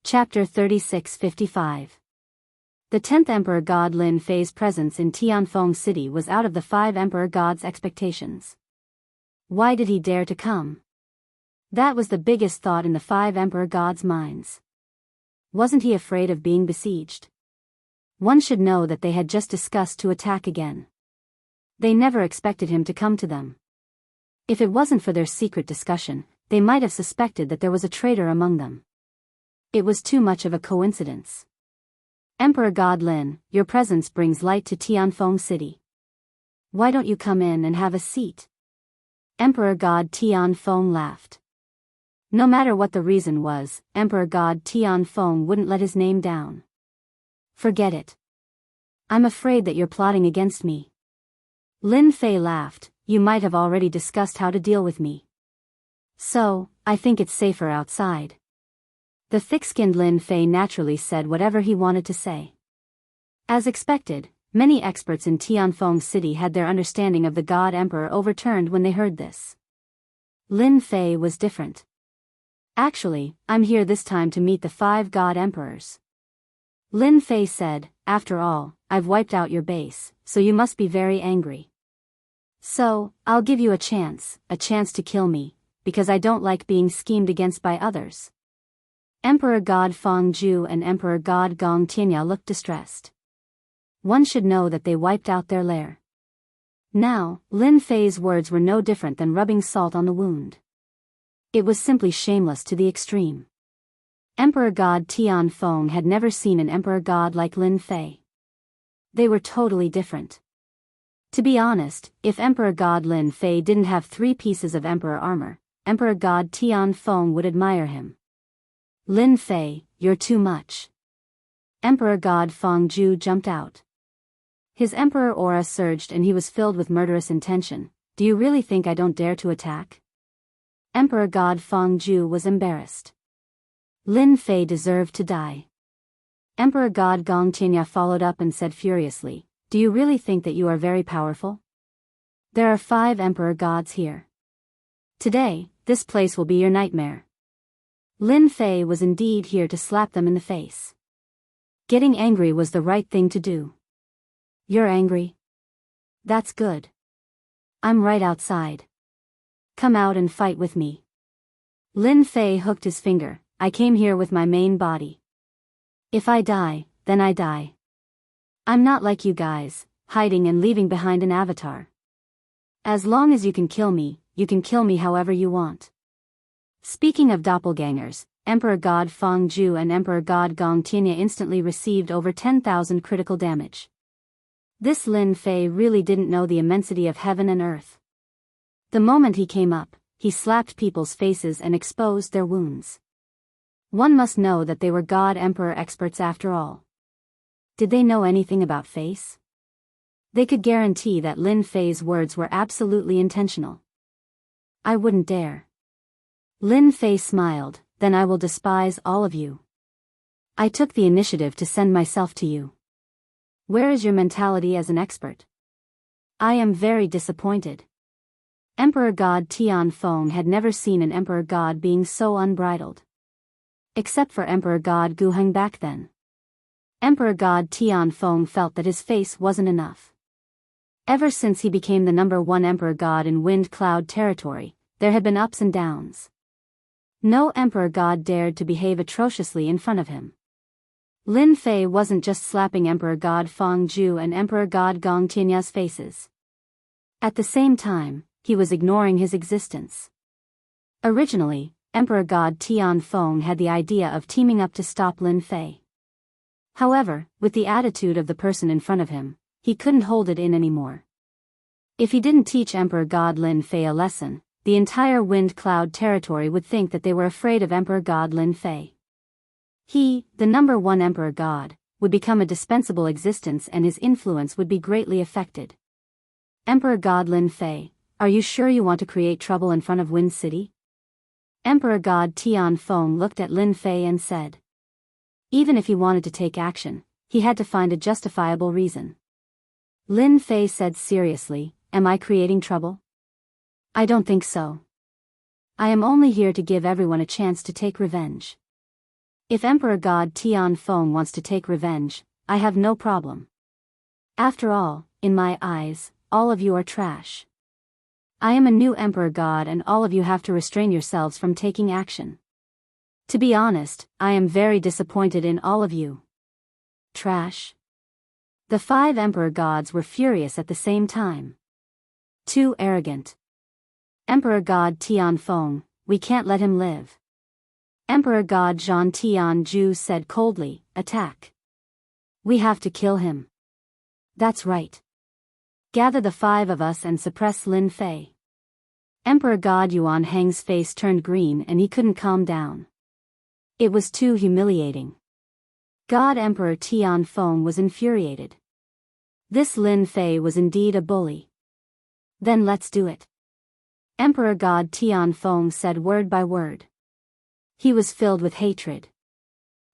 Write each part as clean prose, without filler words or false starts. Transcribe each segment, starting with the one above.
Chapter 3655. The 10th Emperor God Lin Fei's presence in Tianfeng City was out of the 5 Emperor God's expectations. Why did he dare to come? That was the biggest thought in the 5 Emperor Gods' minds. Wasn't he afraid of being besieged? One should know that they had just discussed to attack again. They never expected him to come to them. If it wasn't for their secret discussion, they might have suspected that there was a traitor among them. It was too much of a coincidence. Emperor God Lin, your presence brings light to Tianfeng City. Why don't you come in and have a seat? Emperor God Tianfeng laughed. No matter what the reason was, Emperor God Tianfeng wouldn't let his name down. Forget it. I'm afraid that you're plotting against me. Lin Fei laughed. You might have already discussed how to deal with me. So, I think it's safer outside. The thick-skinned Lin Fei naturally said whatever he wanted to say. As expected, many experts in Tianfeng City had their understanding of the God Emperor overturned when they heard this. Lin Fei was different. Actually, I'm here this time to meet the 5 God Emperors. Lin Fei said, after all, I've wiped out your base, so you must be very angry. So, I'll give you a chance to kill me, because I don't like being schemed against by others. Emperor God Feng Zhu and Emperor God Gong Tianya looked distressed. One should know that they wiped out their lair. Now, Lin Fei's words were no different than rubbing salt on the wound. It was simply shameless to the extreme. Emperor God Tianfeng had never seen an emperor god like Lin Fei. They were totally different. To be honest, if Emperor God Lin Fei didn't have 3 pieces of emperor armor, Emperor God Tianfeng would admire him. Lin Fei, you're too much. Emperor God Feng Zhu jumped out. His emperor aura surged and he was filled with murderous intention. Do you really think I don't dare to attack? Emperor God Feng Zhu was embarrassed. Lin Fei deserved to die. Emperor God Gong Tianya followed up and said furiously, do you really think that you are very powerful? There are 5 emperor gods here. Today, this place will be your nightmare. Lin Fei was indeed here to slap them in the face. Getting angry was the right thing to do. You're angry? That's good. I'm right outside. Come out and fight with me. Lin Fei hooked his finger. I came here with my main body. If I die, then I die. I'm not like you guys, hiding and leaving behind an avatar. As long as you can kill me however you want. Speaking of doppelgangers, Emperor God Feng Zhu and Emperor God Gong Tianya instantly received over 10,000 critical damage. This Lin Fei really didn't know the immensity of heaven and earth. The moment he came up, he slapped people's faces and exposed their wounds. One must know that they were God Emperor experts after all. Did they know anything about face? They could guarantee that Lin Fei's words were absolutely intentional. I wouldn't dare. Lin Fei smiled, then I will despise all of you. I took the initiative to send myself to you. Where is your mentality as an expert? I am very disappointed. Emperor God Tianfeng had never seen an emperor god being so unbridled. Except for Emperor God Guheng back then. Emperor God Tianfeng felt that his face wasn't enough. Ever since he became the #1 emperor god in Wind Cloud territory, there had been ups and downs. No emperor god dared to behave atrociously in front of him. Lin Fei wasn't just slapping Emperor God Feng Zhu and Emperor God Gong Tianya's faces. At the same time, he was ignoring his existence. Originally, Emperor God Tianfeng had the idea of teaming up to stop Lin Fei. However, with the attitude of the person in front of him, he couldn't hold it in anymore. If he didn't teach Emperor God Lin Fei a lesson, the entire Wind Cloud territory would think that they were afraid of Emperor God Lin Fei. He, the #1 emperor god, would become a dispensable existence and his influence would be greatly affected. Emperor God Lin Fei, are you sure you want to create trouble in front of Wind City? Emperor God Tianfeng looked at Lin Fei and said. Even if he wanted to take action, he had to find a justifiable reason. Lin Fei said seriously, am I creating trouble? I don't think so. I am only here to give everyone a chance to take revenge. If Emperor God Tianfeng wants to take revenge, I have no problem. After all, in my eyes, all of you are trash. I am a new Emperor God and all of you have to restrain yourselves from taking action. To be honest, I am very disappointed in all of you. Trash? The 5 Emperor Gods were furious at the same time. Too arrogant. Emperor God Tianfeng, we can't let him live. Emperor God Zhan Tianju said coldly, attack. We have to kill him. That's right. Gather the 5 of us and suppress Lin Fei. Emperor God Yuan Heng's face turned green and he couldn't calm down. It was too humiliating. God Emperor Tianfeng was infuriated. This Lin Fei was indeed a bully. Then let's do it. Emperor God Tianfeng said word by word. He was filled with hatred.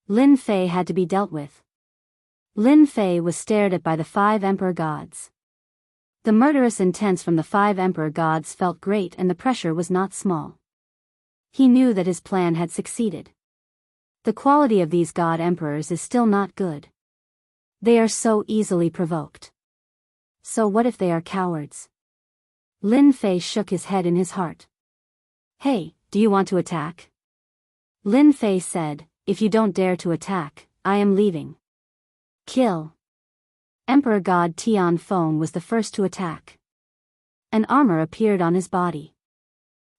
Lin Fei had to be dealt with. Lin Fei was stared at by the 5 Emperor Gods. The murderous intent from the 5 Emperor Gods felt great and the pressure was not small. He knew that his plan had succeeded. The quality of these God Emperors is still not good. They are so easily provoked. So what if they are cowards? Lin Fei shook his head in his heart. Hey, do you want to attack? Lin Fei said, if you don't dare to attack, I am leaving. Kill. Emperor God Tianfeng was the first to attack. An armor appeared on his body.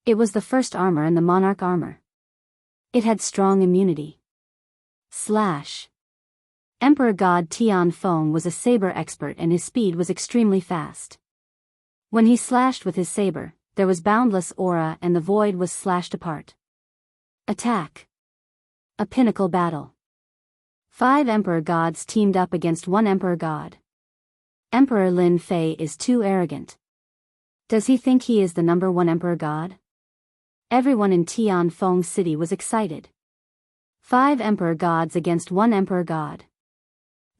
It was the first armor in the monarch armor. It had strong immunity. Slash. Emperor God Tianfeng was a saber expert and his speed was extremely fast. When he slashed with his saber, there was boundless aura and the void was slashed apart. Attack. A pinnacle battle. 5 Emperor Gods teamed up against 1 Emperor God. Emperor Lin Fei is too arrogant. Does he think he is the number 1 Emperor God? Everyone in Tianfeng City was excited. 5 Emperor Gods against 1 Emperor God.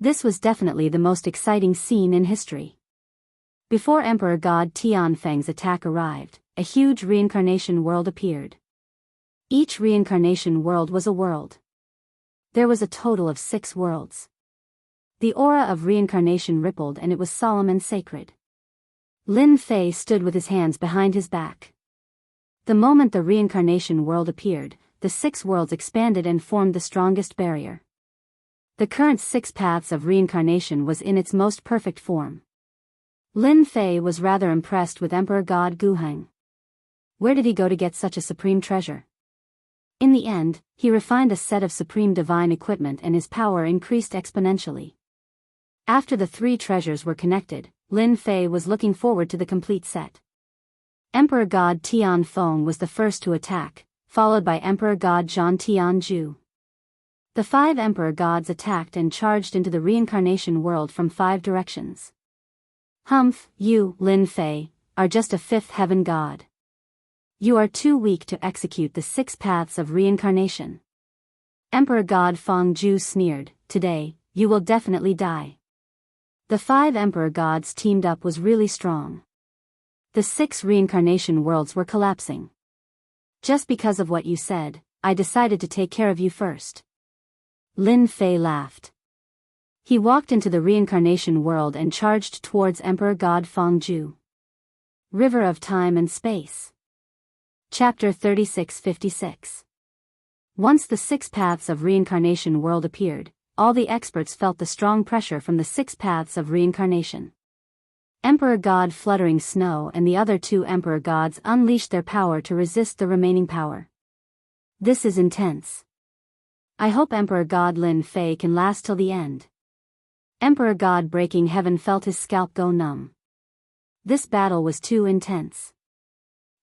This was definitely the most exciting scene in history. Before Emperor God Tianfeng's attack arrived, a huge reincarnation world appeared. Each reincarnation world was a world. There was a total of 6 worlds. The aura of reincarnation rippled and it was solemn and sacred. Lin Fei stood with his hands behind his back. The moment the reincarnation world appeared, the 6 worlds expanded and formed the strongest barrier. The current 6 paths of reincarnation was in its most perfect form. Lin Fei was rather impressed with Emperor God Guheng. Where did he go to get such a supreme treasure? In the end, he refined a set of supreme divine equipment and his power increased exponentially. After the 3 treasures were connected, Lin Fei was looking forward to the complete set. Emperor God Tianfeng was the first to attack, followed by Emperor God Zhan Tianju. The 5 Emperor Gods attacked and charged into the reincarnation world from 5 directions. Humph, you, Lin Fei, are just a 5th heaven god. You are too weak to execute the 6 paths of reincarnation. Emperor God Fangju sneered, today, you will definitely die. The 5 Emperor Gods teamed up was really strong. The 6 reincarnation worlds were collapsing. Just because of what you said, I decided to take care of you first. Lin Fei laughed. He walked into the reincarnation world and charged towards Emperor God Fangju. River of Time and Space. Chapter 3656. Once the 6 paths of reincarnation world appeared, all the experts felt the strong pressure from the 6 paths of reincarnation. Emperor God Fluttering Snow and the other 2 Emperor Gods unleashed their power to resist the remaining power. This is intense. I hope Emperor God Lin Fei can last till the end. Emperor God Breaking Heaven felt his scalp go numb. This battle was too intense.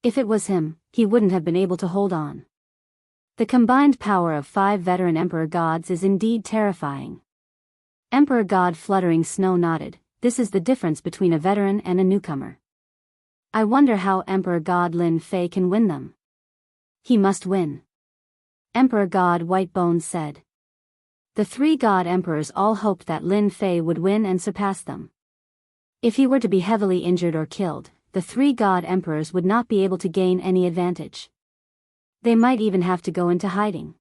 If it was him, he wouldn't have been able to hold on. The combined power of 5 veteran Emperor Gods is indeed terrifying. Emperor God Fluttering Snow nodded, this is the difference between a veteran and a newcomer. I wonder how Emperor God Lin Fei can win them. He must win. Emperor God White Bones said. The 3 God Emperors all hoped that Lin Fei would win and surpass them. If he were to be heavily injured or killed, the 3 God Emperors would not be able to gain any advantage. They might even have to go into hiding.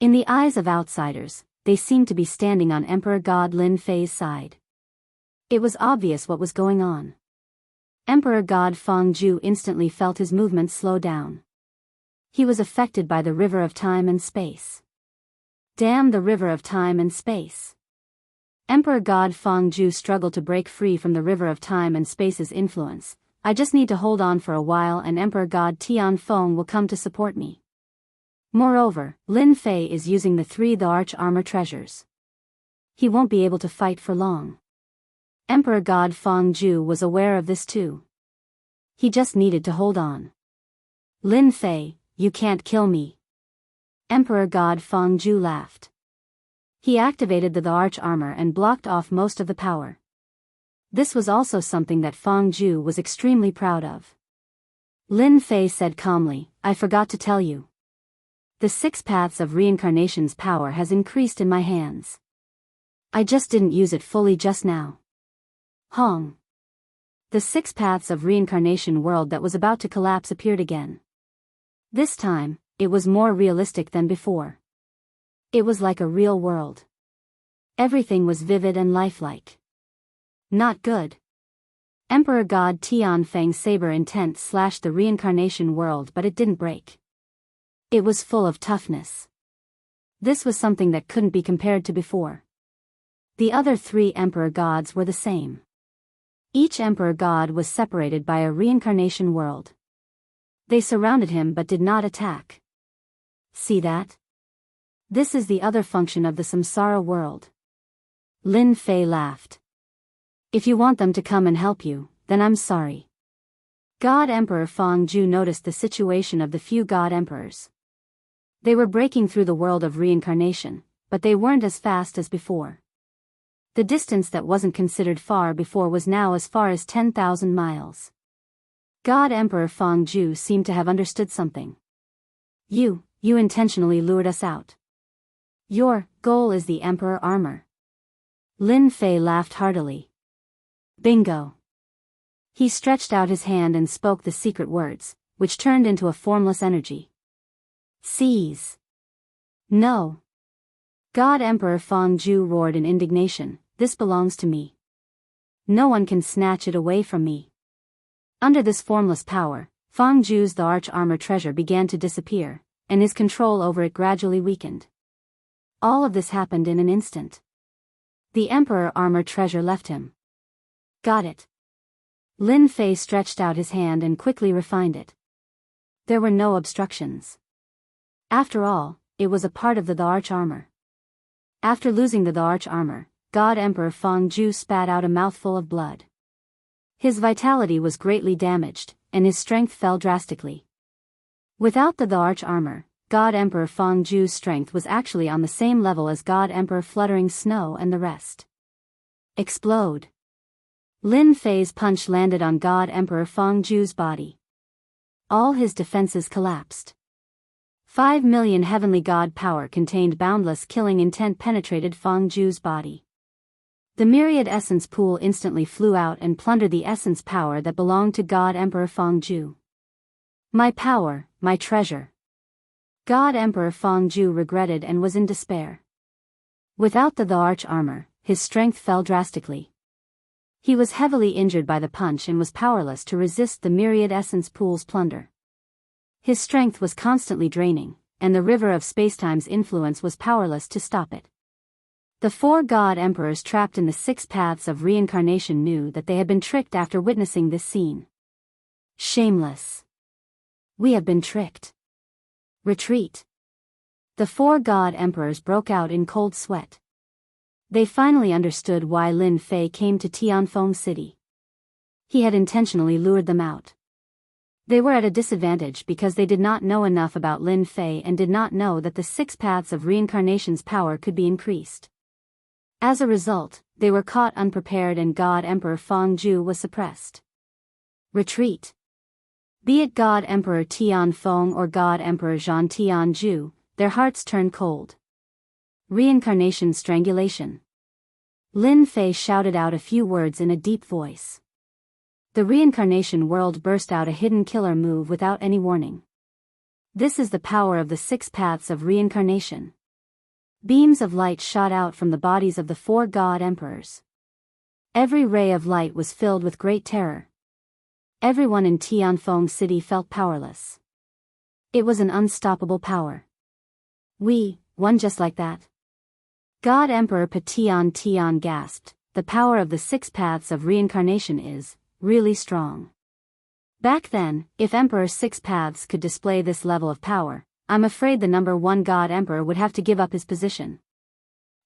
In the eyes of outsiders, they seemed to be standing on Emperor God Lin Fei's side. It was obvious what was going on. Emperor God Fangju instantly felt his movements slow down. He was affected by the river of time and space. Damn the river of time and space. Emperor God Fangju struggled to break free from the river of time and space's influence. I just need to hold on for a while and Emperor God Tianfeng will come to support me. Moreover, Lin Fei is using the arch armor treasures. He won't be able to fight for long. Emperor God Fangju was aware of this too. He just needed to hold on. Lin Fei, you can't kill me. Emperor God Fangju laughed. He activated the arch armor and blocked off most of the power. This was also something that Fangju was extremely proud of. Lin Fei said calmly, I forgot to tell you. The 6 paths of reincarnation's power has increased in my hands. I just didn't use it fully just now. Hong. The 6 paths of reincarnation world that was about to collapse appeared again. This time, it was more realistic than before. It was like a real world. Everything was vivid and lifelike. Not good. Emperor God Tianfeng's saber intent slashed the reincarnation world, but it didn't break. It was full of toughness. This was something that couldn't be compared to before. The other 3 emperor gods were the same. Each emperor god was separated by a reincarnation world. They surrounded him but did not attack. See that? This is the other function of the samsara world. Lin Fei laughed. If you want them to come and help you, then I'm sorry. God Emperor Fangju noticed the situation of the few god emperors. They were breaking through the world of reincarnation, but they weren't as fast as before. The distance that wasn't considered far before was now as far as 10,000 miles. God Emperor Fangju seemed to have understood something. You intentionally lured us out. Your goal is the Emperor armor. Lin Fei laughed heartily. Bingo. He stretched out his hand and spoke the secret words, which turned into a formless energy. Seize. No. God Emperor Fangju roared in indignation, this belongs to me. No one can snatch it away from me. Under this formless power, Fangju's arch armor treasure began to disappear, and his control over it gradually weakened. All of this happened in an instant. The Emperor armor treasure left him. Got it. Lin Fei stretched out his hand and quickly refined it. There were no obstructions. After all, it was a part of the arch armor. After losing the arch armor, God Emperor Fangju spat out a mouthful of blood. His vitality was greatly damaged, and his strength fell drastically. Without the arch armor, God Emperor Fangju's strength was actually on the same level as God Emperor Fluttering Snow and the rest. Explode. Lin Fei's punch landed on God Emperor Fangju's body. All his defenses collapsed. 5 million heavenly god power contained boundless killing intent penetrated Fangju's body. The myriad essence pool instantly flew out and plundered the essence power that belonged to God Emperor Fangju. My power, my treasure. God Emperor Fangju regretted and was in despair. Without the arch armor, his strength fell drastically. He was heavily injured by the punch and was powerless to resist the myriad essence pool's plunder. His strength was constantly draining, and the river of spacetime's influence was powerless to stop it. The 4 god emperors trapped in the 6 paths of reincarnation knew that they had been tricked after witnessing this scene. Shameless. We have been tricked. Retreat. The 4 god emperors broke out in cold sweat. They finally understood why Lin Fei came to Tianfeng City. He had intentionally lured them out. They were at a disadvantage because they did not know enough about Lin Fei and did not know that the 6 paths of reincarnation's power could be increased. As a result, they were caught unprepared and God Emperor Fangju was suppressed. Retreat. Be it God Emperor Tianfeng or God Emperor Zhan Tianju, their hearts turned cold. Reincarnation strangulation. Lin Fei shouted out a few words in a deep voice. The reincarnation world burst out a hidden killer move without any warning. This is the power of the 6 paths of reincarnation. Beams of light shot out from the bodies of the 4 god emperors. Every ray of light was filled with great terror. Everyone in Tianfeng City felt powerless. It was an unstoppable power. We won just like that. God Emperor Tian gasped. The power of the 6 paths of reincarnation is really strong. Back then, if Emperor 6 paths could display this level of power, I'm afraid the number 1 God Emperor would have to give up his position.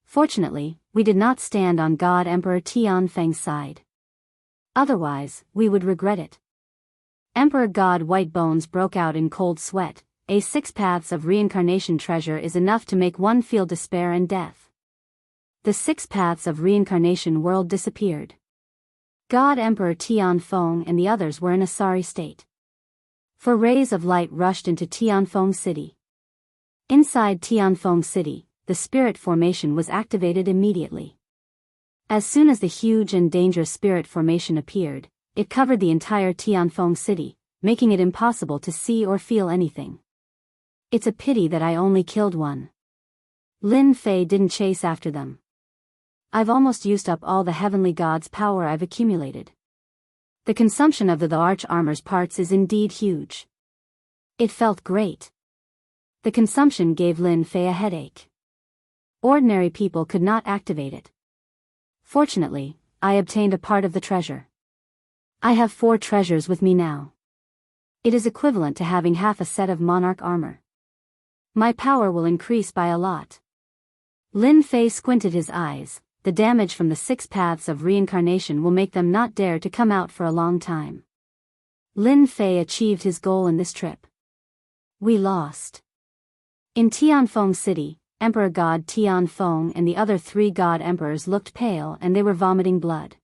Fortunately, we did not stand on God Emperor Tianfeng's side. Otherwise, we would regret it. Emperor God White Bones broke out in cold sweat. A 6 paths of reincarnation treasure is enough to make one feel despair and death. The 6 paths of reincarnation world disappeared. God Emperor Tianfeng and the others were in a sorry state. 4 rays of light rushed into Tianfeng City. Inside Tianfeng City, the spirit formation was activated immediately. As soon as the huge and dangerous spirit formation appeared, it covered the entire Tianfeng City, making it impossible to see or feel anything. It's a pity that I only killed one. Lin Fei didn't chase after them. I've almost used up all the heavenly god's power I've accumulated. The consumption of the arch armor's parts is indeed huge. It felt great. The consumption gave Lin Fei a headache. Ordinary people could not activate it. Fortunately, I obtained a part of the treasure. I have 4 treasures with me now. It is equivalent to having half a set of monarch armor. My power will increase by a lot. Lin Fei squinted his eyes. The damage from the 6 paths of reincarnation will make them not dare to come out for a long time. Lin Fei achieved his goal in this trip. We lost. In Tianfeng City, Emperor God Tianfeng and the other 3 god emperors looked pale and they were vomiting blood.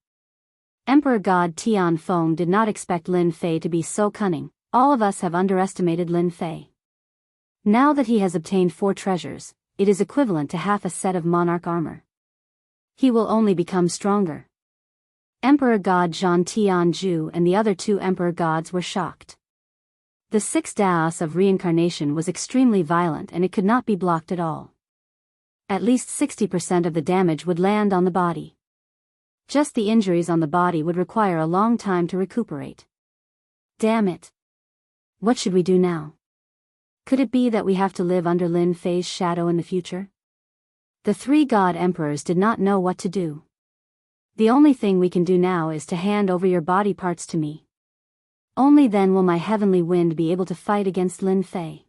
Emperor God Tianfeng did not expect Lin Fei to be so cunning. All of us have underestimated Lin Fei. Now that he has obtained 4 treasures, it is equivalent to half a set of monarch armor. He will only become stronger. Emperor God Zhan Tianzhu and the other 2 emperor gods were shocked. The 6 Daos of reincarnation was extremely violent and it could not be blocked at all. At least 60% of the damage would land on the body. Just the injuries on the body would require a long time to recuperate. Damn it. What should we do now? Could it be that we have to live under Lin Fei's shadow in the future? The 3 god emperors did not know what to do. The only thing we can do now is to hand over your body parts to me. Only then will my heavenly wind be able to fight against Lin Fei.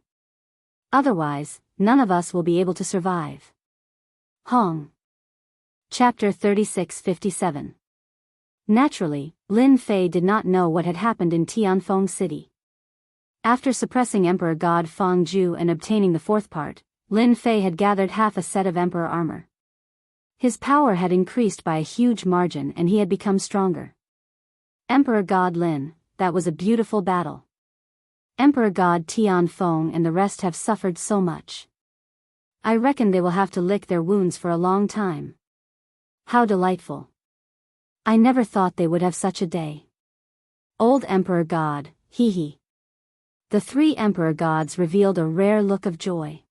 Otherwise, none of us will be able to survive. Hong. Chapter 3657. Naturally, Lin Fei did not know what had happened in Tianfeng City. After suppressing Emperor God Feng Zhu and obtaining the 4th part, Lin Fei had gathered half a set of emperor armor. His power had increased by a huge margin and he had become stronger. Emperor God Lin, that was a beautiful battle. Emperor God Tianfeng and the rest have suffered so much. I reckon they will have to lick their wounds for a long time. How delightful. I never thought they would have such a day. Old Emperor God, hee hee. The 3 emperor gods revealed a rare look of joy.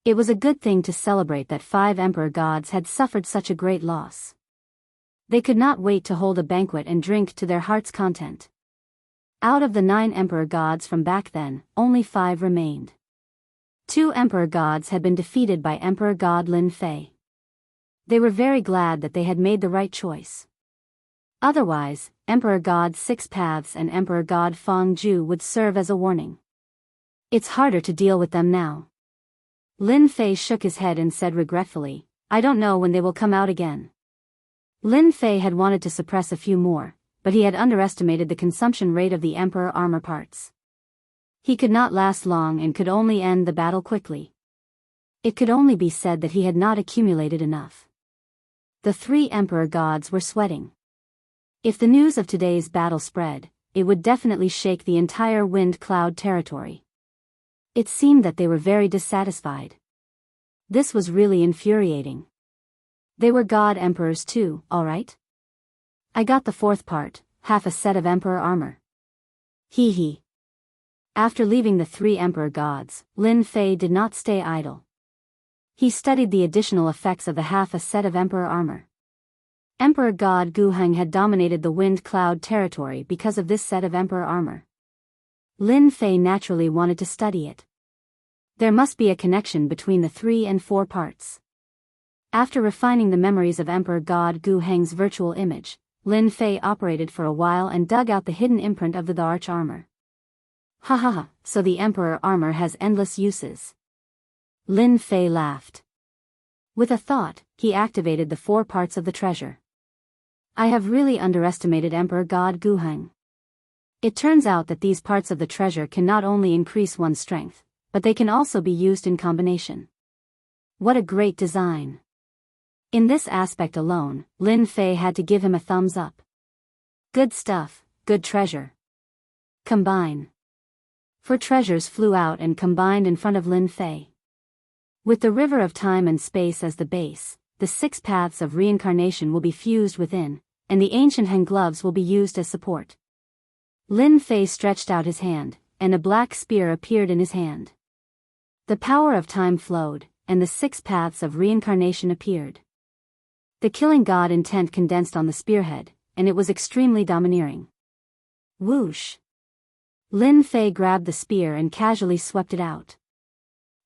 It was a good thing to celebrate that 5 emperor gods had suffered such a great loss. They could not wait to hold a banquet and drink to their heart's content. Out of the 9 emperor gods from back then, only 5 remained. 2 emperor gods had been defeated by Emperor God Lin Fei. They were very glad that they had made the right choice. Otherwise, Emperor God 6 Paths and Emperor God Feng Zhu would serve as a warning. It's harder to deal with them now. Lin Fei shook his head and said regretfully, I don't know when they will come out again. Lin Fei had wanted to suppress a few more, but he had underestimated the consumption rate of the Emperor armor parts. He could not last long and could only end the battle quickly. It could only be said that he had not accumulated enough. The 3 Emperor gods were sweating. If the news of today's battle spread, it would definitely shake the entire Wind Cloud territory. It seemed that they were very dissatisfied. This was really infuriating. They were god emperors too, alright? I got the 4th part, half a set of emperor armor. Hee hee. After leaving the 3 emperor gods, Lin Fei did not stay idle. He studied the additional effects of the half a set of Emperor armor. Emperor God Guheng had dominated the Wind Cloud territory because of this set of Emperor armor. Lin Fei naturally wanted to study it. There must be a connection between the 3 and 4 parts. After refining the memories of Emperor God Guheng's virtual image, Lin Fei operated for a while and dug out the hidden imprint of the arch armor. Ha ha ha, so the Emperor armor has endless uses. Lin Fei laughed. With a thought, he activated the 4 parts of the treasure. I have really underestimated Emperor God Guheng. It turns out that these parts of the treasure can not only increase one's strength, but they can also be used in combination. What a great design. In this aspect alone, Lin Fei had to give him a thumbs up. Good stuff, good treasure. Combine. 4 treasures flew out and combined in front of Lin Fei. With the river of time and space as the base, the 6 paths of reincarnation will be fused within, and the ancient Heng gloves will be used as support. Lin Fei stretched out his hand, and a black spear appeared in his hand. The power of time flowed, and the 6 paths of reincarnation appeared. The killing god intent condensed on the spearhead, and it was extremely domineering. Whoosh! Lin Fei grabbed the spear and casually swept it out.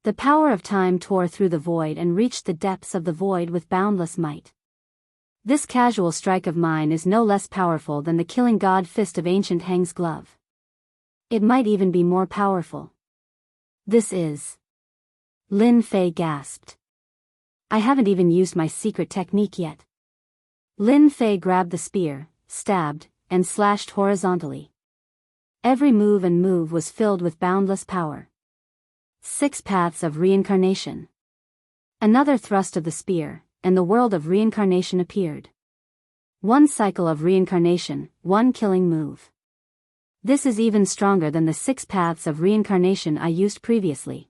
The power of time tore through the void and reached the depths of the void with boundless might. This casual strike of mine is no less powerful than the killing god fist of ancient Heng's glove. It might even be more powerful. This is... Lin Fei gasped. I haven't even used my secret technique yet. Lin Fei grabbed the spear, stabbed, and slashed horizontally. Every move was filled with boundless power. 6 paths of reincarnation. Another thrust of the spear, and the world of reincarnation appeared. 1 cycle of reincarnation, 1 killing move. This is even stronger than the 6 paths of reincarnation I used previously.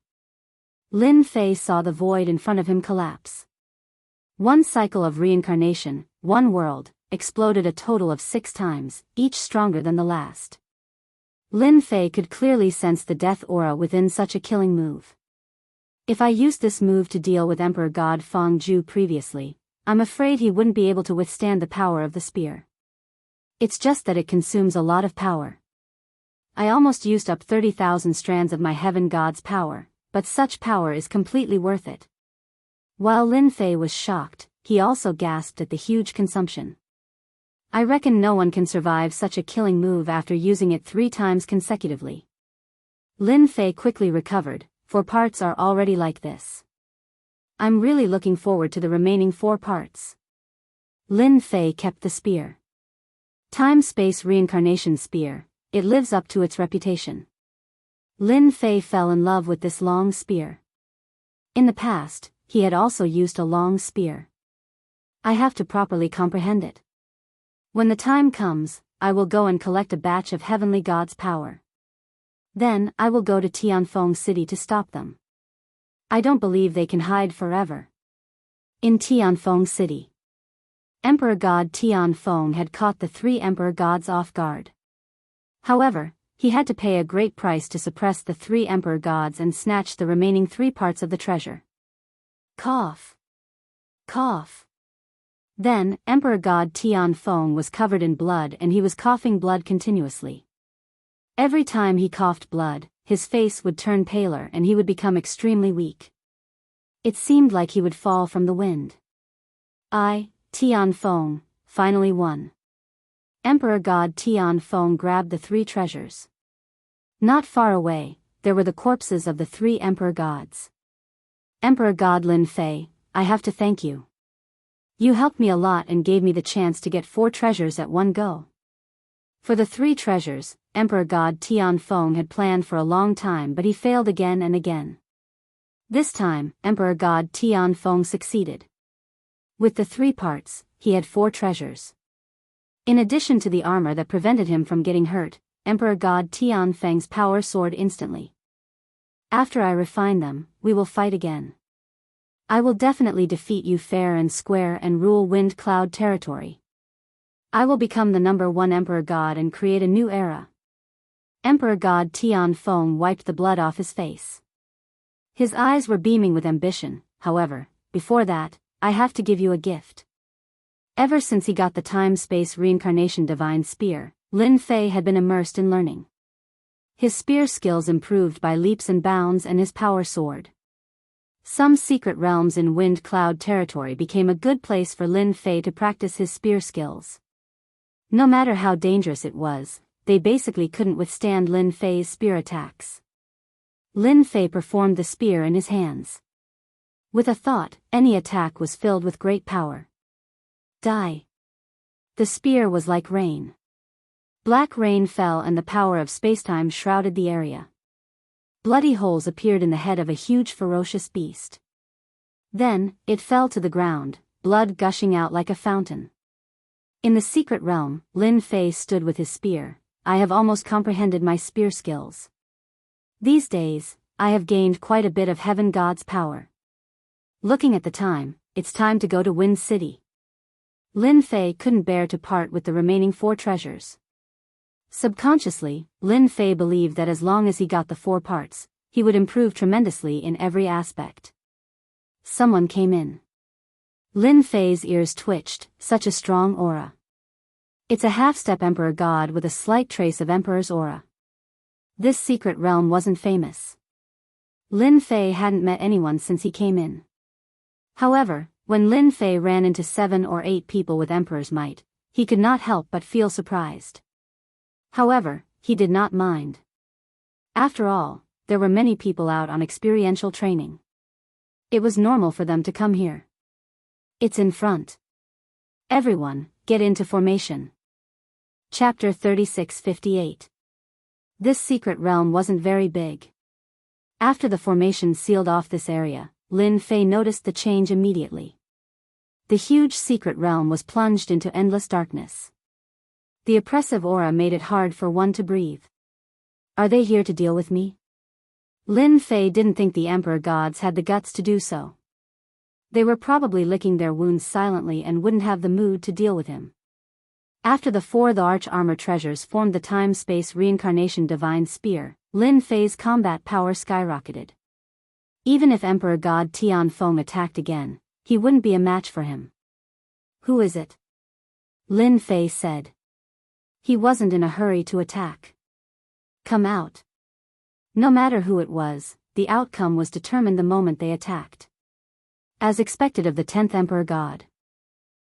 Lin Fei saw the void in front of him collapse. 1 cycle of reincarnation, 1 world, exploded a total of 6 times, each stronger than the last. Lin Fei could clearly sense the death aura within such a killing move. If I used this move to deal with Emperor God Feng Zhu previously, I'm afraid he wouldn't be able to withstand the power of the spear. It's just that it consumes a lot of power. I almost used up 30,000 strands of my heaven god's power, but such power is completely worth it. While Lin Fei was shocked, he also gasped at the huge consumption. I reckon no one can survive such a killing move after using it 3 times consecutively. Lin Fei quickly recovered. 4 parts are already like this. I'm really looking forward to the remaining 4 parts. Lin Fei kept the spear. Time-space reincarnation spear, it lives up to its reputation. Lin Fei fell in love with this long spear. In the past, he had also used a long spear. I have to properly comprehend it. When the time comes, I will go and collect a batch of heavenly god's power. Then, I will go to Tianfeng City to stop them. I don't believe they can hide forever. In Tianfeng City, Emperor God Tianfeng had caught the 3 emperor gods off guard. However, he had to pay a great price to suppress the 3 emperor gods and snatch the remaining 3 parts of the treasure. Cough. Cough. Then, Emperor God Tianfeng was covered in blood and he was coughing blood continuously. Every time he coughed blood, his face would turn paler and he would become extremely weak. It seemed like he would fall from the wind. Tianfeng, finally won. Emperor God Tianfeng grabbed the 3 treasures. Not far away, there were the corpses of the 3 emperor gods. Emperor God Lin Fei, I have to thank you. You helped me a lot and gave me the chance to get 4 treasures at one go. For the 3 treasures, Emperor God Tianfeng had planned for a long time, but he failed again and again. This time, Emperor God Tianfeng succeeded. With the 3 parts, he had 4 treasures. In addition to the armor that prevented him from getting hurt, Emperor God Tianfeng's power soared instantly. After I refine them, we will fight again. I will definitely defeat you fair and square and rule Wind Cloud territory. I will become the #1 Emperor God and create a new era. Emperor God Tianfeng wiped the blood off his face. His eyes were beaming with ambition, however, before that, I have to give you a gift. Ever since he got the time-space reincarnation divine spear, Lin Fei had been immersed in learning. His spear skills improved by leaps and bounds, and his power soared. Some secret realms in Wind Cloud territory became a good place for Lin Fei to practice his spear skills. No matter how dangerous it was, they basically couldn't withstand Lin Fei's spear attacks. Lin Fei performed the spear in his hands. With a thought, any attack was filled with great power. Die. The spear was like rain. Black rain fell and the power of spacetime shrouded the area. Bloody holes appeared in the head of a huge ferocious beast. Then, it fell to the ground, blood gushing out like a fountain. In the secret realm, Lin Fei stood with his spear. I have almost comprehended my spear skills. These days, I have gained quite a bit of Heaven God's power. Looking at the time, it's time to go to Wind City. Lin Fei couldn't bear to part with the remaining 4 treasures. Subconsciously, Lin Fei believed that as long as he got the 4 parts, he would improve tremendously in every aspect. Someone came in. Lin Fei's ears twitched, such a strong aura. It's a half-step Emperor God with a slight trace of Emperor's aura. This secret realm wasn't famous. Lin Fei hadn't met anyone since he came in. However, when Lin Fei ran into 7 or 8 people with Emperor's might, he could not help but feel surprised. However, he did not mind. After all, there were many people out on experiential training. It was normal for them to come here. It's in front. Everyone, get into formation. Chapter 3658. This secret realm wasn't very big. After the formation sealed off this area, Lin Fei noticed the change immediately. The huge secret realm was plunged into endless darkness. The oppressive aura made it hard for one to breathe. Are they here to deal with me? Lin Fei didn't think the Emperor Gods had the guts to do so. They were probably licking their wounds silently and wouldn't have the mood to deal with him. After the 4 the arch armor treasures formed the time-space reincarnation divine spear, Lin Fei's combat power skyrocketed. Even if Emperor God Tianfeng attacked again, he wouldn't be a match for him. Who is it? Lin Fei said. He wasn't in a hurry to attack. Come out. No matter who it was, the outcome was determined the moment they attacked. As expected of the 10th Emperor God.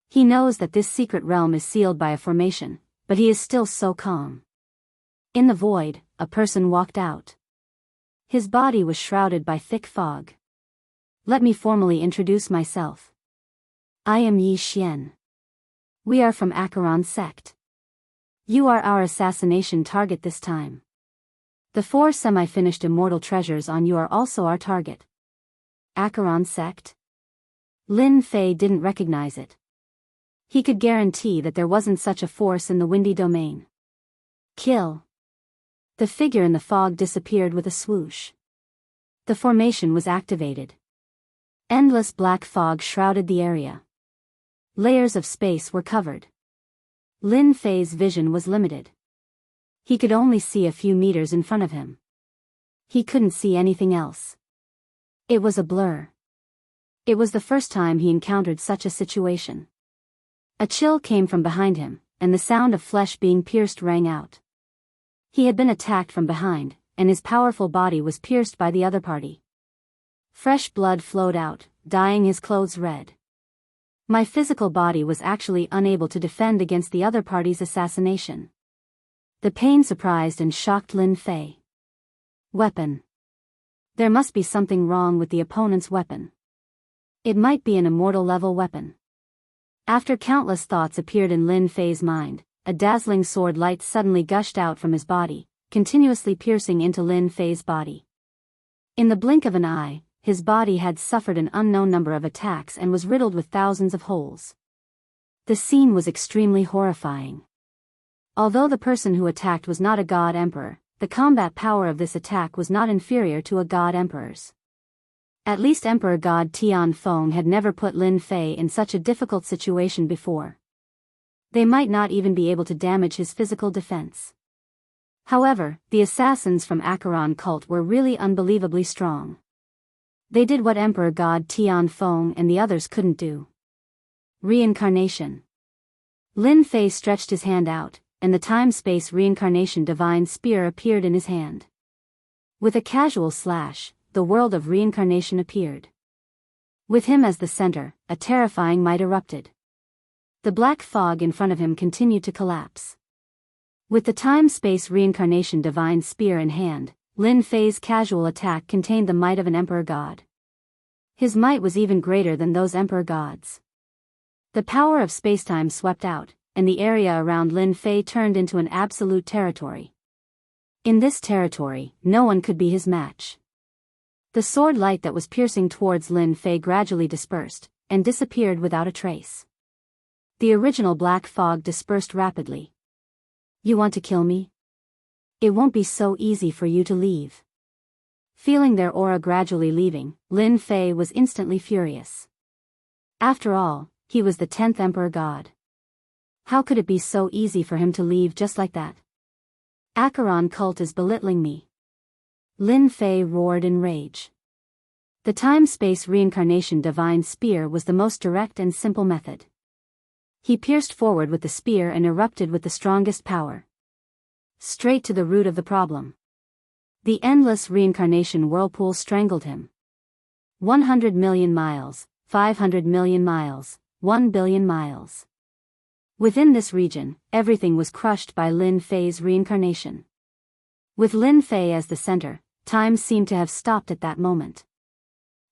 He knows that this secret realm is sealed by a formation, but he is still so calm. In the void, a person walked out. His body was shrouded by thick fog. Let me formally introduce myself. I am Yi Xian. We are from Acheron sect. You are our assassination target this time. The 4 semi-finished immortal treasures on you are also our target. Acheron sect? Lin Fei didn't recognize it. He could guarantee that there wasn't such a force in the windy domain. Kill. The figure in the fog disappeared with a swoosh. The formation was activated. Endless black fog shrouded the area. Layers of space were covered. Lin Fei's vision was limited. He could only see a few meters in front of him. He couldn't see anything else. It was a blur. It was the first time he encountered such a situation. A chill came from behind him, and the sound of flesh being pierced rang out. He had been attacked from behind, and his powerful body was pierced by the other party. Fresh blood flowed out, dyeing his clothes red. My physical body was actually unable to defend against the other party's assassination. The pain surprised and shocked Lin Fei. Weapon. There must be something wrong with the opponent's weapon. It might be an immortal level weapon. After countless thoughts appeared in Lin Fei's mind, a dazzling sword light suddenly gushed out from his body, continuously piercing into Lin Fei's body. In the blink of an eye, his body had suffered an unknown number of attacks and was riddled with thousands of holes. The scene was extremely horrifying. Although the person who attacked was not a god emperor, the combat power of this attack was not inferior to a god emperor's. At least Emperor God Tianfeng had never put Lin Fei in such a difficult situation before. They might not even be able to damage his physical defense. However, the assassins from Acheron cult were really unbelievably strong. They did what Emperor God Tian Feng and the others couldn't do. Reincarnation. Lin Fei stretched his hand out, and the time-space reincarnation divine spear appeared in his hand. With a casual slash, the world of reincarnation appeared. With him as the center, a terrifying might erupted. The black fog in front of him continued to collapse. With the time-space reincarnation divine spear in hand, Lin Fei's casual attack contained the might of an emperor god. His might was even greater than those emperor gods. The power of spacetime swept out, and the area around Lin Fei turned into an absolute territory. In this territory, no one could be his match. The sword light that was piercing towards Lin Fei gradually dispersed, and disappeared without a trace. The original black fog dispersed rapidly. You want to kill me? It won't be so easy for you to leave. Feeling their aura gradually leaving, Lin Fei was instantly furious. After all, he was the 10th Emperor God. How could it be so easy for him to leave just like that? Acheron cult is belittling me. Lin Fei roared in rage. The time-space reincarnation divine spear was the most direct and simple method. He pierced forward with the spear and erupted with the strongest power. Straight to the root of the problem. The endless reincarnation whirlpool strangled him. 100 million miles, 500 million miles, 1 billion miles. Within this region, everything was crushed by Lin Fei's reincarnation. With Lin Fei as the center, time seemed to have stopped at that moment.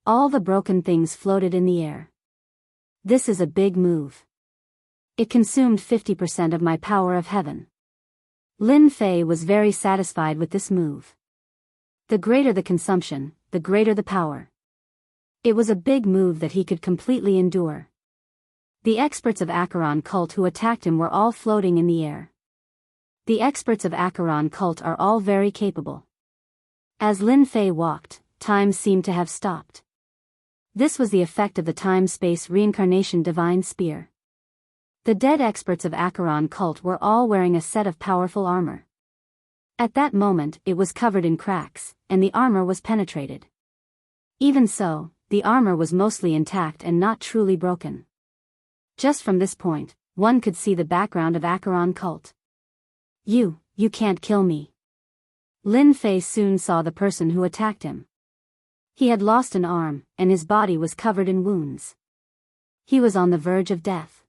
All the broken things floated in the air. This is a big move. It consumed 50% of my power of heaven. Lin Fei was very satisfied with this move. The greater the consumption, the greater the power. It was a big move that he could completely endure. The experts of Acheron cult who attacked him were all floating in the air. The experts of Acheron cult are all very capable. As Lin Fei walked, time seemed to have stopped. This was the effect of the time-space reincarnation divine spear. The dead experts of Acheron cult were all wearing a set of powerful armor. At that moment it was covered in cracks, and the armor was penetrated. Even so, the armor was mostly intact and not truly broken. Just from this point, one could see the background of Acheron cult. You can't kill me. Lin Fei soon saw the person who attacked him. He had lost an arm, and his body was covered in wounds. He was on the verge of death.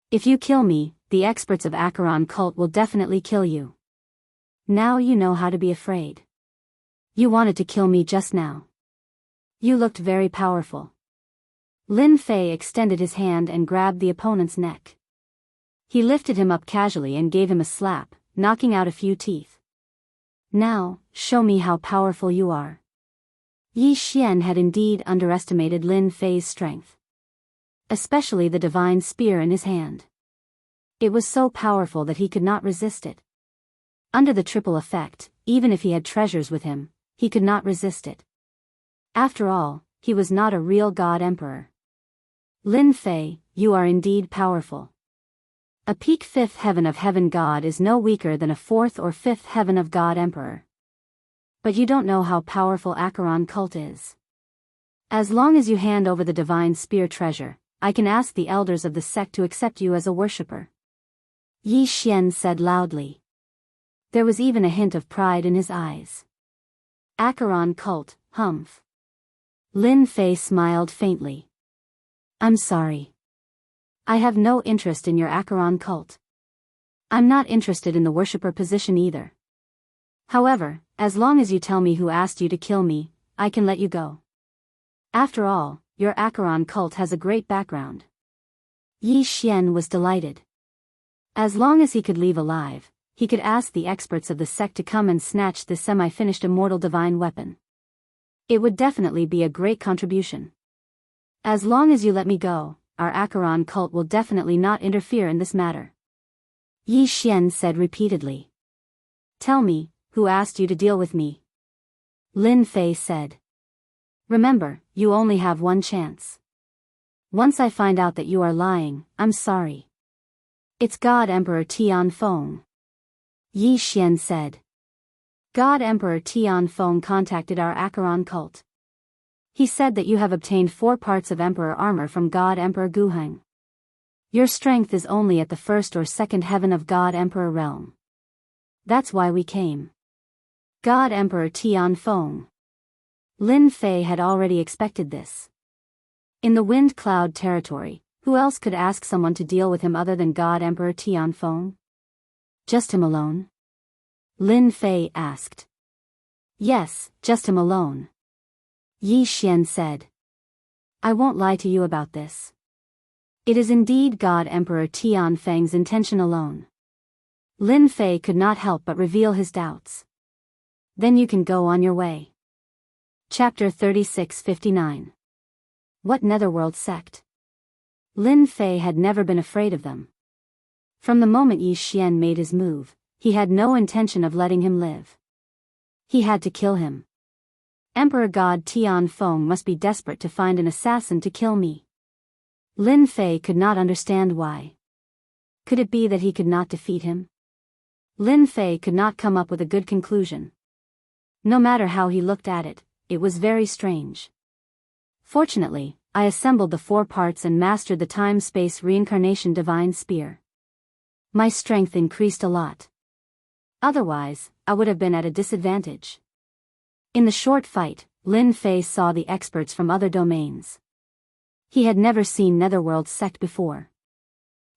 If you kill me, the experts of Acheron cult will definitely kill you. Now you know how to be afraid. You wanted to kill me just now. You looked very powerful. Lin Fei extended his hand and grabbed the opponent's neck. He lifted him up casually and gave him a slap, knocking out a few teeth. Now, show me how powerful you are. Yi Xian had indeed underestimated Lin Fei's strength. Especially the divine spear in his hand. It was so powerful that he could not resist it. Under the triple effect, even if he had treasures with him, he could not resist it. After all, he was not a real god emperor. Lin Fei, you are indeed powerful. A peak 5th heaven of heaven god is no weaker than a 4th or 5th heaven of god emperor. But you don't know how powerful Acheron cult is. As long as you hand over the divine spear treasure, I can ask the elders of the sect to accept you as a worshipper. Yi Xian said loudly. There was even a hint of pride in his eyes. Acheron cult, humph. Lin Fei smiled faintly. I'm sorry. I have no interest in your Acheron cult. I'm not interested in the worshipper position either. However, as long as you tell me who asked you to kill me, I can let you go. After all, your Acheron cult has a great background. Yi Xian was delighted. As long as he could leave alive, he could ask the experts of the sect to come and snatch this semi-finished immortal divine weapon. It would definitely be a great contribution. As long as you let me go, our Acheron cult will definitely not interfere in this matter. Yi Xian said repeatedly. Tell me, who asked you to deal with me? Lin Fei said. Remember, you only have one chance. Once I find out that you are lying, I'm sorry. It's God Emperor Tian Feng. Yi Xian said. God Emperor Tian Feng contacted our Acheron cult. He said that you have obtained 4 parts of Emperor armor from God Emperor Guheng. Your strength is only at the first or second heaven of God Emperor realm. That's why we came. God Emperor Tianfeng. Lin Fei had already expected this. In the Wind Cloud territory, who else could ask someone to deal with him other than God Emperor Tianfeng? Just him alone? Lin Fei asked. Yes, just him alone. Yi Xian said. I won't lie to you about this. It is indeed God Emperor Tianfeng's intention alone. Lin Fei could not help but reveal his doubts. Then you can go on your way. Chapter 3659. What Netherworld Sect? Lin Fei had never been afraid of them. From the moment Yi Xian made his move, he had no intention of letting him live. He had to kill him. Emperor God Tianfeng must be desperate to find an assassin to kill me. Lin Fei could not understand why. Could it be that he could not defeat him? Lin Fei could not come up with a good conclusion. No matter how he looked at it, it was very strange. Fortunately, I assembled the 4 parts and mastered the time-space reincarnation divine spear. My strength increased a lot. Otherwise, I would have been at a disadvantage. In the short fight, Lin Fei saw the experts from other domains. He had never seen Netherworld Sect before.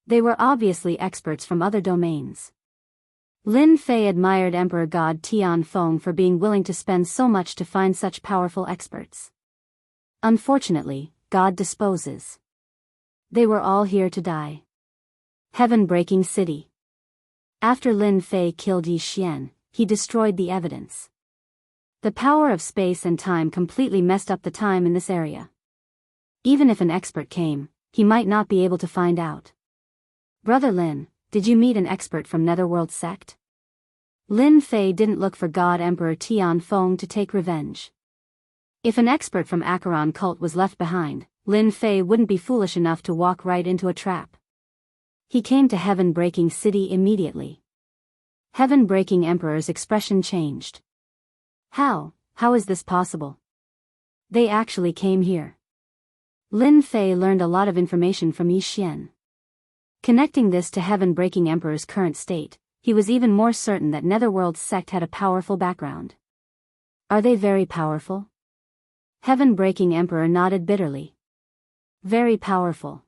They were obviously experts from other domains. Lin Fei admired Emperor God Tianfeng for being willing to spend so much to find such powerful experts. Unfortunately, God disposes. They were all here to die. Heaven-breaking city. After Lin Fei killed Yi Xian, he destroyed the evidence. The power of space and time completely messed up the time in this area. Even if an expert came, he might not be able to find out. Brother Lin, did you meet an expert from Netherworld Sect? Lin Fei didn't look for God Emperor Tianfeng to take revenge. If an expert from Acheron cult was left behind, Lin Fei wouldn't be foolish enough to walk right into a trap. He came to Heaven-breaking city immediately. Heaven-breaking Emperor's expression changed. How is this possible? They actually came here. Lin Fei learned a lot of information from Yi Xian. Connecting this to Heaven-breaking Emperor's current state, he was even more certain that Netherworld Sect had a powerful background. Are they very powerful? Heaven-breaking Emperor nodded bitterly. Very powerful.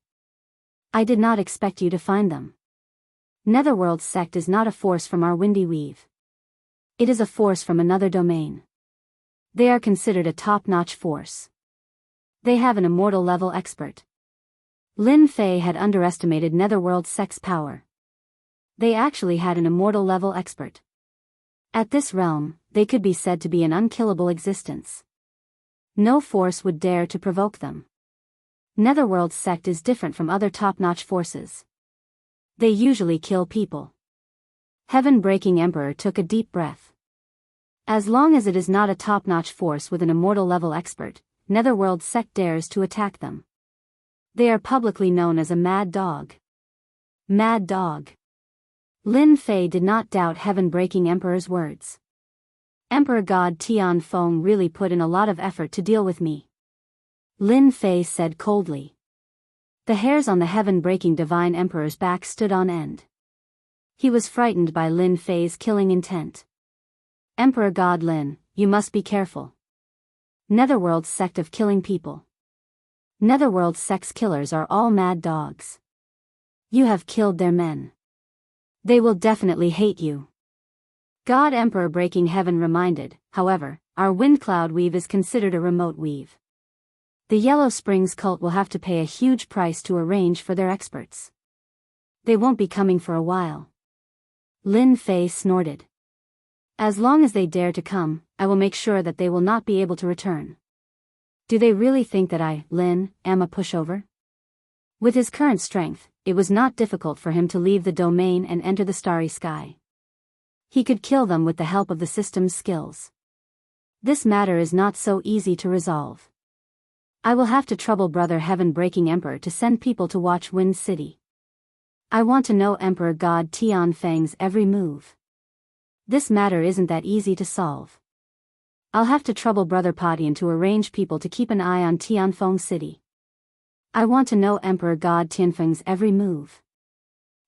I did not expect you to find them. Netherworld Sect is not a force from our Windy Weave. It is a force from another domain. They are considered a top-notch force. They have an immortal level expert. Lin Fei had underestimated Netherworld Sect's power. They actually had an immortal level expert. At this realm, they could be said to be an unkillable existence. No force would dare to provoke them. Netherworld Sect is different from other top-notch forces. They usually kill people. Heaven-breaking Emperor took a deep breath. As long as it is not a top-notch force with an immortal level expert, Netherworld Sect dares to attack them. They are publicly known as a mad dog. Mad dog. Lin Fei did not doubt Heaven-breaking Emperor's words. Emperor God Tianfeng really put in a lot of effort to deal with me. Lin Fei said coldly. The hairs on the Heaven-breaking Divine Emperor's back stood on end. He was frightened by Lin Fei's killing intent. Emperor God Lin, you must be careful. Netherworld Sect of killing people. Netherworld Sect's killers are all mad dogs. You have killed their men. They will definitely hate you. God Emperor Breaking Heaven reminded, however, our wind cloud weave is considered a remote weave. The Yellow Springs cult will have to pay a huge price to arrange for their experts. They won't be coming for a while. Lin Fei snorted. As long as they dare to come, I will make sure that they will not be able to return. Do they really think that I, Lin, am a pushover? With his current strength, it was not difficult for him to leave the domain and enter the starry sky. He could kill them with the help of the system's skills. This matter is not so easy to resolve. I will have to trouble Brother Heaven-breaking Emperor to send people to watch Wind City. I want to know Emperor God Tianfeng's every move. This matter isn't that easy to solve. I'll have to trouble Brother Padian to arrange people to keep an eye on Tianfeng City. I want to know Emperor God Tianfeng's every move.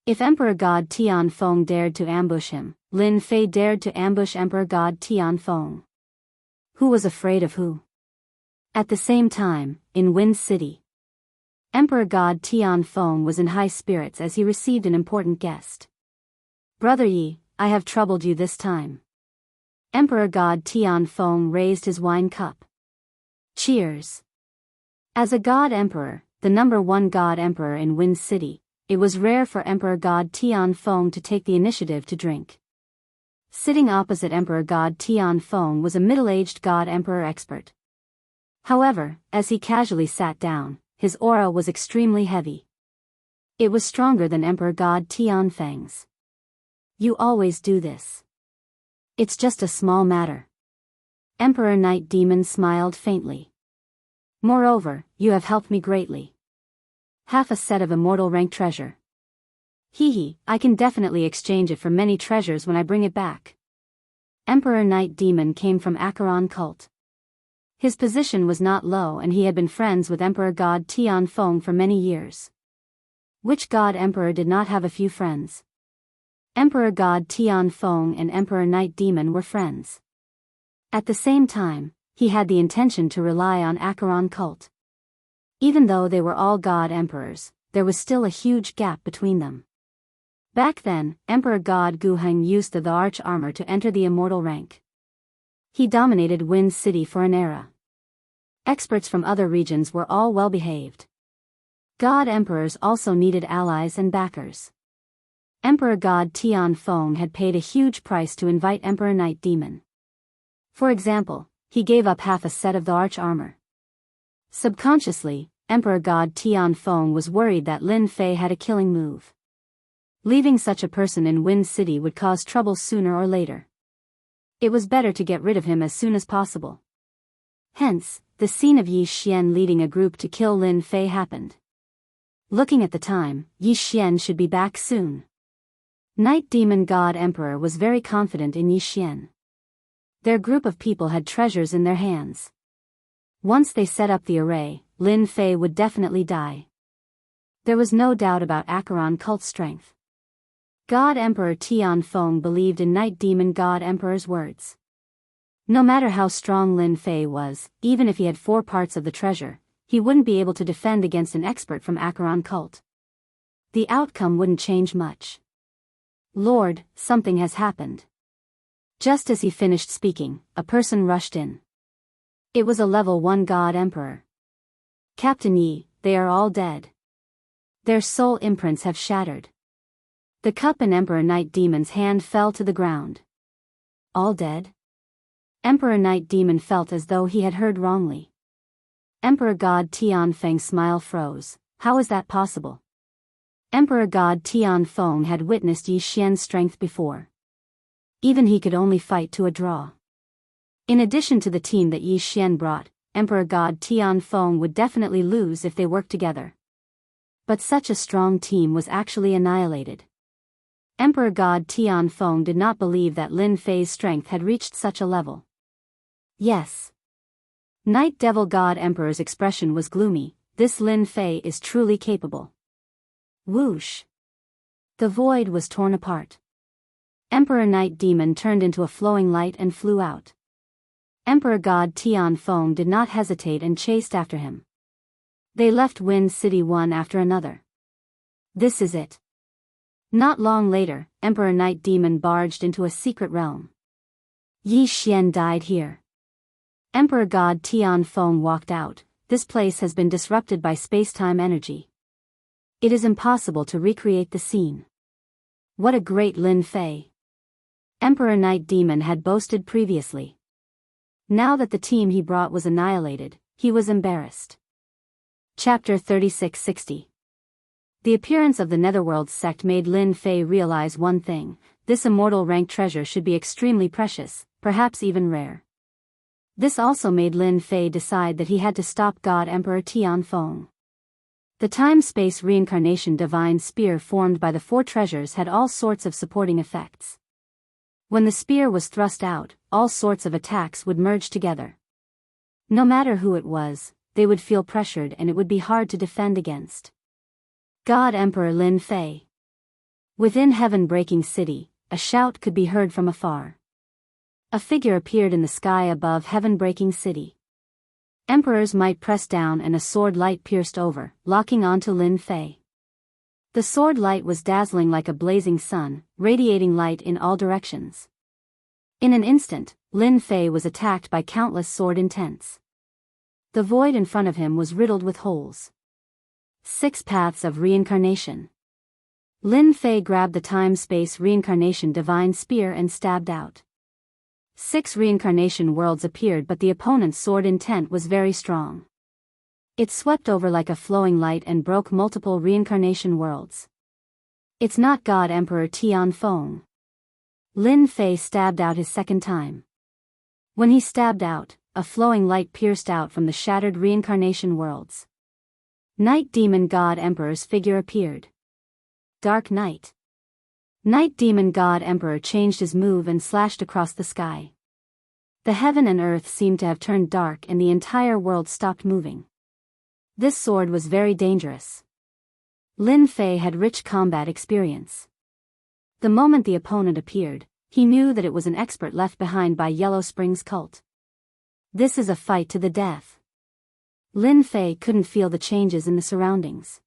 If Emperor God Tianfeng dared to ambush him, Lin Fei dared to ambush Emperor God Tianfeng. Who was afraid of who? At the same time, in Wind City, Emperor God Tianfeng was in high spirits as he received an important guest. Brother Yi, I have troubled you this time. Emperor God Tianfeng raised his wine cup. Cheers. As a God Emperor, the #1 God Emperor in Wind City, it was rare for Emperor God Tianfeng to take the initiative to drink. Sitting opposite Emperor God Tianfeng was a middle-aged God Emperor expert. However, as he casually sat down, his aura was extremely heavy. It was stronger than Emperor God Tianfeng's. You always do this. It's just a small matter. Emperor Night Demon smiled faintly. Moreover, you have helped me greatly. Half a set of immortal rank treasure. Hee, I can definitely exchange it for many treasures when I bring it back. Emperor Night Demon came from Acheron cult. His position was not low and he had been friends with Emperor God Tianfeng for many years. Which God Emperor did not have a few friends? Emperor God Tianfeng and Emperor Night Demon were friends. At the same time, he had the intention to rely on Acheron cult. Even though they were all God Emperors, there was still a huge gap between them. Back then, Emperor God Guheng used the arch armor to enter the immortal rank. He dominated Wind City for an era. Experts from other regions were all well behaved. God Emperors also needed allies and backers. Emperor God Tianfeng had paid a huge price to invite Emperor Night Demon. For example, he gave up half a set of the arch armor. Subconsciously, Emperor God Tianfeng was worried that Lin Fei had a killing move. Leaving such a person in Wind City would cause trouble sooner or later. It was better to get rid of him as soon as possible. Hence, the scene of Yi Xian leading a group to kill Lin Fei happened. Looking at the time, Yi Xian should be back soon. Night Demon God Emperor was very confident in Yi Xian. Their group of people had treasures in their hands. Once they set up the array, Lin Fei would definitely die. There was no doubt about Acheron cult strength. God Emperor Tianfeng believed in Night Demon God Emperor's words. No matter how strong Lin Fei was, even if he had 4 parts of the treasure, he wouldn't be able to defend against an expert from Acheron cult. The outcome wouldn't change much. Lord, something has happened. Just as he finished speaking, a person rushed in. It was a level 1 God Emperor. Captain Yi, they are all dead. Their soul imprints have shattered. The cup in Emperor Night Demon's hand fell to the ground. All dead? Emperor Night Demon felt as though he had heard wrongly. Emperor God Tianfeng's smile froze. How is that possible? Emperor God Tianfeng had witnessed Yi Xian's strength before. Even he could only fight to a draw. In addition to the team that Yi Xian brought, Emperor God Tianfeng would definitely lose if they worked together. But such a strong team was actually annihilated. Emperor God Tianfeng did not believe that Lin Fei's strength had reached such a level. Yes. Night Devil God Emperor's expression was gloomy. This Lin Fei is truly capable. Whoosh. The void was torn apart. Emperor Night Demon turned into a flowing light and flew out. Emperor God Tianfeng did not hesitate and chased after him. They left Wind City one after another. This is it. Not long later, Emperor Night Demon barged into a secret realm. Yi Xian died here. Emperor God Tianfeng walked out. This place has been disrupted by space-time energy. It is impossible to recreate the scene. What a great Lin Fei! Emperor Night Demon had boasted previously. Now that the team he brought was annihilated, he was embarrassed. Chapter 3660. The appearance of the Netherworld sect made Lin Fei realize one thing: this immortal rank treasure should be extremely precious, perhaps even rare. This also made Lin Fei decide that he had to stop God Emperor Tianfeng. The time-space reincarnation divine spear formed by the 4 treasures had all sorts of supporting effects. When the spear was thrust out, all sorts of attacks would merge together. No matter who it was, they would feel pressured and it would be hard to defend against. God Emperor Lin Fei. Within heaven-breaking city, a shout could be heard from afar. A figure appeared in the sky above heaven-breaking city. Emperor's might pressed down and a sword light pierced over, locking onto Lin Fei. The sword light was dazzling like a blazing sun, radiating light in all directions. In an instant, Lin Fei was attacked by countless sword intents. The void in front of him was riddled with holes. 6 paths of reincarnation. Lin Fei grabbed the time-space reincarnation divine spear and stabbed out. 6 reincarnation worlds appeared, but the opponent's sword intent was very strong. It swept over like a flowing light and broke multiple reincarnation worlds. It's not God Emperor Tianfeng. Lin Fei stabbed out his second time. When he stabbed out, a flowing light pierced out from the shattered reincarnation worlds. Night Demon God Emperor's figure appeared. Dark Night. Night Demon God Emperor changed his move and slashed across the sky. The heaven and earth seemed to have turned dark and the entire world stopped moving. This sword was very dangerous. Lin Fei had rich combat experience. The moment the opponent appeared, he knew that it was an expert left behind by Yellow Springs cult. This is a fight to the death. Lin Fei couldn't feel the changes in the surroundings.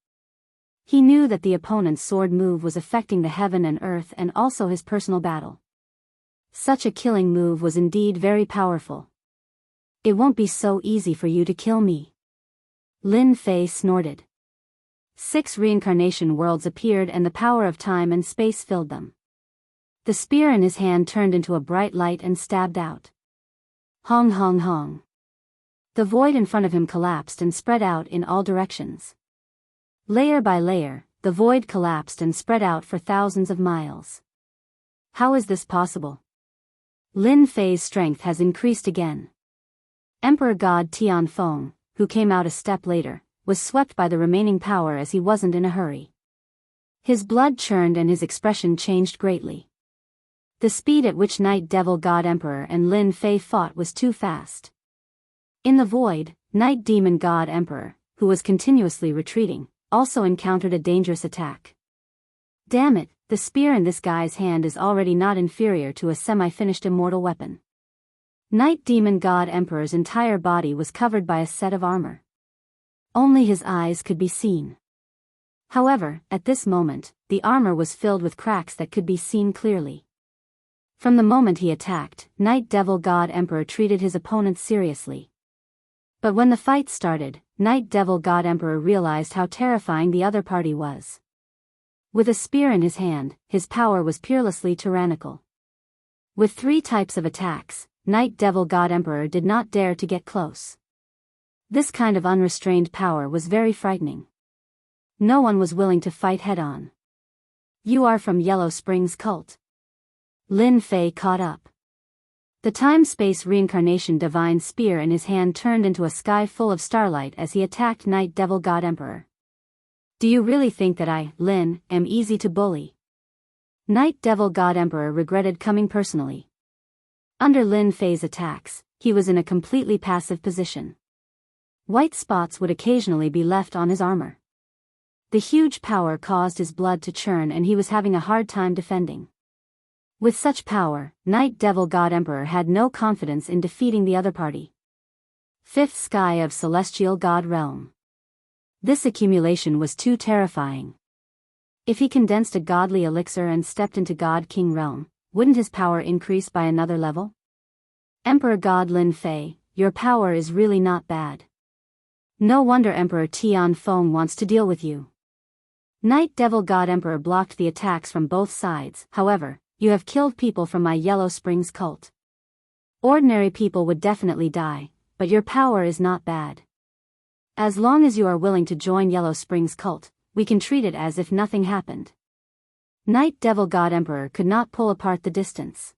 He knew that the opponent's sword move was affecting the heaven and earth and also his personal battle. Such a killing move was indeed very powerful. It won't be so easy for you to kill me. Lin Fei snorted. 6 reincarnation worlds appeared and the power of time and space filled them. The spear in his hand turned into a bright light and stabbed out. Hong hong hong. The void in front of him collapsed and spread out in all directions. Layer by layer, the void collapsed and spread out for thousands of miles. How is this possible? Lin Fei's strength has increased again. Emperor God Tianfeng, who came out a step later, was swept by the remaining power as he wasn't in a hurry. His blood churned and his expression changed greatly. The speed at which Night Devil God Emperor and Lin Fei fought was too fast. In the void, Night Demon God Emperor, who was continuously retreating, also encountered a dangerous attack. Damn it, the spear in this guy's hand is already not inferior to a semi-finished immortal weapon. Night Demon God Emperor's entire body was covered by a set of armor. Only his eyes could be seen. However, at this moment, the armor was filled with cracks that could be seen clearly. From the moment he attacked, Night Devil God Emperor treated his opponent seriously. But when the fight started, Night Devil God Emperor realized how terrifying the other party was. With a spear in his hand, his power was peerlessly tyrannical. With 3 types of attacks, Night Devil God Emperor did not dare to get close. This kind of unrestrained power was very frightening. No one was willing to fight head-on. You are from Yellow Springs cult. Lin Fei caught up. The time-space reincarnation divine spear in his hand turned into a sky full of starlight as he attacked Night Devil God Emperor. Do you really think that I, Lin, am easy to bully? Night Devil God Emperor regretted coming personally. Under Lin Fei's attacks, he was in a completely passive position. White spots would occasionally be left on his armor. The huge power caused his blood to churn and he was having a hard time defending. With such power, Night Devil God Emperor had no confidence in defeating the other party. 5th Sky of Celestial God Realm. This accumulation was too terrifying. If he condensed a godly elixir and stepped into God King Realm, wouldn't his power increase by another level? Emperor God Lin Fei, your power is really not bad. No wonder Emperor Tianfeng wants to deal with you. Night Devil God Emperor blocked the attacks from both sides. However, you have killed people from my Yellow Springs cult. Ordinary people would definitely die, but your power is not bad. As long as you are willing to join Yellow Springs cult, we can treat it as if nothing happened. Night Devil God Emperor could not pull apart the distance.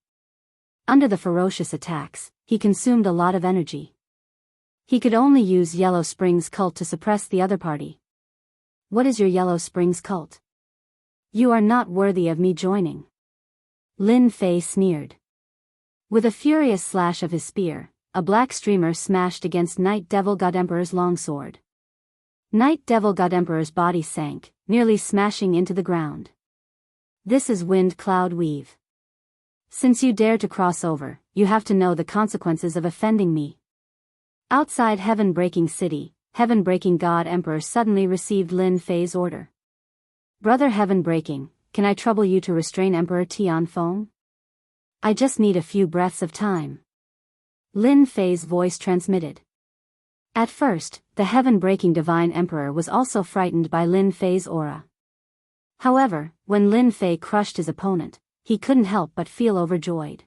Under the ferocious attacks, he consumed a lot of energy. He could only use Yellow Springs cult to suppress the other party. What is your Yellow Springs cult? You are not worthy of me joining. Lin Fei sneered. With a furious slash of his spear, a black streamer smashed against Night Devil God Emperor's longsword. Night Devil God Emperor's body sank, nearly smashing into the ground. This is Wind Cloud Weave. Since you dare to cross over, you have to know the consequences of offending me. Outside Heaven-breaking City, Heaven-breaking God Emperor suddenly received Lin Fei's order. Brother Heaven-breaking, can I trouble you to restrain Emperor Tianfeng? I just need a few breaths of time. Lin Fei's voice transmitted. At first, the Heaven-breaking Divine Emperor was also frightened by Lin Fei's aura. However, when Lin Fei crushed his opponent, he couldn't help but feel overjoyed.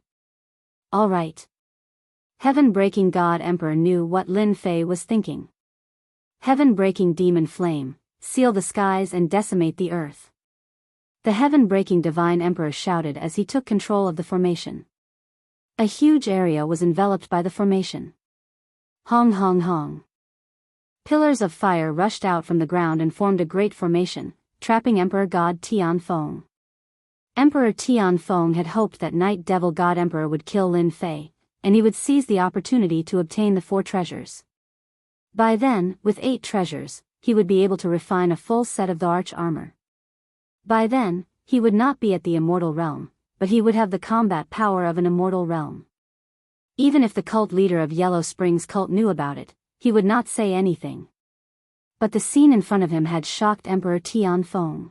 All right. Heaven-breaking God Emperor knew what Lin Fei was thinking. Heaven-breaking Demon Flame, seal the skies and decimate the earth. The Heaven-breaking Divine Emperor shouted as he took control of the formation. A huge area was enveloped by the formation. Hong hong hong. Pillars of fire rushed out from the ground and formed a great formation, trapping Emperor God Tianfeng. Emperor Tianfeng had hoped that Night Devil God Emperor would kill Lin Fei, and he would seize the opportunity to obtain the 4 treasures. By then, with 8 treasures, he would be able to refine a full set of the arch armor. By then, he would not be at the immortal realm, but he would have the combat power of an immortal realm. Even if the cult leader of Yellow Springs cult knew about it, he would not say anything. But the scene in front of him had shocked Emperor Tianfeng.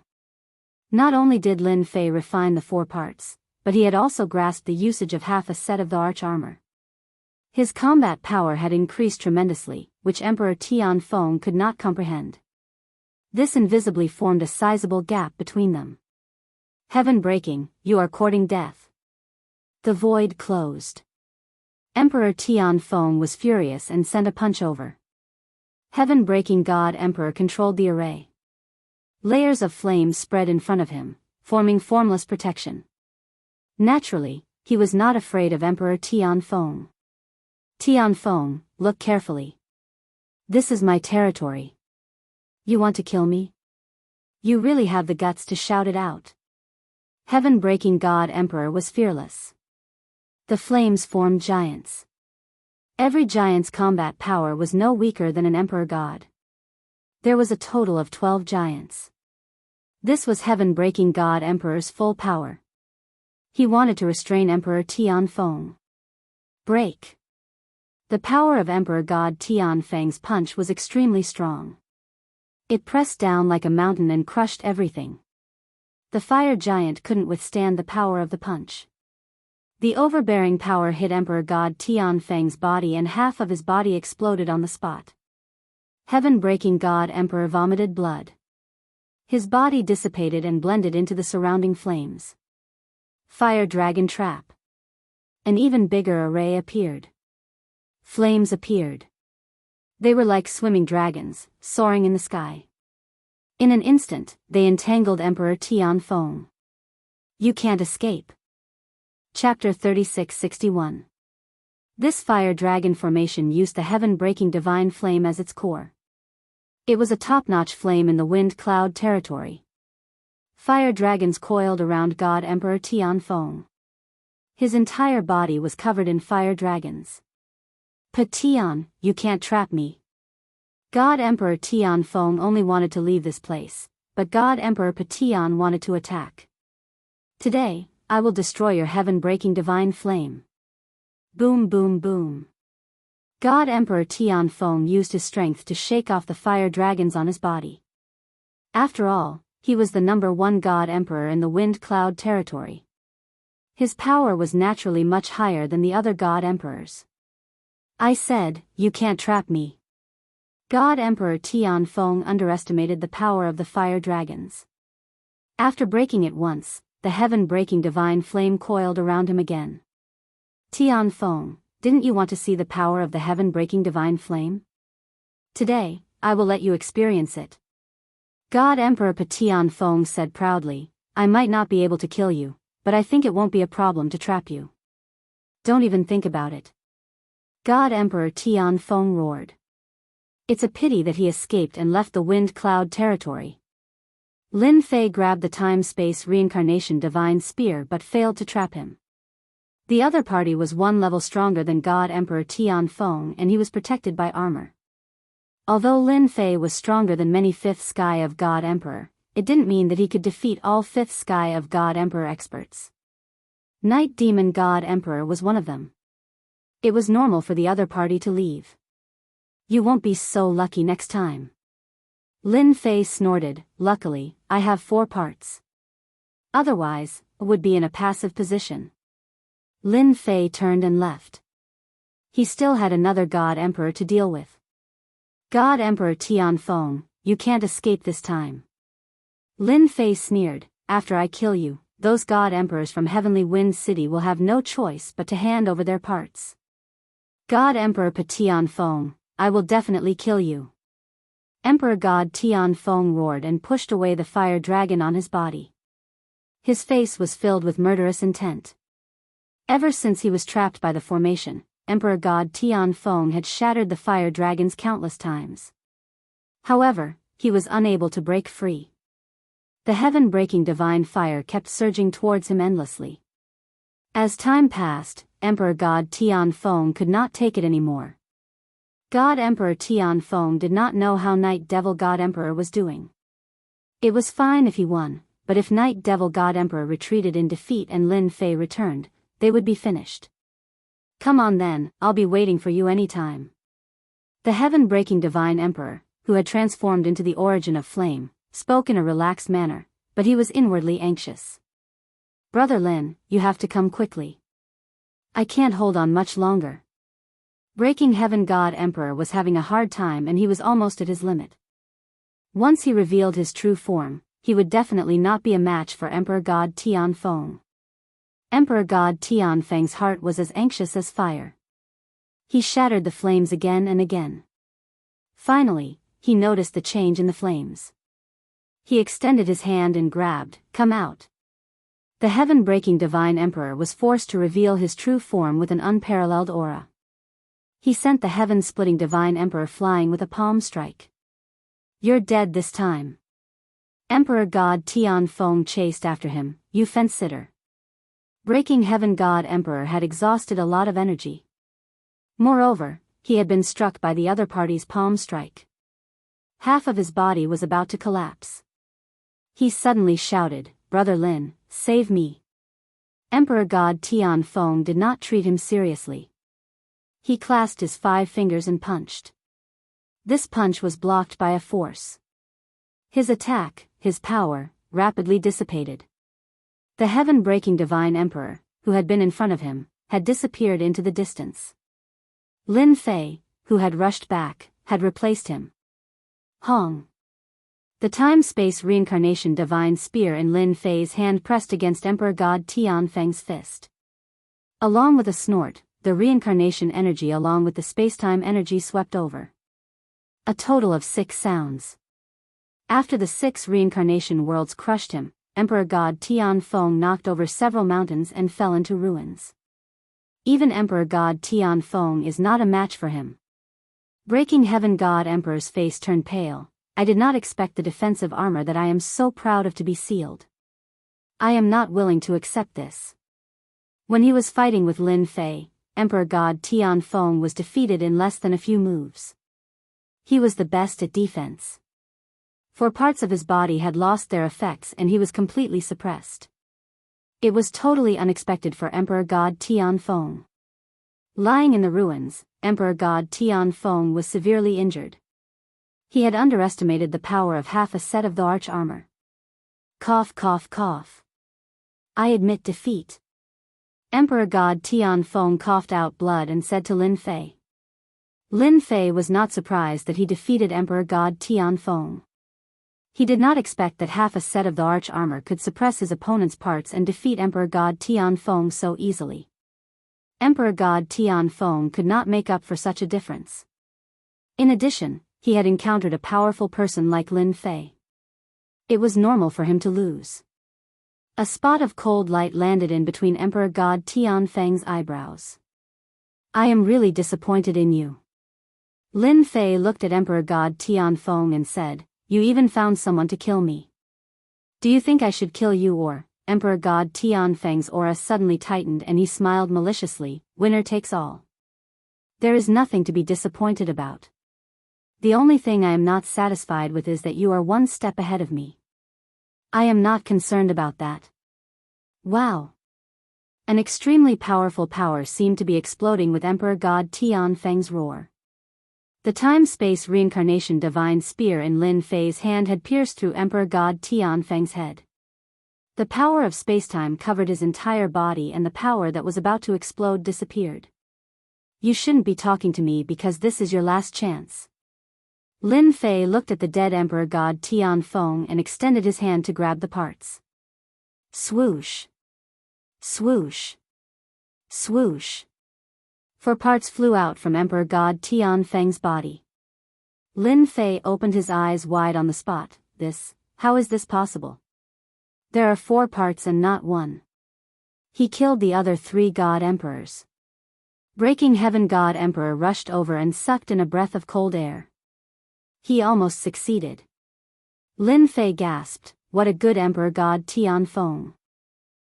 Not only did Lin Fei refine the 4 parts, but he had also grasped the usage of half a set of the arch armor. His combat power had increased tremendously, which Emperor Tianfeng could not comprehend. This invisibly formed a sizable gap between them. Heaven-breaking, you are courting death. The void closed. Emperor Tianfeng was furious and sent a punch over. Heaven-breaking God Emperor controlled the array. Layers of flame spread in front of him, forming formless protection. Naturally, he was not afraid of Emperor Tianfeng. Tianfeng, look carefully. This is my territory. You want to kill me? You really have the guts to shout it out. Heaven-breaking God Emperor was fearless. The flames formed giants. Every giant's combat power was no weaker than an Emperor God. There was a total of 12 giants. This was Heaven-breaking God Emperor's full power. He wanted to restrain Emperor Tianfeng. Break. The power of Emperor God Tianfeng's punch was extremely strong. It pressed down like a mountain and crushed everything. The fire giant couldn't withstand the power of the punch. The overbearing power hit Emperor God Tianfeng's body and half of his body exploded on the spot. Heaven-breaking God Emperor vomited blood. His body dissipated and blended into the surrounding flames. Fire Dragon Trap. An even bigger array appeared. Flames appeared. They were like swimming dragons, soaring in the sky. In an instant, they entangled Emperor Tianfeng. You can't escape. Chapter 3661. This fire dragon formation used the heaven-breaking divine flame as its core. It was a top-notch flame in the wind cloud territory. Fire dragons coiled around God Emperor Tianfeng. His entire body was covered in fire dragons. Tian, you can't trap me. God Emperor Tianfeng only wanted to leave this place, but God Emperor Tian wanted to attack. Today, I will destroy your heaven-breaking divine flame. Boom boom boom. God Emperor Tianfeng used his strength to shake off the fire dragons on his body. After all, he was the #1 God Emperor in the wind cloud territory. His power was naturally much higher than the other God Emperors. I said, you can't trap me. God Emperor Tianfeng underestimated the power of the fire dragons. After breaking it once, the heaven-breaking divine flame coiled around him again. Tianfeng, didn't you want to see the power of the heaven-breaking divine flame? Today, I will let you experience it. God Emperor Tianfeng said proudly, I might not be able to kill you, but I think it won't be a problem to trap you. Don't even think about it. God Emperor Tianfeng roared. It's a pity that he escaped and left the wind cloud territory. Lin Fei grabbed the time-space reincarnation divine spear but failed to trap him. The other party was one level stronger than God Emperor Tianfeng, and he was protected by armor. Although Lin Fei was stronger than many 5th Sky of God Emperor, it didn't mean that he could defeat all 5th Sky of God Emperor experts. Night Demon God Emperor was one of them. It was normal for the other party to leave. You won't be so lucky next time. Lin Fei snorted. Luckily, I have 4 parts. Otherwise, I would be in a passive position. Lin Fei turned and left. He still had another God Emperor to deal with. God Emperor Tianfeng, you can't escape this time. Lin Fei sneered. After I kill you, those God Emperors from Heavenly Wind City will have no choice but to hand over their parts. God Emperor Tianfeng, I will definitely kill you. Emperor God Tianfeng roared and pushed away the fire dragon on his body. His face was filled with murderous intent. Ever since he was trapped by the formation, Emperor God Tianfeng had shattered the fire dragons countless times. However, he was unable to break free. The heaven-breaking divine fire kept surging towards him endlessly. As time passed, Emperor God Tianfeng could not take it anymore. God Emperor Tianfeng did not know how Night Devil God Emperor was doing. It was fine if he won, but if Night Devil God Emperor retreated in defeat and Lin Fei returned, they would be finished. Come on then, I'll be waiting for you anytime. The heaven-breaking divine emperor, who had transformed into the origin of flame, spoke in a relaxed manner, but he was inwardly anxious. Brother Lin, you have to come quickly. I can't hold on much longer. Breaking Heaven God Emperor was having a hard time and he was almost at his limit. Once he revealed his true form, he would definitely not be a match for Emperor God Tianfeng. Emperor God Tianfeng's heart was as anxious as fire. He shattered the flames again and again. Finally, he noticed the change in the flames. He extended his hand and grabbed, "Come out." The heaven-breaking divine emperor was forced to reveal his true form with an unparalleled aura. He sent the heaven-splitting divine emperor flying with a palm strike. You're dead this time. Emperor God Tianfeng chased after him, you fence-sitter. Breaking Heaven God Emperor had exhausted a lot of energy. Moreover, he had been struck by the other party's palm strike. Half of his body was about to collapse. He suddenly shouted, "Brother Lin, save me." Emperor God Tianfeng did not treat him seriously. He clasped his 5 fingers and punched. This punch was blocked by a force. His attack, his power, rapidly dissipated. The heaven-breaking divine emperor, who had been in front of him, had disappeared into the distance. Lin Fei, who had rushed back, had replaced him. Hong. The time-space reincarnation divine spear in Lin Fei's hand pressed against Emperor God Tianfeng's fist. Along with a snort, the reincarnation energy along with the space-time energy swept over. A total of 6 sounds. After the 6 reincarnation worlds crushed him, Emperor God Tianfeng knocked over several mountains and fell into ruins. Even Emperor God Tianfeng is not a match for him. Breaking Heaven God Emperor's face turned pale. I did not expect the defensive armor that I am so proud of to be sealed. I am not willing to accept this. When he was fighting with Lin Fei, Emperor God Tianfeng was defeated in less than a few moves. He was the best at defense. 4 parts of his body had lost their effects and he was completely suppressed. It was totally unexpected for Emperor God Tianfeng. Lying in the ruins, Emperor God Tianfeng was severely injured. He had underestimated the power of half a set of the arch armor. Cough, cough, cough. I admit defeat. Emperor God Tianfeng coughed out blood and said to Lin Fei. Lin Fei was not surprised that he defeated Emperor God Tianfeng. He did not expect that half a set of the arch armor could suppress his opponent's parts and defeat Emperor God Tianfeng so easily. Emperor God Tianfeng could not make up for such a difference. In addition, he had encountered a powerful person like Lin Fei. It was normal for him to lose. A spot of cold light landed in between Emperor God Tianfeng's eyebrows. I am really disappointed in you. Lin Fei looked at Emperor God Tianfeng and said, You even found someone to kill me. Do you think I should kill you or? Emperor God Tianfeng's aura suddenly tightened and he smiled maliciously. Winner takes all. There is nothing to be disappointed about. The only thing I am not satisfied with is that you are one step ahead of me. I am not concerned about that. Wow. An extremely powerful power seemed to be exploding with Emperor God Tianfeng's roar. The time-space reincarnation divine spear in Lin Fei's hand had pierced through Emperor God Tianfeng's head. The power of spacetime covered his entire body and the power that was about to explode disappeared. You shouldn't be talking to me because this is your last chance. Lin Fei looked at the dead Emperor God Tianfeng and extended his hand to grab the parts. Swoosh. Swoosh. Swoosh. 4 parts flew out from Emperor God Tianfeng's body. Lin Fei opened his eyes wide on the spot. How is this possible? There are 4 parts and not 1. He killed the other 3 God Emperors. Breaking Heaven God Emperor rushed over and sucked in a breath of cold air. He almost succeeded. Lin Fei gasped, what a good Emperor God Tianfeng.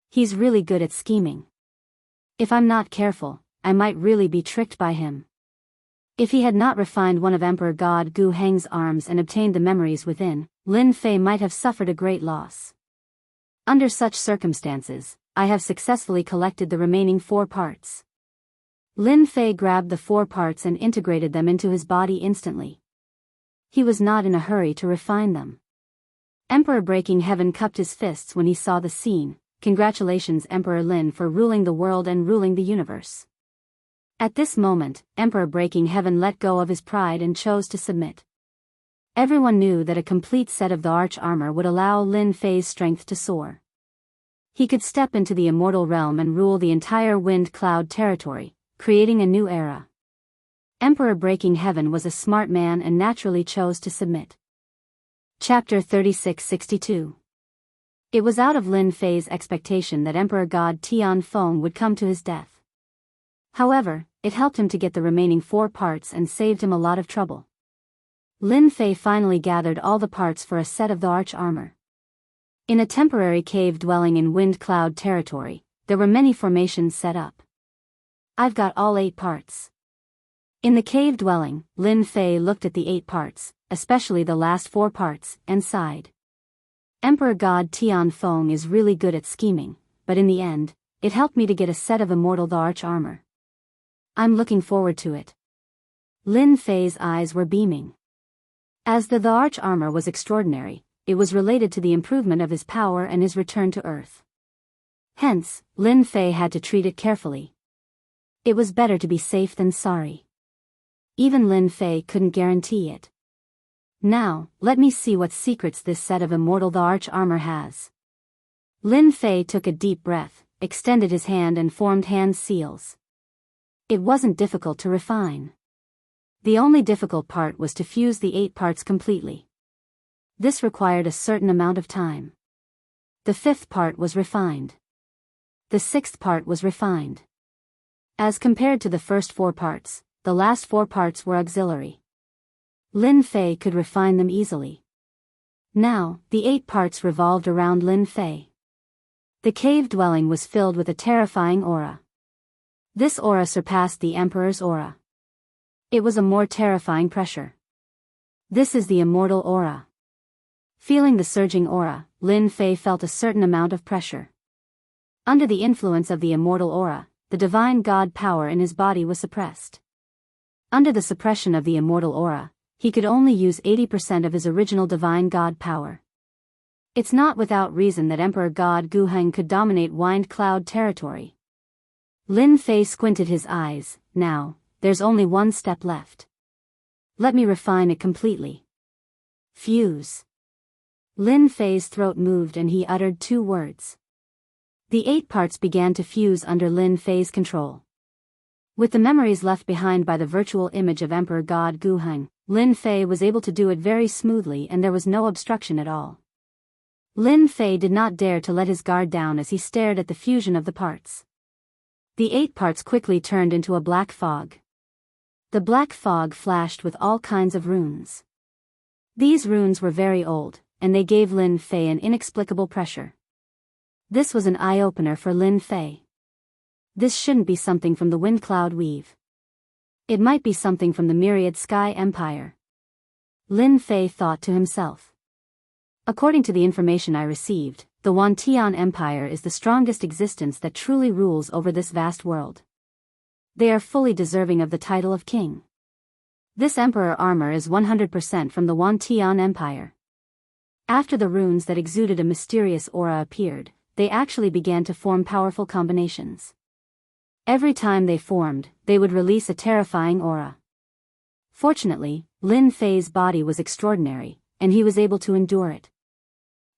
He's really good at scheming. If I'm not careful, I might really be tricked by him. If he had not refined one of Emperor God Gu Heng's arms and obtained the memories within, Lin Fei might have suffered a great loss. Under such circumstances, I have successfully collected the remaining 4 parts. Lin Fei grabbed the 4 parts and integrated them into his body instantly. He was not in a hurry to refine them. Emperor Breaking Heaven cupped his fists when he saw the scene. Congratulations Emperor Lin for ruling the world and ruling the universe. At this moment, Emperor Breaking Heaven let go of his pride and chose to submit. Everyone knew that a complete set of the arch armor would allow Lin Fei's strength to soar. He could step into the immortal realm and rule the entire wind cloud territory, creating a new era. Emperor Breaking Heaven was a smart man and naturally chose to submit. Chapter 3662. It was out of Lin Fei's expectation that Emperor God Tianfeng would come to his death. However, it helped him to get the remaining 4 parts and saved him a lot of trouble. Lin Fei finally gathered all the parts for a set of the arch armor. In a temporary cave dwelling in wind cloud territory, there were many formations set up. I've got all 8 parts. In the cave dwelling, Lin Fei looked at the 8 parts, especially the last 4 parts, and sighed. Emperor God Tianfeng is really good at scheming, but in the end, it helped me to get a set of immortal the arch armor. I'm looking forward to it. Lin Fei's eyes were beaming. As the arch armor was extraordinary, it was related to the improvement of his power and his return to Earth. Hence, Lin Fei had to treat it carefully. It was better to be safe than sorry. Even Lin Fei couldn't guarantee it. Now, let me see what secrets this set of immortal the arch armor has. Lin Fei took a deep breath, extended his hand and formed hand seals. It wasn't difficult to refine. The only difficult part was to fuse the 8 parts completely. This required a certain amount of time. The 5th part was refined. The 6th part was refined. As compared to the first 4 parts, the last 4 parts were auxiliary. Lin Fei could refine them easily. Now, the 8 parts revolved around Lin Fei. The cave dwelling was filled with a terrifying aura. This aura surpassed the Emperor's aura. It was a more terrifying pressure. This is the immortal aura. Feeling the surging aura, Lin Fei felt a certain amount of pressure. Under the influence of the immortal aura, the divine god power in his body was suppressed. Under the suppression of the immortal aura, he could only use 80% of his original divine god power. It's not without reason that Emperor God Gu Heng could dominate wind cloud territory. Lin Fei squinted his eyes. Now, there's only 1 step left. Let me refine it completely. Fuse. Lin Fei's throat moved and he uttered 2 words. The 8 parts began to fuse under Lin Fei's control. With the memories left behind by the virtual image of Emperor God Gu Heng, Lin Fei was able to do it very smoothly and there was no obstruction at all. Lin Fei did not dare to let his guard down as he stared at the fusion of the parts. The 8 parts quickly turned into a black fog. The black fog flashed with all kinds of runes. These runes were very old, and they gave Lin Fei an inexplicable pressure. This was an eye-opener for Lin Fei. This shouldn't be something from the wind cloud weave. It might be something from the myriad sky empire. Lin Fei thought to himself. According to the information I received, the Wantian Empire is the strongest existence that truly rules over this vast world. They are fully deserving of the title of king. This emperor armor is 100% from the Wantian Empire. After the runes that exuded a mysterious aura appeared, they actually began to form powerful combinations. Every time they formed, they would release a terrifying aura. Fortunately, Lin Fei's body was extraordinary, and he was able to endure it.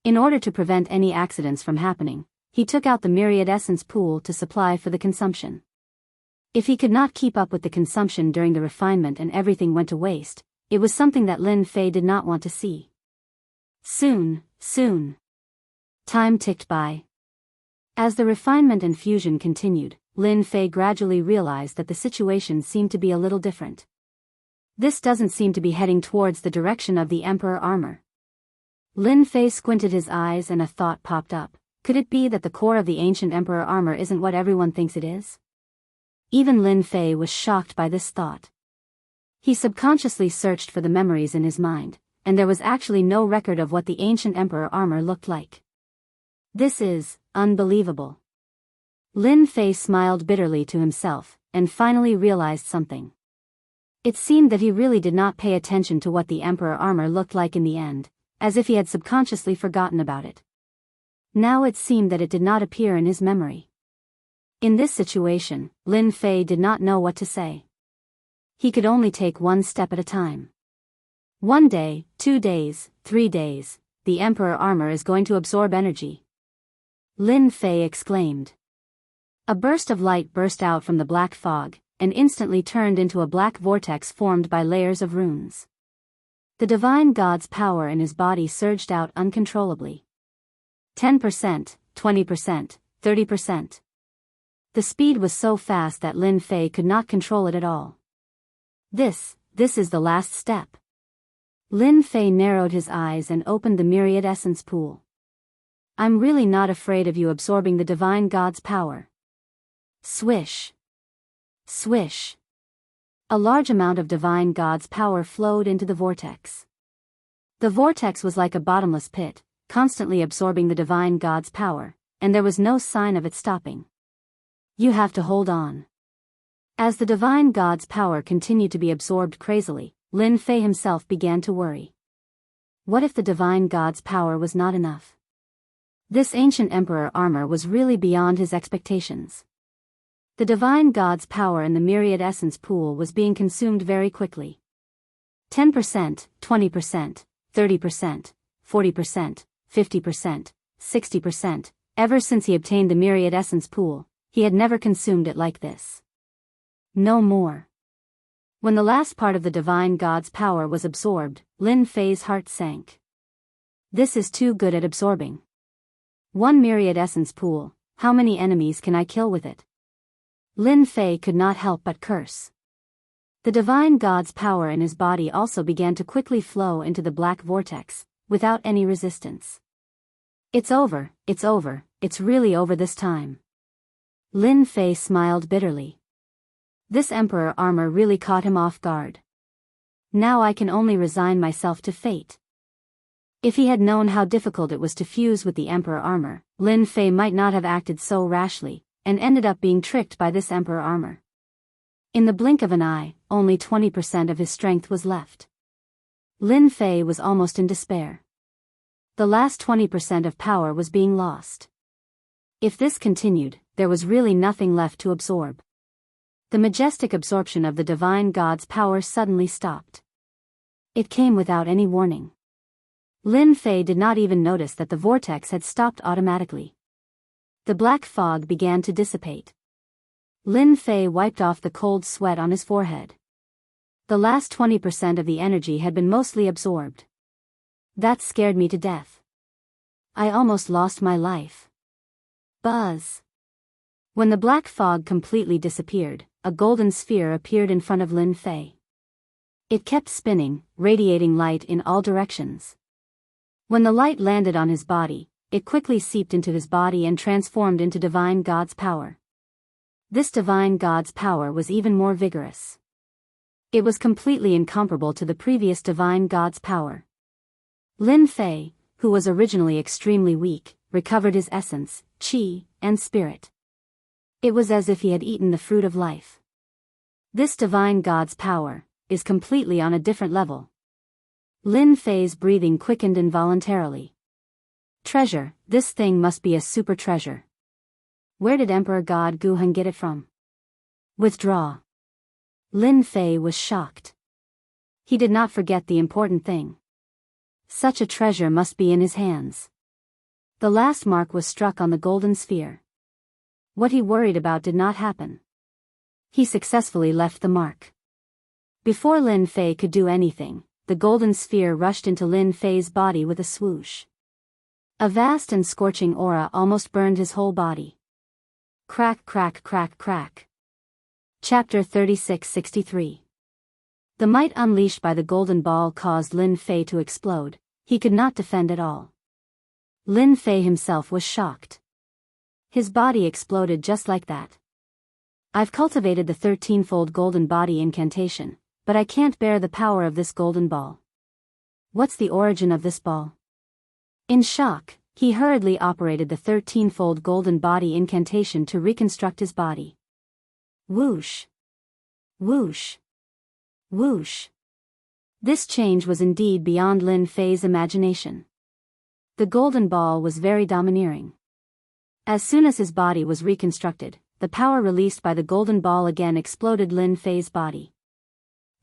In order to prevent any accidents from happening, he took out the myriad essence pool to supply for the consumption. If he could not keep up with the consumption during the refinement and everything went to waste, it was something that Lin Fei did not want to see. Soon. Time ticked by. As the refinement and fusion continued, Lin Fei gradually realized that the situation seemed to be a little different. This doesn't seem to be heading towards the direction of the Emperor armor. Lin Fei squinted his eyes and a thought popped up. Could it be that the core of the ancient Emperor armor isn't what everyone thinks it is? Even Lin Fei was shocked by this thought. He subconsciously searched for the memories in his mind, and there was actually no record of what the ancient Emperor armor looked like. This is unbelievable. Lin Fei smiled bitterly to himself, and finally realized something. It seemed that he really did not pay attention to what the Emperor armor looked like in the end, as if he had subconsciously forgotten about it. Now it seemed that it did not appear in his memory. In this situation, Lin Fei did not know what to say. He could only take one step at a time. 1 day, 2 days, 3 days, the Emperor armor is going to absorb energy. Lin Fei exclaimed. A burst of light burst out from the black fog, and instantly turned into a black vortex formed by layers of runes. The divine god's power in his body surged out uncontrollably. 10%, 20%, 30%. The speed was so fast that Lin Fei could not control it at all. This is the last step. Lin Fei narrowed his eyes and opened the myriad essence pool. I'm really not afraid of you absorbing the divine god's power. Swish. Swish. A large amount of divine god's power flowed into the vortex. The vortex was like a bottomless pit, constantly absorbing the divine god's power, and there was no sign of it stopping. You have to hold on. As the divine god's power continued to be absorbed crazily, Lin Fei himself began to worry. What if the divine god's power was not enough? This ancient emperor armor was really beyond his expectations. The divine god's power in the myriad essence pool was being consumed very quickly. 10%, 20%, 30%, 40%, 50%, 60%. Ever since he obtained the myriad essence pool, he had never consumed it like this. No more. When the last part of the divine god's power was absorbed, Lin Fei's heart sank. This is too good at absorbing. 1 myriad essence pool, how many enemies can I kill with it? Lin Fei could not help but curse. The divine god's power in his body also began to quickly flow into the black vortex, without any resistance. It's over, it's really over this time. Lin Fei smiled bitterly. This emperor armor really caught him off guard. Now I can only resign myself to fate. If he had known how difficult it was to fuse with the emperor armor, Lin Fei might not have acted so rashly, and ended up being tricked by this emperor armor. In the blink of an eye, only 20% of his strength was left. Lin Fei was almost in despair. The last 20% of power was being lost. If this continued, there was really nothing left to absorb. The majestic absorption of the divine god's power suddenly stopped. It came without any warning. Lin Fei did not even notice that the vortex had stopped automatically. The black fog began to dissipate. Lin Fei wiped off the cold sweat on his forehead. The last 20% of the energy had been mostly absorbed. That scared me to death. I almost lost my life. Buzz. When the black fog completely disappeared, a golden sphere appeared in front of Lin Fei. It kept spinning, radiating light in all directions. When the light landed on his body, it quickly seeped into his body and transformed into divine God's power. This divine God's power was even more vigorous. It was completely incomparable to the previous divine God's power. Lin Fei, who was originally extremely weak, recovered his essence, qi, and spirit. It was as if he had eaten the fruit of life. This divine God's power is completely on a different level. Lin Fei's breathing quickened involuntarily. Treasure, this thing must be a super treasure. Where did Emperor God Guheng get it from? Withdraw. Lin Fei was shocked. He did not forget the important thing. Such a treasure must be in his hands. The last mark was struck on the golden sphere. What he worried about did not happen. He successfully left the mark. Before Lin Fei could do anything, the golden sphere rushed into Lin Fei's body with a swoosh. A vast and scorching aura almost burned his whole body. Crack, crack, crack, crack. Chapter 36-63. The might unleashed by the golden ball caused Lin Fei to explode. He could not defend at all. Lin Fei himself was shocked. His body exploded just like that. I've cultivated the 13-fold golden body incantation, but I can't bear the power of this golden ball. What's the origin of this ball? In shock, he hurriedly operated the 13-fold golden body incantation to reconstruct his body. Whoosh! Whoosh! Whoosh! This change was indeed beyond Lin Fei's imagination. The golden ball was very domineering. As soon as his body was reconstructed, the power released by the golden ball again exploded Lin Fei's body.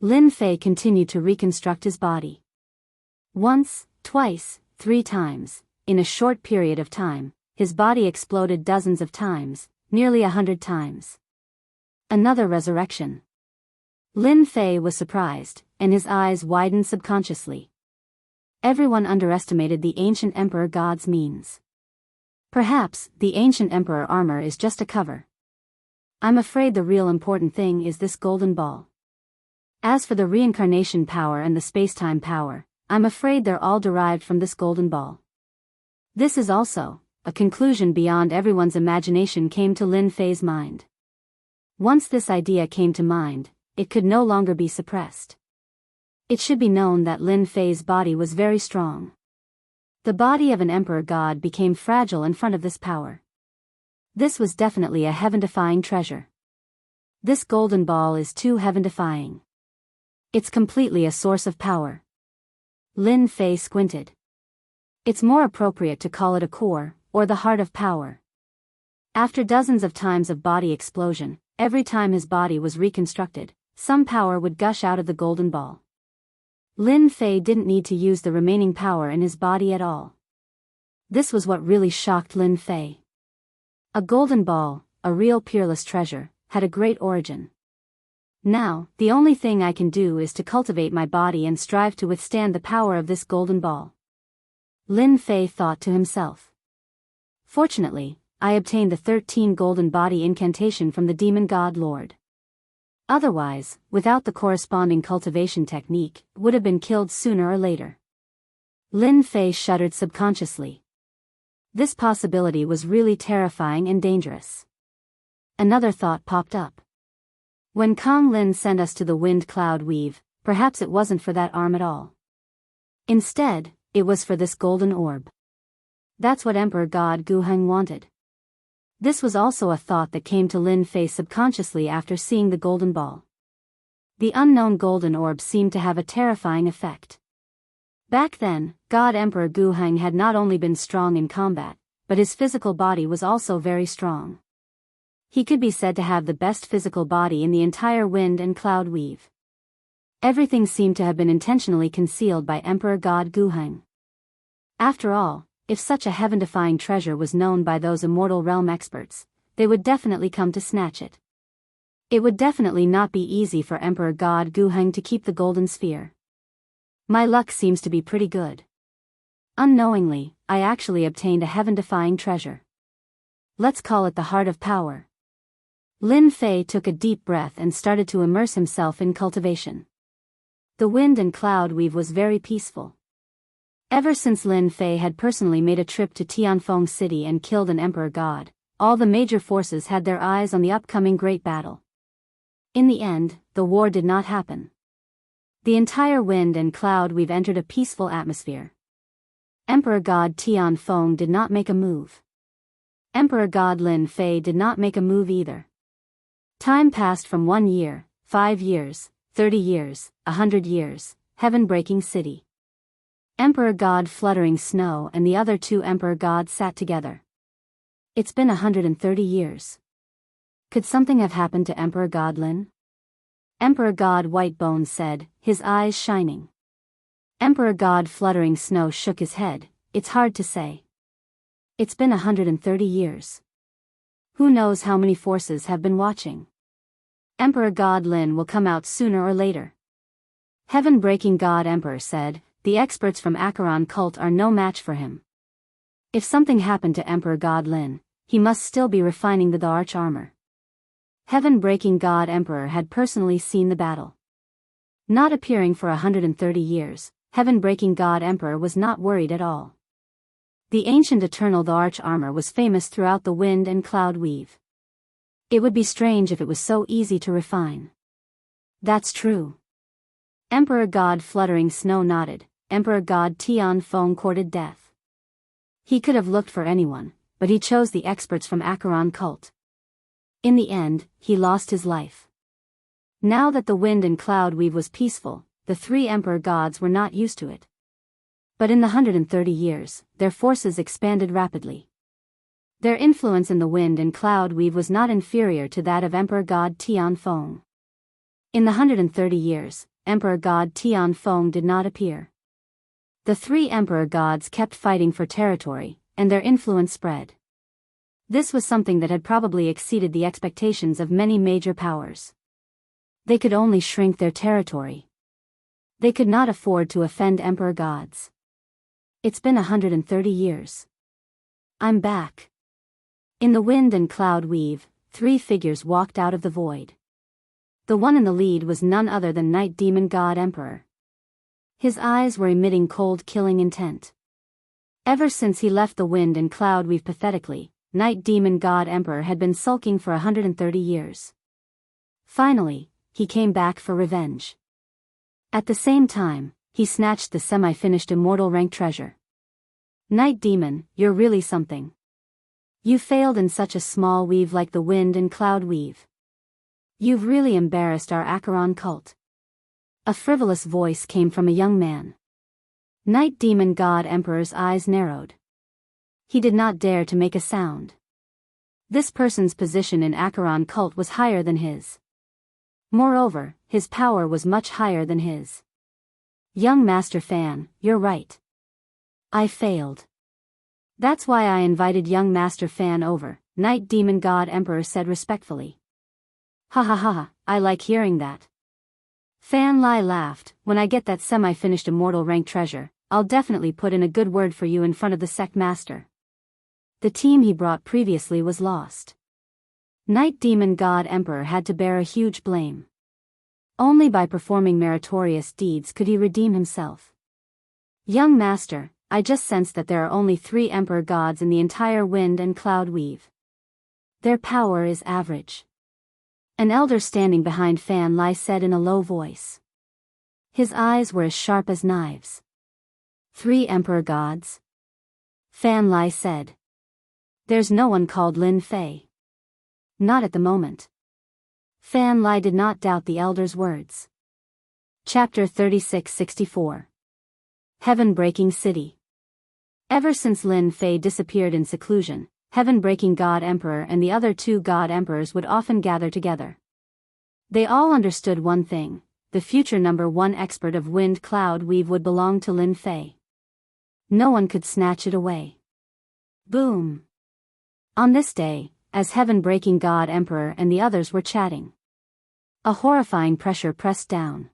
Lin Fei continued to reconstruct his body. Once, twice, 3 times, in a short period of time, his body exploded dozens of times, nearly 100 times. Another resurrection. Lin Fei was surprised, and his eyes widened subconsciously. Everyone underestimated the ancient emperor god's means. Perhaps, the ancient emperor armor is just a cover. I'm afraid the real important thing is this golden ball. As for the reincarnation power and the space-time power, I'm afraid they're all derived from this golden ball. This is also a conclusion beyond everyone's imagination came to Lin Fei's mind. Once this idea came to mind, it could no longer be suppressed. It should be known that Lin Fei's body was very strong. The body of an emperor god became fragile in front of this power. This was definitely a heaven-defying treasure. This golden ball is too heaven-defying. It's completely a source of power. Lin Fei squinted. It's more appropriate to call it a core, or the heart of power. After dozens of times of body explosion, every time his body was reconstructed, some power would gush out of the golden ball. Lin Fei didn't need to use the remaining power in his body at all. This was what really shocked Lin Fei. A golden ball, a real peerless treasure, had a great origin. Now, the only thing I can do is to cultivate my body and strive to withstand the power of this golden ball. Lin Fei thought to himself. Fortunately, I obtained the 13 golden body incantation from the demon god Lord. Otherwise, without the corresponding cultivation technique, would have been killed sooner or later. Lin Fei shuddered subconsciously. This possibility was really terrifying and dangerous. Another thought popped up. When Kong Lin sent us to the wind cloud weave, perhaps it wasn't for that arm at all. Instead, it was for this golden orb. That's what Emperor God Guheng wanted. This was also a thought that came to Lin Fei subconsciously after seeing the golden ball. The unknown golden orb seemed to have a terrifying effect. Back then, God Emperor Guheng had not only been strong in combat, but his physical body was also very strong. He could be said to have the best physical body in the entire wind and cloud weave. Everything seemed to have been intentionally concealed by Emperor God Guheng. After all, if such a heaven-defying treasure was known by those immortal realm experts, they would definitely come to snatch it. It would definitely not be easy for Emperor God Guheng to keep the golden sphere. My luck seems to be pretty good. Unknowingly, I actually obtained a heaven-defying treasure. Let's call it the heart of power. Lin Fei took a deep breath and started to immerse himself in cultivation. The wind and cloud weave was very peaceful. Ever since Lin Fei had personally made a trip to Tianfeng City and killed an emperor god, all the major forces had their eyes on the upcoming great battle. In the end, the war did not happen. The entire wind and cloud we've entered a peaceful atmosphere. Emperor god Tianfeng did not make a move. Emperor god Lin Fei did not make a move either. Time passed from 1 year, 5 years, 30 years, 100 years, heaven-breaking city. Emperor god Fluttering Snow and the other 2 emperor gods sat together. It's been 130 years. Could something have happened to Emperor god Lin? Emperor god Whitebones said, his eyes shining. Emperor god Fluttering Snow shook his head, it's hard to say. It's been 130 years. Who knows how many forces have been watching? Emperor god Lin will come out sooner or later. Heaven-breaking god Emperor said, the experts from Acheron cult are no match for him. If something happened to Emperor god Lin, he must still be refining the arch armor. Heaven-breaking god Emperor had personally seen the battle. Not appearing for 130 years, heaven-breaking god Emperor was not worried at all. The ancient eternal arch armor was famous throughout the wind and cloud weave. It would be strange if it was so easy to refine. That's true. Emperor god Fluttering Snow nodded. Emperor god Tianfeng courted death. He could have looked for anyone, but he chose the experts from Acheron cult. In the end, he lost his life. Now that the wind and cloud weave was peaceful, the 3 emperor gods were not used to it. But in the 130 years, their forces expanded rapidly. Their influence in the wind and cloud weave was not inferior to that of emperor god Tianfeng. In the 130 years, emperor god Tianfeng did not appear. The 3 emperor gods kept fighting for territory, and their influence spread. This was something that had probably exceeded the expectations of many major powers. They could only shrink their territory. They could not afford to offend emperor gods. It's been 130 years. I'm back. In the wind and cloud weave, 3 figures walked out of the void. The one in the lead was none other than Night Demon God Emperor. His eyes were emitting cold killing intent. Ever since he left the wind and cloud weave pathetically, Night Demon God Emperor had been sulking for 130 years. Finally, he came back for revenge. At the same time, he snatched the semi-finished immortal rank treasure. Night Demon, you're really something. You failed in such a small weave like the wind and cloud weave. You've really embarrassed our Acheron cult. A frivolous voice came from a young man. Night Demon God Emperor's eyes narrowed. He did not dare to make a sound. This person's position in Acheron cult was higher than his. Moreover, his power was much higher than his. Young Master Fan, you're right. I failed. That's why I invited young Master Fan over, Night Demon God Emperor said respectfully. Ha ha ha, I like hearing that. Fan Lai laughed, when I get that semi-finished immortal rank treasure, I'll definitely put in a good word for you in front of the sect master. The team he brought previously was lost. Night Demon God Emperor had to bear a huge blame. Only by performing meritorious deeds could he redeem himself. Young master, I just sensed that there are only 3 emperor gods in the entire wind and cloud weave. Their power is average. An elder standing behind Fan Lai said in a low voice. His eyes were as sharp as knives. 3 emperor gods? Fan Lai said. There's no one called Lin Fei. Not at the moment. Fan Lai did not doubt the elder's words. Chapter 3664. Heaven-breaking City. Ever since Lin Fei disappeared in seclusion, Heaven-breaking God Emperor and the other 2 God Emperors would often gather together. They all understood one thing: the future number 1 expert of wind cloud weave would belong to Lin Fei. No one could snatch it away. Boom! On this day, as Heaven-breaking God Emperor and the others were chatting, a horrifying pressure pressed down.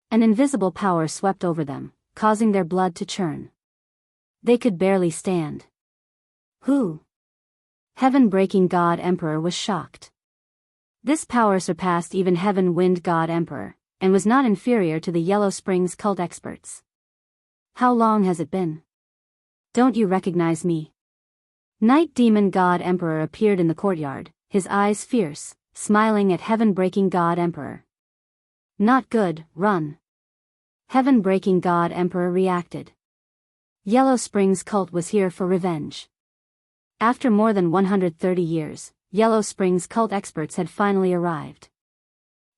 An invisible power swept over them, causing their blood to churn. They could barely stand. Who? Heaven-breaking God Emperor was shocked. This power surpassed even Heaven Wind God Emperor, and was not inferior to the Yellow Springs cult experts. How long has it been? Don't you recognize me? Night Demon God Emperor appeared in the courtyard, his eyes fierce, smiling at heaven-breaking God Emperor. Not good, run. Heaven-breaking God Emperor reacted. Yellow Springs cult was here for revenge. After more than 130 years, Yellow Springs cult experts had finally arrived.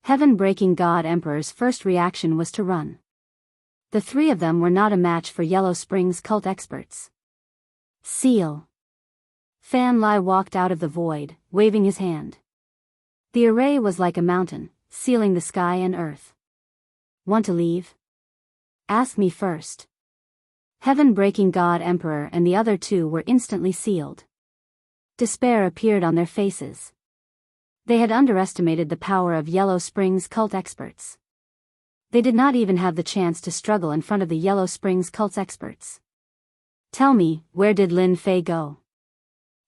Heaven-breaking God Emperor's first reaction was to run. The three of them were not a match for Yellow Springs cult experts. Seal. Fan Lai walked out of the void, waving his hand. The array was like a mountain, sealing the sky and earth. Want to leave? Ask me first. Heaven-breaking God Emperor and the other two were instantly sealed. Despair appeared on their faces. They had underestimated the power of Yellow Springs cult experts. They did not even have the chance to struggle in front of the Yellow Springs cult experts. Tell me, where did Lin Fei go?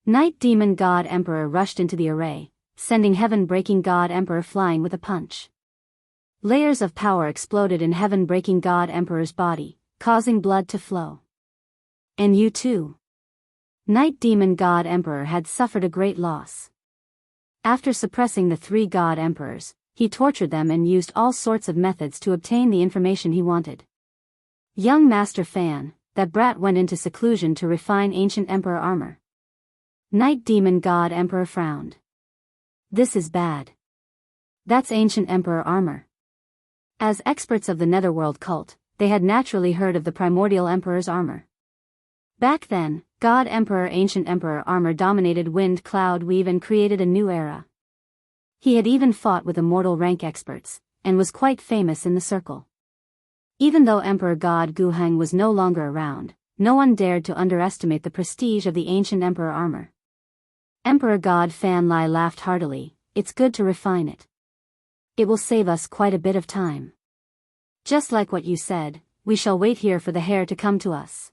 Night Demon God Emperor rushed into the array, sending Heaven-breaking God Emperor flying with a punch. Layers of power exploded in Heaven-breaking God Emperor's body, causing blood to flow. And you too. Night Demon God Emperor had suffered a great loss. After suppressing the three God Emperors, he tortured them and used all sorts of methods to obtain the information he wanted. Young Master Fan, that brat went into seclusion to refine ancient Emperor armor. Night Demon God Emperor frowned. This is bad. That's ancient Emperor armor. As experts of the Netherworld cult, they had naturally heard of the primordial Emperor's armor. Back then, God Emperor Ancient Emperor armor dominated Wind Cloud Weave and created a new era. He had even fought with immortal rank experts, and was quite famous in the circle. Even though Emperor God Guheng was no longer around, no one dared to underestimate the prestige of the Ancient Emperor armor. Emperor God Fan Lai laughed heartily. It's good to refine it. It will save us quite a bit of time. Just like what you said, we shall wait here for the heir to come to us.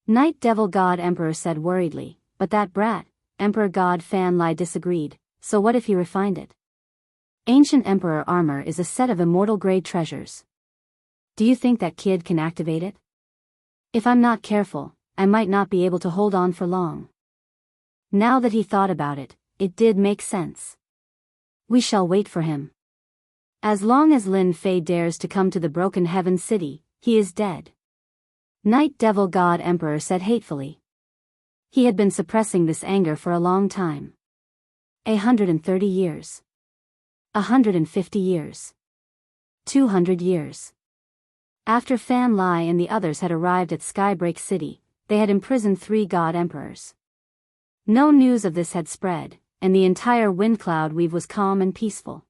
Night Devil God Emperor said worriedly, but that brat, Emperor God Fan Lai disagreed, so what if he refined it? Ancient Emperor armor is a set of immortal grade treasures. Do you think that kid can activate it? If I'm not careful, I might not be able to hold on for long. Now that he thought about it, it did make sense. We shall wait for him. As long as Lin Fei dares to come to the Broken Heaven City, he is dead. Night Devil God Emperor said hatefully. He had been suppressing this anger for a long time. 130 years. 150 years. 200 years. After Fan Lai and the others had arrived at Skybreak City, they had imprisoned 3 God Emperors. No news of this had spread, and the entire Wind Cloud Weave was calm and peaceful.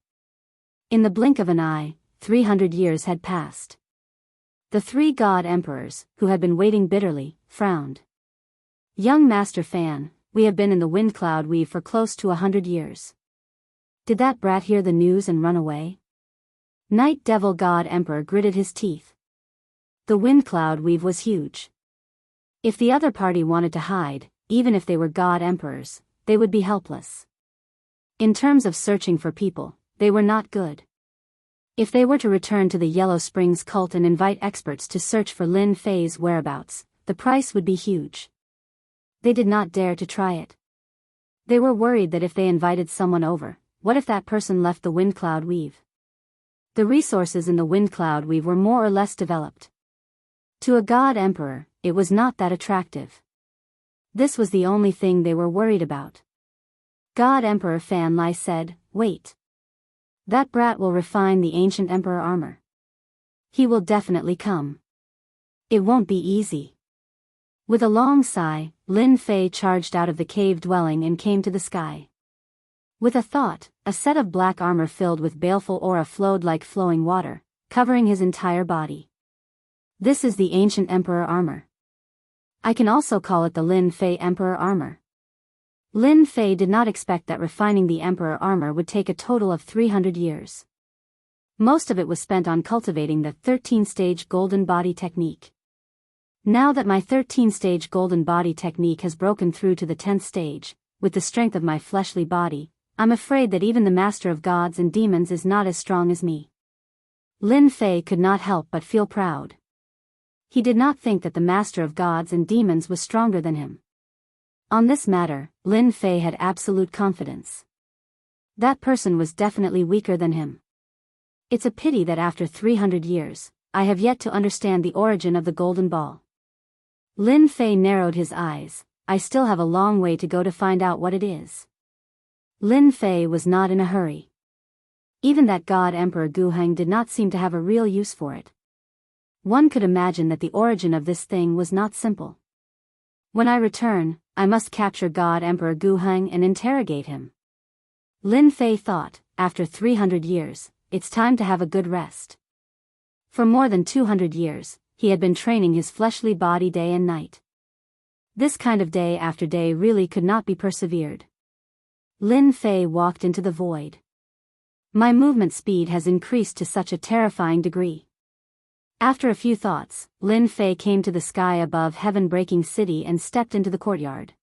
In the blink of an eye, 300 years had passed. The 3 God Emperors, who had been waiting bitterly, frowned. Young Master Fan, we have been in the Wind Cloud Weave for close to 100 years. Did that brat hear the news and run away? Night Devil God Emperor gritted his teeth. The Wind Cloud Weave was huge. If the other party wanted to hide, even if they were God Emperors, they would be helpless. In terms of searching for people, they were not good. If they were to return to the Yellow Springs cult and invite experts to search for Lin Fei's whereabouts, the price would be huge. They did not dare to try it. They were worried that if they invited someone over, what if that person left the Wind Cloud Weave? The resources in the Wind Cloud Weave were more or less developed. To a God Emperor, it was not that attractive. This was the only thing they were worried about. God Emperor Fan Lai said, wait. That brat will refine the Ancient Emperor armor. He will definitely come. It won't be easy. With a long sigh, Lin Fei charged out of the cave dwelling and came to the sky. With a thought, a set of black armor filled with baleful aura flowed like flowing water, covering his entire body. This is the Ancient Emperor armor. I can also call it the Lin Fei Emperor armor. Lin Fei did not expect that refining the Emperor armor would take a total of 300 years. Most of it was spent on cultivating the 13-stage golden body technique. Now that my 13-stage golden body technique has broken through to the 10th stage, with the strength of my fleshly body, I'm afraid that even the master of gods and demons is not as strong as me. Lin Fei could not help but feel proud. He did not think that the master of gods and demons was stronger than him. On this matter, Lin Fei had absolute confidence. That person was definitely weaker than him. It's a pity that after 300 years, I have yet to understand the origin of the golden ball. Lin Fei narrowed his eyes. I still have a long way to go to find out what it is. Lin Fei was not in a hurry. Even that god Emperor Gu Heng did not seem to have a real use for it. One could imagine that the origin of this thing was not simple. When I return, I must capture God Emperor Gu Heng and interrogate him. Lin Fei thought, after 300 years, it's time to have a good rest. For more than 200 years, he had been training his fleshly body day and night. This kind of day after day really could not be persevered. Lin Fei walked into the void. My movement speed has increased to such a terrifying degree. After a few thoughts, Lin Fei came to the sky above heaven-breaking city and stepped into the courtyard.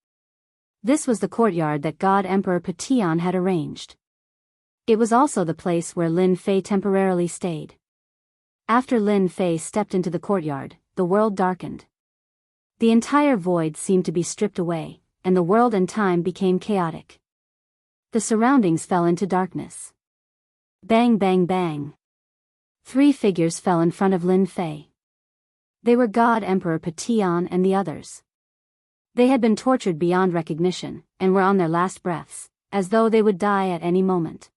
This was the courtyard that God Emperor Patian had arranged. It was also the place where Lin Fei temporarily stayed. After Lin Fei stepped into the courtyard, the world darkened. The entire void seemed to be stripped away, and the world and time became chaotic. The surroundings fell into darkness. Bang bang bang. 3 figures fell in front of Lin Fei. They were God Emperor Patian and the others. They had been tortured beyond recognition, and were on their last breaths, as though they would die at any moment.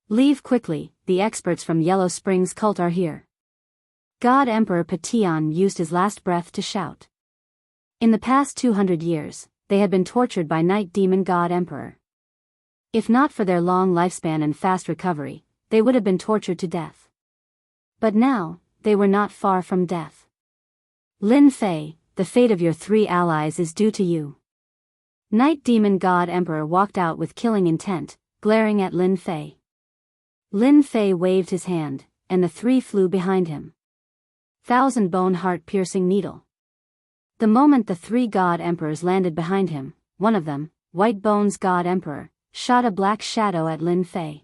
Leave quickly, the experts from Yellow Springs cult are here. God Emperor Patian used his last breath to shout. In the past 200 years, they had been tortured by Night Demon God Emperor. If not for their long lifespan and fast recovery, they would have been tortured to death. But now, they were not far from death. Lin Fei, the fate of your 3 allies is due to you. Night Demon God Emperor walked out with killing intent, glaring at Lin Fei. Lin Fei waved his hand, and the 3 flew behind him. 1,000-bone heart-piercing needle. The moment the 3 God Emperors landed behind him, one of them, White Bones God Emperor, shot a black shadow at Lin Fei.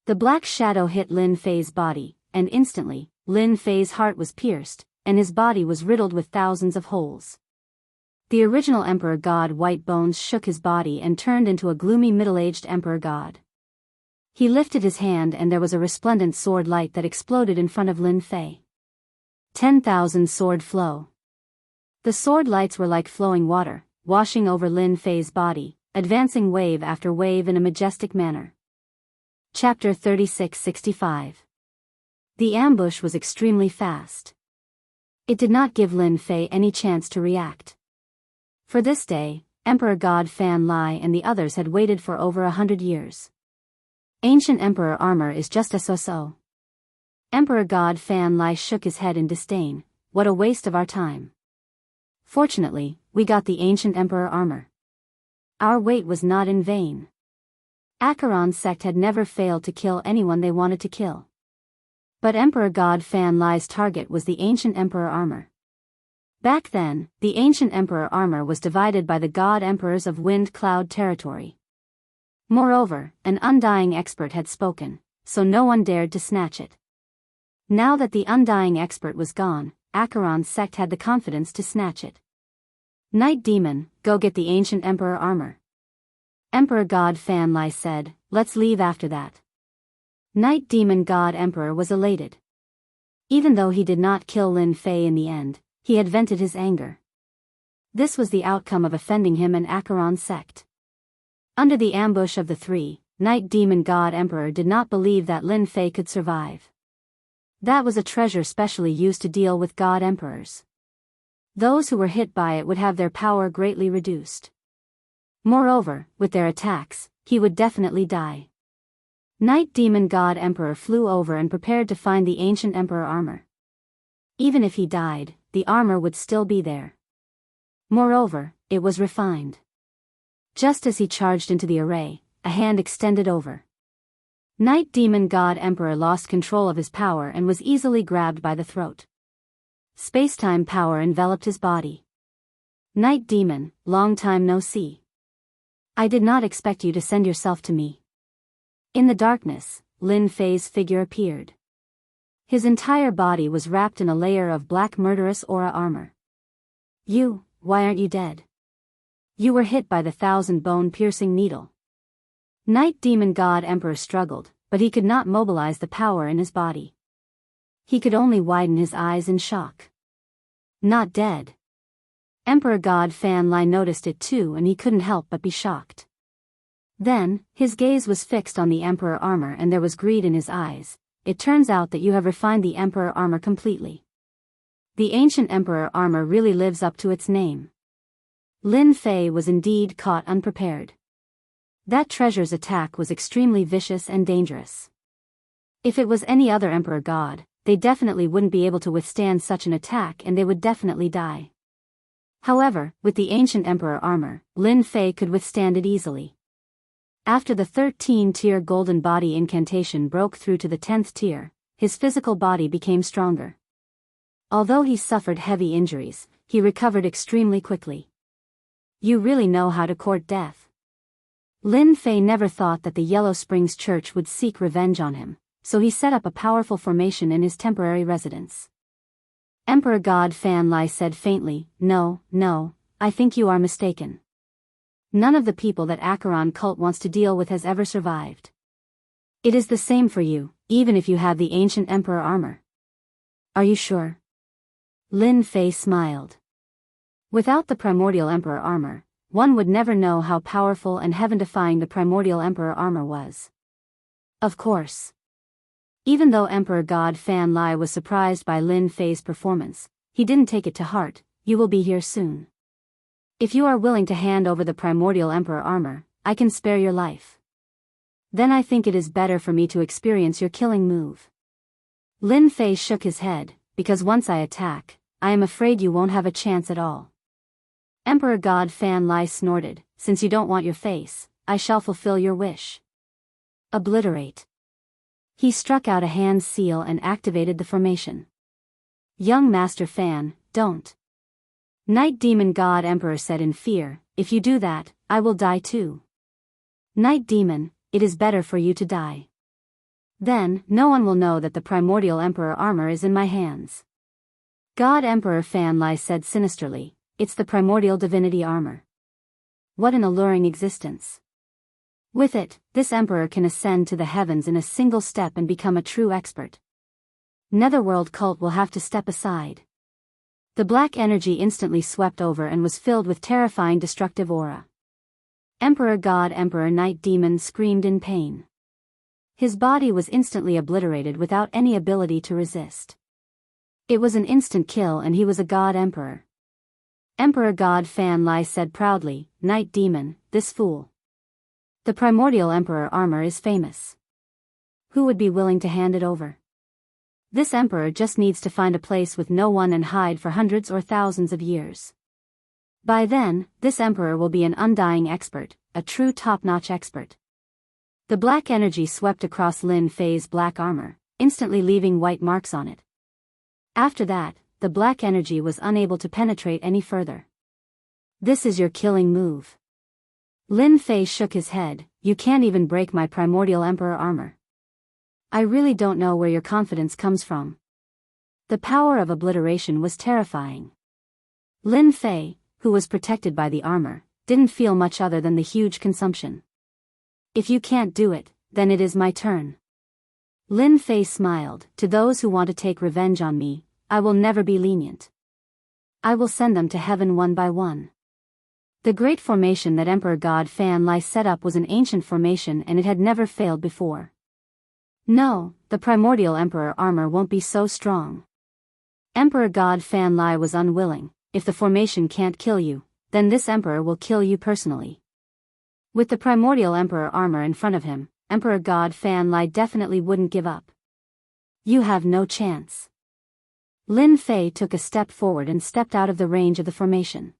The black shadow hit Lin Fei's body, and instantly, Lin Fei's heart was pierced, and his body was riddled with thousands of holes. The original Emperor God White Bones shook his body and turned into a gloomy middle-aged Emperor God. He lifted his hand and there was a resplendent sword light that exploded in front of Lin Fei. 10,000 sword flow. The sword lights were like flowing water, washing over Lin Fei's body, advancing wave after wave in a majestic manner. Chapter 3665. The ambush was extremely fast. It did not give Lin Fei any chance to react. For this day, Emperor God Fan Lai and the others had waited for over 100 years. Ancient Emperor armor is just a so-so. Emperor God Fan Lai shook his head in disdain. What a waste of our time. Fortunately, we got the Ancient Emperor armor. Our wait was not in vain. Acheron's sect had never failed to kill anyone they wanted to kill. But Emperor God Fan Lai's target was the Ancient Emperor armor. Back then, the Ancient Emperor armor was divided by the God Emperors of Wind Cloud territory. Moreover, an undying expert had spoken, so no one dared to snatch it. Now that the undying expert was gone, Acheron's sect had the confidence to snatch it. Night Demon, go get the Ancient Emperor armor. Emperor God Fan Lai said, let's leave after that. Night Demon God Emperor was elated. Even though he did not kill Lin Fei in the end, he had vented his anger. This was the outcome of offending him and Acheron's sect. Under the ambush of the 3, Night Demon God Emperor did not believe that Lin Fei could survive. That was a treasure specially used to deal with God Emperors. Those who were hit by it would have their power greatly reduced. Moreover, with their attacks, he would definitely die. Night Demon God Emperor flew over and prepared to find the Ancient Emperor armor. Even if he died, the armor would still be there. Moreover, it was refined. Just as he charged into the array, a hand extended over. Night Demon God Emperor lost control of his power and was easily grabbed by the throat. Space-time power enveloped his body. Night Demon, long time no see. I did not expect you to send yourself to me. In the darkness, Lin Fei's figure appeared. His entire body was wrapped in a layer of black murderous aura armor. Why aren't you dead? You were hit by the 1,000-bone-piercing needle. Night Demon God Emperor struggled, but he could not mobilize the power in his body. He could only widen his eyes in shock. Not dead. Emperor God Fan Lai noticed it too, and he couldn't help but be shocked. Then, his gaze was fixed on the Emperor armor and there was greed in his eyes. It turns out that you have refined the Emperor armor completely. The ancient Emperor armor really lives up to its name. Lin Fei was indeed caught unprepared. That treasure's attack was extremely vicious and dangerous. If it was any other Emperor God, they definitely wouldn't be able to withstand such an attack and they would definitely die. However, with the ancient Emperor armor, Lin Fei could withstand it easily. After the 13-tier golden body incantation broke through to the 10th tier, his physical body became stronger. Although he suffered heavy injuries, he recovered extremely quickly. You really know how to court death. Lin Fei never thought that the Yellow Springs Church would seek revenge on him, so he set up a powerful formation in his temporary residence. Emperor God Fan Lai said faintly, No, I think you are mistaken. None of the people that Acheron cult wants to deal with has ever survived. It is the same for you, even if you have the ancient Emperor armor. Are you sure? Lin Fei smiled. Without the primordial Emperor armor, one would never know how powerful and heaven-defying the primordial Emperor armor was. Of course. Even though Emperor God Fan Lai was surprised by Lin Fei's performance, he didn't take it to heart. You will be here soon. If you are willing to hand over the primordial Emperor armor, I can spare your life. Then I think it is better for me to experience your killing move. Lin Fei shook his head, because once I attack, I am afraid you won't have a chance at all. Emperor God Fan Lai snorted, Since you don't want your face, I shall fulfill your wish. Obliterate. He struck out a hand seal and activated the formation. Young Master Fan, don't. Night Demon God Emperor said in fear, If you do that, I will die too. Night Demon, it is better for you to die. Then, no one will know that the primordial Emperor armor is in my hands. God Emperor Fan Lai said sinisterly, It's the primordial divinity armor. What an alluring existence. With it, this Emperor can ascend to the heavens in a single step and become a true expert. Netherworld cult will have to step aside. The black energy instantly swept over and was filled with terrifying destructive aura. Emperor God Emperor Night Demon screamed in pain. His body was instantly obliterated without any ability to resist. It was an instant kill and he was a God Emperor. Emperor God Fan Lai said proudly, Night Demon, this fool. The primordial Emperor armor is famous. Who would be willing to hand it over? This Emperor just needs to find a place with no one and hide for hundreds or thousands of years. By then, this Emperor will be an undying expert, a true top-notch expert. The black energy swept across Lin Fei's black armor, instantly leaving white marks on it. After that, the black energy was unable to penetrate any further. This is your killing move. Lin Fei shook his head, You can't even break my primordial Emperor armor. I really don't know where your confidence comes from. The power of obliteration was terrifying. Lin Fei, who was protected by the armor, didn't feel much other than the huge consumption. If you can't do it, then it is my turn. Lin Fei smiled, To those who want to take revenge on me, I will never be lenient. I will send them to heaven one by one. The great formation that Emperor God Fan Lai set up was an ancient formation and it had never failed before. No, the primordial Emperor armor won't be so strong. Emperor God Fan Lai was unwilling. If the formation can't kill you, then this Emperor will kill you personally. With the primordial Emperor armor in front of him, Emperor God Fan Lai definitely wouldn't give up. You have no chance. Lin Fei took a step forward and stepped out of the range of the formation.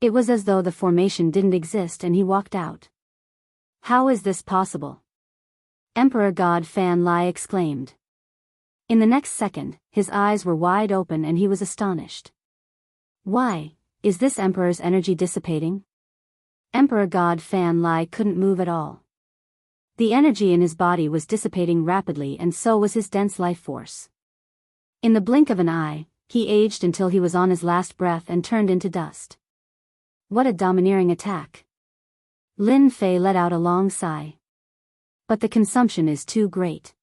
It was as though the formation didn't exist and he walked out. How is this possible? Emperor God Fan Lai exclaimed. In the next second, his eyes were wide open and he was astonished. Why, is this Emperor's energy dissipating? Emperor God Fan Lai couldn't move at all. The energy in his body was dissipating rapidly and so was his dense life force. In the blink of an eye, he aged until he was on his last breath and turned into dust. What a domineering attack. Lin Fei let out a long sigh. But the consumption is too great.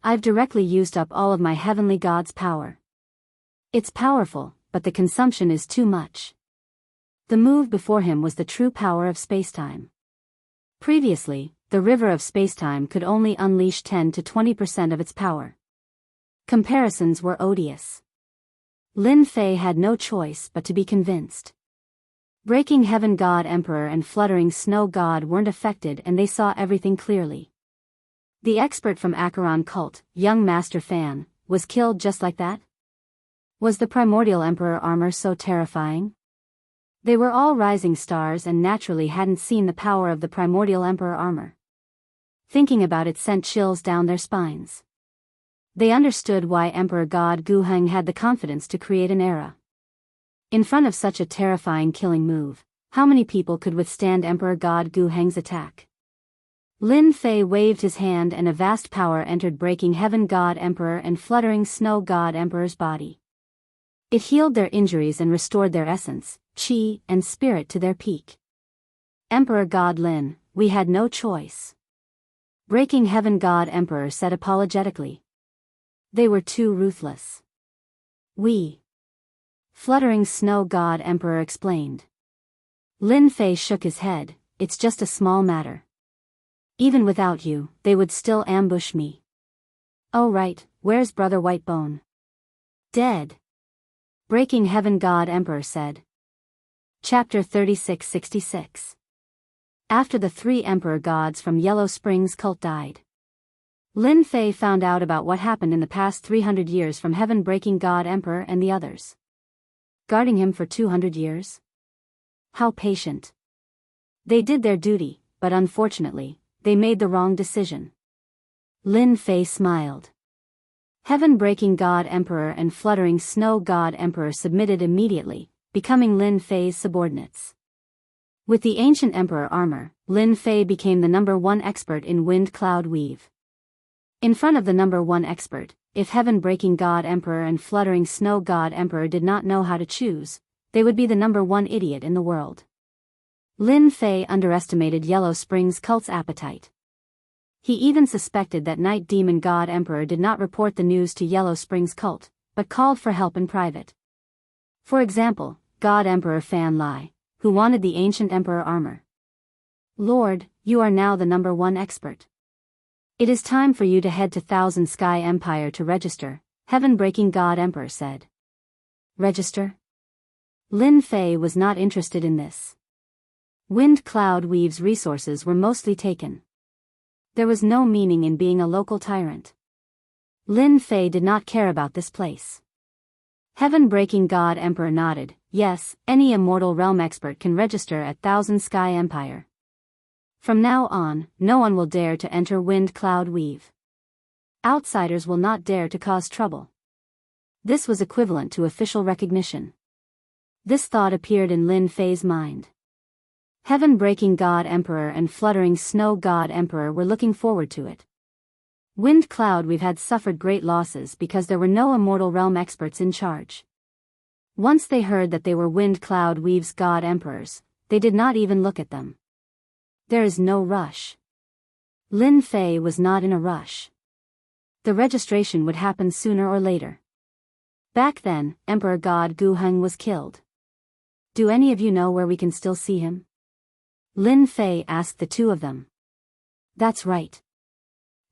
I've directly used up all of my heavenly god's power. It's powerful, but the consumption is too much. The move before him was the true power of spacetime. Previously, the river of spacetime could only unleash 10 to 20% of its power. Comparisons were odious. Lin Fei had no choice but to be convinced. Breaking Heaven God Emperor and Fluttering Snow God weren't affected, and they saw everything clearly. The expert from Acheron cult, young Master Fan, was killed just like that? Was the Primordial Emperor armor so terrifying? They were all rising stars and naturally hadn't seen the power of the Primordial Emperor armor. Thinking about it sent chills down their spines. They understood why Emperor God Gu Heng had the confidence to create an era. In front of such a terrifying killing move, how many people could withstand Emperor God Gu Heng's attack? Lin Fei waved his hand and a vast power entered Breaking Heaven God Emperor and Fluttering Snow God Emperor's body. It healed their injuries and restored their essence, chi, and spirit to their peak. Emperor God Lin, we had no choice. Breaking Heaven God Emperor said apologetically. They were too ruthless. Fluttering Snow God Emperor explained. Lin Fei shook his head, it's just a small matter. Even without you, they would still ambush me. Oh right, where's Brother Whitebone? Dead. Breaking Heaven God Emperor said. Chapter 3666. After the 3 Emperor gods from Yellow Springs cult died, Lin Fei found out about what happened in the past 300 years from Heaven Breaking God Emperor and the others. Guarding him for 200 years? How patient. They did their duty, but unfortunately, they made the wrong decision. Lin Fei smiled. Heaven Breaking God Emperor and Fluttering Snow God Emperor submitted immediately, becoming Lin Fei's subordinates. With the ancient Emperor armor, Lin Fei became the #1 expert in wind cloud weave. In front of the #1 expert, if Heaven Breaking God Emperor and Fluttering Snow God Emperor did not know how to choose, they would be the #1 idiot in the world. Lin Fei underestimated Yellow Springs cult's appetite. He even suspected that Night Demon God Emperor did not report the news to Yellow Springs cult, but called for help in private. For example, God Emperor Fan Lai, who wanted the ancient Emperor armor. Lord, you are now the #1 expert. It is time for you to head to Thousand Sky Empire to register, Heaven Breaking God Emperor said. Register? Lin Fei was not interested in this. Wind Cloud Weave's resources were mostly taken. There was no meaning in being a local tyrant. Lin Fei did not care about this place. Heaven Breaking God Emperor nodded, yes, any immortal realm expert can register at Thousand Sky Empire. From now on, no one will dare to enter Wind Cloud Weave. Outsiders will not dare to cause trouble. This was equivalent to official recognition. This thought appeared in Lin Fei's mind. Heaven Breaking God Emperor and Fluttering Snow God Emperor were looking forward to it. Wind Cloud Weave had suffered great losses because there were no immortal realm experts in charge. Once they heard that they were Wind Cloud Weave's God Emperors, they did not even look at them. There is no rush. Lin Fei was not in a rush. The registration would happen sooner or later. Back then, Emperor God Gu Heng was killed. Do any of you know where we can still see him? Lin Fei asked the 2 of them. That's right.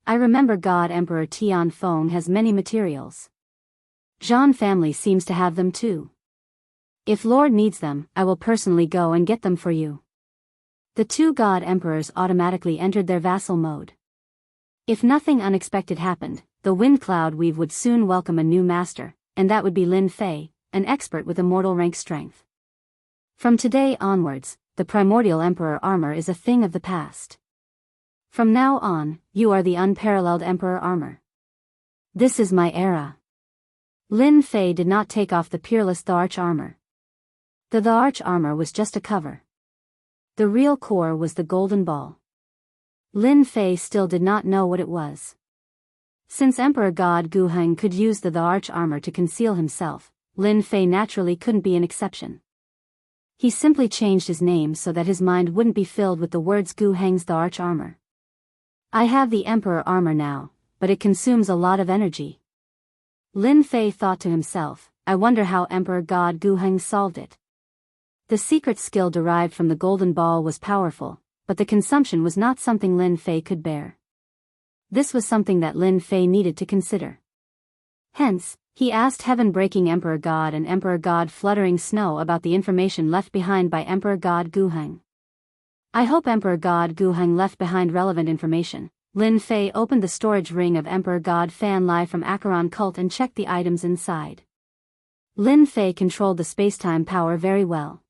I remember God Emperor Tian Feng has many materials. Zhan family seems to have them too. If Lord needs them, I will personally go and get them for you. The 2 God Emperors automatically entered their vassal mode. If nothing unexpected happened, the Wind Cloud Weave would soon welcome a new master, and that would be Lin Fei, an expert with immortal rank strength. From today onwards, the Primordial Emperor armor is a thing of the past. From now on, you are the unparalleled Emperor armor. This is my era. Lin Fei did not take off the peerless Tharch armor. The Tharch armor was just a cover. The real core was the golden ball. Lin Fei still did not know what it was. Since Emperor God Guheng could use the arch armor to conceal himself, Lin Fei naturally couldn't be an exception. He simply changed his name so that his mind wouldn't be filled with the words Guheng's the arch armor. I have the Emperor armor now, but it consumes a lot of energy. Lin Fei thought to himself, I wonder how Emperor God Guheng solved it. The secret skill derived from the golden ball was powerful, but the consumption was not something Lin Fei could bear. This was something that Lin Fei needed to consider. Hence, he asked heaven-breaking Emperor God and Emperor God Fluttering Snow about the information left behind by Emperor God Guheng. I hope Emperor God Guheng left behind relevant information. Lin Fei opened the storage ring of Emperor God Fan Lai from Acheron Cult and checked the items inside. Lin Fei controlled the space-time power very well.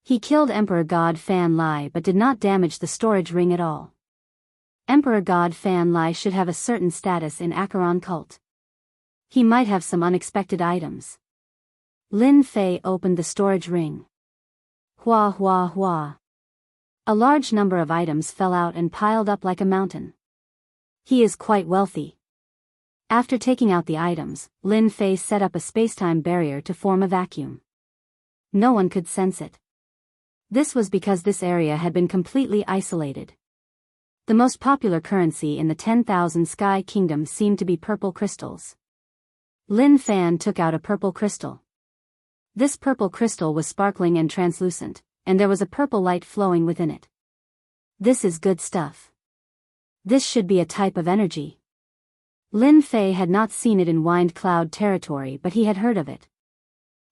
He killed Emperor God Fan Lai but did not damage the storage ring at all. Emperor God Fan Lai should have a certain status in Acheron Cult. He might have some unexpected items. Lin Fei opened the storage ring. Hua hua hua. A large number of items fell out and piled up like a mountain. He is quite wealthy. After taking out the items, Lin Fei set up a space-time barrier to form a vacuum. No one could sense it. This was because this area had been completely isolated. The most popular currency in the 10,000 Sky Kingdom seemed to be purple crystals. Lin Fan took out a purple crystal. This purple crystal was sparkling and translucent, and there was a purple light flowing within it. This is good stuff. This should be a type of energy. Lin Fei had not seen it in Wind Cloud territory, but he had heard of it.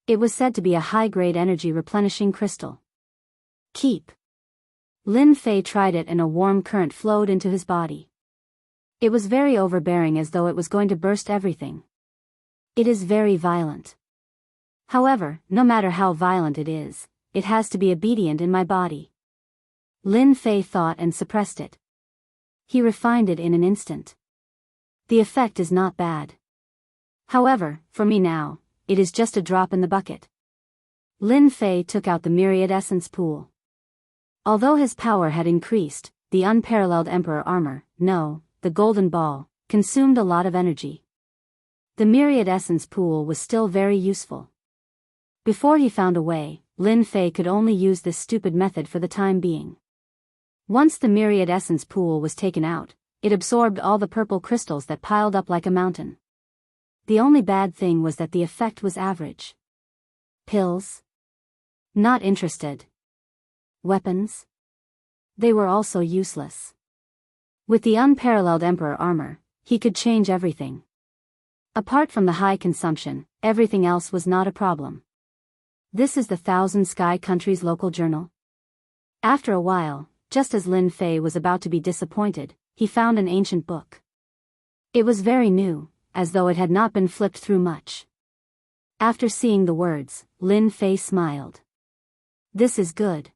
It was said to be a high-grade energy replenishing crystal. Keep. Lin Fei tried it and a warm current flowed into his body. It was very overbearing, as though it was going to burst everything. It is very violent. However, no matter how violent it is, it has to be obedient in my body. Lin Fei thought and suppressed it. He refined it in an instant. The effect is not bad. However, for me now, it is just a drop in the bucket. Lin Fei took out the myriad essence pool. Although his power had increased, the unparalleled Emperor armor, the golden ball, consumed a lot of energy. The myriad essence pool was still very useful. Before he found a way, Lin Fei could only use this stupid method for the time being. Once the myriad essence pool was taken out, it absorbed all the purple crystals that piled up like a mountain. The only bad thing was that the effect was average. Pills? Not interested. Weapons? They were also useless. With the unparalleled Emperor armor, he could change everything. Apart from the high consumption, everything else was not a problem. This is the Thousand Sky Country's local journal. After a while, just as Lin Fei was about to be disappointed, he found an ancient book. It was very new, as though it had not been flipped through much. After seeing the words, Lin Fei smiled. This is good.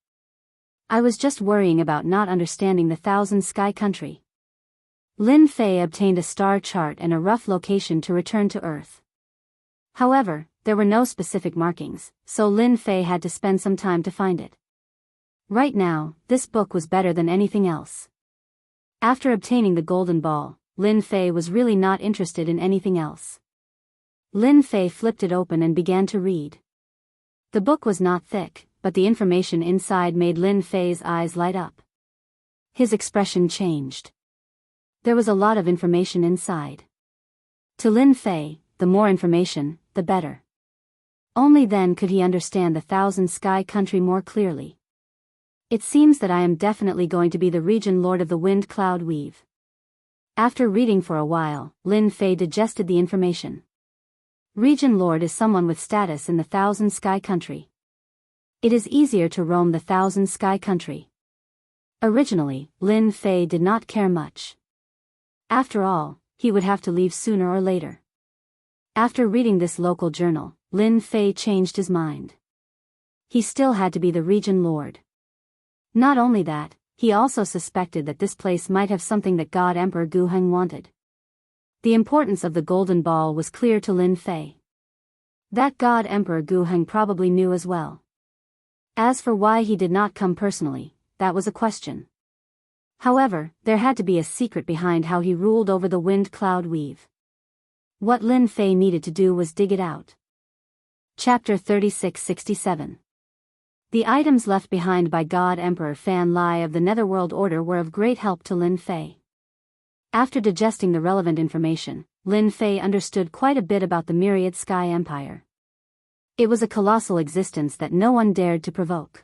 I was just worrying about not understanding the Thousand Sky Country. Lin Fei obtained a star chart and a rough location to return to Earth. However, there were no specific markings, so Lin Fei had to spend some time to find it. Right now, this book was better than anything else. After obtaining the golden ball, Lin Fei was really not interested in anything else. Lin Fei flipped it open and began to read. The book was not thick, but the information inside made Lin Fei's eyes light up. His expression changed. There was a lot of information inside. To Lin Fei, the more information, the better. Only then could he understand the Thousand Sky Country more clearly. It seems that I am definitely going to be the region lord of the Wind Cloud Weave. After reading for a while, Lin Fei digested the information. Region lord is someone with status in the Thousand Sky Country. It is easier to roam the Thousand Sky Country. Originally, Lin Fei did not care much. After all, he would have to leave sooner or later. After reading this local journal, Lin Fei changed his mind. He still had to be the region lord. Not only that, he also suspected that this place might have something that God Emperor Guheng wanted. The importance of the golden ball was clear to Lin Fei. That God Emperor Guheng probably knew as well. As for why he did not come personally, that was a question. However, there had to be a secret behind how he ruled over the wind cloud weave. What Lin Fei needed to do was dig it out. Chapter 3667. The items left behind by God Emperor Fan Lai of the Netherworld Order were of great help to Lin Fei. After digesting the relevant information, Lin Fei understood quite a bit about the myriad Sky Empire. It was a colossal existence that no one dared to provoke.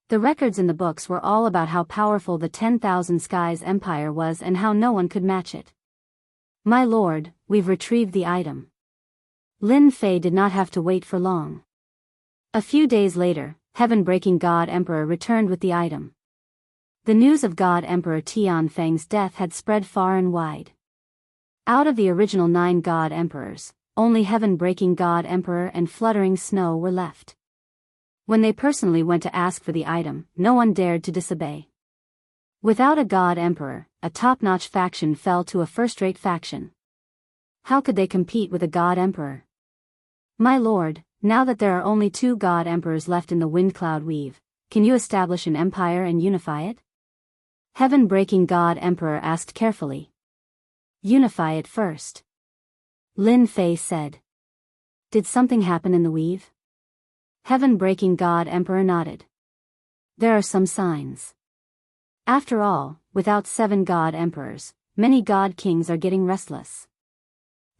The records in the books were all about how powerful the 10,000 Skies Empire was and how no one could match it. My lord, we've retrieved the item. Lin Fei did not have to wait for long. A few days later, heaven-breaking God Emperor returned with the item. The news of God Emperor Tianfeng's death had spread far and wide. Out of the original 9 God Emperors, only heaven-breaking God Emperor and Fluttering Snow were left. When they personally went to ask for the item, no one dared to disobey. Without a God Emperor, a top-notch faction fell to a first-rate faction. How could they compete with a God Emperor? My lord, now that there are only 2 God Emperors left in the Wind Cloud Weave, can you establish an empire and unify it? Heaven-breaking God Emperor asked carefully. Unify it first. Lin Fei said. Did something happen in the weave? Heaven-breaking God Emperor nodded. There are some signs. After all, without 7 God Emperors, many God Kings are getting restless.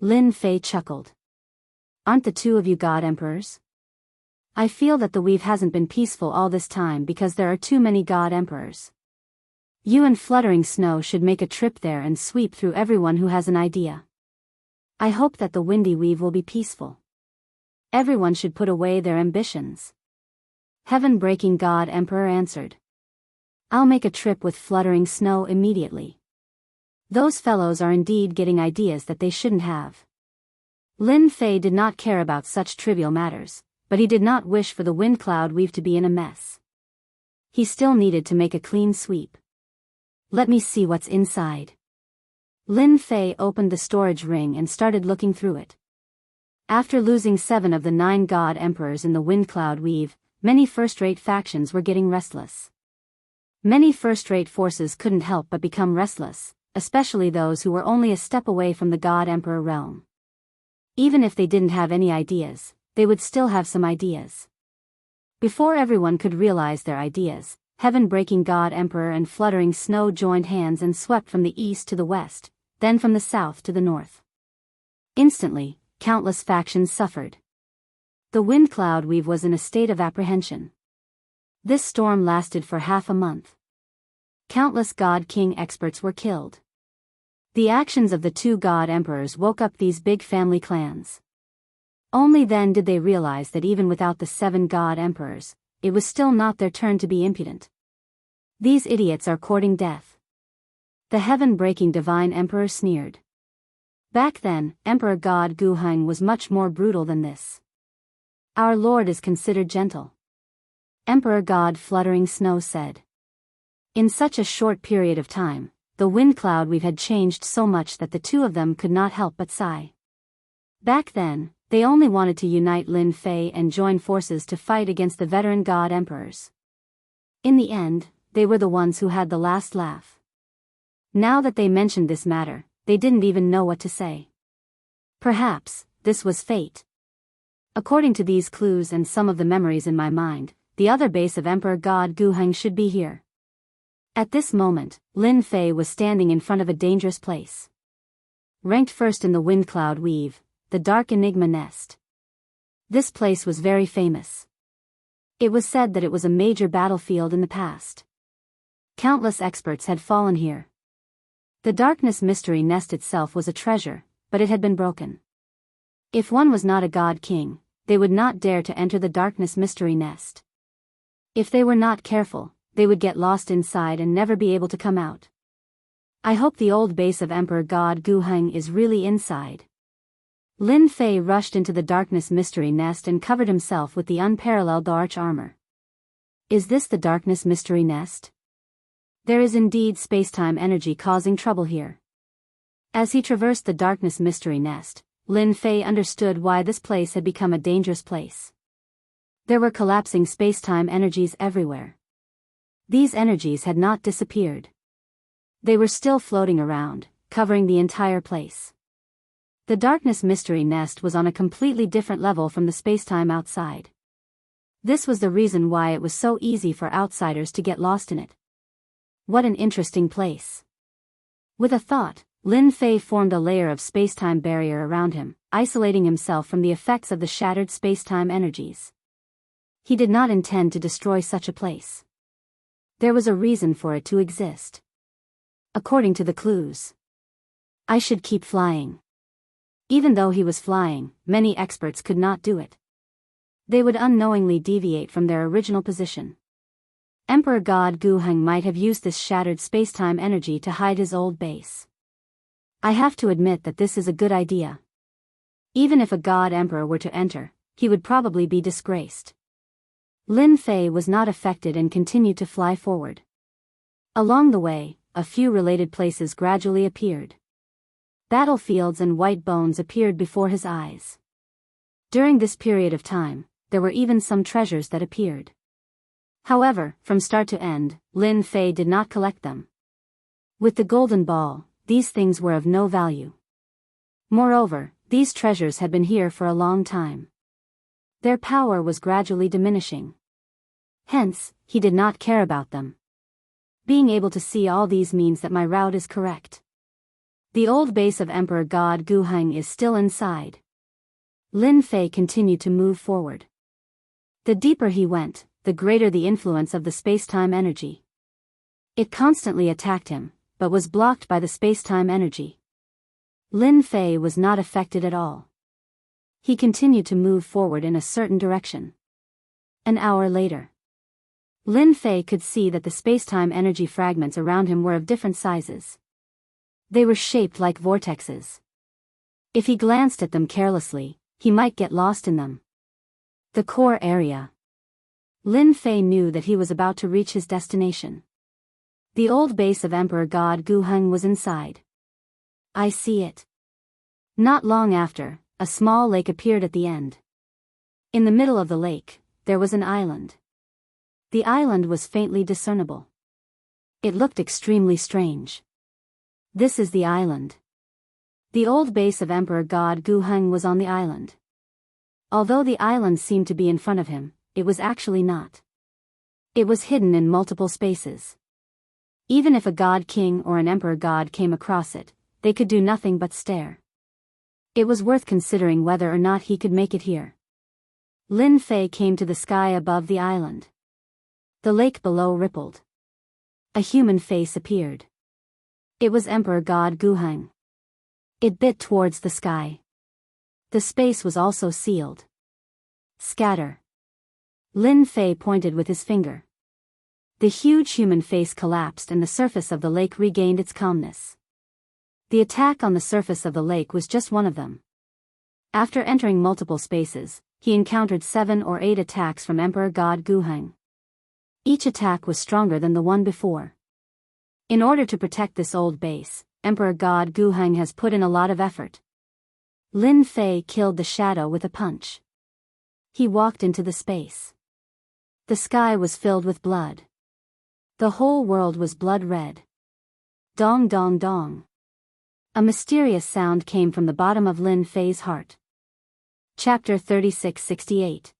Lin Fei chuckled. Aren't the 2 of you God Emperors? I feel that the weave hasn't been peaceful all this time because there are too many God Emperors. You and Fluttering Snow should make a trip there and sweep through everyone who has an idea. I hope that the windy weave will be peaceful. Everyone should put away their ambitions. Heaven-breaking God Emperor answered. I'll make a trip with Fluttering Snow immediately. Those fellows are indeed getting ideas that they shouldn't have. Lin Fei did not care about such trivial matters, but he did not wish for the wind cloud weave to be in a mess. He still needed to make a clean sweep. Let me see what's inside. Lin Fei opened the storage ring and started looking through it. After losing 7 of the 9 God Emperors in the Wind Cloud Weave, many first-rate factions were getting restless. Many first-rate forces couldn't help but become restless, especially those who were only a step away from the God Emperor realm. Even if they didn't have any ideas, they would still have some ideas. Before everyone could realize their ideas, heaven-breaking God Emperor and Fluttering Snow joined hands and swept from the east to the west, then from the south to the north. Instantly, countless factions suffered. The Wind Cloud Weave was in a state of apprehension. This storm lasted for half a month. Countless God King experts were killed. The actions of the 2 God Emperors woke up these big family clans. Only then did they realize that even without the 7 God Emperors, it was still not their turn to be impudent. These idiots are courting death. The heaven-breaking Divine Emperor sneered. Back then, Emperor God Guheng was much more brutal than this. Our lord is considered gentle. Emperor God Fluttering Snow said. In such a short period of time, the wind cloud weave had changed so much that the 2 of them could not help but sigh. Back then, they only wanted to unite Lin Fei and join forces to fight against the veteran God Emperors. In the end, they were the ones who had the last laugh. Now that they mentioned this matter, they didn't even know what to say. Perhaps, this was fate. According to these clues and some of the memories in my mind, the other base of Emperor God Guheng should be here. At this moment, Lin Fei was standing in front of a dangerous place. Ranked first in the Wind Cloud Weave, the Dark Enigma Nest. This place was very famous. It was said that it was a major battlefield in the past. Countless experts had fallen here. The Darkness Mystery Nest itself was a treasure, but it had been broken. If one was not a God King, they would not dare to enter the Darkness Mystery Nest. If they were not careful, they would get lost inside and never be able to come out. I hope the old base of Emperor God Guheng is really inside. Lin Fei rushed into the Darkness Mystery Nest and covered himself with the unparalleled arch armor. Is this the Darkness Mystery Nest? There is indeed space-time energy causing trouble here. As he traversed the Darkness Mystery Nest, Lin Fei understood why this place had become a dangerous place. There were collapsing space-time energies everywhere. These energies had not disappeared. They were still floating around, covering the entire place. The darkness mystery nest was on a completely different level from the spacetime outside. This was the reason why it was so easy for outsiders to get lost in it. What an interesting place. With a thought, Lin Fei formed a layer of spacetime barrier around him, isolating himself from the effects of the shattered spacetime energies. He did not intend to destroy such a place. There was a reason for it to exist. According to the clues, I should keep flying. Even though he was flying, many experts could not do it. They would unknowingly deviate from their original position. Emperor God Guheng might have used this shattered spacetime energy to hide his old base. I have to admit that this is a good idea. Even if a God Emperor were to enter, he would probably be disgraced. Lin Fei was not affected and continued to fly forward. Along the way, a few related places gradually appeared. Battlefields and white bones appeared before his eyes. During this period of time, there were even some treasures that appeared. However, from start to end, Lin Fei did not collect them. With the golden ball, these things were of no value. Moreover, these treasures had been here for a long time. Their power was gradually diminishing. Hence, he did not care about them. Being able to see all these means that my route is correct. The old base of Emperor God Guheng is still inside. Lin Fei continued to move forward. The deeper he went, the greater the influence of the spacetime energy. It constantly attacked him, but was blocked by the spacetime energy. Lin Fei was not affected at all. He continued to move forward in a certain direction. An hour later, Lin Fei could see that the spacetime energy fragments around him were of different sizes. They were shaped like vortexes. If he glanced at them carelessly, he might get lost in them. The core area. Lin Fei knew that he was about to reach his destination. The old base of Emperor God Guheng was inside. I see it. Not long after, a small lake appeared at the end. In the middle of the lake, there was an island. The island was faintly discernible. It looked extremely strange. This is the island. The old base of Emperor God Guheng was on the island. Although the island seemed to be in front of him, it was actually not. It was hidden in multiple spaces. Even if a god king or an emperor god came across it, they could do nothing but stare. It was worth considering whether or not he could make it here. Lin Fei came to the sky above the island. The lake below rippled. A human face appeared. It was Emperor God Guheng. It bit towards the sky. The space was also sealed. Scatter. Lin Fei pointed with his finger. The huge human face collapsed and the surface of the lake regained its calmness. The attack on the surface of the lake was just one of them. After entering multiple spaces, he encountered 7 or 8 attacks from Emperor God Guheng. Each attack was stronger than the one before. In order to protect this old base, Emperor God Guheng has put in a lot of effort. Lin Fei killed the shadow with a punch. He walked into the space. The sky was filled with blood. The whole world was blood red. Dong dong dong. A mysterious sound came from the bottom of Lin Fei's heart. Chapter 3668.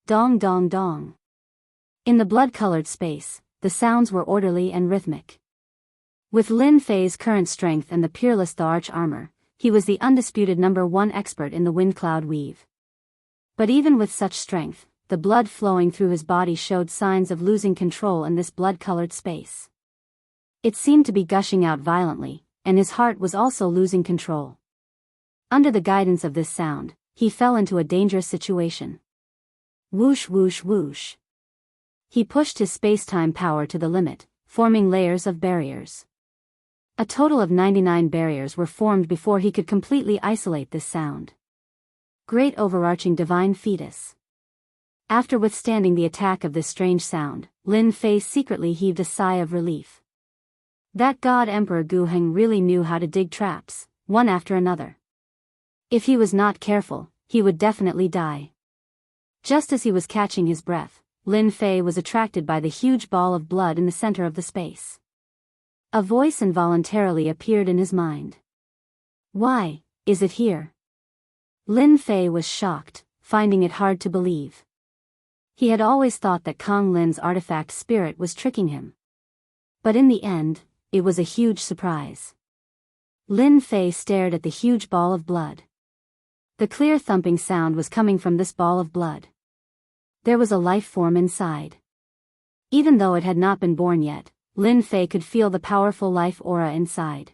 Dong dong dong. In the blood-colored space, the sounds were orderly and rhythmic. With Lin Fei's current strength and the peerless Arch armor, he was the undisputed #1 expert in the wind cloud weave. But even with such strength, the blood flowing through his body showed signs of losing control in this blood-colored space. It seemed to be gushing out violently, and his heart was also losing control. Under the guidance of this sound, he fell into a dangerous situation. Whoosh whoosh whoosh. He pushed his space-time power to the limit, forming layers of barriers. A total of 99 barriers were formed before he could completely isolate this sound. Great overarching divine fetus. After withstanding the attack of this strange sound, Lin Fei secretly heaved a sigh of relief. That god Emperor Guheng really knew how to dig traps, one after another. If he was not careful, he would definitely die. Just as he was catching his breath, Lin Fei was attracted by the huge ball of blood in the center of the space. A voice involuntarily appeared in his mind. Why is it here? Lin Fei was shocked, finding it hard to believe. He had always thought that Kong Lin's artifact spirit was tricking him. But in the end, it was a huge surprise. Lin Fei stared at the huge ball of blood. The clear thumping sound was coming from this ball of blood. There was a life form inside. Even though it had not been born yet, Lin Fei could feel the powerful life aura inside.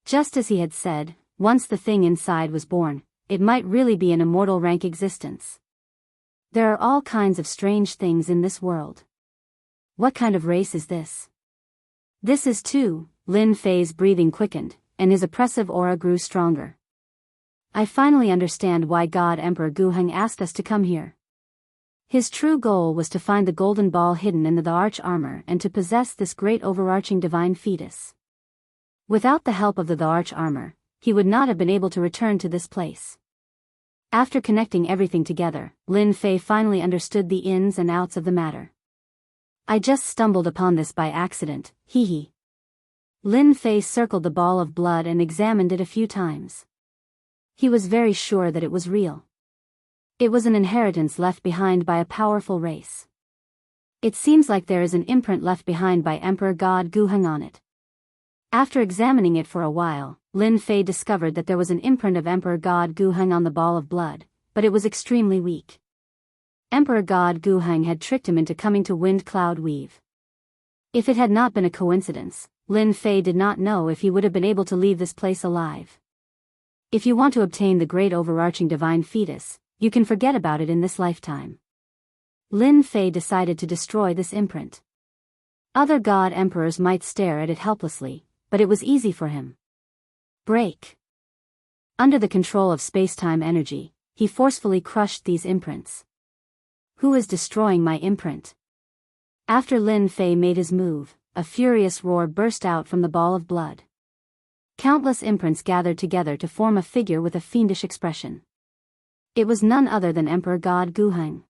Just as he had said, once the thing inside was born, it might really be an immortal rank existence. There are all kinds of strange things in this world. What kind of race is this? This is too. Lin Fei's breathing quickened, and his oppressive aura grew stronger. I finally understand why God Emperor Guheng asked us to come here. His true goal was to find the golden ball hidden in the arch armor and to possess this great overarching divine fetus. Without the help of the arch armor, he would not have been able to return to this place. After connecting everything together, Lin Fei finally understood the ins and outs of the matter. I just stumbled upon this by accident, hee hee. Lin Fei circled the ball of blood and examined it a few times. He was very sure that it was real. It was an inheritance left behind by a powerful race. It seems like there is an imprint left behind by Emperor God Guheng on it. After examining it for a while, Lin Fei discovered that there was an imprint of Emperor God Guheng on the ball of blood, but it was extremely weak. Emperor God Guheng had tricked him into coming to Wind Cloud Weave. If it had not been a coincidence, Lin Fei did not know if he would have been able to leave this place alive. If you want to obtain the great overarching divine fetus, you can forget about it in this lifetime. Lin Fei decided to destroy this imprint. Other god emperors might stare at it helplessly, but it was easy for him. Break. Under the control of space-time energy, he forcefully crushed these imprints. Who is destroying my imprint? After Lin Fei made his move, a furious roar burst out from the ball of blood. Countless imprints gathered together to form a figure with a fiendish expression. It was none other than Emperor God Guheng.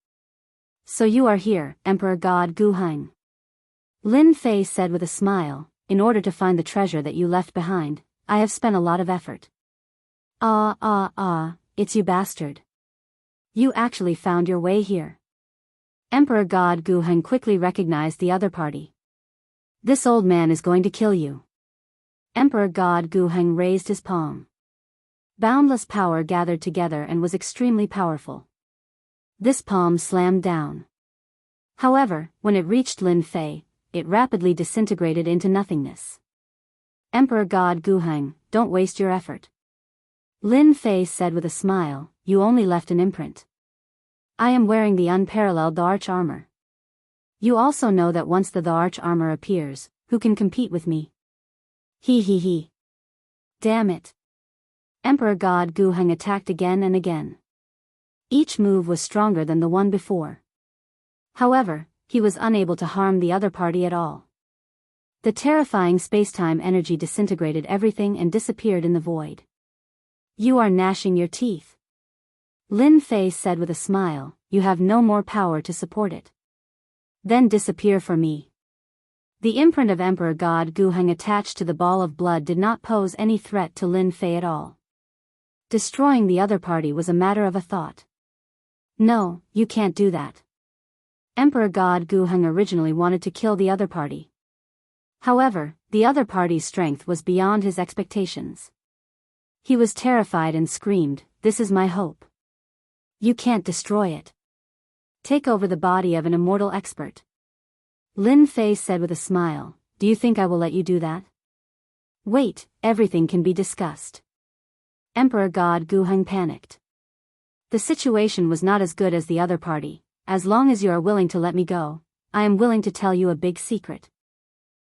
So you are here, Emperor God Guheng. Lin Fei said with a smile, in order to find the treasure that you left behind, I have spent a lot of effort. It's you bastard. You actually found your way here. Emperor God Guheng quickly recognized the other party. This old man is going to kill you. Emperor God Guheng raised his palm. Boundless power gathered together and was extremely powerful. This palm slammed down. However, when it reached Lin Fei, it rapidly disintegrated into nothingness. Emperor God Guheng, don't waste your effort. Lin Fei said with a smile, you only left an imprint. I am wearing the unparalleled arch armor. You also know that once the arch armor appears, who can compete with me? He. Damn it. Emperor God Guheng attacked again and again. Each move was stronger than the one before. However, he was unable to harm the other party at all. The terrifying space-time energy disintegrated everything and disappeared in the void. You are gnashing your teeth. Lin Fei said with a smile, you have no more power to support it. Then disappear for me. The imprint of Emperor God Guheng attached to the ball of blood did not pose any threat to Lin Fei at all. Destroying the other party was a matter of a thought. No, you can't do that. Emperor God Guheng originally wanted to kill the other party. However, the other party's strength was beyond his expectations. He was terrified and screamed, this is my hope. You can't destroy it. Take over the body of an immortal expert. Lin Fei said with a smile, do you think I will let you do that? Wait, everything can be discussed. Emperor God Guheng panicked. The situation was not as good as the other party. As long as you are willing to let me go, I am willing to tell you a big secret.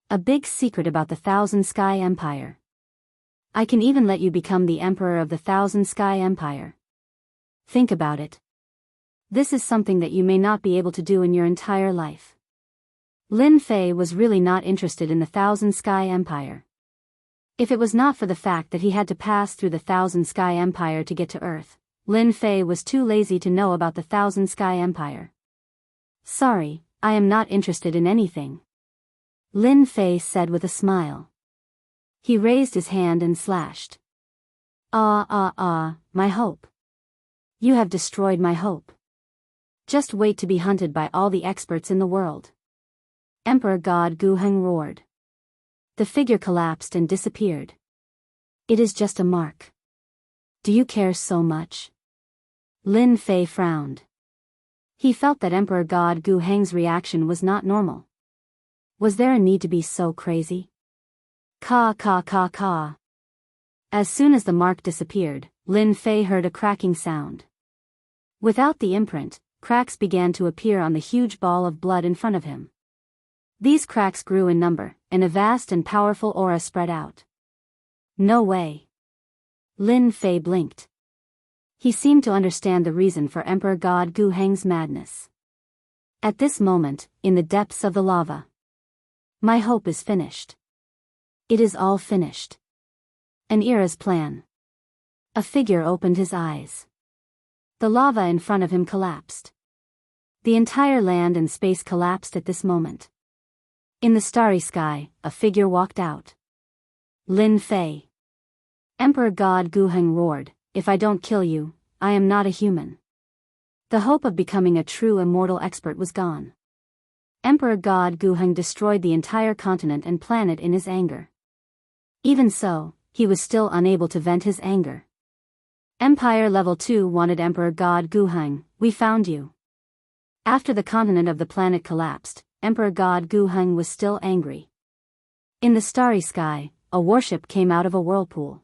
A big secret about the Thousand Sky Empire. I can even let you become the Emperor of the Thousand Sky Empire. Think about it. This is something that you may not be able to do in your entire life. Lin Fei was really not interested in the Thousand Sky Empire. If it was not for the fact that he had to pass through the Thousand Sky Empire to get to Earth, Lin Fei was too lazy to know about the Thousand Sky Empire. Sorry, I am not interested in anything. Lin Fei said with a smile. He raised his hand and slashed. My hope. You have destroyed my hope. Just wait to be hunted by all the experts in the world. Emperor God Gu Heng roared. The figure collapsed and disappeared. It is just a mark. Do you care so much? Lin Fei frowned. He felt that Emperor God Gu Heng's reaction was not normal. Was there a need to be so crazy? Caw. As soon as the mark disappeared, Lin Fei heard a cracking sound. Without the imprint, cracks began to appear on the huge ball of blood in front of him. These cracks grew in number, and a vast and powerful aura spread out. No way. Lin Fei blinked. He seemed to understand the reason for Emperor God Gu Heng's madness. At this moment, in the depths of the lava. My hope is finished. It is all finished. An era's plan. A figure opened his eyes. The lava in front of him collapsed. The entire land and space collapsed at this moment. In the starry sky, a figure walked out. Lin Fei. Emperor God Gu Heng roared, if I don't kill you, I am not a human. The hope of becoming a true immortal expert was gone. Emperor God Gu Heng destroyed the entire continent and planet in his anger. Even so, he was still unable to vent his anger. Empire Level 2 wanted Emperor God Gu Heng, we found you. After the continent of the planet collapsed, Emperor God Gu Heng was still angry. In the starry sky, a warship came out of a whirlpool.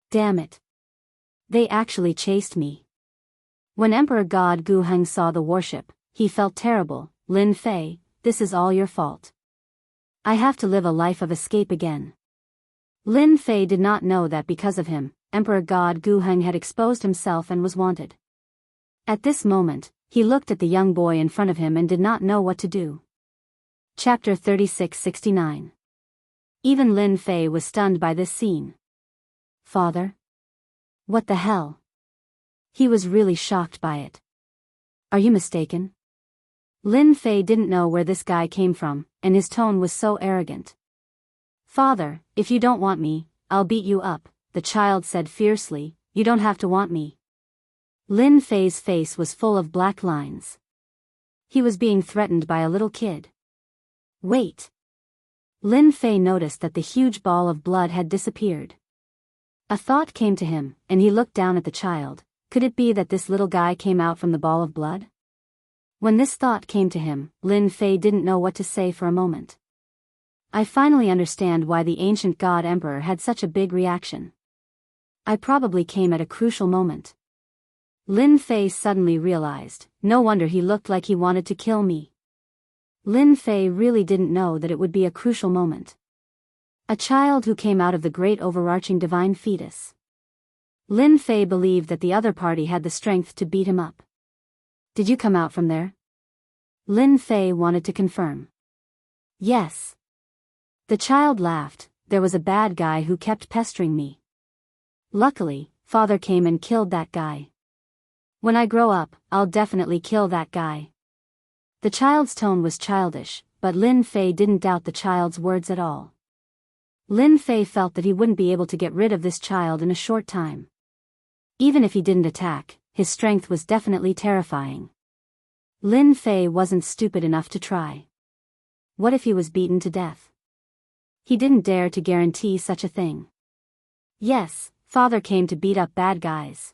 Damn it. They actually chased me. When Emperor God Gu Heng saw the warship, he felt terrible. Lin Fei, this is all your fault. I have to live a life of escape again. Lin Fei did not know that because of him, Emperor God Gu Heng had exposed himself and was wanted. At this moment, he looked at the young boy in front of him and did not know what to do. Chapter 3669. Even Lin Fei was stunned by this scene. Father? What the hell? He was really shocked by it. Are you mistaken? Lin Fei didn't know where this guy came from, and his tone was so arrogant. Father, if you don't want me, I'll beat you up, the child said fiercely, you don't have to want me. Lin Fei's face was full of black lines. He was being threatened by a little kid. Wait. Lin Fei noticed that the huge ball of blood had disappeared. A thought came to him, and he looked down at the child. Could it be that this little guy came out from the ball of blood? When this thought came to him, Lin Fei didn't know what to say for a moment. I finally understand why the ancient god emperor had such a big reaction. I probably came at a crucial moment. Lin Fei suddenly realized, no wonder he looked like he wanted to kill me. Lin Fei really didn't know that it would be a crucial moment. A child who came out of the great overarching divine fetus. Lin Fei believed that the other party had the strength to beat him up. Did you come out from there? Lin Fei wanted to confirm. Yes. The child laughed, there was a bad guy who kept pestering me. Luckily, father came and killed that guy. When I grow up, I'll definitely kill that guy. The child's tone was childish, but Lin Fei didn't doubt the child's words at all. Lin Fei felt that he wouldn't be able to get rid of this child in a short time. Even if he didn't attack, his strength was definitely terrifying. Lin Fei wasn't stupid enough to try. What if he was beaten to death? He didn't dare to guarantee such a thing. Yes, father came to beat up bad guys.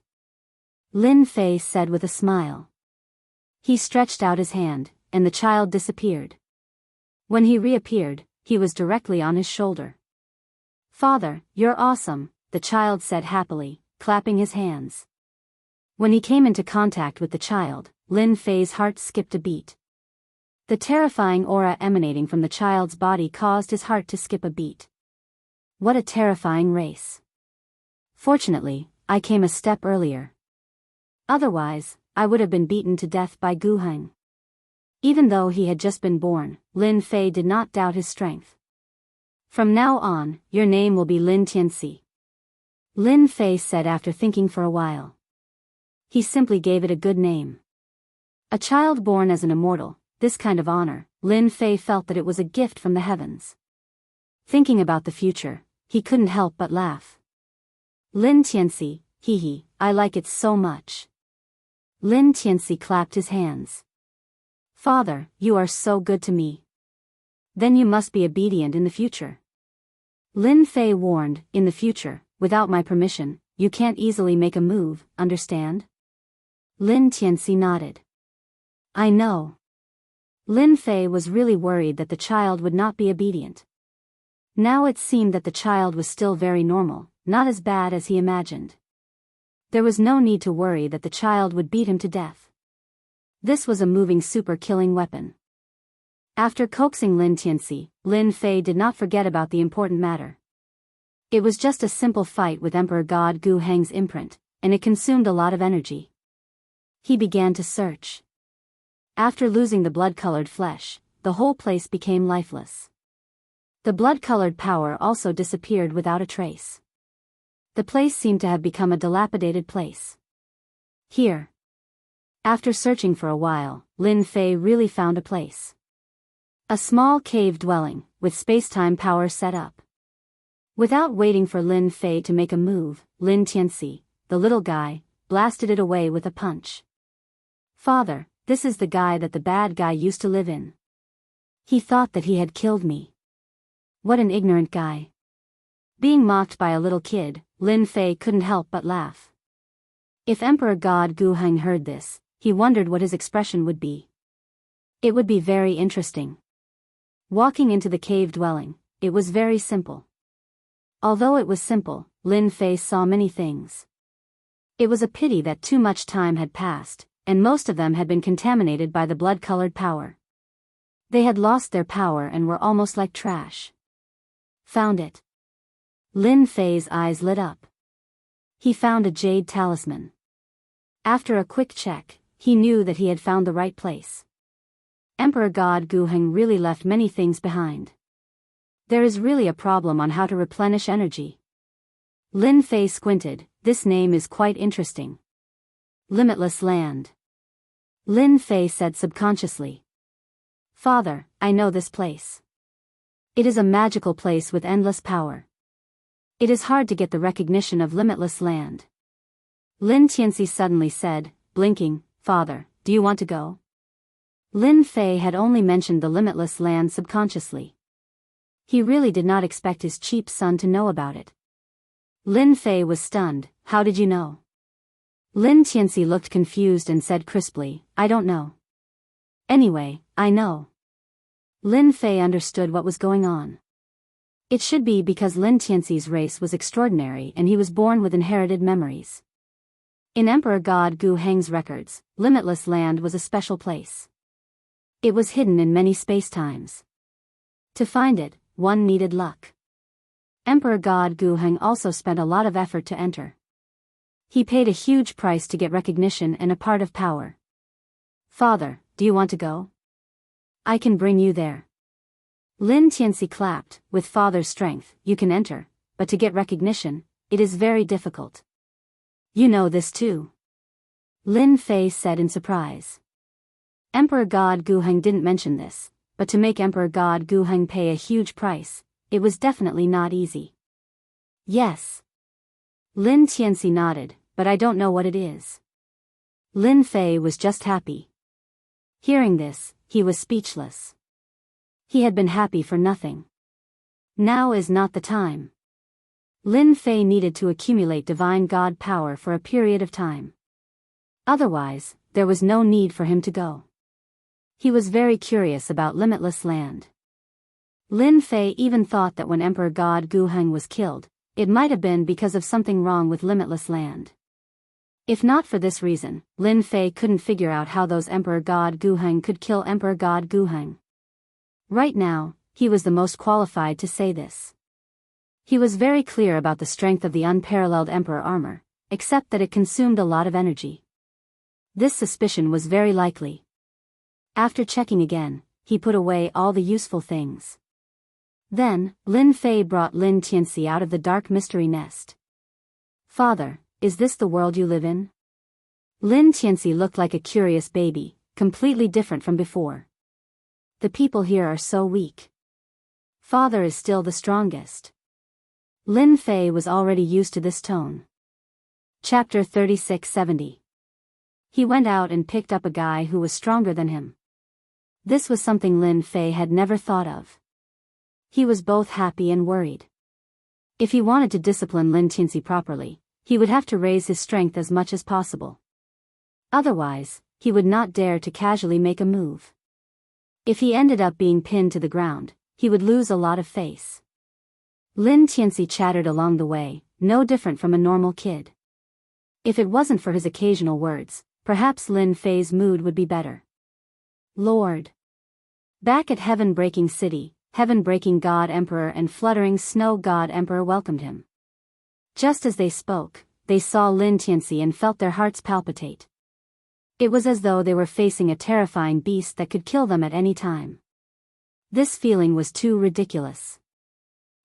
Lin Fei said with a smile. He stretched out his hand, and the child disappeared. When he reappeared, he was directly on his shoulder. Father, you're awesome, the child said happily, clapping his hands. When he came into contact with the child, Lin Fei's heart skipped a beat. The terrifying aura emanating from the child's body caused his heart to skip a beat. What a terrifying race. Fortunately, I came a step earlier. Otherwise, I would have been beaten to death by Gu Heng. Even though he had just been born, Lin Fei did not doubt his strength. From now on, your name will be Lin Tianxi. Lin Fei said after thinking for a while. He simply gave it a good name. A child born as an immortal, this kind of honor, Lin Fei felt that it was a gift from the heavens. Thinking about the future, he couldn't help but laugh. Lin Tianxi, hee hee, I like it so much. Lin Tianxi clapped his hands. Father, you are so good to me. Then you must be obedient in the future. Lin Fei warned, in the future, without my permission, you can't easily make a move, understand? Lin Tianxi nodded. I know. Lin Fei was really worried that the child would not be obedient. Now it seemed that the child was still very normal, not as bad as he imagined. There was no need to worry that the child would beat him to death. This was a moving super-killing weapon. After coaxing Lin Tianxi, Lin Fei did not forget about the important matter. It was just a simple fight with Emperor God Gu Heng's imprint, and it consumed a lot of energy. He began to search. After losing the blood-colored flesh, the whole place became lifeless. The blood-colored power also disappeared without a trace. The place seemed to have become a dilapidated place. Here. After searching for a while, Lin Fei really found a place. A small cave dwelling, with space-time power set up. Without waiting for Lin Fei to make a move, Lin Tianxi, the little guy, blasted it away with a punch. Father, this is the guy that the bad guy used to live in. He thought that he had killed me. What an ignorant guy. Being mocked by a little kid, Lin Fei couldn't help but laugh. If Emperor God Gu Heng heard this, he wondered what his expression would be. It would be very interesting. Walking into the cave dwelling, it was very simple. Although it was simple, Lin Fei saw many things. It was a pity that too much time had passed, and most of them had been contaminated by the blood-colored power. They had lost their power and were almost like trash. Found it. Lin Fei's eyes lit up. He found a jade talisman. After a quick check, he knew that he had found the right place. Emperor God Gu Heng really left many things behind. There is really a problem on how to replenish energy. Lin Fei squinted. This name is quite interesting. Limitless Land. Lin Fei said subconsciously. Father, I know this place. It is a magical place with endless power. It is hard to get the recognition of Limitless Land. Lin Tianxi suddenly said, blinking, Father, do you want to go? Lin Fei had only mentioned the Limitless Land subconsciously. He really did not expect his cheap son to know about it. Lin Fei was stunned. How did you know? Lin Tianxi looked confused and said crisply, I don't know. Anyway, I know. Lin Fei understood what was going on. It should be because Lin Tianxi's race was extraordinary and he was born with inherited memories. In Emperor God Gu Heng's records, Limitless Land was a special place. It was hidden in many spacetimes. To find it, one needed luck. Emperor God Gu Heng also spent a lot of effort to enter. He paid a huge price to get recognition and a part of power. Father, do you want to go? I can bring you there. Lin Tianxi clapped. With father's strength, you can enter, but to get recognition, it is very difficult. You know this too. Lin Fei said in surprise. Emperor God Gu Heng didn't mention this, but to make Emperor God Gu Heng pay a huge price, it was definitely not easy. Yes. Lin Tianxi nodded, but I don't know what it is. Lin Fei was just happy. Hearing this, he was speechless. He had been happy for nothing. Now is not the time. Lin Fei needed to accumulate divine god power for a period of time. Otherwise, there was no need for him to go. He was very curious about Limitless Land. Lin Fei even thought that when Emperor God Gu Heng was killed, it might have been because of something wrong with Limitless Land. If not for this reason, Lin Fei couldn't figure out how those Emperor God Gu Heng could kill Emperor God Gu Heng. Right now, he was the most qualified to say this. He was very clear about the strength of the unparalleled Emperor armor, except that it consumed a lot of energy. This suspicion was very likely. After checking again, he put away all the useful things. Then, Lin Fei brought Lin Tianxi out of the dark mystery nest. Father, is this the world you live in? Lin Tianxi looked like a curious baby, completely different from before. The people here are so weak. Father is still the strongest. Lin Fei was already used to this tone. Chapter 3670. He went out and picked up a guy who was stronger than him. This was something Lin Fei had never thought of. He was both happy and worried. If he wanted to discipline Lin Tianxi properly, he would have to raise his strength as much as possible. Otherwise, he would not dare to casually make a move. If he ended up being pinned to the ground, he would lose a lot of face. Lin Tianxi chattered along the way, no different from a normal kid. If it wasn't for his occasional words, perhaps Lin Fei's mood would be better. Lord. Back at Heaven-breaking City, Heaven-breaking God Emperor and Fluttering Snow God Emperor welcomed him. Just as they spoke, they saw Lin Tianxi and felt their hearts palpitate. It was as though they were facing a terrifying beast that could kill them at any time. This feeling was too ridiculous.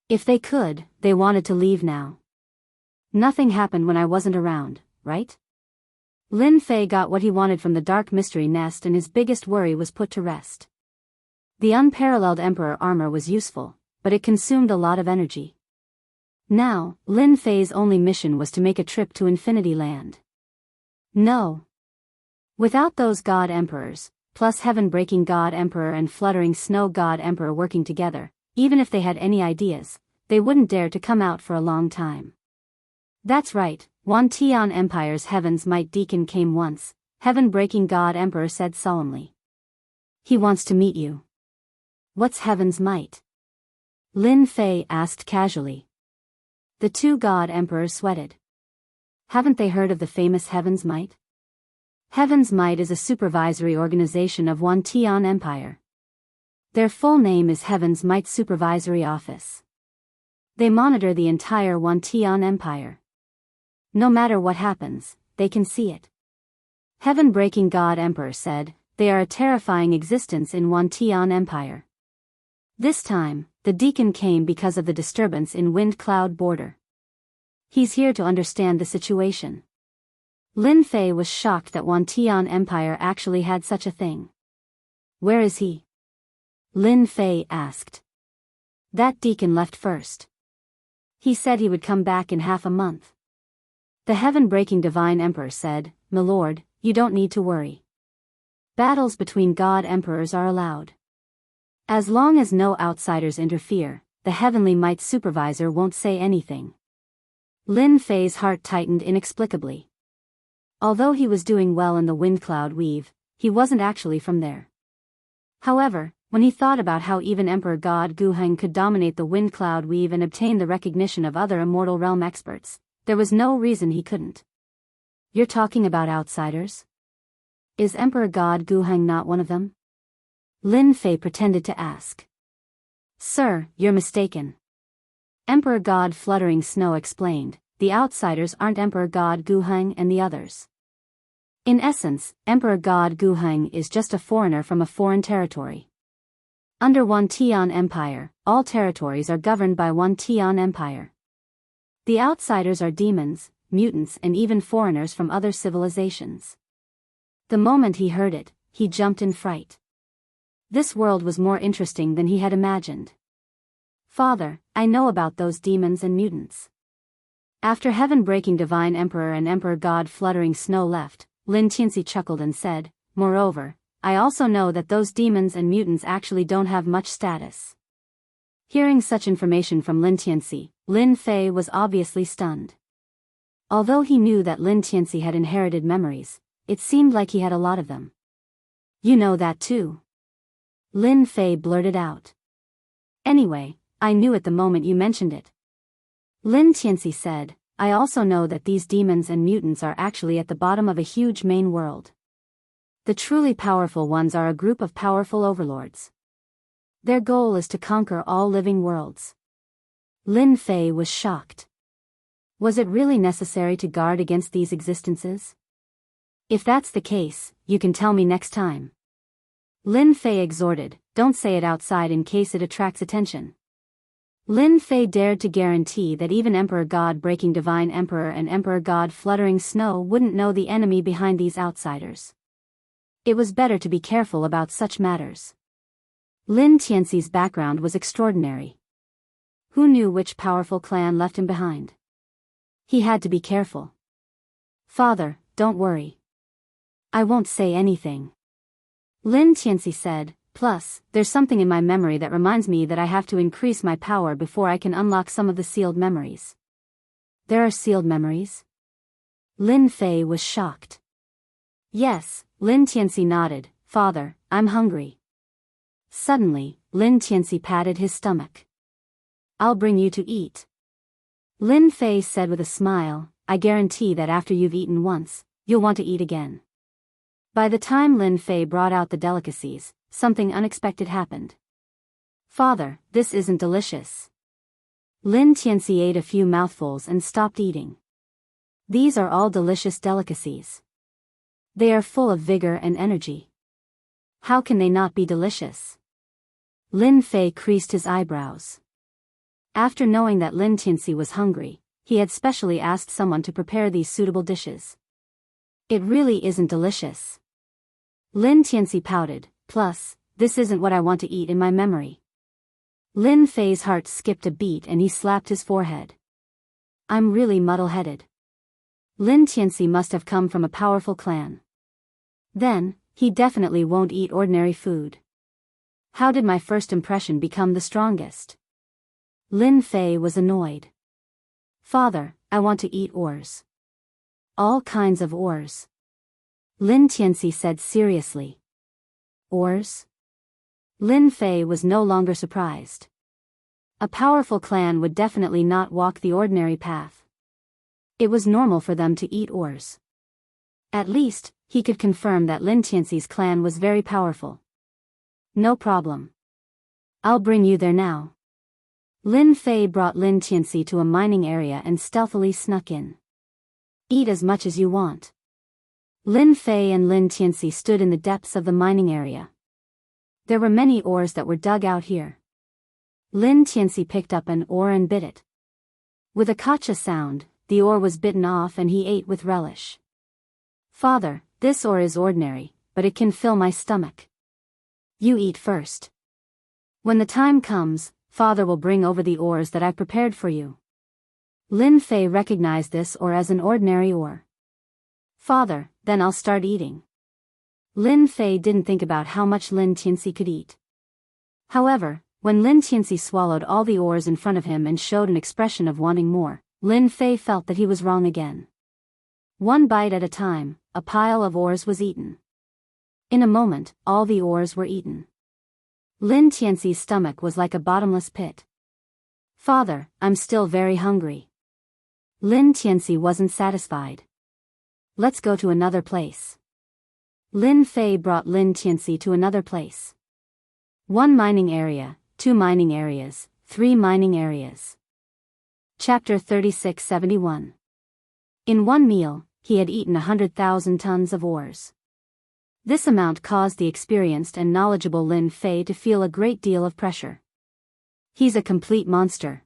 If they could, they wanted to leave now. Nothing happened when I wasn't around, right? Lin Fei got what he wanted from the dark mystery nest and his biggest worry was put to rest. The unparalleled Emperor armor was useful, but it consumed a lot of energy. Now, Lin Fei's only mission was to make a trip to Infinity Land. No. Without those God Emperors, plus Heaven-breaking God Emperor and Fluttering Snow God Emperor working together, even if they had any ideas, they wouldn't dare to come out for a long time. That's right, Wan Tian Empire's Heaven's Might Deacon came once, Heaven-breaking God Emperor said solemnly. He wants to meet you. What's Heaven's Might? Lin Fei asked casually. The two God Emperors sweated. Haven't they heard of the famous Heaven's Might? Heaven's Might is a supervisory organization of Wan Tian Empire. Their full name is Heaven's Might Supervisory Office. They monitor the entire Wan Tian Empire. No matter what happens, they can see it. Heaven-breaking God Emperor said, they are a terrifying existence in Wan Tian Empire. This time, the deacon came because of the disturbance in Wind Cloud border. He's here to understand the situation. Lin Fei was shocked that Wan Tian Empire actually had such a thing. Where is he? Lin Fei asked. That deacon left first. He said he would come back in half a month. The heaven-breaking Divine Emperor said, My lord, you don't need to worry. Battles between God Emperors are allowed. As long as no outsiders interfere, the Heavenly Might Supervisor won't say anything. Lin Fei's heart tightened inexplicably. Although he was doing well in the Wind Cloud Weave, he wasn't actually from there. However, when he thought about how even Emperor God Guheng could dominate the Wind Cloud Weave and obtain the recognition of other Immortal Realm experts, there was no reason he couldn't. You're talking about outsiders? Is Emperor God Guheng not one of them? Lin Fei pretended to ask. Sir, you're mistaken. Emperor God Fluttering Snow explained, the outsiders aren't Emperor God Guheng and the others. In essence, Emperor God Guheng is just a foreigner from a foreign territory. Under Wan Tian Empire, all territories are governed by Wan Tian Empire. The outsiders are demons, mutants and even foreigners from other civilizations. The moment he heard it, he jumped in fright. This world was more interesting than he had imagined. Father, I know about those demons and mutants. After Heaven-breaking Divine Emperor and Emperor God Fluttering Snow left, Lin Tianxi chuckled and said, Moreover, I also know that those demons and mutants actually don't have much status. Hearing such information from Lin Tianxi, Lin Fei was obviously stunned. Although he knew that Lin Tianxi had inherited memories, it seemed like he had a lot of them. You know that too. Lin Fei blurted out. Anyway, I knew it the moment you mentioned it. Lin Tianxi said, I also know that these demons and mutants are actually at the bottom of a huge main world. The truly powerful ones are a group of powerful overlords. Their goal is to conquer all living worlds. Lin Fei was shocked. Was it really necessary to guard against these existences? If that's the case, you can tell me next time. Lin Fei exhorted, don't say it outside in case it attracts attention. Lin Fei dared to guarantee that even Emperor God Breaking Divine Emperor and Emperor God Fluttering Snow wouldn't know the enemy behind these outsiders. It was better to be careful about such matters. Lin Tianxi's background was extraordinary. Who knew which powerful clan left him behind? He had to be careful. Father, don't worry. I won't say anything. Lin Tianxi said, plus, there's something in my memory that reminds me that I have to increase my power before I can unlock some of the sealed memories. There are sealed memories? Lin Fei was shocked. Yes, Lin Tianxi nodded. Father, I'm hungry. Suddenly, Lin Tianxi patted his stomach. I'll bring you to eat. Lin Fei said with a smile, I guarantee that after you've eaten once, you'll want to eat again. By the time Lin Fei brought out the delicacies, something unexpected happened. Father, this isn't delicious. Lin Tianxi ate a few mouthfuls and stopped eating. These are all delicious delicacies. They are full of vigor and energy. How can they not be delicious? Lin Fei creased his eyebrows. After knowing that Lin Tianxi was hungry, he had specially asked someone to prepare these suitable dishes. It really isn't delicious. Lin Tianxi pouted, plus, this isn't what I want to eat in my memory. Lin Fei's heart skipped a beat and he slapped his forehead. I'm really muddle-headed. Lin Tianxi must have come from a powerful clan. Then, he definitely won't eat ordinary food. How did my first impression become the strongest? Lin Fei was annoyed. Father, I want to eat ores. All kinds of ores. Lin Tianxi said seriously. Ores? Lin Fei was no longer surprised. A powerful clan would definitely not walk the ordinary path. It was normal for them to eat ores. At least, he could confirm that Lin Tianxi's clan was very powerful. No problem. I'll bring you there now. Lin Fei brought Lin Tianxi to a mining area and stealthily snuck in. Eat as much as you want. Lin Fei and Lin Tianxi stood in the depths of the mining area. There were many ores that were dug out here. Lin Tianxi picked up an ore and bit it. With a kacha sound, the ore was bitten off and he ate with relish. Father, this ore is ordinary, but it can fill my stomach. You eat first. When the time comes, Father will bring over the ores that I've prepared for you. Lin Fei recognized this ore as an ordinary ore. Father, then I'll start eating. Lin Fei didn't think about how much Lin Tianxi could eat. However, when Lin Tianxi swallowed all the ores in front of him and showed an expression of wanting more, Lin Fei felt that he was wrong again. One bite at a time, a pile of ores was eaten. In a moment, all the ores were eaten. Lin Tianxi's stomach was like a bottomless pit. Father, I'm still very hungry. Lin Tianxi wasn't satisfied. Let's go to another place. Lin Fei brought Lin Tianxi to another place. 1 mining area, 2 mining areas, 3 mining areas. Chapter 3671. In one meal, he had eaten 100,000 tons of ores. This amount caused the experienced and knowledgeable Lin Fei to feel a great deal of pressure. He's a complete monster.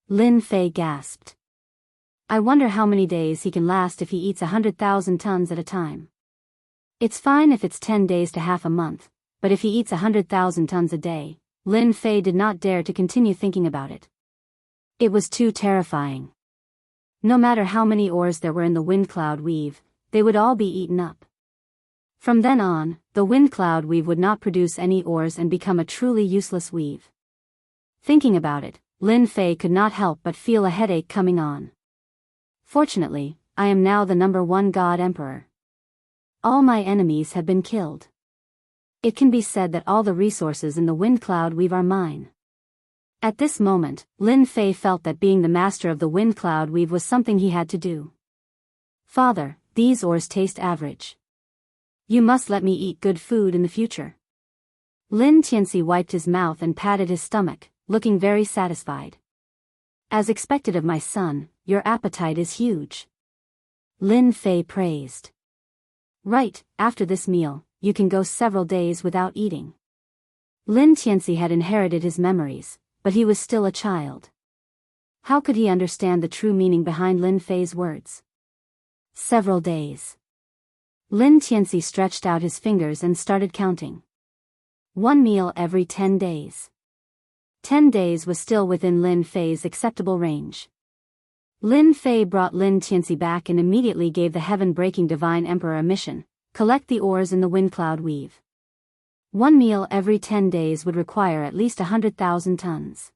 Lin Fei gasped. I wonder how many days he can last if he eats 100,000 tons at a time. It's fine if it's 10 days to half a month, but if he eats 100,000 tons a day, Lin Fei did not dare to continue thinking about it. It was too terrifying. No matter how many ores there were in the wind cloud weave, they would all be eaten up. From then on, the wind cloud weave would not produce any ores and become a truly useless weave. Thinking about it, Lin Fei could not help but feel a headache coming on. Fortunately, I am now the #1 God Emperor. All my enemies have been killed. It can be said that all the resources in the wind cloud weave are mine. At this moment, Lin Fei felt that being the master of the wind cloud weave was something he had to do. Father, these ores taste average. You must let me eat good food in the future. Lin Tianxi wiped his mouth and patted his stomach, looking very satisfied. As expected of my son, your appetite is huge. Lin Fei praised. Right, after this meal, you can go several days without eating. Lin Tianxi had inherited his memories, but he was still a child. How could he understand the true meaning behind Lin Fei's words? Several days. Lin Tianxi stretched out his fingers and started counting. One meal every 10 days. 10 days was still within Lin Fei's acceptable range. Lin Fei brought Lin Tianxi back and immediately gave the heaven-breaking divine emperor a mission: collect the ores in the wind cloud weave. One meal every 10 days would require at least 100,000 tons.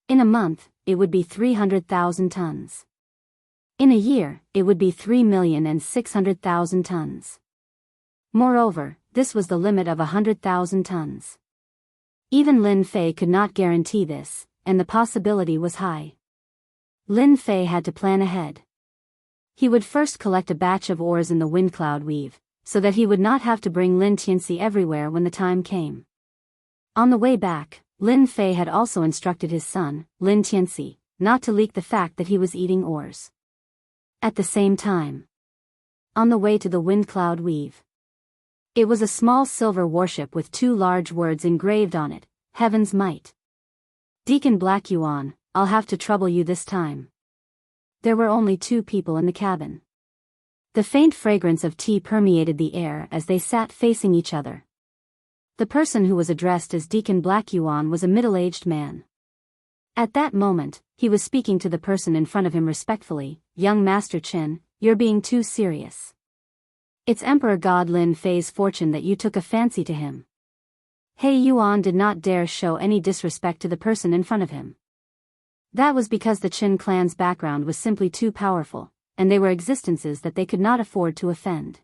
In a month, it would be 300,000 tons. In a year, it would be 3,600,000 tons. Moreover, this was the limit of 100,000 tons. Even Lin Fei could not guarantee this, and the possibility was high. Lin Fei had to plan ahead. He would first collect a batch of ores in the wind cloud weave, so that he would not have to bring Lin Tianxi everywhere when the time came. On the way back, Lin Fei had also instructed his son, Lin Tianxi, not to leak the fact that he was eating ores. At the same time, on the way to the wind cloud weave, it was a small silver warship with 2 large words engraved on it: Heaven's Might. Deacon Black Yuan, I'll have to trouble you this time. There were only 2 people in the cabin. The faint fragrance of tea permeated the air as they sat facing each other. The person who was addressed as Deacon Black Yuan was a middle-aged man. At that moment, he was speaking to the person in front of him respectfully: Young Master Chen, you're being too serious. It's Emperor God Lin Fei's fortune that you took a fancy to him. He Yuan did not dare show any disrespect to the person in front of him. That was because the Qin clan's background was simply too powerful, and they were existences that they could not afford to offend.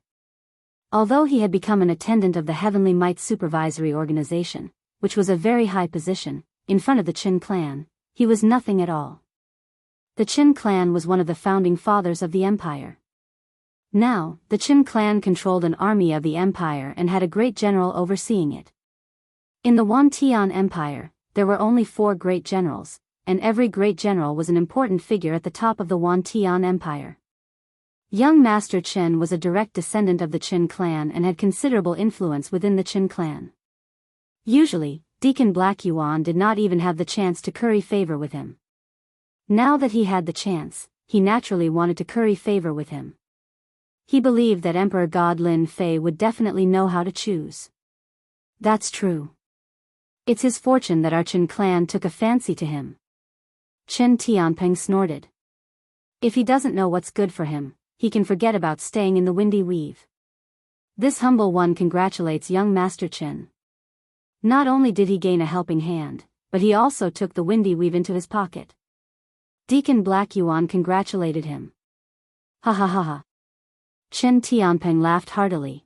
Although he had become an attendant of the Heavenly Might Supervisory Organization, which was a very high position, in front of the Qin clan, he was nothing at all. The Qin clan was one of the founding fathers of the empire. Now, the Qin clan controlled an army of the empire and had a great general overseeing it. In the Wantian Empire, there were only 4 great generals, and every great general was an important figure at the top of the Wantian Empire. Young Master Chen was a direct descendant of the Qin clan and had considerable influence within the Qin clan. Usually, Deacon Black Yuan did not even have the chance to curry favor with him. Now that he had the chance, he naturally wanted to curry favor with him. He believed that Emperor God Lin Fei would definitely know how to choose. That's true. It's his fortune that our Qin clan took a fancy to him. Chen Tianping snorted. If he doesn't know what's good for him, he can forget about staying in the windy weave. This humble one congratulates young Master Chen. Not only did he gain a helping hand, but he also took the windy weave into his pocket. Deacon Black Yuan congratulated him. Ha ha ha ha. Chen Tianping laughed heartily.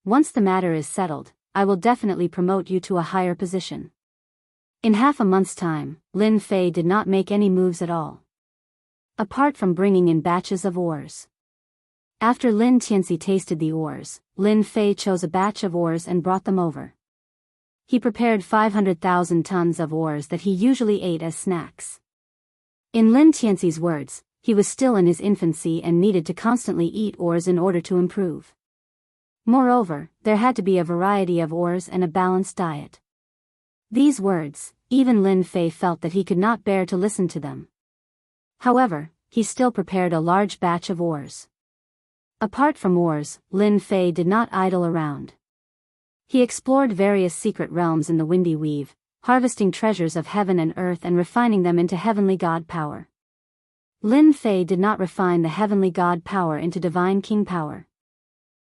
Once the matter is settled, I will definitely promote you to a higher position. In half a month's time, Lin Fei did not make any moves at all. Apart from bringing in batches of ores. After Lin Tianxi tasted the ores, Lin Fei chose a batch of ores and brought them over. He prepared 500,000 tons of ores that he usually ate as snacks. In Lin Tianxi's words, he was still in his infancy and needed to constantly eat ores in order to improve. Moreover, there had to be a variety of ores and a balanced diet. These words, even Lin Fei felt that he could not bear to listen to them. However, he still prepared a large batch of ores. Apart from ores, Lin Fei did not idle around. He explored various secret realms in the windy weave, harvesting treasures of heaven and earth and refining them into heavenly god power. Lin Fei did not refine the heavenly god power into divine king power.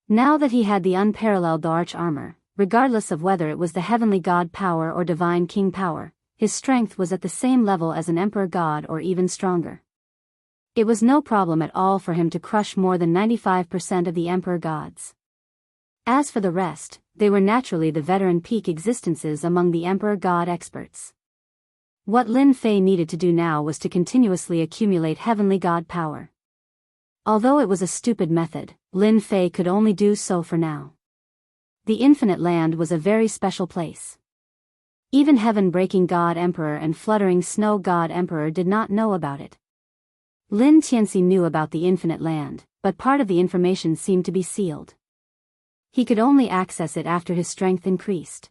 Now that he had the unparalleled arch armor, regardless of whether it was the heavenly god power or divine king power, his strength was at the same level as an emperor god or even stronger. It was no problem at all for him to crush more than 95% of the emperor gods. As for the rest, they were naturally the veteran peak existences among the emperor god experts. What Lin Fei needed to do now was to continuously accumulate heavenly god power. Although it was a stupid method, Lin Fei could only do so for now. The Infinite Land was a very special place. Even heaven-breaking God Emperor and fluttering snow God Emperor did not know about it. Lin Tianxi knew about the Infinite Land, but part of the information seemed to be sealed. He could only access it after his strength increased.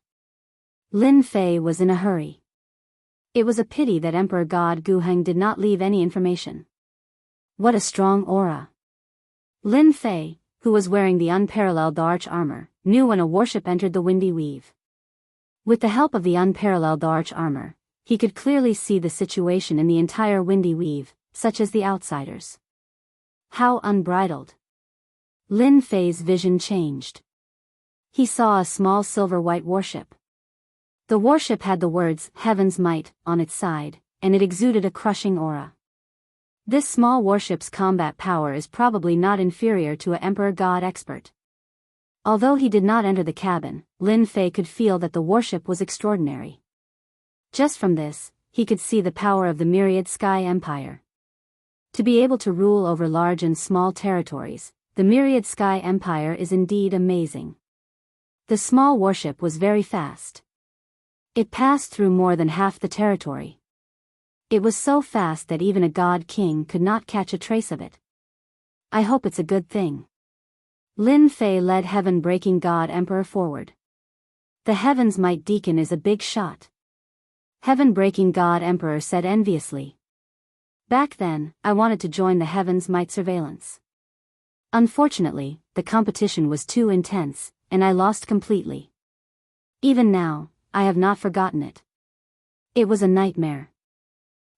Lin Fei was in a hurry. It was a pity that Emperor God Guheng did not leave any information. What a strong aura! Lin Fei, who was wearing the unparalleled arch armor, knew when a warship entered the windy weave. With the help of the unparalleled arch armor, he could clearly see the situation in the entire windy weave, such as the outsiders. How unbridled! Lin Fei's vision changed. He saw a small silver-white warship. The warship had the words, "Heaven's Might," on its side, and it exuded a crushing aura. This small warship's combat power is probably not inferior to an Emperor God expert. Although he did not enter the cabin, Lin Fei could feel that the warship was extraordinary. Just from this, he could see the power of the myriad Sky Empire. To be able to rule over large and small territories, the myriad Sky Empire is indeed amazing. The small warship was very fast. It passed through more than half the territory. It was so fast that even a god king could not catch a trace of it. I hope it's a good thing. Lin Fei led heaven-breaking God Emperor forward. The Heaven's Might Deacon is a big shot. Heaven-breaking God Emperor said enviously. Back then, I wanted to join the Heaven's Might surveillance. Unfortunately, the competition was too intense, and I lost completely. Even now, I have not forgotten it. It was a nightmare.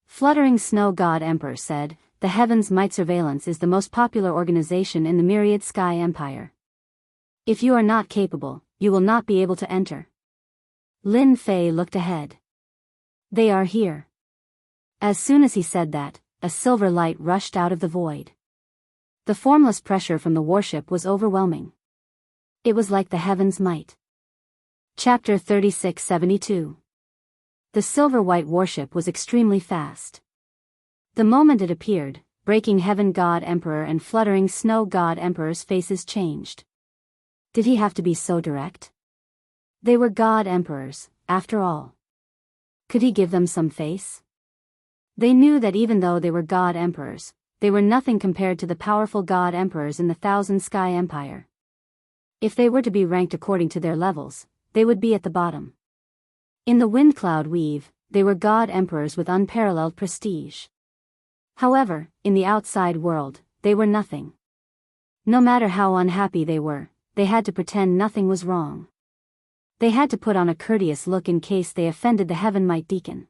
Fluttering Snow God Emperor said, the Heaven's Might Surveillance is the most popular organization in the myriad Sky Empire. If you are not capable, you will not be able to enter. Lin Fei looked ahead. They are here. As soon as he said that, a silver light rushed out of the void. The formless pressure from the warship was overwhelming. It was like the Heaven's Might. Chapter 3672. The silver-white warship was extremely fast. The moment it appeared, breaking Heaven God Emperor and fluttering Snow God Emperor's faces changed. Did he have to be so direct? They were God Emperors, after all. Could he give them some face? They knew that even though they were God Emperors, they were nothing compared to the powerful God Emperors in the Thousand Sky Empire. If they were to be ranked according to their levels, they would be at the bottom. In the wind cloud weave, they were God Emperors with unparalleled prestige. However, in the outside world, they were nothing. No matter how unhappy they were, they had to pretend nothing was wrong. They had to put on a courteous look in case they offended the Heaven Might Deacon.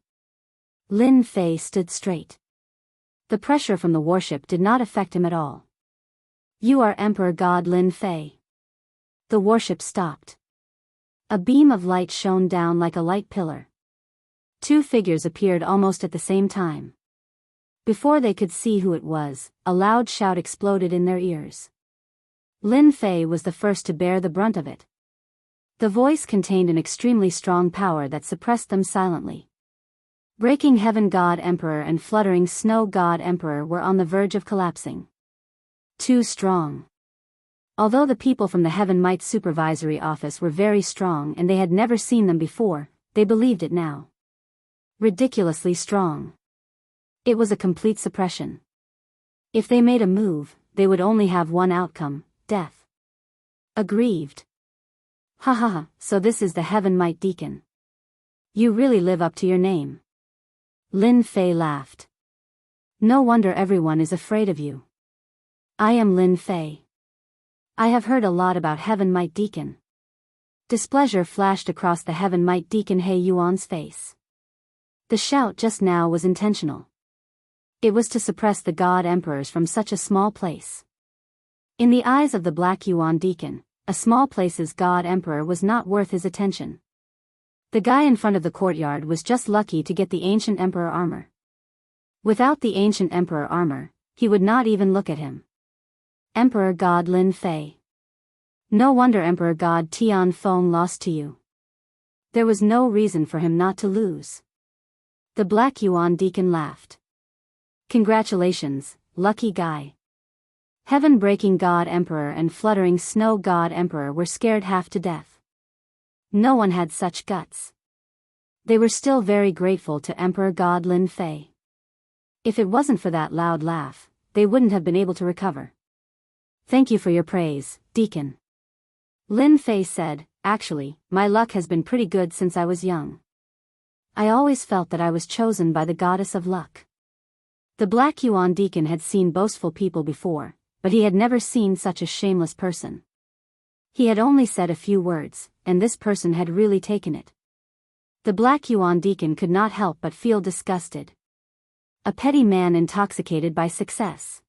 Lin Fei stood straight. The pressure from the warship did not affect him at all. You are Emperor God Lin Fei. The warship stopped. A beam of light shone down like a light pillar. Two figures appeared almost at the same time. Before they could see who it was, a loud shout exploded in their ears. Lin Fei was the first to bear the brunt of it. The voice contained an extremely strong power that suppressed them silently. Breaking Heaven God Emperor and fluttering Snow God Emperor were on the verge of collapsing. Too strong. Although the people from the Heaven Might Supervisory Office were very strong and they had never seen them before, they believed it now. Ridiculously strong. It was a complete suppression. If they made a move, they would only have one outcome, death. Aggrieved. Ha ha ha, so this is the Heaven Might Deacon. You really live up to your name. Lin Fei laughed. No wonder everyone is afraid of you. I am Lin Fei. I have heard a lot about Heaven Might Deacon. Displeasure flashed across the Heaven Might Deacon He Yuan's face. The shout just now was intentional. It was to suppress the God Emperors from such a small place. In the eyes of the Black Yuan Deacon, a small place's God Emperor was not worth his attention. The guy in front of the courtyard was just lucky to get the Ancient Emperor armor. Without the Ancient Emperor armor, he would not even look at him. Emperor God Lin Fei. No wonder Emperor God Tian Feng lost to you. There was no reason for him not to lose. The Black Yuan Deacon laughed. Congratulations, lucky guy. Heaven-breaking God Emperor and fluttering Snow God Emperor were scared half to death. No one had such guts. They were still very grateful to Emperor God Lin Fei. If it wasn't for that loud laugh, they wouldn't have been able to recover. Thank you for your praise, Deacon. Lin Fei said, actually, my luck has been pretty good since I was young. I always felt that I was chosen by the goddess of luck. The Black Yuan Deacon had seen boastful people before, but he had never seen such a shameless person. He had only said a few words, and this person had really taken it. The Black Yuan deacon could not help but feel disgusted. A petty man intoxicated by success.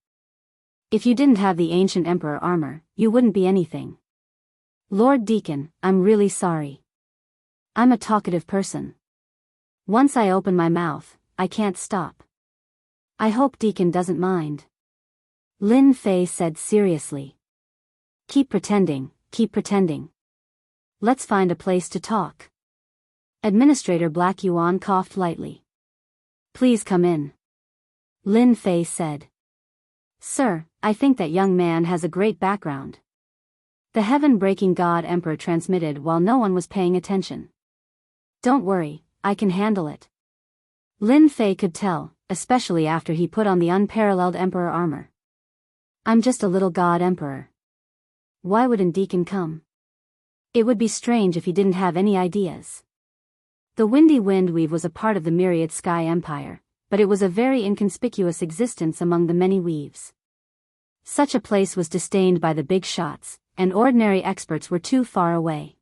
If you didn't have the ancient emperor armor, you wouldn't be anything. Lord Deacon, I'm really sorry. I'm a talkative person. Once I open my mouth, I can't stop. I hope Deacon doesn't mind. Lin Fei said seriously. Keep pretending, keep pretending. Let's find a place to talk. Administrator Black Yuan coughed lightly. Please come in. Lin Fei said. Sir, I think that young man has a great background. The heaven-breaking God Emperor transmitted while no one was paying attention. Don't worry, I can handle it. Lin Fei could tell, especially after he put on the unparalleled Emperor armor. I'm just a little God Emperor. Why wouldn't Deacon come? It would be strange if he didn't have any ideas. The windy windweave was a part of the myriad sky empire, but it was a very inconspicuous existence among the many weaves. Such a place was disdained by the big shots, and ordinary experts were too far away.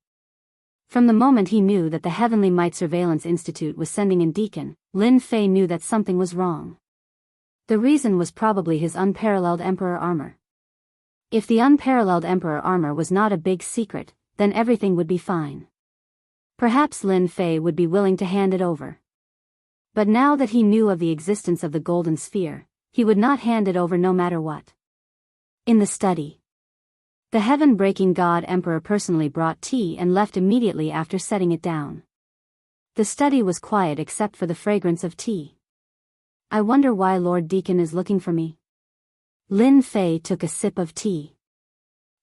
From the moment he knew that the Heavenly Might Surveillance Institute was sending in Deacon, Lin Fei knew that something was wrong. The reason was probably his unparalleled Emperor armor. If the unparalleled Emperor armor was not a big secret, then everything would be fine. Perhaps Lin Fei would be willing to hand it over. But now that he knew of the existence of the Golden Sphere, he would not hand it over no matter what. In the study, the heaven-breaking God Emperor personally brought tea and left immediately after setting it down. The study was quiet except for the fragrance of tea. I wonder why Lord Deacon is looking for me. Lin Fei took a sip of tea.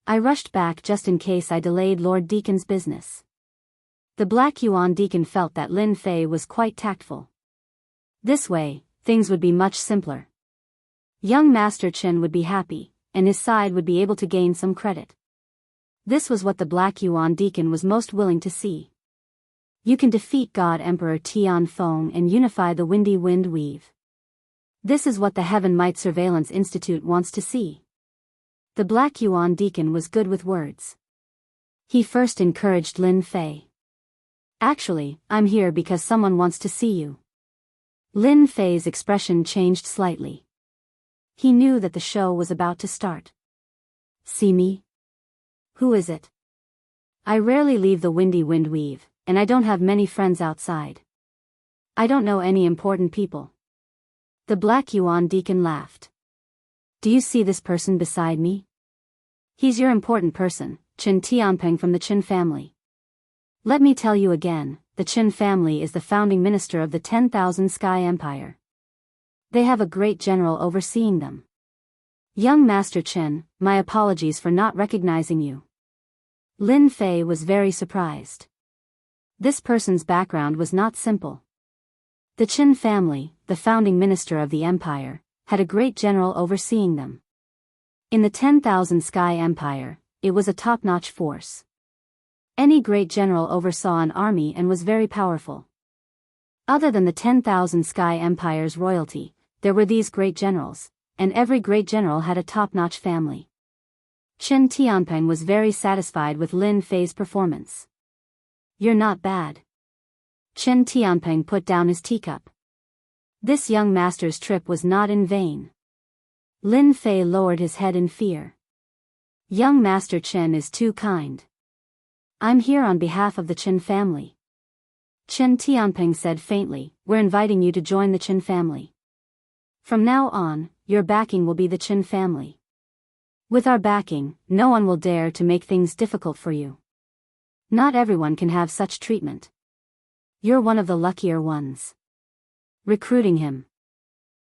I rushed back just in case I delayed Lord Deacon's business. The Black Yuan deacon felt that Lin Fei was quite tactful. This way, things would be much simpler. Young Master Chen would be happy, and his side would be able to gain some credit. This was what the Black Yuan deacon was most willing to see. You can defeat God Emperor Tianfeng and unify the windy wind weave. This is what the Heaven Might Surveillance Institute wants to see. The Black Yuan deacon was good with words. He first encouraged Lin Fei. Actually, I'm here because someone wants to see you. Lin Fei's expression changed slightly. He knew that the show was about to start. See me? Who is it? I rarely leave the windy wind weave, and I don't have many friends outside. I don't know any important people. The Black Yuan deacon laughed. Do you see this person beside me? He's your important person, Qin Tianping from the Qin family. Let me tell you again, the Qin family is the founding minister of the 10,000 Sky Empire. They have a great general overseeing them. Young Master Chen, my apologies for not recognizing you. Lin Fei was very surprised. This person's background was not simple. The Qin family, the founding minister of the empire, had a great general overseeing them. In the 10,000 Sky Empire, it was a top-notch force. Any great general oversaw an army and was very powerful. Other than the 10,000 Sky Empire's royalty, there were these great generals, and every great general had a top-notch family. Qin Tianping was very satisfied with Lin Fei's performance. You're not bad. Qin Tianping put down his teacup. This young master's trip was not in vain. Lin Fei lowered his head in fear. Young Master Chen is too kind. I'm here on behalf of the Qin family. Qin Tianping said faintly, we're inviting you to join the Qin family. From now on, your backing will be the Qin family. With our backing, no one will dare to make things difficult for you. Not everyone can have such treatment. You're one of the luckier ones. Recruiting him.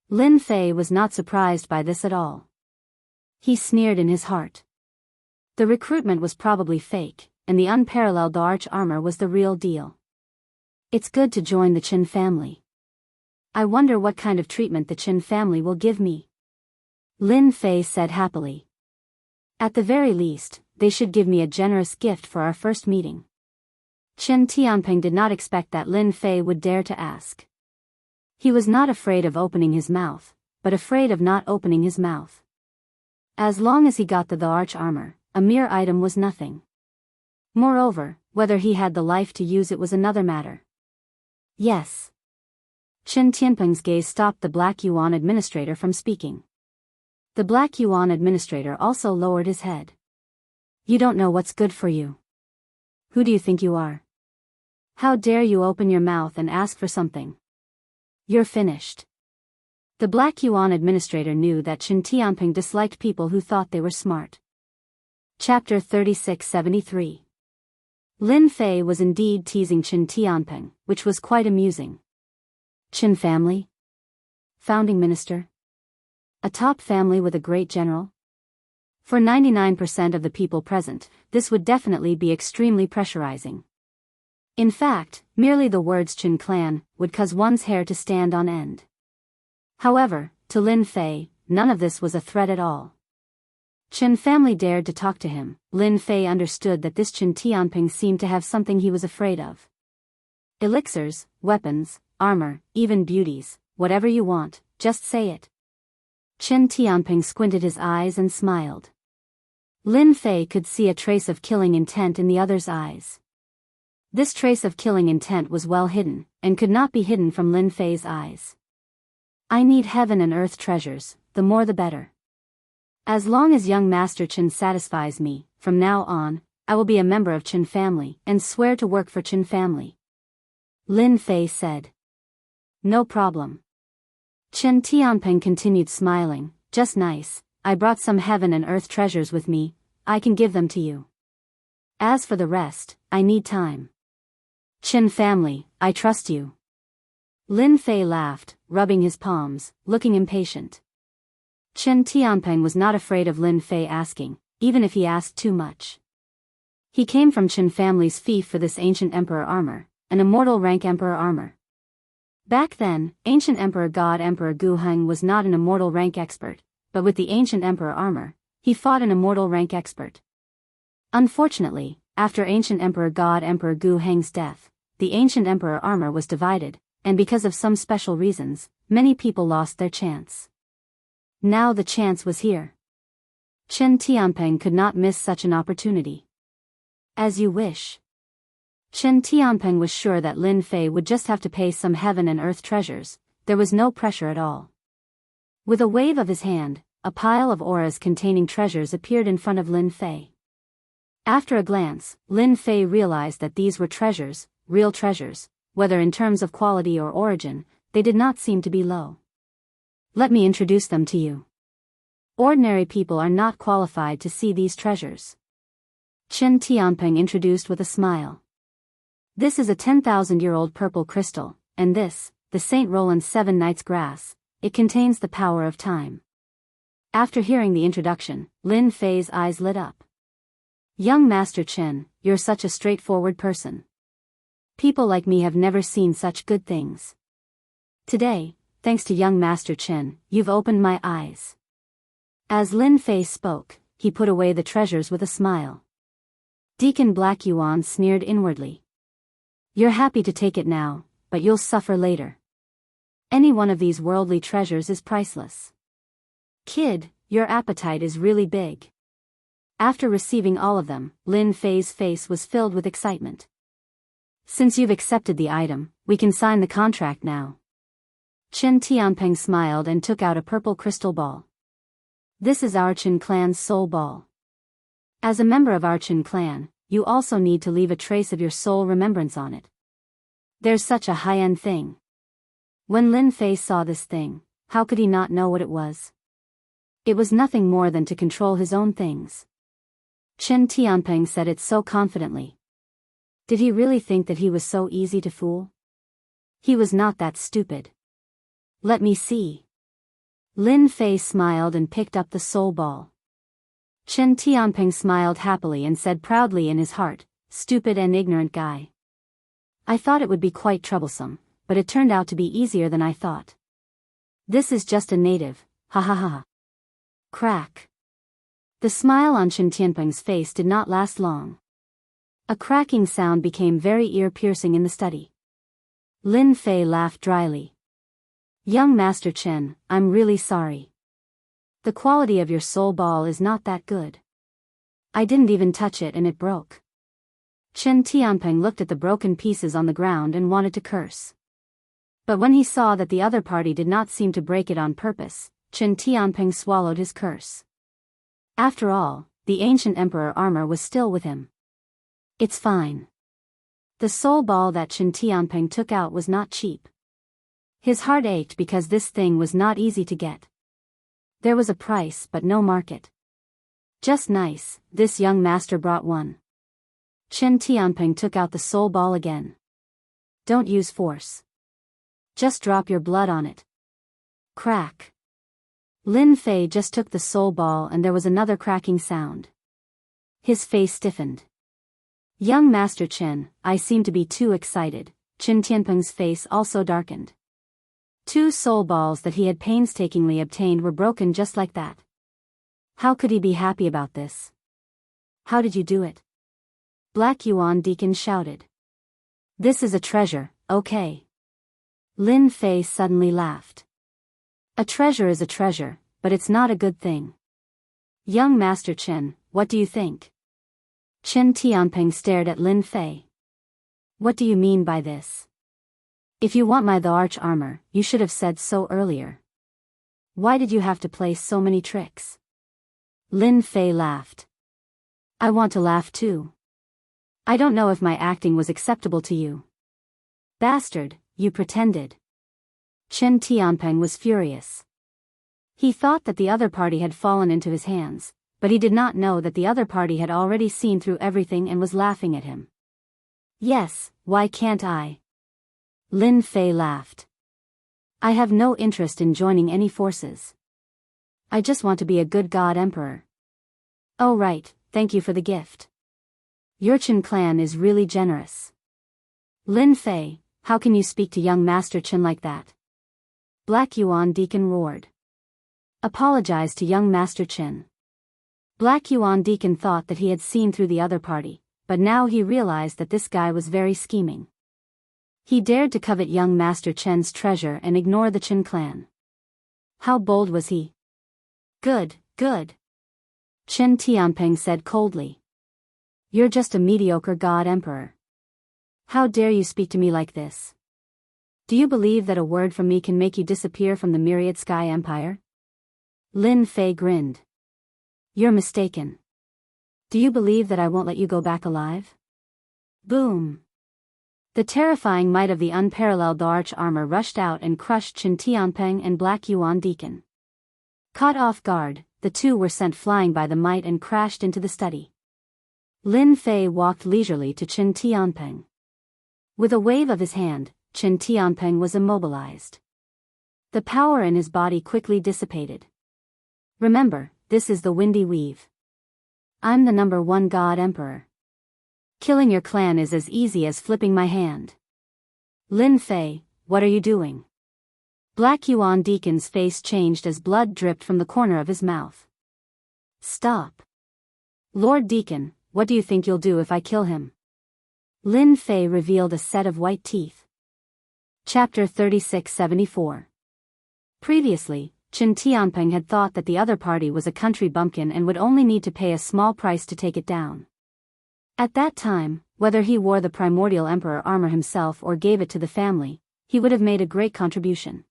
Lin Fei was not surprised by this at all. He sneered in his heart. The recruitment was probably fake, and the unparalleled arch armor was the real deal. It's good to join the Qin family. I wonder what kind of treatment the Qin family will give me. Lin Fei said happily. At the very least, they should give me a generous gift for our first meeting. Qin Tianping did not expect that Lin Fei would dare to ask. He was not afraid of opening his mouth, but afraid of not opening his mouth. As long as he got the arch armor, a mere item was nothing. Moreover, whether he had the life to use it was another matter. Yes. Chen Tianpeng's gaze stopped the Black Yuan administrator from speaking. The Black Yuan administrator also lowered his head. You don't know what's good for you. Who do you think you are? How dare you open your mouth and ask for something? You're finished. The Black Yuan administrator knew that Chen Tianpeng disliked people who thought they were smart. Chapter 3673. Lin Fei was indeed teasing Chen Tianpeng, which was quite amusing. Chen family? Founding minister? A top family with a great general? For 99% of the people present, this would definitely be extremely pressurizing. In fact, merely the words Chen clan would cause one's hair to stand on end. However, to Lin Fei, none of this was a threat at all. Chen family dared to talk to him. Lin Fei understood that this Chen Tianpeng seemed to have something he was afraid of. Elixirs, weapons, armor, even beauties, whatever you want, just say it. Chen Tianpeng squinted his eyes and smiled. Lin Fei could see a trace of killing intent in the other's eyes. This trace of killing intent was well hidden, and could not be hidden from Lin Fei's eyes. I need heaven and earth treasures, the more the better. As long as young Master Chen satisfies me, from now on, I will be a member of Chen family, and swear to work for Chen family. Lin Fei said. No problem. Chen Tianpeng continued smiling, just nice, I brought some heaven and earth treasures with me, I can give them to you. As for the rest, I need time. Chen family, I trust you. Lin Fei laughed, rubbing his palms, looking impatient. Chen Tianpeng was not afraid of Lin Fei asking, even if he asked too much. He came from Chen family's fief for this ancient emperor armor, an immortal rank emperor armor. Back then, ancient emperor god Emperor Gu Heng was not an immortal rank expert, but with the ancient emperor armor, he fought an immortal rank expert. Unfortunately, after ancient emperor god Emperor Gu Heng's death, the ancient emperor armor was divided, and because of some special reasons, many people lost their chance. Now the chance was here. Chen Tianpeng could not miss such an opportunity. As you wish. Chen Tianpeng was sure that Lin Fei would just have to pay some heaven and earth treasures, there was no pressure at all. With a wave of his hand, a pile of auras containing treasures appeared in front of Lin Fei. After a glance, Lin Fei realized that these were treasures, real treasures, whether in terms of quality or origin, they did not seem to be low. Let me introduce them to you. Ordinary people are not qualified to see these treasures. Chen Tianpeng introduced with a smile. This is a 10,000-year-old purple crystal, and this, the St. Roland's 7 Nights grass, it contains the power of time. After hearing the introduction, Lin Fei's eyes lit up. Young Master Chen, you're such a straightforward person. People like me have never seen such good things. Today, thanks to young Master Chen, you've opened my eyes. As Lin Fei spoke, he put away the treasures with a smile. Deacon Black Yuan sneered inwardly. You're happy to take it now, but you'll suffer later. Any one of these worldly treasures is priceless. Kid, your appetite is really big. After receiving all of them, Lin Fei's face was filled with excitement. Since you've accepted the item, we can sign the contract now. Chen Tianpeng smiled and took out a purple crystal ball. This is our Chen clan's soul ball. As a member of our Chen clan, you also need to leave a trace of your soul remembrance on it. There's such a high-end thing. When Lin Fei saw this thing, how could he not know what it was? It was nothing more than to control his own things. Chen Tianpeng said it so confidently. Did he really think that he was so easy to fool? He was not that stupid. Let me see. Lin Fei smiled and picked up the soul ball. Chen Tianpeng smiled happily and said proudly in his heart, stupid and ignorant guy. I thought it would be quite troublesome, but it turned out to be easier than I thought. This is just a native, ha ha ha. Crack. The smile on Chen Tianpeng's face did not last long. A cracking sound became very ear-piercing in the study. Lin Fei laughed dryly. Young Master Chen, I'm really sorry. The quality of your soul ball is not that good. I didn't even touch it and it broke. Chen Tianpeng looked at the broken pieces on the ground and wanted to curse. But when he saw that the other party did not seem to break it on purpose, Qin Tianping swallowed his curse. After all, the ancient emperor armor was still with him. It's fine. The soul ball that Qin Tianping took out was not cheap. His heart ached because this thing was not easy to get. There was a price but no market. Just nice, this young master brought one. Qin Tianping took out the soul ball again. Don't use force. Just drop your blood on it. Crack. Lin Fei just took the soul ball and there was another cracking sound. His face stiffened. Young Master Qin, I seem to be too excited. Qin Tianping's face also darkened. 2 soul balls that he had painstakingly obtained were broken just like that. How could he be happy about this? How did you do it? Black Yuan Deacon shouted. This is a treasure, okay. Lin Fei suddenly laughed. A treasure is a treasure, but it's not a good thing. Young Master Qin, what do you think? Qin Tianping stared at Lin Fei. What do you mean by this? If you want the arch armor, you should have said so earlier. Why did you have to play so many tricks? Lin Fei laughed. I want to laugh too. I don't know if my acting was acceptable to you. Bastard, you pretended. Qin Tianping was furious. He thought that the other party had fallen into his hands, but he did not know that the other party had already seen through everything and was laughing at him. Yes, why can't I? Lin Fei laughed. I have no interest in joining any forces. I just want to be a good god emperor. Oh right, thank you for the gift. Your Qin clan is really generous. Lin Fei, how can you speak to young Master Qin like that? Black Yuan Deacon roared. Apologize to young Master Qin. Black Yuan Deacon thought that he had seen through the other party, but now he realized that this guy was very scheming. He dared to covet young Master Qin's treasure and ignore the Qin clan. How bold was he? Good, good. Qin Tianping said coldly. You're just a mediocre god emperor. How dare you speak to me like this? Do you believe that a word from me can make you disappear from the myriad sky empire? Lin Fei grinned. You're mistaken. Do you believe that I won't let you go back alive? Boom. The terrifying might of the unparalleled arch armor rushed out and crushed Qin Tianping and Black Yuan Deacon. Caught off guard, the two were sent flying by the might and crashed into the study. Lin Fei walked leisurely to Qin Tianping. With a wave of his hand, Qin Tianping was immobilized. The power in his body quickly dissipated. Remember, this is the Windy Weave. I'm the #1 god emperor. Killing your clan is as easy as flipping my hand. Lin Fei, what are you doing? Black Yuan Deacon's face changed as blood dripped from the corner of his mouth. Stop. Lord Deacon, what do you think you'll do if I kill him? Lin Fei revealed a set of white teeth. Chapter 3674. Previously, Qin Tianping had thought that the other party was a country bumpkin and would only need to pay a small price to take it down. At that time, whether he wore the primordial emperor armor himself or gave it to the family, he would have made a great contribution.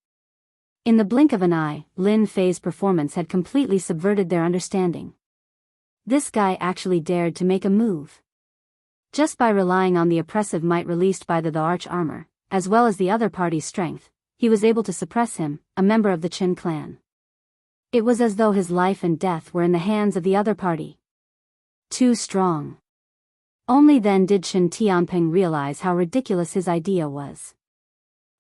In the blink of an eye, Lin Fei's performance had completely subverted their understanding. This guy actually dared to make a move. Just by relying on the oppressive might released by the arch armor, as well as the other party's strength, he was able to suppress him, a member of the Qin clan. It was as though his life and death were in the hands of the other party. Too strong. Only then did Qin Tianping realize how ridiculous his idea was.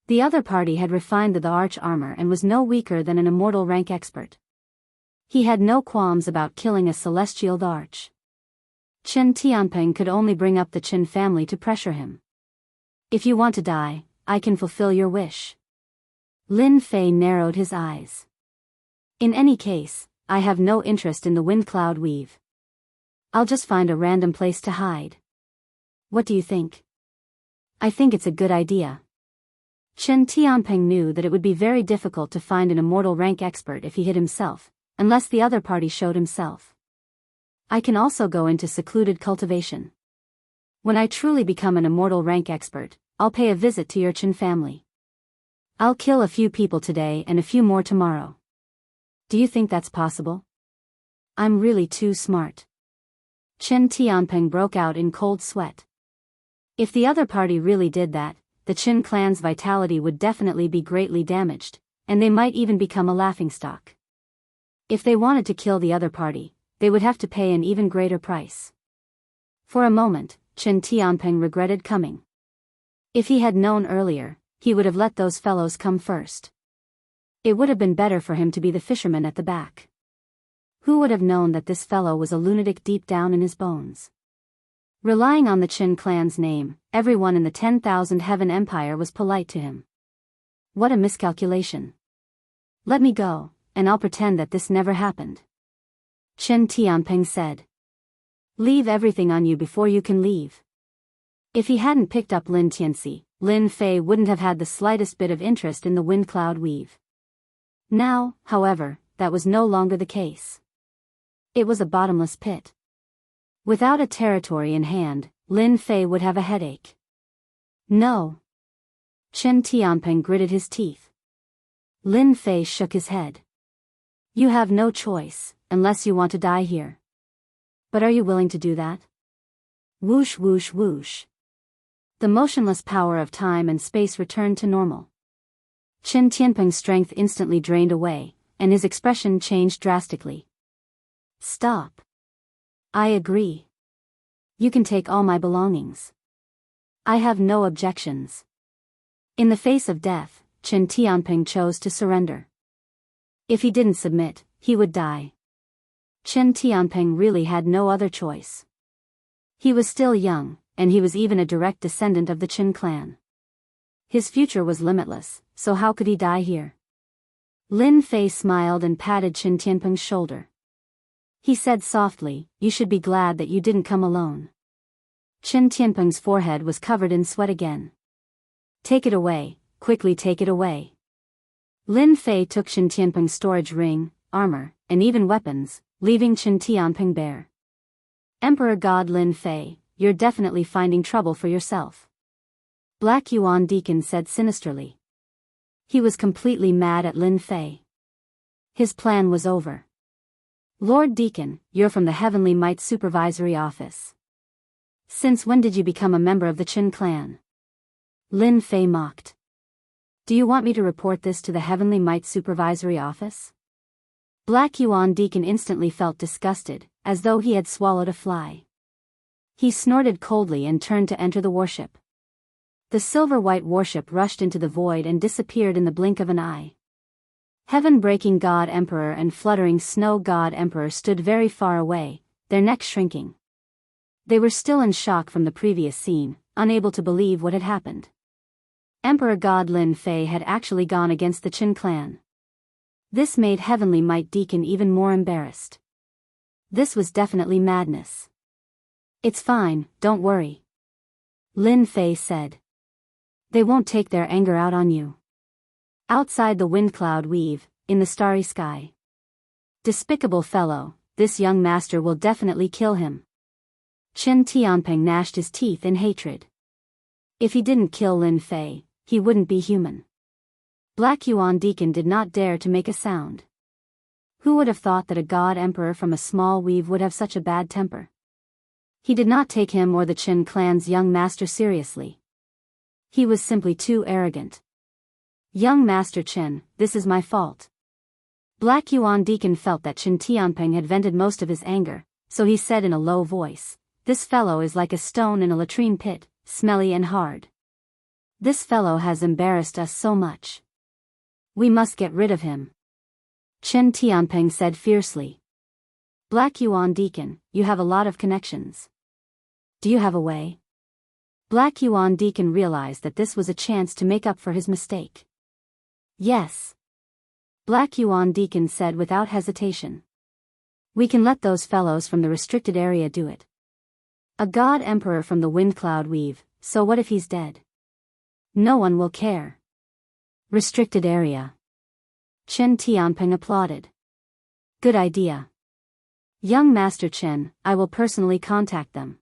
The other party had refined the arch armor and was no weaker than an immortal rank expert. He had no qualms about killing a celestial arch. Qin Tianping could only bring up the Qin family to pressure him. If you want to die, I can fulfill your wish. Lin Fei narrowed his eyes. In any case, I have no interest in the wind cloud weave. I'll just find a random place to hide. What do you think? I think it's a good idea. Qin Tianping knew that it would be very difficult to find an immortal rank expert if he hid himself, unless the other party showed himself. I can also go into secluded cultivation. When I truly become an immortal rank expert, I'll pay a visit to your Qin family. I'll kill a few people today and a few more tomorrow. Do you think that's possible? I'm really too smart. Chen Tianping broke out in cold sweat. If the other party really did that, the Qin clan's vitality would definitely be greatly damaged, and they might even become a laughingstock. If they wanted to kill the other party, they would have to pay an even greater price. For a moment, Chen Tianping regretted coming. If he had known earlier, he would have let those fellows come first. It would have been better for him to be the fisherman at the back. Who would have known that this fellow was a lunatic deep down in his bones? Relying on the Qin clan's name, everyone in the 10,000 Heaven Empire was polite to him. What a miscalculation. Let me go, and I'll pretend that this never happened. Chen Tianping said. Leave everything on you before you can leave. If he hadn't picked up Lin Tianxi, Lin Fei wouldn't have had the slightest bit of interest in the wind cloud weave. Now, however, that was no longer the case. It was a bottomless pit. Without a territory in hand, Lin Fei would have a headache. No. Chen Tianping gritted his teeth. Lin Fei shook his head. You have no choice, unless you want to die here. But are you willing to do that? Whoosh whoosh whoosh. The motionless power of time and space returned to normal. Chen Tianping's strength instantly drained away, and his expression changed drastically. Stop. I agree. You can take all my belongings. I have no objections. In the face of death, Chen Tianping chose to surrender. If he didn't submit, he would die. Chen Tianping really had no other choice. He was still young, and he was even a direct descendant of the Qin clan. His future was limitless, so how could he die here? Lin Fei smiled and patted Chen Tianping's shoulder. He said softly, you should be glad that you didn't come alone. Chen Tianping's forehead was covered in sweat again. Take it away, quickly take it away. Lin Fei took Chen Tianping's storage ring, armor, and even weapons, leaving Chen Tianping bare. Emperor God Lin Fei, you're definitely finding trouble for yourself. Black Yuan Deacon said sinisterly. He was completely mad at Lin Fei. His plan was over. Lord Deacon, you're from the Heavenly Might Supervisory Office. Since when did you become a member of the Qin clan? Lin Fei mocked. Do you want me to report this to the Heavenly Might Supervisory Office? Black Yuan Deacon instantly felt disgusted, as though he had swallowed a fly. He snorted coldly and turned to enter the warship. The silver-white warship rushed into the void and disappeared in the blink of an eye. Heaven-breaking God Emperor and fluttering Snow God Emperor stood very far away, their necks shrinking. They were still in shock from the previous scene, unable to believe what had happened. Emperor God Lin Fei had actually gone against the Qin clan. This made Heavenly Might Deacon even more embarrassed. This was definitely madness. It's fine, don't worry. Lin Fei said. They won't take their anger out on you. Outside the wind cloud weave, in the starry sky. Despicable fellow, this young master will definitely kill him. Chen Tianping gnashed his teeth in hatred. If he didn't kill Lin Fei, he wouldn't be human. Black Yuan Deacon did not dare to make a sound. Who would have thought that a god emperor from a small weave would have such a bad temper? He did not take him or the Qin clan's young master seriously. He was simply too arrogant. Young Master Chen, this is my fault. Black Yuan Deacon felt that Chen Tianping had vented most of his anger, so he said in a low voice, this fellow is like a stone in a latrine pit, smelly and hard. This fellow has embarrassed us so much. We must get rid of him. Chen Tianping said fiercely. Black Yuan Deacon, you have a lot of connections. Do you have a way? Black Yuan Deacon realized that this was a chance to make up for his mistake. Yes. Black Yuan Deacon said without hesitation. We can let those fellows from the restricted area do it. A god emperor from the wind cloud weave, so what if he's dead? No one will care. Restricted area. Chen Tianping applauded. Good idea. Young Master Chen, I will personally contact them.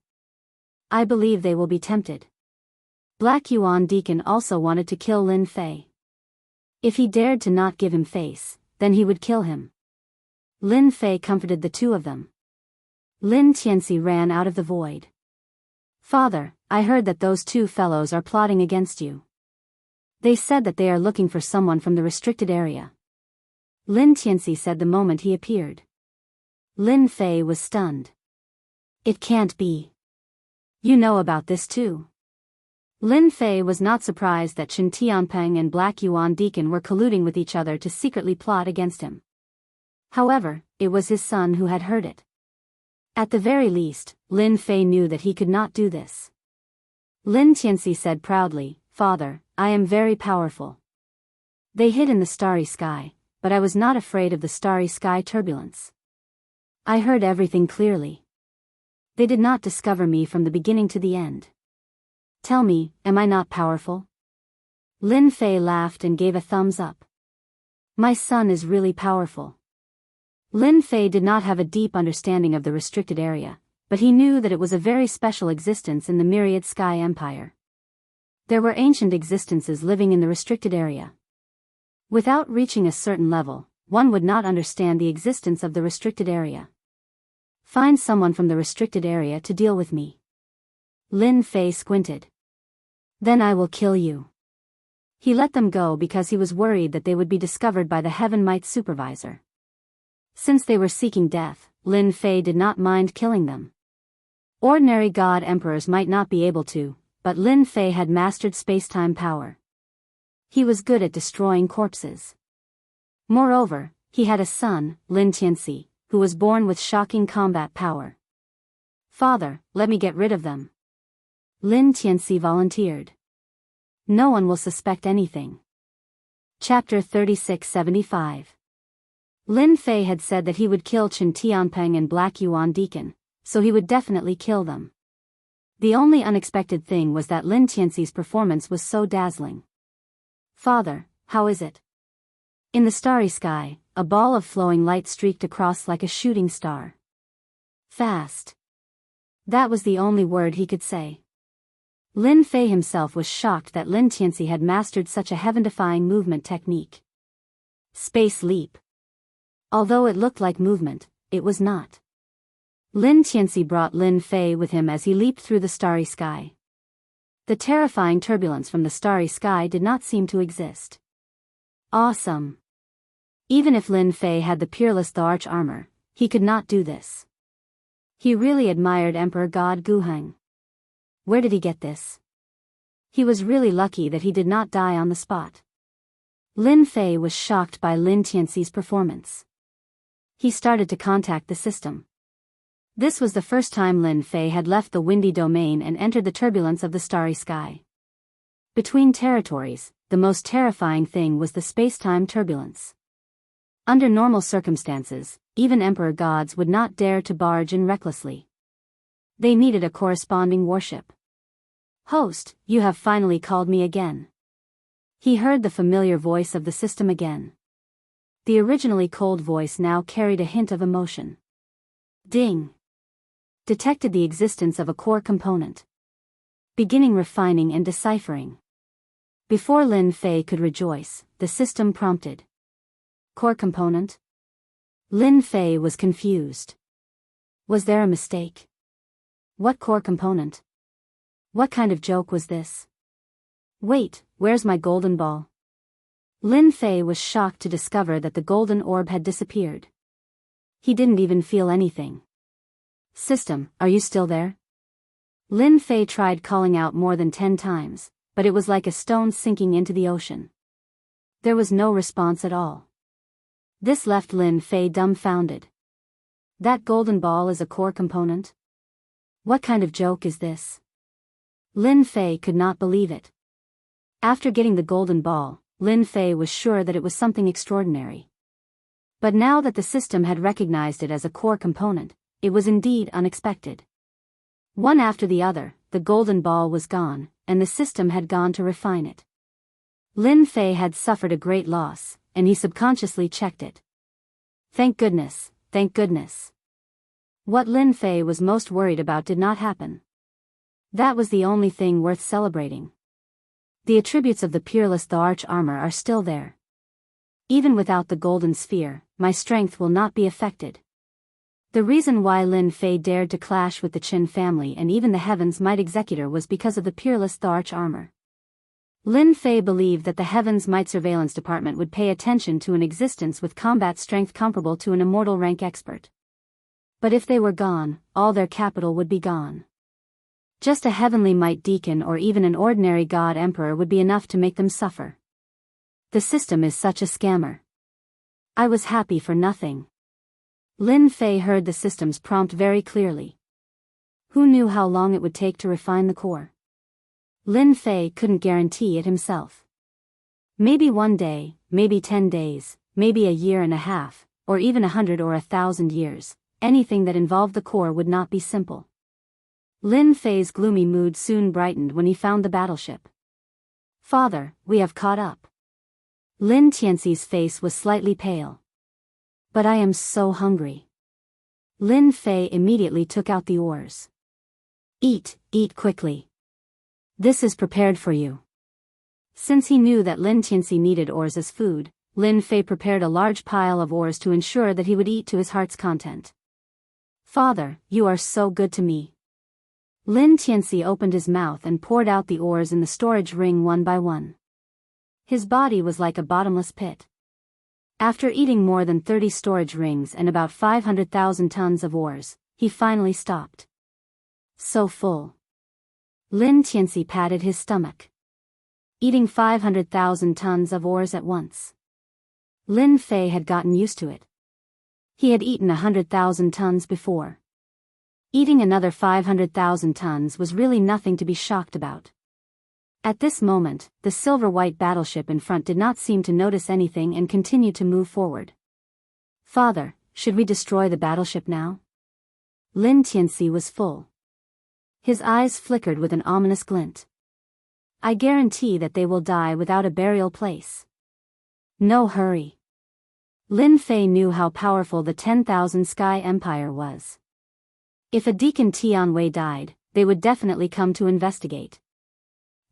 I believe they will be tempted. Black Yuan Deacon also wanted to kill Lin Fei. If he dared to not give him face, then he would kill him. Lin Fei comforted the two of them. Lin Tianxi ran out of the void. Father, I heard that those two fellows are plotting against you. They said that they are looking for someone from the restricted area. Lin Tianxi said the moment he appeared. Lin Fei was stunned. It can't be. You know about this too. Lin Fei was not surprised that Chen Tianpeng and Black Yuan Deacon were colluding with each other to secretly plot against him. However, it was his son who had heard it. At the very least, Lin Fei knew that he could not do this. Lin Tianxi said proudly, Father, I am very powerful. They hid in the starry sky, but I was not afraid of the starry sky turbulence. I heard everything clearly. They did not discover me from the beginning to the end. Tell me, am I not powerful? Lin Fei laughed and gave a thumbs up. My son is really powerful. Lin Fei did not have a deep understanding of the restricted area, but he knew that it was a very special existence in the myriad sky empire. There were ancient existences living in the restricted area. Without reaching a certain level, one would not understand the existence of the restricted area. Find someone from the restricted area to deal with me. Lin Fei squinted. Then I will kill you. He let them go because he was worried that they would be discovered by the Heaven Might supervisor. Since they were seeking death, Lin Fei did not mind killing them. Ordinary god emperors might not be able to, but Lin Fei had mastered space-time power. He was good at destroying corpses. Moreover, he had a son, Lin Tianxi, who was born with shocking combat power. Father, let me get rid of them. Lin Tianxi volunteered. No one will suspect anything. Chapter 3675. Lin Fei had said that he would kill Chen Tianpeng and Black Yuan Deacon, so he would definitely kill them. The only unexpected thing was that Lin Tianxi's performance was so dazzling. Father, how is it? In the starry sky, a ball of flowing light streaked across like a shooting star. Fast. That was the only word he could say. Lin Fei himself was shocked that Lin Tianxi had mastered such a heaven-defying movement technique. Space leap. Although it looked like movement, it was not. Lin Tianxi brought Lin Fei with him as he leaped through the starry sky. The terrifying turbulence from the starry sky did not seem to exist. Awesome. Even if Lin Fei had the Peerless the Arch armor, he could not do this. He really admired Emperor God Guheng. Where did he get this? He was really lucky that he did not die on the spot. Lin Fei was shocked by Lin Tianxi's performance. He started to contact the system. This was the first time Lin Fei had left the windy domain and entered the turbulence of the starry sky. Between territories, the most terrifying thing was the space-time turbulence. Under normal circumstances, even emperor gods would not dare to barge in recklessly. They needed a corresponding warship. Host, you have finally called me again. He heard the familiar voice of the system again. The originally cold voice now carried a hint of emotion. Ding. Detected the existence of a core component. Beginning refining and deciphering. Before Lin Fei could rejoice, the system prompted. Core component? Lin Fei was confused. Was there a mistake? What core component? What kind of joke was this? Wait, where's my golden ball? Lin Fei was shocked to discover that the golden orb had disappeared. He didn't even feel anything. System, are you still there? Lin Fei tried calling out more than 10 times, but it was like a stone sinking into the ocean. There was no response at all. This left Lin Fei dumbfounded. That golden ball is a core component? What kind of joke is this? Lin Fei could not believe it. After getting the golden ball, Lin Fei was sure that it was something extraordinary. But now that the system had recognized it as a core component, it was indeed unexpected. One after the other, the golden ball was gone, and the system had gone to refine it. Lin Fei had suffered a great loss, and he subconsciously checked it. Thank goodness, thank goodness. What Lin Fei was most worried about did not happen. That was the only thing worth celebrating. The attributes of the Peerless the Arch armor are still there. Even without the golden sphere, my strength will not be affected. The reason why Lin Fei dared to clash with the Qin family and even the Heaven's Might Executor was because of the peerless Arch armor. Lin Fei believed that the Heaven's Might Surveillance Department would pay attention to an existence with combat strength comparable to an immortal rank expert. But if they were gone, all their capital would be gone. Just a heavenly might deacon or even an ordinary god emperor would be enough to make them suffer. The system is such a scammer. I was happy for nothing. Lin Fei heard the system's prompt very clearly. Who knew how long it would take to refine the core? Lin Fei couldn't guarantee it himself. Maybe 1 day, maybe 10 days, maybe a year and a half, or even 100 or 1,000 years, anything that involved the core would not be simple. Lin Fei's gloomy mood soon brightened when he found the battleship. Father, we have caught up. Lin Tianxi's face was slightly pale. But I am so hungry. Lin Fei immediately took out the oars. Eat quickly. This is prepared for you. Since he knew that Lin Tianxi needed oars as food, Lin Fei prepared a large pile of oars to ensure that he would eat to his heart's content. Father, you are so good to me. Lin Tianxi opened his mouth and poured out the oars in the storage ring one by one. His body was like a bottomless pit. After eating more than 30 storage rings and about 500,000 tons of ores, he finally stopped. So full. Lin Tianxi patted his stomach. Eating 500,000 tons of ores at once. Lin Fei had gotten used to it. He had eaten 100,000 tons before. Eating another 500,000 tons was really nothing to be shocked about. At this moment, the silver-white battleship in front did not seem to notice anything and continued to move forward. Father, should we destroy the battleship now? Lin Tianxi was full. His eyes flickered with an ominous glint. I guarantee that they will die without a burial place. No hurry. Lin Fei knew how powerful the 10,000 Sky Empire was. If a Deacon Tianwei died, they would definitely come to investigate.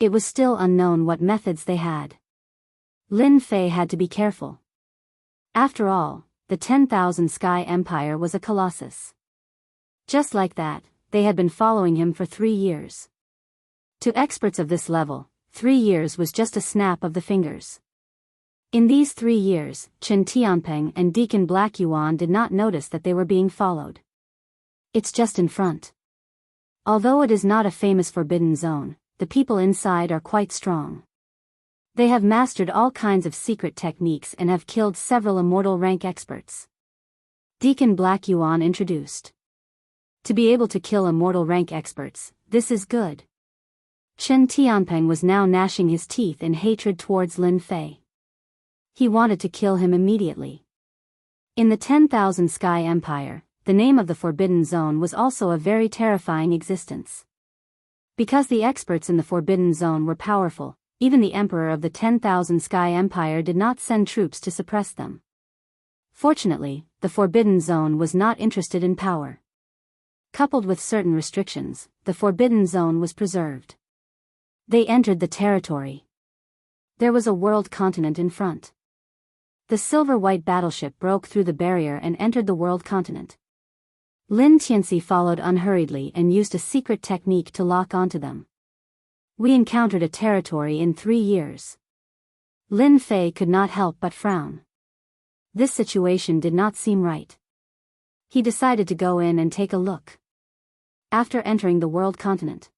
It was still unknown what methods they had. Lin Fei had to be careful. After all, the 10,000 Sky Empire was a colossus. Just like that, they had been following him for 3 years. To experts of this level, 3 years was just a snap of the fingers. In these 3 years, Chen Tianpeng and Deacon Black Yuan did not notice that they were being followed. It's just in front. Although it is not a famous forbidden zone, the people inside are quite strong. They have mastered all kinds of secret techniques and have killed several immortal rank experts. Deacon Black Yuan introduced. To be able to kill immortal rank experts, this is good. Chen Tianpeng was now gnashing his teeth in hatred towards Lin Fei. He wanted to kill him immediately. In the 10,000 Sky Empire, the name of the Forbidden Zone was also a very terrifying existence. Because the experts in the Forbidden Zone were powerful, even the Emperor of the 10,000 Sky Empire did not send troops to suppress them. Fortunately, the Forbidden Zone was not interested in power. Coupled with certain restrictions, the Forbidden Zone was preserved. They entered the territory. There was a world continent in front. The silver-white battleship broke through the barrier and entered the world continent. Lin Tianxi followed unhurriedly and used a secret technique to lock onto them. We encountered a territory in 3 years. Lin Fei could not help but frown. This situation did not seem right. He decided to go in and take a look. After entering the world continent,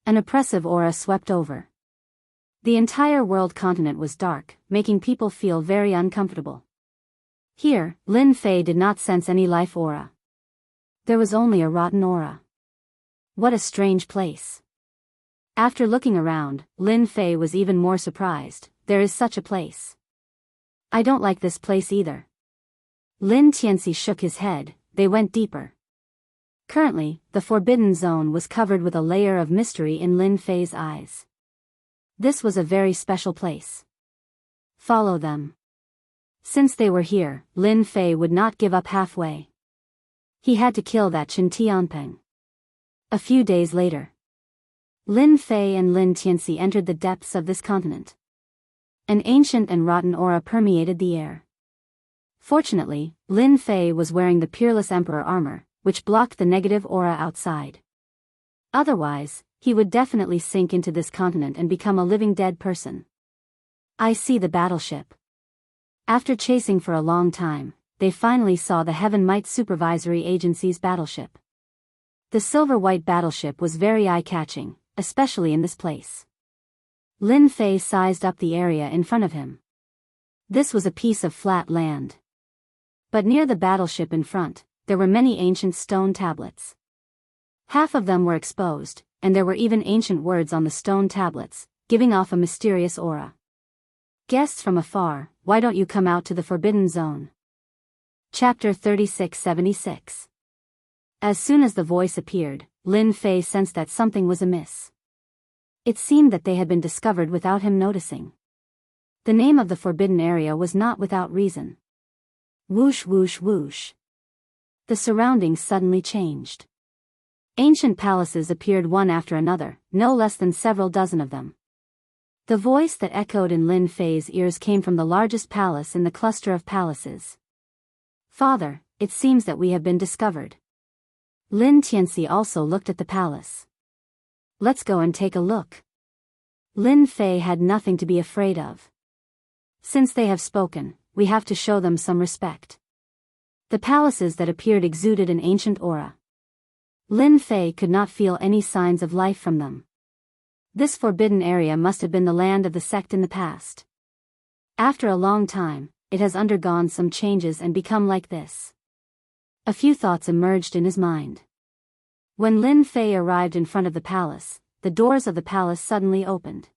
an oppressive aura swept over. The entire world continent was dark, making people feel very uncomfortable. Here, Lin Fei did not sense any life aura. There was only a rotten aura. What a strange place. After looking around, Lin Fei was even more surprised. There is such a place. I don't like this place either. Lin Tianxi shook his head. They went deeper. Currently, the Forbidden Zone was covered with a layer of mystery in Lin Fei's eyes. This was a very special place. Follow them. Since they were here, Lin Fei would not give up halfway. He had to kill that Chen Tianpeng. A few days later, Lin Fei and Lin Tianxi entered the depths of this continent. An ancient and rotten aura permeated the air. Fortunately, Lin Fei was wearing the Peerless Emperor armor, which blocked the negative aura outside. Otherwise, he would definitely sink into this continent and become a living dead person. I see the battleship. After chasing for a long time, they finally saw the Heaven Might Supervisory Agency's battleship. The silver-white battleship was very eye-catching, especially in this place. Lin Fei sized up the area in front of him. This was a piece of flat land. But near the battleship in front, there were many ancient stone tablets. Half of them were exposed, and there were even ancient words on the stone tablets, giving off a mysterious aura. Guests from afar, why don't you come out to the Forbidden Zone? Chapter 3676. As soon as the voice appeared, Lin Fei sensed that something was amiss. It seemed that they had been discovered without him noticing. The name of the forbidden area was not without reason. Whoosh whoosh whoosh. The surroundings suddenly changed. Ancient palaces appeared one after another, no less than several dozen of them. The voice that echoed in Lin Fei's ears came from the largest palace in the cluster of palaces. Father, it seems that we have been discovered. Lin Tianxi also looked at the palace. Let's go and take a look. Lin Fei had nothing to be afraid of. Since they have spoken, we have to show them some respect. The palaces that appeared exuded an ancient aura. Lin Fei could not feel any signs of life from them. This forbidden area must have been the land of the sect in the past. After a long time, it has undergone some changes and become like this. A few thoughts emerged in his mind. When Lin Fei arrived in front of the palace, the doors of the palace suddenly opened.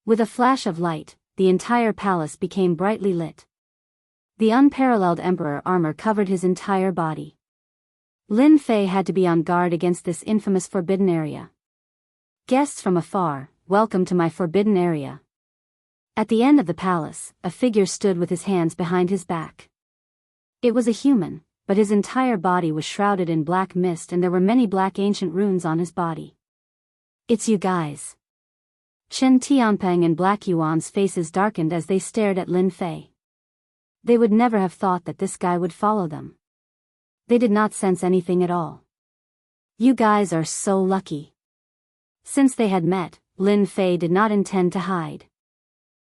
With a flash of light, the entire palace became brightly lit. The unparalleled emperor armor covered his entire body. Lin Fei had to be on guard against this infamous forbidden area. Guests from afar, welcome to my forbidden area. At the end of the palace, a figure stood with his hands behind his back. It was a human, but his entire body was shrouded in black mist and there were many black ancient runes on his body. It's you guys. Chen Tianpeng and Black Yuan's faces darkened as they stared at Lin Fei. They would never have thought that this guy would follow them. They did not sense anything at all. You guys are so lucky. Since they had met, Lin Fei did not intend to hide.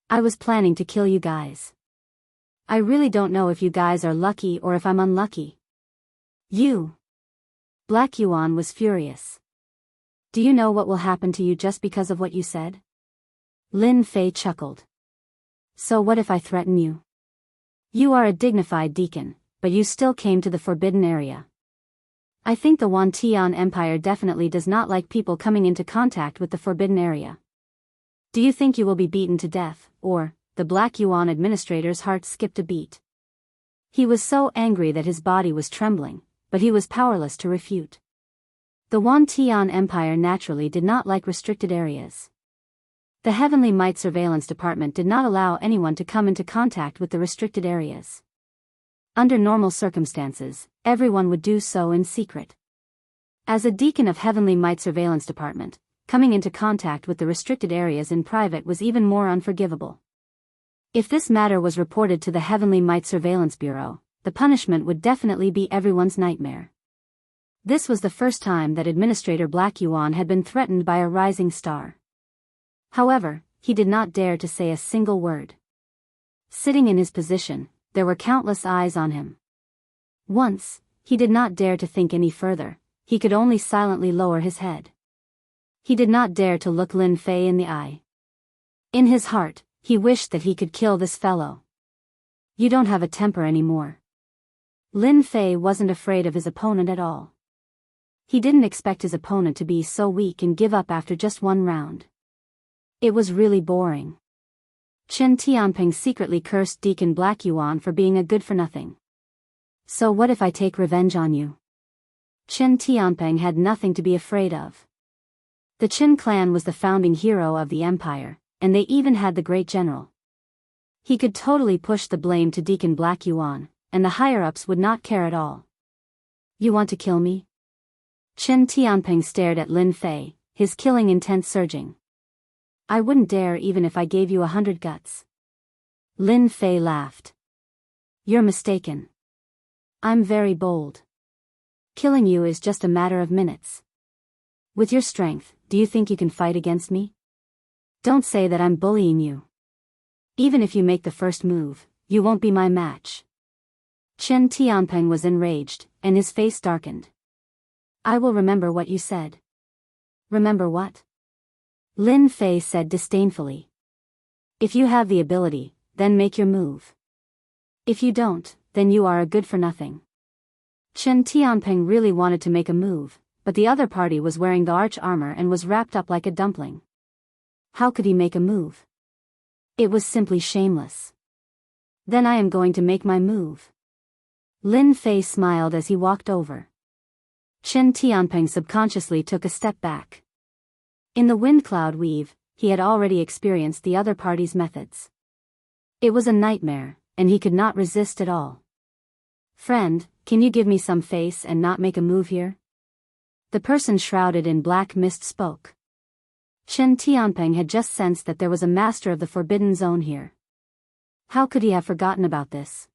I was planning to kill you guys. I really don't know if you guys are lucky or if I'm unlucky. You. Black Yuan was furious. Do you know what will happen to you just because of what you said? Lin Fei chuckled. So what if I threaten you? You are a dignified deacon, but you still came to the forbidden area. I think the Wantian Empire definitely does not like people coming into contact with the forbidden area. Do you think you will be beaten to death, or? The Black Yuan administrator's heart skipped a beat. He was so angry that his body was trembling, but he was powerless to refute. The Wantian Empire naturally did not like restricted areas. The Heavenly Might Surveillance Department did not allow anyone to come into contact with the restricted areas. Under normal circumstances, everyone would do so in secret. As a deacon of Heavenly Might Surveillance Department, coming into contact with the restricted areas in private was even more unforgivable. If this matter was reported to the Heavenly Might Surveillance Bureau, the punishment would definitely be everyone's nightmare. This was the first time that Administrator Black Yuan had been threatened by a rising star. However, he did not dare to say a single word. Sitting in his position, there were countless eyes on him. Once, he did not dare to think any further, he could only silently lower his head. He did not dare to look Lin Fei in the eye. In his heart, he wished that he could kill this fellow. You don't have a temper anymore. Lin Fei wasn't afraid of his opponent at all. He didn't expect his opponent to be so weak and give up after just one round. It was really boring. Chen Tianping secretly cursed Deacon Black Yuan for being a good-for-nothing. So what if I take revenge on you? Chen Tianping had nothing to be afraid of. The Qin clan was the founding hero of the empire, and they even had the great general. He could totally push the blame to Deacon Black Yuan, and the higher-ups would not care at all. You want to kill me? Chen Tianping stared at Lin Fei, his killing intent surging. I wouldn't dare even if I gave you 100 guts. Lin Fei laughed. You're mistaken. I'm very bold. Killing you is just a matter of minutes. With your strength, do you think you can fight against me? Don't say that I'm bullying you. Even if you make the first move, you won't be my match. Chen Tianpeng was enraged, and his face darkened. I will remember what you said. Remember what? Lin Fei said disdainfully. If you have the ability, then make your move. If you don't, then you are a good for nothing. Chen Tianpeng really wanted to make a move, but the other party was wearing the arch armor and was wrapped up like a dumpling. How could he make a move? It was simply shameless. Then I am going to make my move. Lin Fei smiled as he walked over. Chen Tianpeng subconsciously took a step back. In the wind cloud weave, he had already experienced the other party's methods. It was a nightmare, and he could not resist at all. Friend, can you give me some face and not make a move here? The person shrouded in black mist spoke. Chen Tianpeng had just sensed that there was a master of the Forbidden Zone here. How could he have forgotten about this?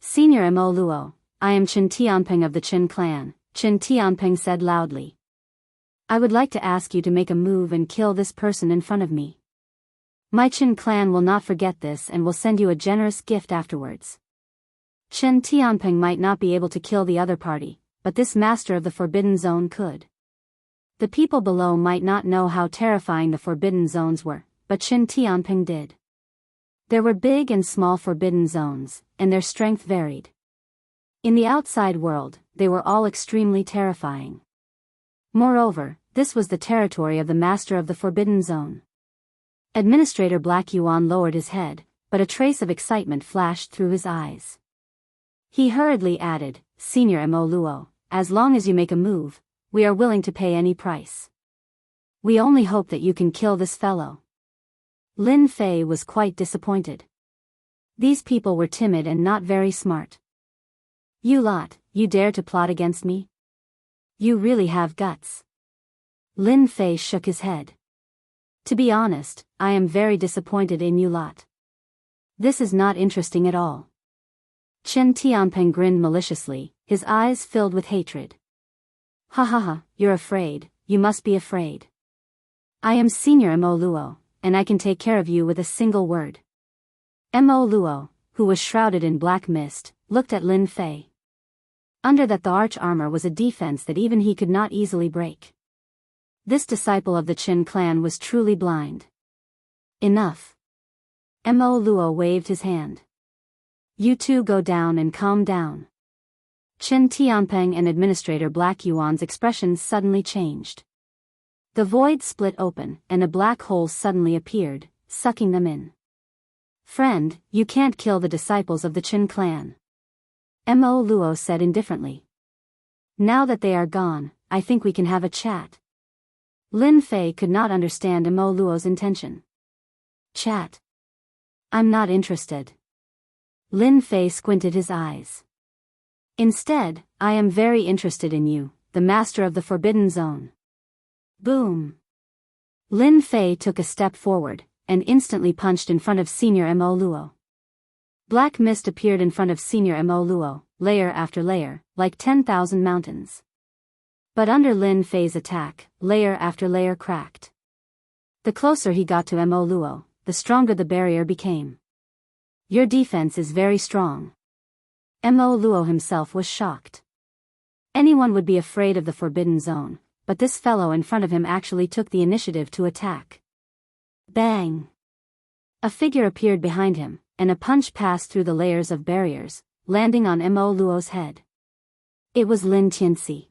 Senior Mo Luo, I am Chen Tianpeng of the Chen clan, Chen Tianpeng said loudly. I would like to ask you to make a move and kill this person in front of me. My Chen clan will not forget this and will send you a generous gift afterwards. Chen Tianpeng might not be able to kill the other party, but this master of the Forbidden Zone could. The people below might not know how terrifying the Forbidden Zones were, but Chen Tianpeng did. There were big and small Forbidden Zones, and their strength varied. In the outside world, they were all extremely terrifying. Moreover, this was the territory of the master of the Forbidden Zone. Administrator Black Yuan lowered his head, but a trace of excitement flashed through his eyes. He hurriedly added, Senior Mo Luo, as long as you make a move, we are willing to pay any price. We only hope that you can kill this fellow. Lin Fei was quite disappointed. These people were timid and not very smart. You lot, you dare to plot against me? You really have guts. Lin Fei shook his head. To be honest, I am very disappointed in you lot. This is not interesting at all. Chen Tianpeng grinned maliciously, his eyes filled with hatred. Ha ha ha, you're afraid, you must be afraid. I am Senior Mo Luo, and I can take care of you with a single word. Mo Luo, who was shrouded in black mist, looked at Lin Fei. Under that the arch armor was a defense that even he could not easily break. This disciple of the Qin clan was truly blind. Enough. Mo Luo waved his hand. You two go down and calm down. Chen Tianpeng and Administrator Black Yuan's expressions suddenly changed. The void split open, and a black hole suddenly appeared, sucking them in. Friend, you can't kill the disciples of the Qin clan. Mo Luo said indifferently. Now that they are gone, I think we can have a chat. Lin Fei could not understand Mo Luo's intention. Chat? I'm not interested. Lin Fei squinted his eyes. Instead, I am very interested in you, the master of the Forbidden Zone. Boom. Lin Fei took a step forward, and instantly punched in front of Senior Mo Luo. Black mist appeared in front of Senior Mo Luo, layer after layer, like 10,000 mountains. But under Lin Fei's attack, layer after layer cracked. The closer he got to Mo Luo, the stronger the barrier became. Your defense is very strong. Mo Luo himself was shocked. Anyone would be afraid of the Forbidden Zone, but this fellow in front of him actually took the initiative to attack. Bang! A figure appeared behind him, and a punch passed through the layers of barriers, landing on Mo Luo's head. It was Lin Tianxi.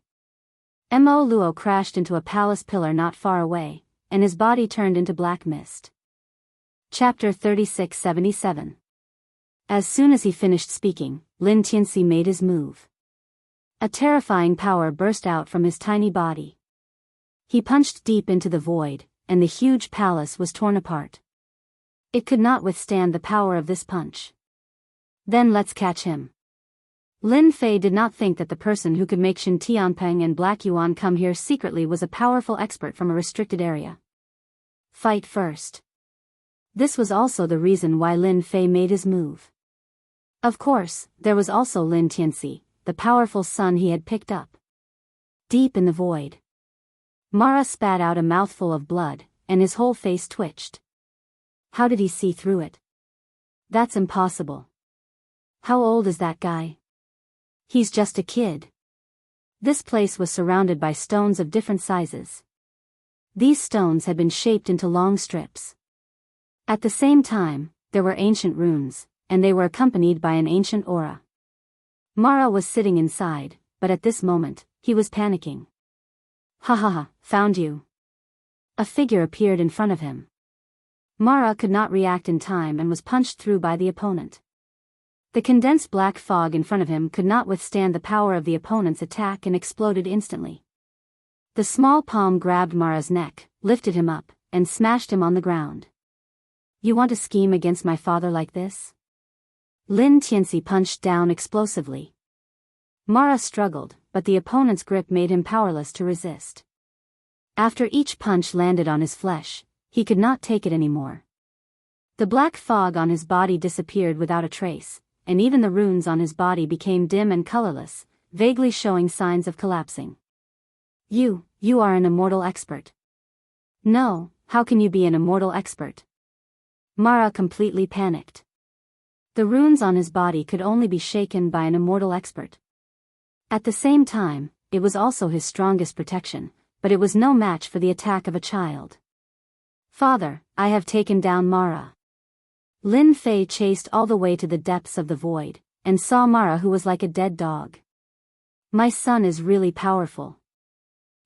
Mo Luo crashed into a palace pillar not far away, and his body turned into black mist. Chapter 3677. As soon as he finished speaking, Lin Tianxi made his move. A terrifying power burst out from his tiny body. He punched deep into the void, and the huge palace was torn apart. It could not withstand the power of this punch. Then let's catch him. Lin Fei did not think that the person who could make Chen Tianpeng and Black Yuan come here secretly was a powerful expert from a restricted area. Fight first. This was also the reason why Lin Fei made his move. Of course, there was also Lin Tianxi, the powerful son he had picked up. Deep in the void, Mara spat out a mouthful of blood, and his whole face twitched. How did he see through it? That's impossible. How old is that guy? He's just a kid. This place was surrounded by stones of different sizes. These stones had been shaped into long strips. At the same time, there were ancient runes, and they were accompanied by an ancient aura. Mara was sitting inside, but at this moment, he was panicking. Ha ha ha, found you. A figure appeared in front of him. Mara could not react in time and was punched through by the opponent. The condensed black fog in front of him could not withstand the power of the opponent's attack and exploded instantly. The small palm grabbed Mara's neck, lifted him up, and smashed him on the ground. You want to scheme against my father like this? Lin Tianxi punched down explosively. Mara struggled, but the opponent's grip made him powerless to resist. After each punch landed on his flesh, he could not take it anymore. The black fog on his body disappeared without a trace, and even the runes on his body became dim and colorless, vaguely showing signs of collapsing. You are an immortal expert. No, how can you be an immortal expert? Mara completely panicked. The runes on his body could only be shaken by an immortal expert. At the same time, it was also his strongest protection, but it was no match for the attack of a child. Father, I have taken down Mara. Lin Fei chased all the way to the depths of the void, and saw Mara, who was like a dead dog. My son is really powerful.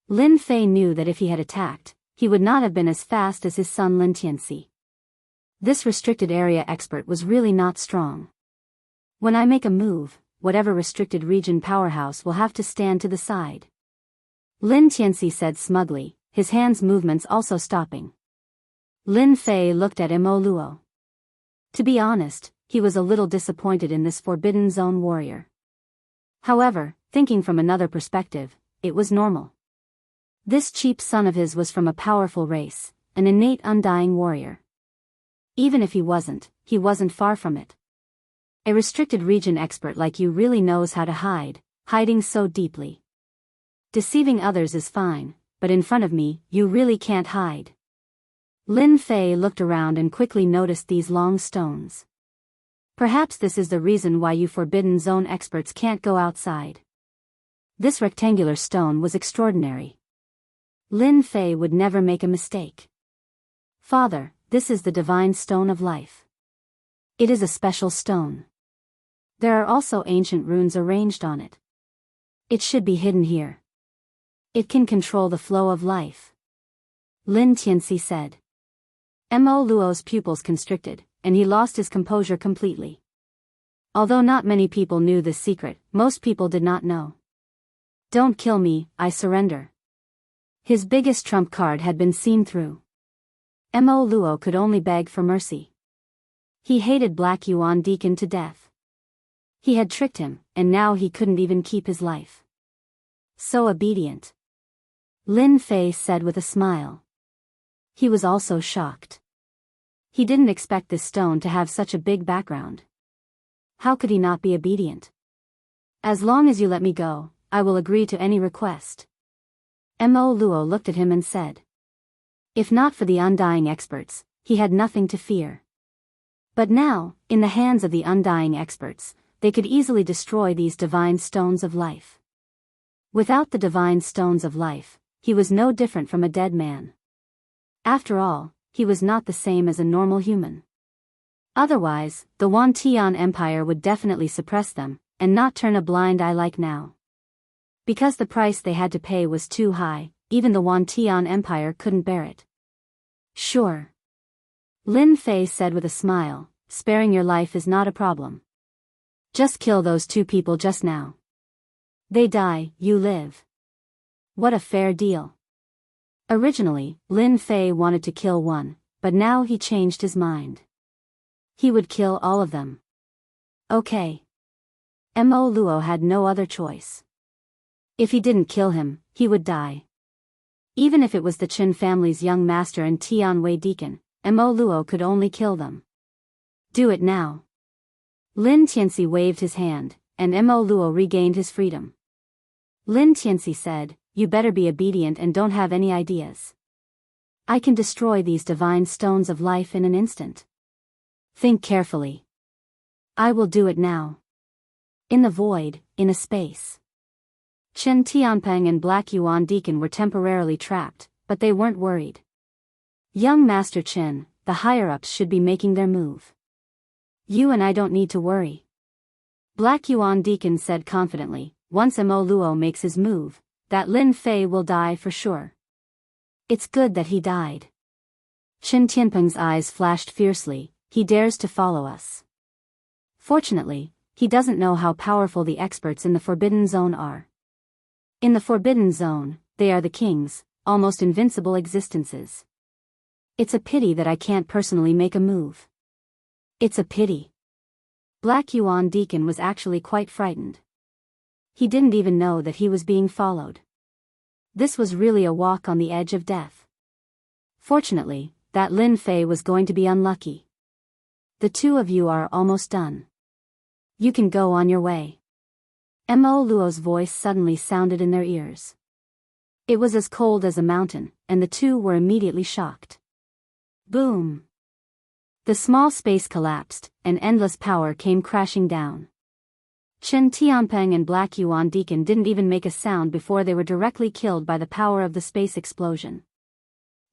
Lin Fei knew that if he had attacked, he would not have been as fast as his son Lin Tianxi. This restricted area expert was really not strong. When I make a move, whatever restricted region powerhouse will have to stand to the side. Lin Tianxi said smugly, his hands' movements also stopping. Lin Fei looked at Mo Luo. To be honest, he was a little disappointed in this Forbidden Zone warrior. However, thinking from another perspective, it was normal. This cheap son of his was from a powerful race, an innate undying warrior. Even if he wasn't far from it. A restricted region expert like you really knows how to hide, hiding so deeply. Deceiving others is fine, but in front of me, you really can't hide. Lin Fei looked around and quickly noticed these long stones. Perhaps this is the reason why you Forbidden Zone experts can't go outside. This rectangular stone was extraordinary. Lin Fei would never make a mistake. Father, this is the divine stone of life. It is a special stone. There are also ancient runes arranged on it. It should be hidden here. It can control the flow of life. Lin Tianxi said. Mo Luo's pupils constricted, and he lost his composure completely. Although not many people knew this secret, most people did not know. Don't kill me, I surrender. His biggest trump card had been seen through. Mo Luo could only beg for mercy. He hated Black Yuan Deacon to death. He had tricked him, and now he couldn't even keep his life. So obedient. Lin Fei said with a smile. He was also shocked. He didn't expect this stone to have such a big background. How could he not be obedient? As long as you let me go, I will agree to any request. Mo Luo looked at him and said. If not for the undying experts, he had nothing to fear. But now, in the hands of the undying experts, they could easily destroy these divine stones of life. Without the divine stones of life, he was no different from a dead man. After all, he was not the same as a normal human. Otherwise, the Wantian Empire would definitely suppress them, and not turn a blind eye like now. Because the price they had to pay was too high, even the Wantian Empire couldn't bear it. Sure. Lin Fei said with a smile, sparing your life is not a problem. Just kill those two people just now. They die, you live. What a fair deal. Originally, Lin Fei wanted to kill one, but now he changed his mind. He would kill all of them. Okay. Mo Luo had no other choice. If he didn't kill him, he would die. Even if it was the Chen family's young master and Tianwei deacon, Mo Luo could only kill them. Do it now. Lin Tianxi waved his hand, and Mo Luo regained his freedom. Lin Tianxi said, "You better be obedient and don't have any ideas. I can destroy these divine stones of life in an instant. Think carefully. I will do it now." In the void, in a space. Chen Tianpeng and Black Yuan Deacon were temporarily trapped, but they weren't worried. Young Master Chen, the higher-ups should be making their move. You and I don't need to worry. Black Yuan Deacon said confidently, once Mo Luo makes his move, that Lin Fei will die for sure. It's good that he died. Chen Tianpeng's eyes flashed fiercely, he dares to follow us. Fortunately, he doesn't know how powerful the experts in the Forbidden Zone are. In the Forbidden Zone, they are the kings, almost invincible existences. It's a pity that I can't personally make a move. It's a pity. Black Yuan Deacon was actually quite frightened. He didn't even know that he was being followed. This was really a walk on the edge of death. Fortunately, that Lin Fei was going to be unlucky. The two of you are almost done. You can go on your way. Mo Luo's voice suddenly sounded in their ears. It was as cold as a mountain, and the two were immediately shocked. Boom! The small space collapsed, and endless power came crashing down. Chen Tianpeng and Black Yuan Deacon didn't even make a sound before they were directly killed by the power of the space explosion.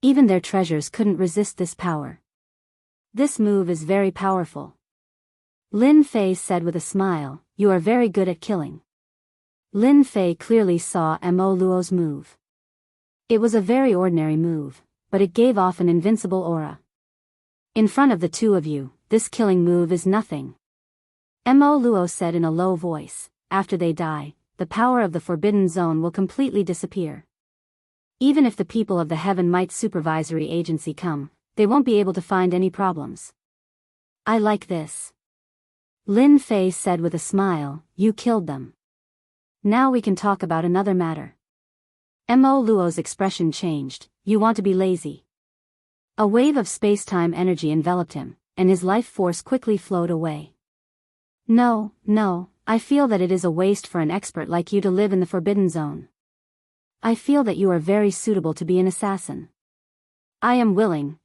Even their treasures couldn't resist this power. This move is very powerful. Lin Fei said with a smile, "You are very good at killing." Lin Fei clearly saw Mo Luo's move. It was a very ordinary move, but it gave off an invincible aura. In front of the two of you, this killing move is nothing. Mo Luo said in a low voice, after they die, the power of the Forbidden Zone will completely disappear. Even if the people of the Heaven Might Supervisory Agency come, they won't be able to find any problems. I like this. Lin Fei said with a smile, "You killed them. Now we can talk about another matter." Mo Luo's expression changed, "You want to be lazy." A wave of space-time energy enveloped him, and his life force quickly flowed away. No, I feel that it is a waste for an expert like you to live in the Forbidden Zone. I feel that you are very suitable to be an assassin. I am willing.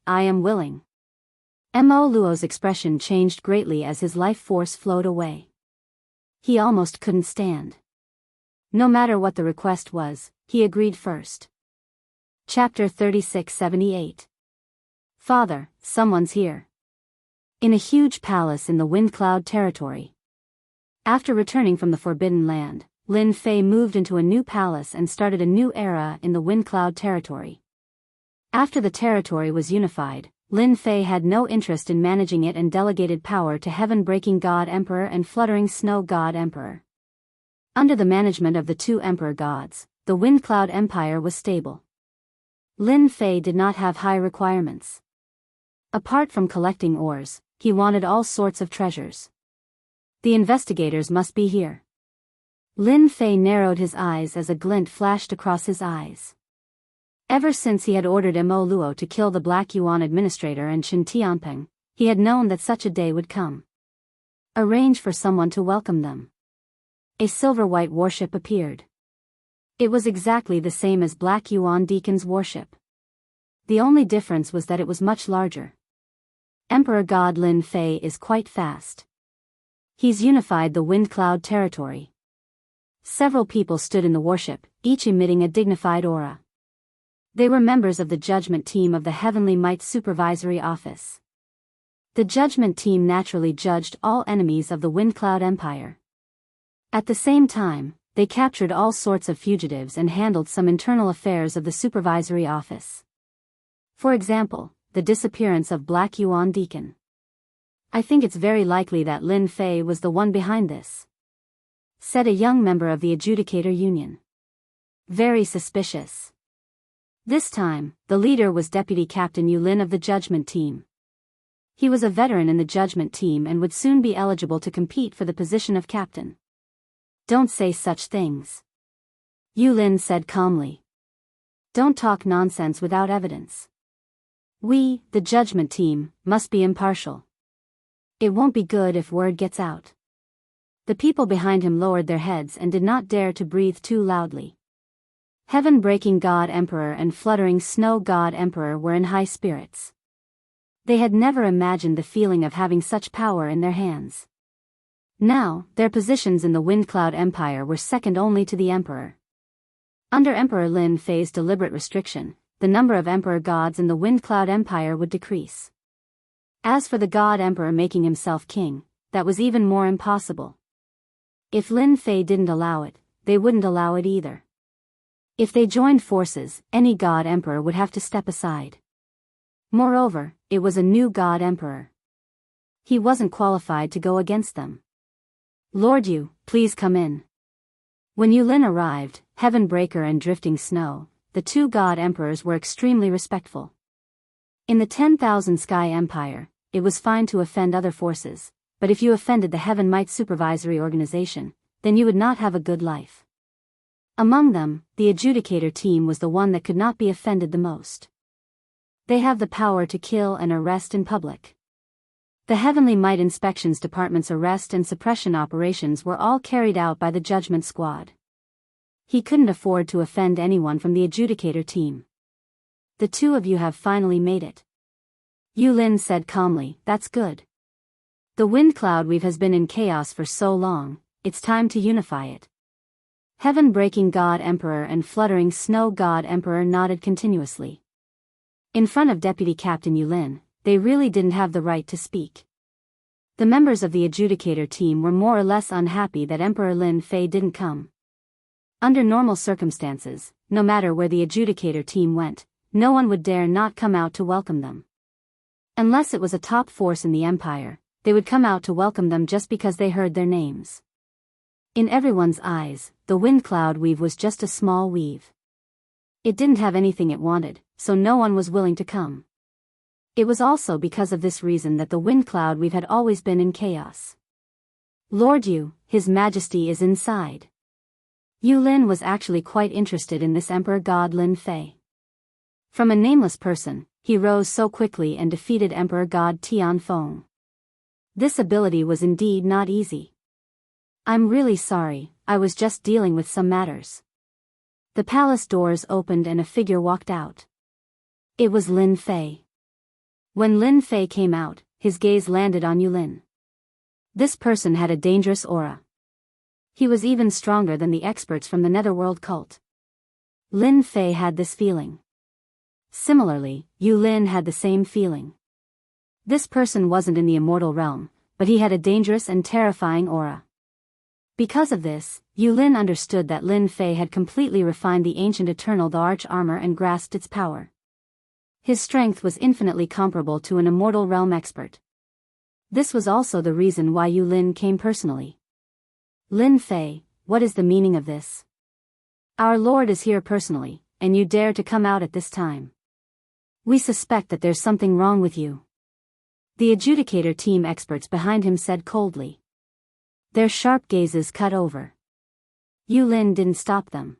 Mo Luo's expression changed greatly as his life force flowed away. He almost couldn't stand. No matter what the request was, he agreed first. Chapter 3678. Father, someone's here. In a huge palace in the Windcloud territory. After returning from the Forbidden Land, Lin Fei moved into a new palace and started a new era in the Windcloud territory. After the territory was unified, Lin Fei had no interest in managing it and delegated power to Heaven-breaking God Emperor and Fluttering Snow God Emperor. Under the management of the two Emperor gods, the Windcloud Empire was stable. Lin Fei did not have high requirements. Apart from collecting ores, he wanted all sorts of treasures. The investigators must be here. Lin Fei narrowed his eyes as a glint flashed across his eyes. Ever since he had ordered Mo Luo to kill the Black Yuan administrator and Chen Tianpeng, he had known that such a day would come. Arrange for someone to welcome them. A silver-white warship appeared. It was exactly the same as Black Yuan Deacon's warship. The only difference was that it was much larger. Emperor God Lin Fei is quite fast. He's unified the Windcloud territory. Several people stood in the warship, each emitting a dignified aura. They were members of the judgment team of the Heavenly Might Supervisory Office. The judgment team naturally judged all enemies of the Windcloud Empire. At the same time, they captured all sorts of fugitives and handled some internal affairs of the supervisory office. For example, the disappearance of Black Yuan Deacon. I think it's very likely that Lin Fei was the one behind this, said a young member of the Adjudicator Union. Very suspicious. This time, the leader was Deputy Captain Yulin of the Judgment Team. He was a veteran in the Judgment Team and would soon be eligible to compete for the position of captain. Don't say such things, Yulin said calmly. Don't talk nonsense without evidence. We, the judgment team, must be impartial. It won't be good if word gets out. The people behind him lowered their heads and did not dare to breathe too loudly. Heaven-breaking God Emperor and fluttering Snow God Emperor were in high spirits. They had never imagined the feeling of having such power in their hands. Now, their positions in the Wind Cloud Empire were second only to the Emperor. Under Emperor Lin Fei's deliberate restriction, the number of Emperor gods in the Wind Cloud Empire would decrease. As for the God Emperor making himself king, that was even more impossible. If Lin Fei didn't allow it, they wouldn't allow it either. If they joined forces, any God Emperor would have to step aside. Moreover, it was a new God Emperor. He wasn't qualified to go against them. Lord Yu, please come in. When Yulin arrived, Heavenbreaker and Drifting Snow, the two God Emperors were extremely respectful. In the 10,000 Sky Empire, it was fine to offend other forces, but if you offended the Heaven Might Supervisory Organization, then you would not have a good life. Among them, the Adjudicator team was the one that could not be offended the most. They have the power to kill and arrest in public. The Heavenly Might Inspections Department's arrest and suppression operations were all carried out by the Judgment Squad. He couldn't afford to offend anyone from the Adjudicator team. The two of you have finally made it. Yulin said calmly, that's good. The wind cloud weave has been in chaos for so long, it's time to unify it. Heaven-breaking God Emperor and fluttering Snow God Emperor nodded continuously. In front of Deputy Captain Yulin, they really didn't have the right to speak. The members of the Adjudicator team were more or less unhappy that Emperor Lin Fei didn't come. Under normal circumstances, no matter where the Adjudicator team went, no one would dare not come out to welcome them. Unless it was a top force in the Empire, they would come out to welcome them just because they heard their names. In everyone's eyes, the wind cloud weave was just a small weave. It didn't have anything it wanted, so no one was willing to come. It was also because of this reason that the wind cloud weave had always been in chaos. Lord Yu, His Majesty is inside. Yulin was actually quite interested in this Emperor God Lin Fei. From a nameless person, he rose so quickly and defeated Emperor God Tianfeng. This ability was indeed not easy. I'm really sorry, I was just dealing with some matters. The palace doors opened and a figure walked out. It was Lin Fei. When Lin Fei came out, his gaze landed on Yulin. This person had a dangerous aura. He was even stronger than the experts from the Netherworld cult. Lin Fei had this feeling. Similarly, Yulin had the same feeling. This person wasn't in the immortal realm, but he had a dangerous and terrifying aura. Because of this, Yulin understood that Lin Fei had completely refined the ancient eternal the arch armor and grasped its power. His strength was infinitely comparable to an immortal realm expert. This was also the reason why Yulin came personally. Lin Fei, what is the meaning of this? Our Lord is here personally, and you dare to come out at this time. We suspect that there's something wrong with you. The Adjudicator team experts behind him said coldly. Their sharp gazes cut over. Yulin didn't stop them.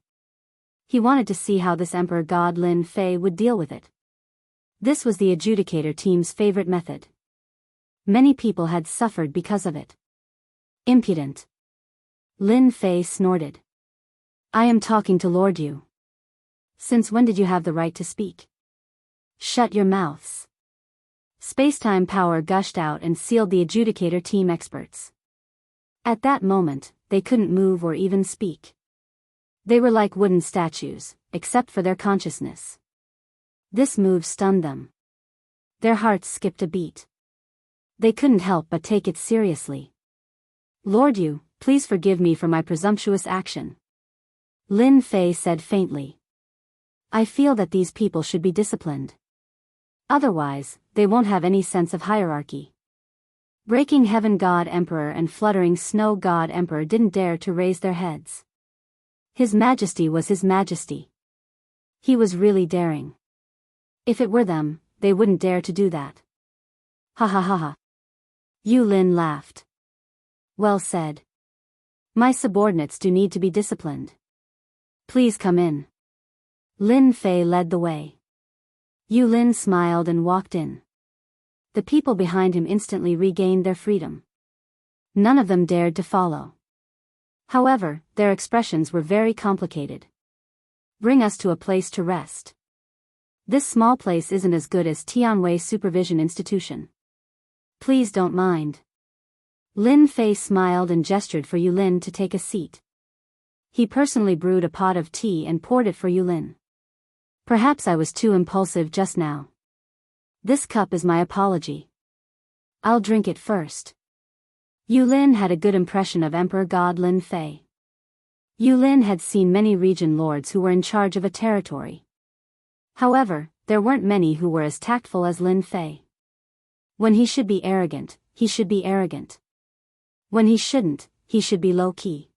He wanted to see how this Emperor God Lin Fei would deal with it. This was the Adjudicator team's favorite method. Many people had suffered because of it. Impudent. Lin Fei snorted. I am talking to Lord Yu. Since when did you have the right to speak? Shut your mouths. Spacetime power gushed out and sealed the Adjudicator team experts. At that moment, they couldn't move or even speak. They were like wooden statues, except for their consciousness. This move stunned them. Their hearts skipped a beat. They couldn't help but take it seriously. Lord Yu, please forgive me for my presumptuous action. Lin Fei said faintly. I feel that these people should be disciplined. Otherwise, they won't have any sense of hierarchy. Breaking Heaven God Emperor and fluttering Snow God Emperor didn't dare to raise their heads. His Majesty was His Majesty. He was really daring. If it were them, they wouldn't dare to do that. Ha ha ha ha. Yulin laughed. Well said. My subordinates do need to be disciplined. Please come in. Lin Fei led the way. Yu Lin smiled and walked in. The people behind him instantly regained their freedom. None of them dared to follow. However, their expressions were very complicated. Bring us to a place to rest. This small place isn't as good as Tianwei Supervision Institution. Please don't mind. Lin Fei smiled and gestured for Yu Lin to take a seat. He personally brewed a pot of tea and poured it for Yu Lin. Perhaps I was too impulsive just now. This cup is my apology. I'll drink it first. Yu Lin had a good impression of Emperor God Lin Fei. Yu Lin had seen many region lords who were in charge of a territory. However, there weren't many who were as tactful as Lin Fei. When he should be arrogant, he should be arrogant. When he shouldn't, he should be low-key.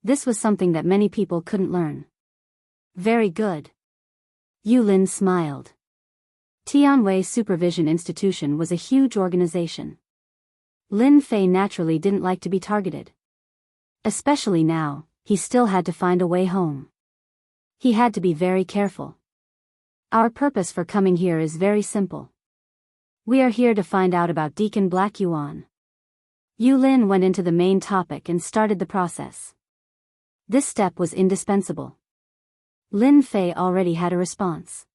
This was something that many people couldn't learn. Very good. Yu Lin smiled. Tianwei Supervision Institution was a huge organization. Lin Fei naturally didn't like to be targeted. Especially now, he still had to find a way home. He had to be very careful. Our purpose for coming here is very simple. We are here to find out about Deacon Black Yuan. Yu Lin went into the main topic and started the process. This step was indispensable. Lin Fei already had a response.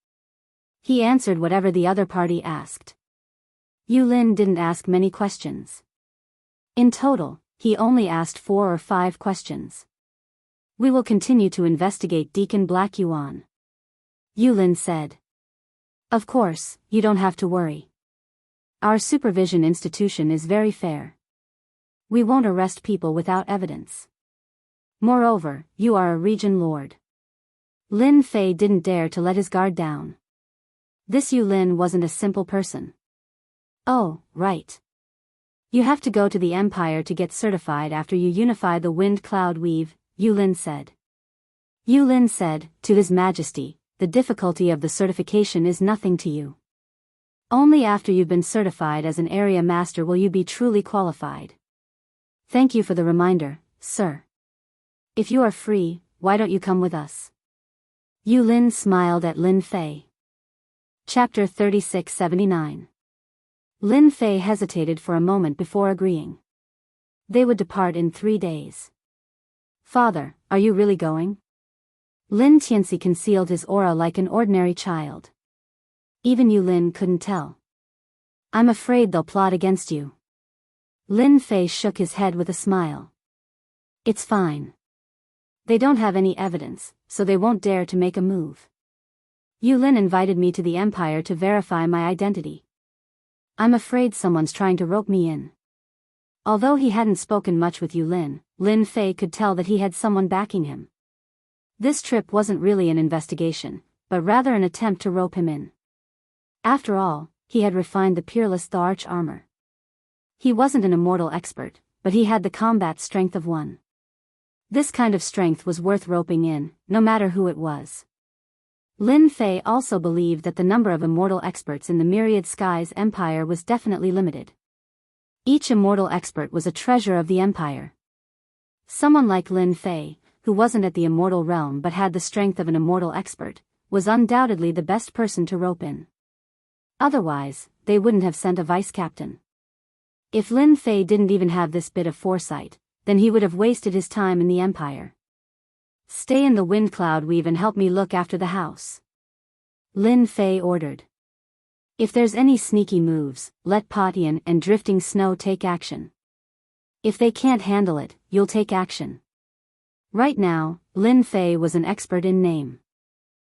He answered whatever the other party asked. Yu Lin didn't ask many questions. In total, he only asked 4 or 5 questions. We will continue to investigate Deacon Black Yuan. Yu Lin said. Of course, you don't have to worry. Our supervision institution is very fair. We won't arrest people without evidence. Moreover, you are a region lord. Lin Fei didn't dare to let his guard down. This Yu Lin wasn't a simple person. Oh, right. You have to go to the Empire to get certified after you unify the wind cloud weave, Yu Lin said. Yu Lin said, to His Majesty, the difficulty of the certification is nothing to you. Only after you've been certified as an area master will you be truly qualified. Thank you for the reminder, sir. If you are free, why don't you come with us? Yu Lin smiled at Lin Fei. Chapter 3679. Lin Fei hesitated for a moment before agreeing. They would depart in 3 days. Father, are you really going? Lin Tianxi concealed his aura like an ordinary child. Even Yu Lin couldn't tell. I'm afraid they'll plot against you. Lin Fei shook his head with a smile. It's fine. They don't have any evidence, so they won't dare to make a move. Yu Lin invited me to the Empire to verify my identity. I'm afraid someone's trying to rope me in. Although he hadn't spoken much with Yu Lin, Lin Fei could tell that he had someone backing him. This trip wasn't really an investigation, but rather an attempt to rope him in. After all, he had refined the peerless Arch armor. He wasn't an immortal expert, but he had the combat strength of one. This kind of strength was worth roping in, no matter who it was. Lin Fei also believed that the number of immortal experts in the Myriad Skies Empire was definitely limited. Each immortal expert was a treasure of the Empire. Someone like Lin Fei, who wasn't at the immortal realm but had the strength of an immortal expert, was undoubtedly the best person to rope in. Otherwise, they wouldn't have sent a vice-captain. If Lin Fei didn't even have this bit of foresight, then he would have wasted his time in the Empire. Stay in the wind cloud weave and help me look after the house. Lin Fei ordered. If there's any sneaky moves, let Potian and Drifting Snow take action. If they can't handle it, you'll take action. Right now, Lin Fei was an expert in name.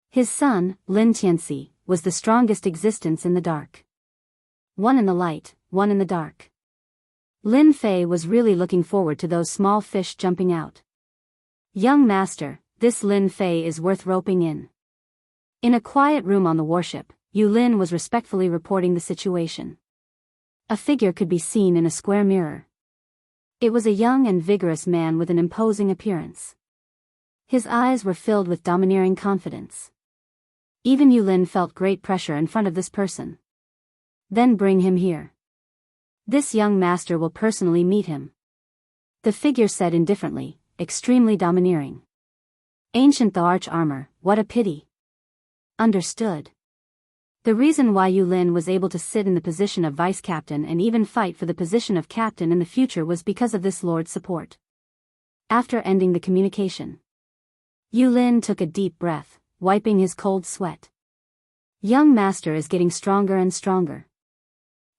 His son, Lin Tianxi, was the strongest existence in the dark. One in the light, one in the dark. Lin Fei was really looking forward to those small fish jumping out. Young master, this Lin Fei is worth roping in. In a quiet room on the warship, Yu Lin was respectfully reporting the situation. A figure could be seen in a square mirror. It was a young and vigorous man with an imposing appearance. His eyes were filled with domineering confidence. Even Yu Lin felt great pressure in front of this person. Then bring him here. This young master will personally meet him. The figure said indifferently, extremely domineering. Ancient Arch armor, what a pity. Understood. The reason why Yulin was able to sit in the position of vice captain and even fight for the position of captain in the future was because of this lord's support. After ending the communication, Yulin took a deep breath, wiping his cold sweat. Young master is getting stronger and stronger.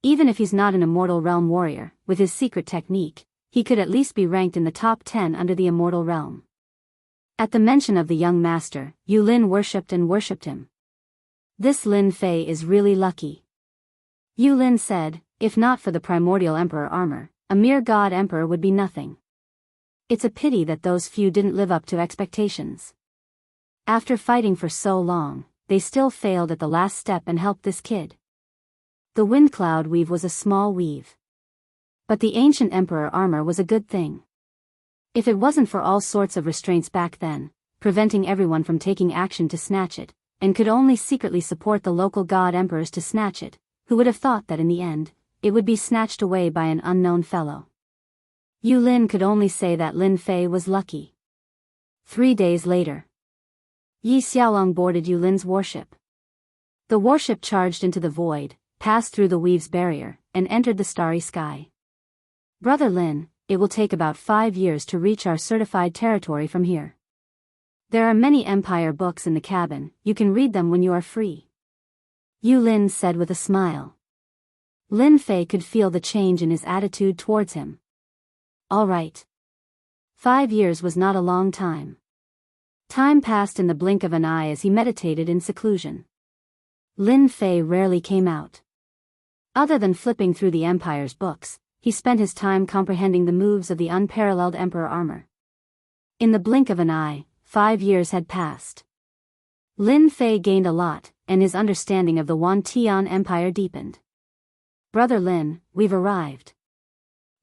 Even if he's not an immortal realm warrior, with his secret technique, he could at least be ranked in the top 10 under the immortal realm. At the mention of the young master, Yulin worshipped and worshipped him. This Lin Fei is really lucky. Yulin said, if not for the primordial emperor armor, a mere god emperor would be nothing. It's a pity that those few didn't live up to expectations. After fighting for so long, they still failed at the last step and helped this kid. The wind cloud weave was a small weave. But the ancient emperor armor was a good thing. If it wasn't for all sorts of restraints back then, preventing everyone from taking action to snatch it, and could only secretly support the local god emperors to snatch it, who would have thought that in the end, it would be snatched away by an unknown fellow. Yulin could only say that Lin Fei was lucky. 3 days later, Yi Xiaolong boarded Yulin's warship. The warship charged into the void, passed through the weave's barrier, and entered the starry sky. Brother Lin, it will take about 5 years to reach our certified territory from here. There are many empire books in the cabin, you can read them when you are free. Yulin said with a smile. Lin Fei could feel the change in his attitude towards him. All right. 5 years was not a long time. Time passed in the blink of an eye as he meditated in seclusion. Lin Fei rarely came out. Other than flipping through the Empire's books, he spent his time comprehending the moves of the unparalleled Emperor armor. In the blink of an eye, 5 years had passed. Lin Fei gained a lot, and his understanding of the Wan Tian Empire deepened. Brother Lin, we've arrived.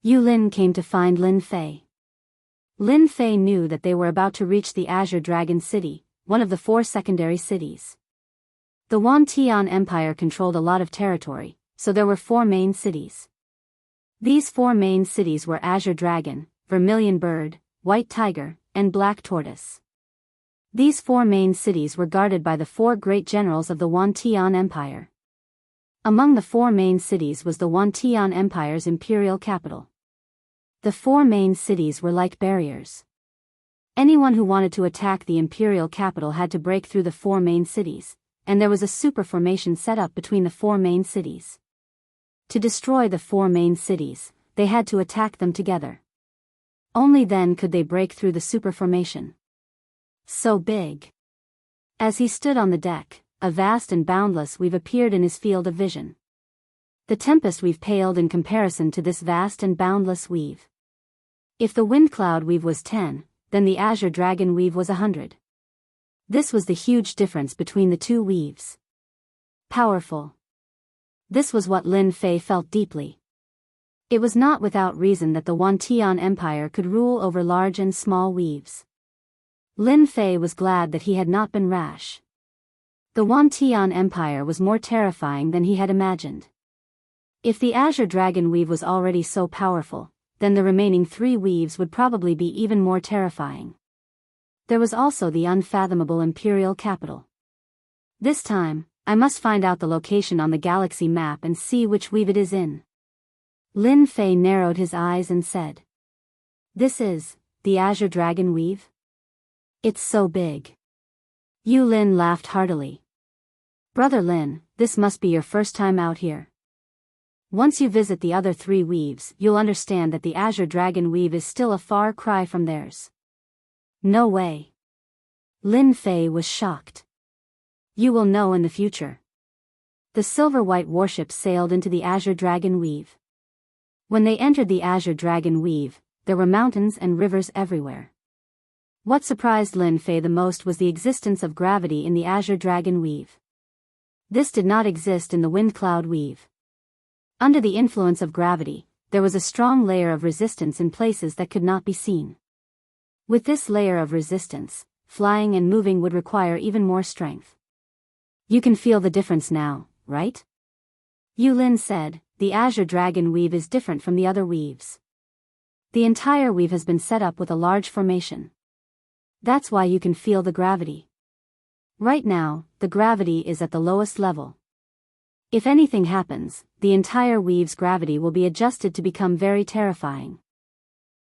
Yulin came to find Lin Fei. Lin Fei knew that they were about to reach the Azure Dragon City, one of the 4 secondary cities. The Wan Tian Empire controlled a lot of territory, so there were 4 main cities. These 4 main cities were Azure Dragon, Vermilion Bird, White Tiger, and Black Tortoise. These 4 main cities were guarded by the 4 great generals of the Wan Tian Empire. Among the 4 main cities was the Wan Tian Empire's imperial capital. The 4 main cities were like barriers. Anyone who wanted to attack the imperial capital had to break through the 4 main cities, and there was a super formation set up between the 4 main cities. To destroy the 4 main cities, they had to attack them together. Only then could they break through the super formation. So big. As he stood on the deck, a vast and boundless weave appeared in his field of vision. The tempest weave paled in comparison to this vast and boundless weave. If the wind cloud weave was 10, then the azure dragon weave was 100. This was the huge difference between the 2 weaves. Powerful. This was what Lin Fei felt deeply. It was not without reason that the Wan Tian Empire could rule over large and small weaves. Lin Fei was glad that he had not been rash. The Wan Tian Empire was more terrifying than he had imagined. If the azure dragon weave was already so powerful, then the remaining 3 weaves would probably be even more terrifying. There was also the unfathomable imperial capital. This time, I must find out the location on the galaxy map and see which weave it is in. Lin Fei narrowed his eyes and said. This is, the azure dragon weave? It's so big. Yulin laughed heartily. Brother Lin, this must be your first time out here. Once you visit the other 3 weaves, you'll understand that the azure dragon weave is still a far cry from theirs. No way. Lin Fei was shocked. You will know in the future. The silver-white warship sailed into the azure dragon weave. When they entered the azure dragon weave, there were mountains and rivers everywhere. What surprised Lin Fei the most was the existence of gravity in the azure dragon weave. This did not exist in the wind cloud weave. Under the influence of gravity, there was a strong layer of resistance in places that could not be seen. With this layer of resistance, flying and moving would require even more strength. You can feel the difference now, right? Yulin said, the azure dragon weave is different from the other weaves. The entire weave has been set up with a large formation. That's why you can feel the gravity. Right now, the gravity is at the lowest level. If anything happens, the entire weave's gravity will be adjusted to become very terrifying.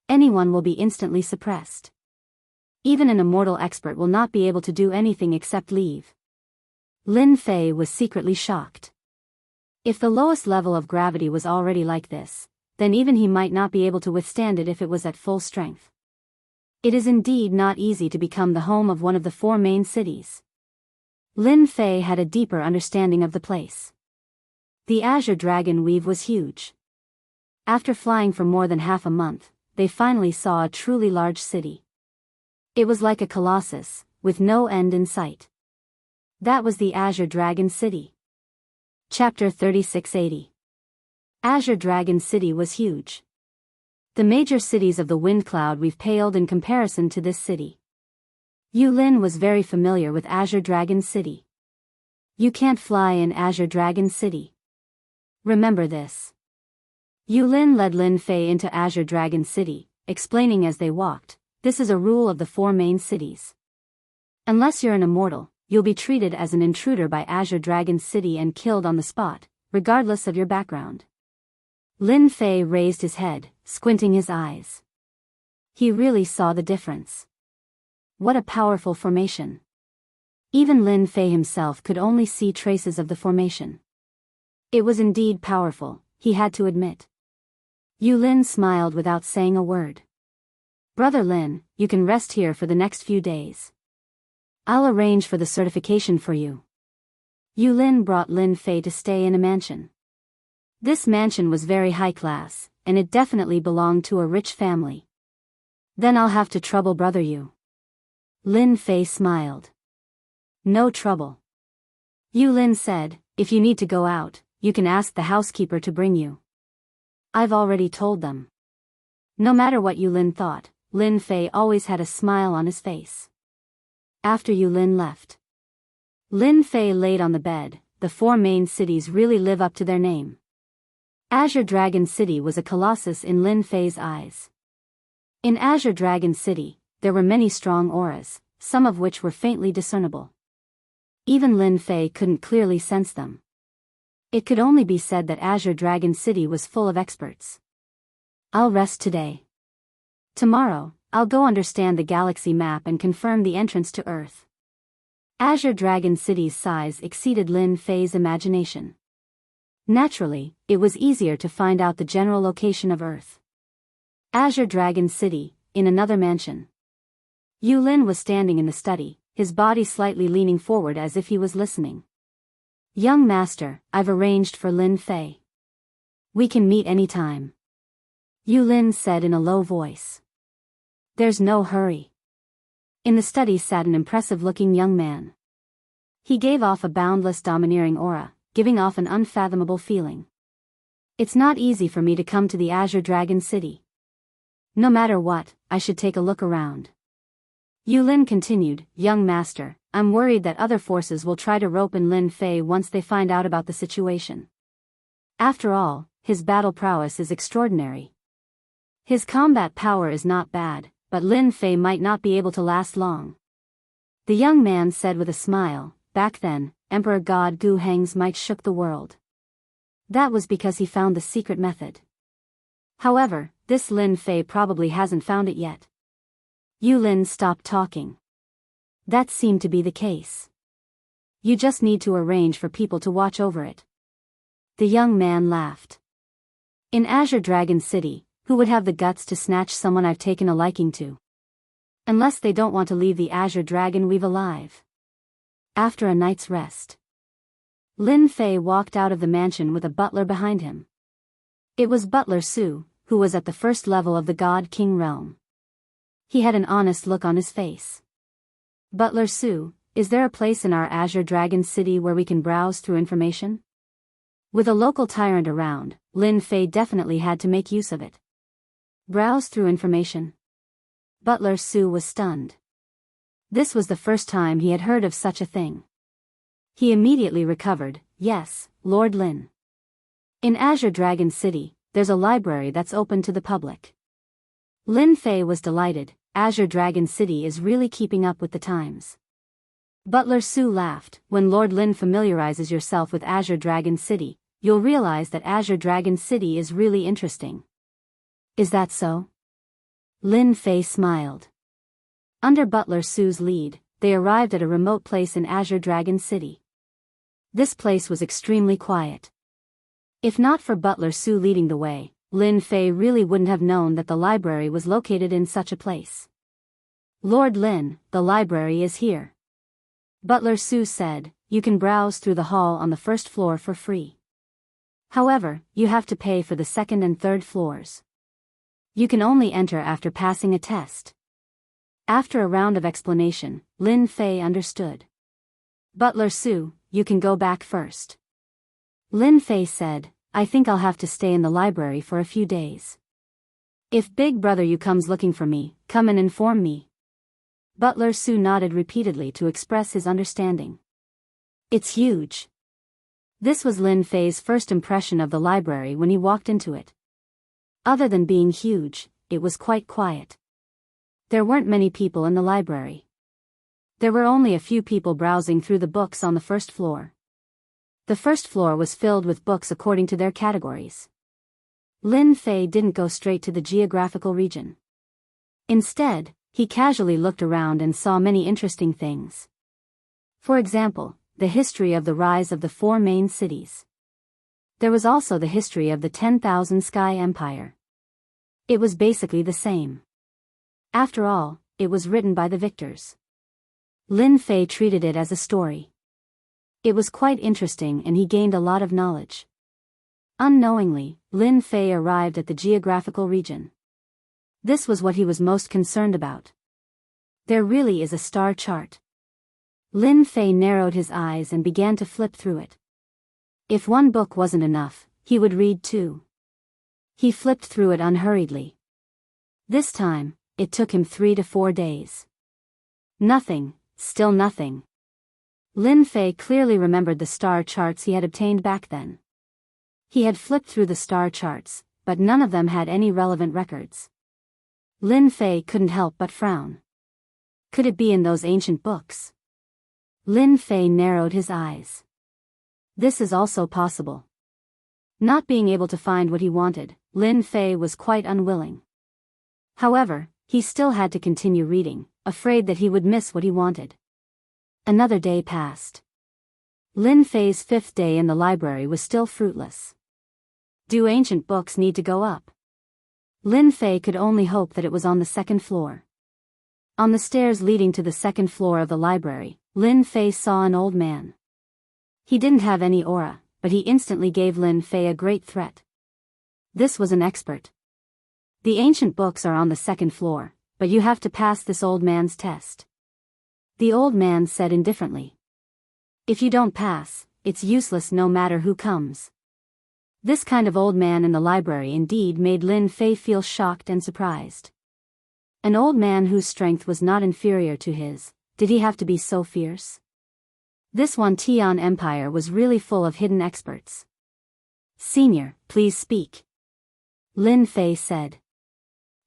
Anyone will be instantly suppressed. Even an immortal expert will not be able to do anything except leave. Lin Fei was secretly shocked. If the lowest level of gravity was already like this, then even he might not be able to withstand it if it was at full strength. It is indeed not easy to become the home of one of the 4 main cities. Lin Fei had a deeper understanding of the place. The Azure Dragon Weave was huge. After flying for more than half a month, they finally saw a truly large city. It was like a colossus, with no end in sight. That was the Azure Dragon City. Chapter 3680. Azure Dragon City was huge. The major cities of the wind cloud we've paled in comparison to this city. Yu Lin was very familiar with Azure Dragon City. You can't fly in Azure Dragon City. Remember this. Yu Lin led Lin Fei into Azure Dragon City, explaining as they walked, this is a rule of the 4 main cities. Unless you're an immortal, you'll be treated as an intruder by Azure Dragon City and killed on the spot, regardless of your background. Lin Fei raised his head, squinting his eyes. He really saw the difference. What a powerful formation. Even Lin Fei himself could only see traces of the formation. It was indeed powerful, he had to admit. Yu Lin smiled without saying a word. Brother Lin, you can rest here for the next few days. I'll arrange for the certification for you. Yu Lin brought Lin Fei to stay in a mansion. This mansion was very high class, and it definitely belonged to a rich family. Then I'll have to trouble brother Yu. Lin Fei smiled. No trouble. Yu Lin said, if you need to go out, you can ask the housekeeper to bring you. I've already told them. No matter what Yu Lin thought, Lin Fei always had a smile on his face. After Yu Lin left, Lin Fei laid on the bed. The 4 main cities really live up to their name. Azure Dragon City was a colossus in Lin Fei's eyes. In Azure Dragon City, there were many strong auras, some of which were faintly discernible. Even Lin Fei couldn't clearly sense them. It could only be said that Azure Dragon City was full of experts. I'll rest today. Tomorrow, I'll go understand the galaxy map and confirm the entrance to Earth. Azure Dragon City's size exceeded Lin Fei's imagination. Naturally, it was easier to find out the general location of Earth. Azure Dragon City, in another mansion. Yu Lin was standing in the study, his body slightly leaning forward as if he was listening. Young master, I've arranged for Lin Fei. We can meet any time. Yu Lin said in a low voice. There's no hurry. In the study sat an impressive-looking young man. He gave off a boundless domineering aura, giving off an unfathomable feeling. It's not easy for me to come to the Azure Dragon City. No matter what, I should take a look around. Yu Lin continued, young master, I'm worried that other forces will try to rope in Lin Fei once they find out about the situation. After all, his battle prowess is extraordinary. His combat power is not bad, but Lin Fei might not be able to last long. The young man said with a smile, back then, Emperor God Gu Heng's might shook the world. That was because he found the secret method. However, this Lin Fei probably hasn't found it yet. Yu Lin stopped talking. That seemed to be the case. You just need to arrange for people to watch over it. The young man laughed. In Azure Dragon City, who would have the guts to snatch someone I've taken a liking to? Unless they don't want to leave the Azure Dragon Weave alive. After a night's rest, Lin Fei walked out of the mansion with a butler behind him. It was Butler Su, who was at the first level of the God King realm. He had an honest look on his face. Butler Su, is there a place in our Azure Dragon City where we can browse through information? With a local tyrant around, Lin Fei definitely had to make use of it. Browse through information? Butler Su was stunned. This was the first time he had heard of such a thing. He immediately recovered, yes, Lord Lin. In Azure Dragon City, there's a library that's open to the public. Lin Fei was delighted, Azure Dragon City is really keeping up with the times. Butler Sue laughed. When Lord Lin familiarizes yourself with Azure Dragon City, you'll realize that Azure Dragon City is really interesting. Is that so? Lin Fei smiled. Under Butler Sue's lead, they arrived at a remote place in Azure Dragon City. This place was extremely quiet. If not for Butler Sue leading the way, Lin Fei really wouldn't have known that the library was located in such a place. Lord Lin, the library is here. Butler Sue said, you can browse through the hall on the first floor for free. However, you have to pay for the second and third floors. You can only enter after passing a test. After a round of explanation, Lin Fei understood. Butler Sue, you can go back first. Lin Fei said, I think I'll have to stay in the library for a few days. If Big Brother Yu comes looking for me, come and inform me. Butler Sue nodded repeatedly to express his understanding. It's huge. This was Lin Fei's first impression of the library when he walked into it. Other than being huge, it was quite quiet. There weren't many people in the library. There were only a few people browsing through the books on the first floor. The first floor was filled with books according to their categories. Lin Fei didn't go straight to the geographical region. Instead, he casually looked around and saw many interesting things. For example, the history of the rise of the 4 main cities. There was also the history of the 10,000 Sky Empire. It was basically the same. After all, it was written by the victors. Lin Fei treated it as a story. It was quite interesting and he gained a lot of knowledge. Unknowingly, Lin Fei arrived at the geographical region. This was what he was most concerned about. There really is a star chart. Lin Fei narrowed his eyes and began to flip through it. If one book wasn't enough, he would read 2. He flipped through it unhurriedly. This time, it took him 3 to 4 days. Nothing, still nothing. Lin Fei clearly remembered the star charts he had obtained back then. He had flipped through the star charts, but none of them had any relevant records. Lin Fei couldn't help but frown. Could it be in those ancient books? Lin Fei narrowed his eyes. This is also possible. Not being able to find what he wanted, Lin Fei was quite unwilling. However, he still had to continue reading, afraid that he would miss what he wanted. Another day passed. Lin Fei's 5th day in the library was still fruitless. Do ancient books need to go up? Lin Fei could only hope that it was on the 2nd floor. On the stairs leading to the 2nd floor of the library, Lin Fei saw an old man. He didn't have any aura, but he instantly gave Lin Fei a great threat. This was an expert. The ancient books are on the 2nd floor, but you have to pass this old man's test. The old man said indifferently. If you don't pass, it's useless no matter who comes. This kind of old man in the library indeed made Lin Fei feel shocked and surprised. An old man whose strength was not inferior to his, did he have to be so fierce? This Tian Empire was really full of hidden experts. Senior, please speak. Lin Fei said.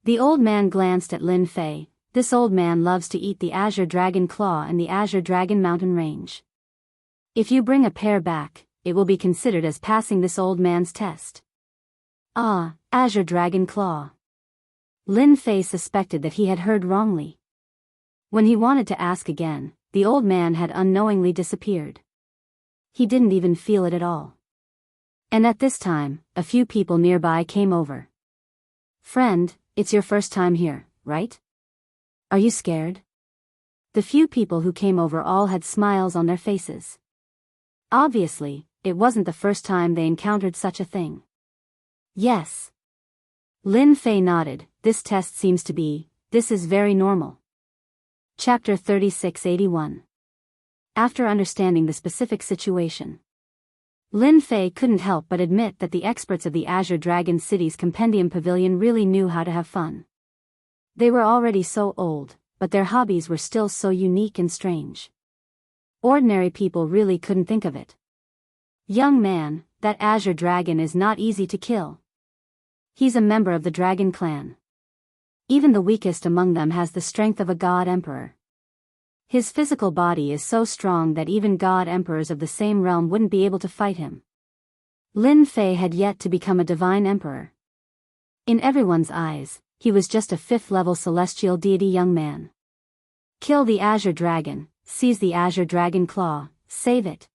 The old man glanced at Lin Fei. This old man loves to eat the Azure Dragon Claw and the Azure Dragon Mountain Range. If you bring a pair back, it will be considered as passing this old man's test. Ah, Azure Dragon Claw. Lin Fei suspected that he had heard wrongly. When he wanted to ask again, the old man had unknowingly disappeared. He didn't even feel it at all. And at this time, a few people nearby came over. Friend, it's your first time here, right? Are you scared? The few people who came over all had smiles on their faces. Obviously, it wasn't the first time they encountered such a thing. Yes. Lin Fei nodded. This test seems to be, this is very normal. Chapter 3681. After understanding the specific situation, Lin Fei couldn't help but admit that the experts of the Azure Dragon City's Compendium Pavilion really knew how to have fun. They were already so old, but their hobbies were still so unique and strange. Ordinary people really couldn't think of it. Young man, that Azure Dragon is not easy to kill. He's a member of the Dragon Clan. Even the weakest among them has the strength of a god emperor. His physical body is so strong that even god emperors of the same realm wouldn't be able to fight him. Lin Fei had yet to become a divine emperor. In everyone's eyes, he was just a 5th-level celestial deity young man. Kill the Azure Dragon, seize the Azure Dragon Claw, save it.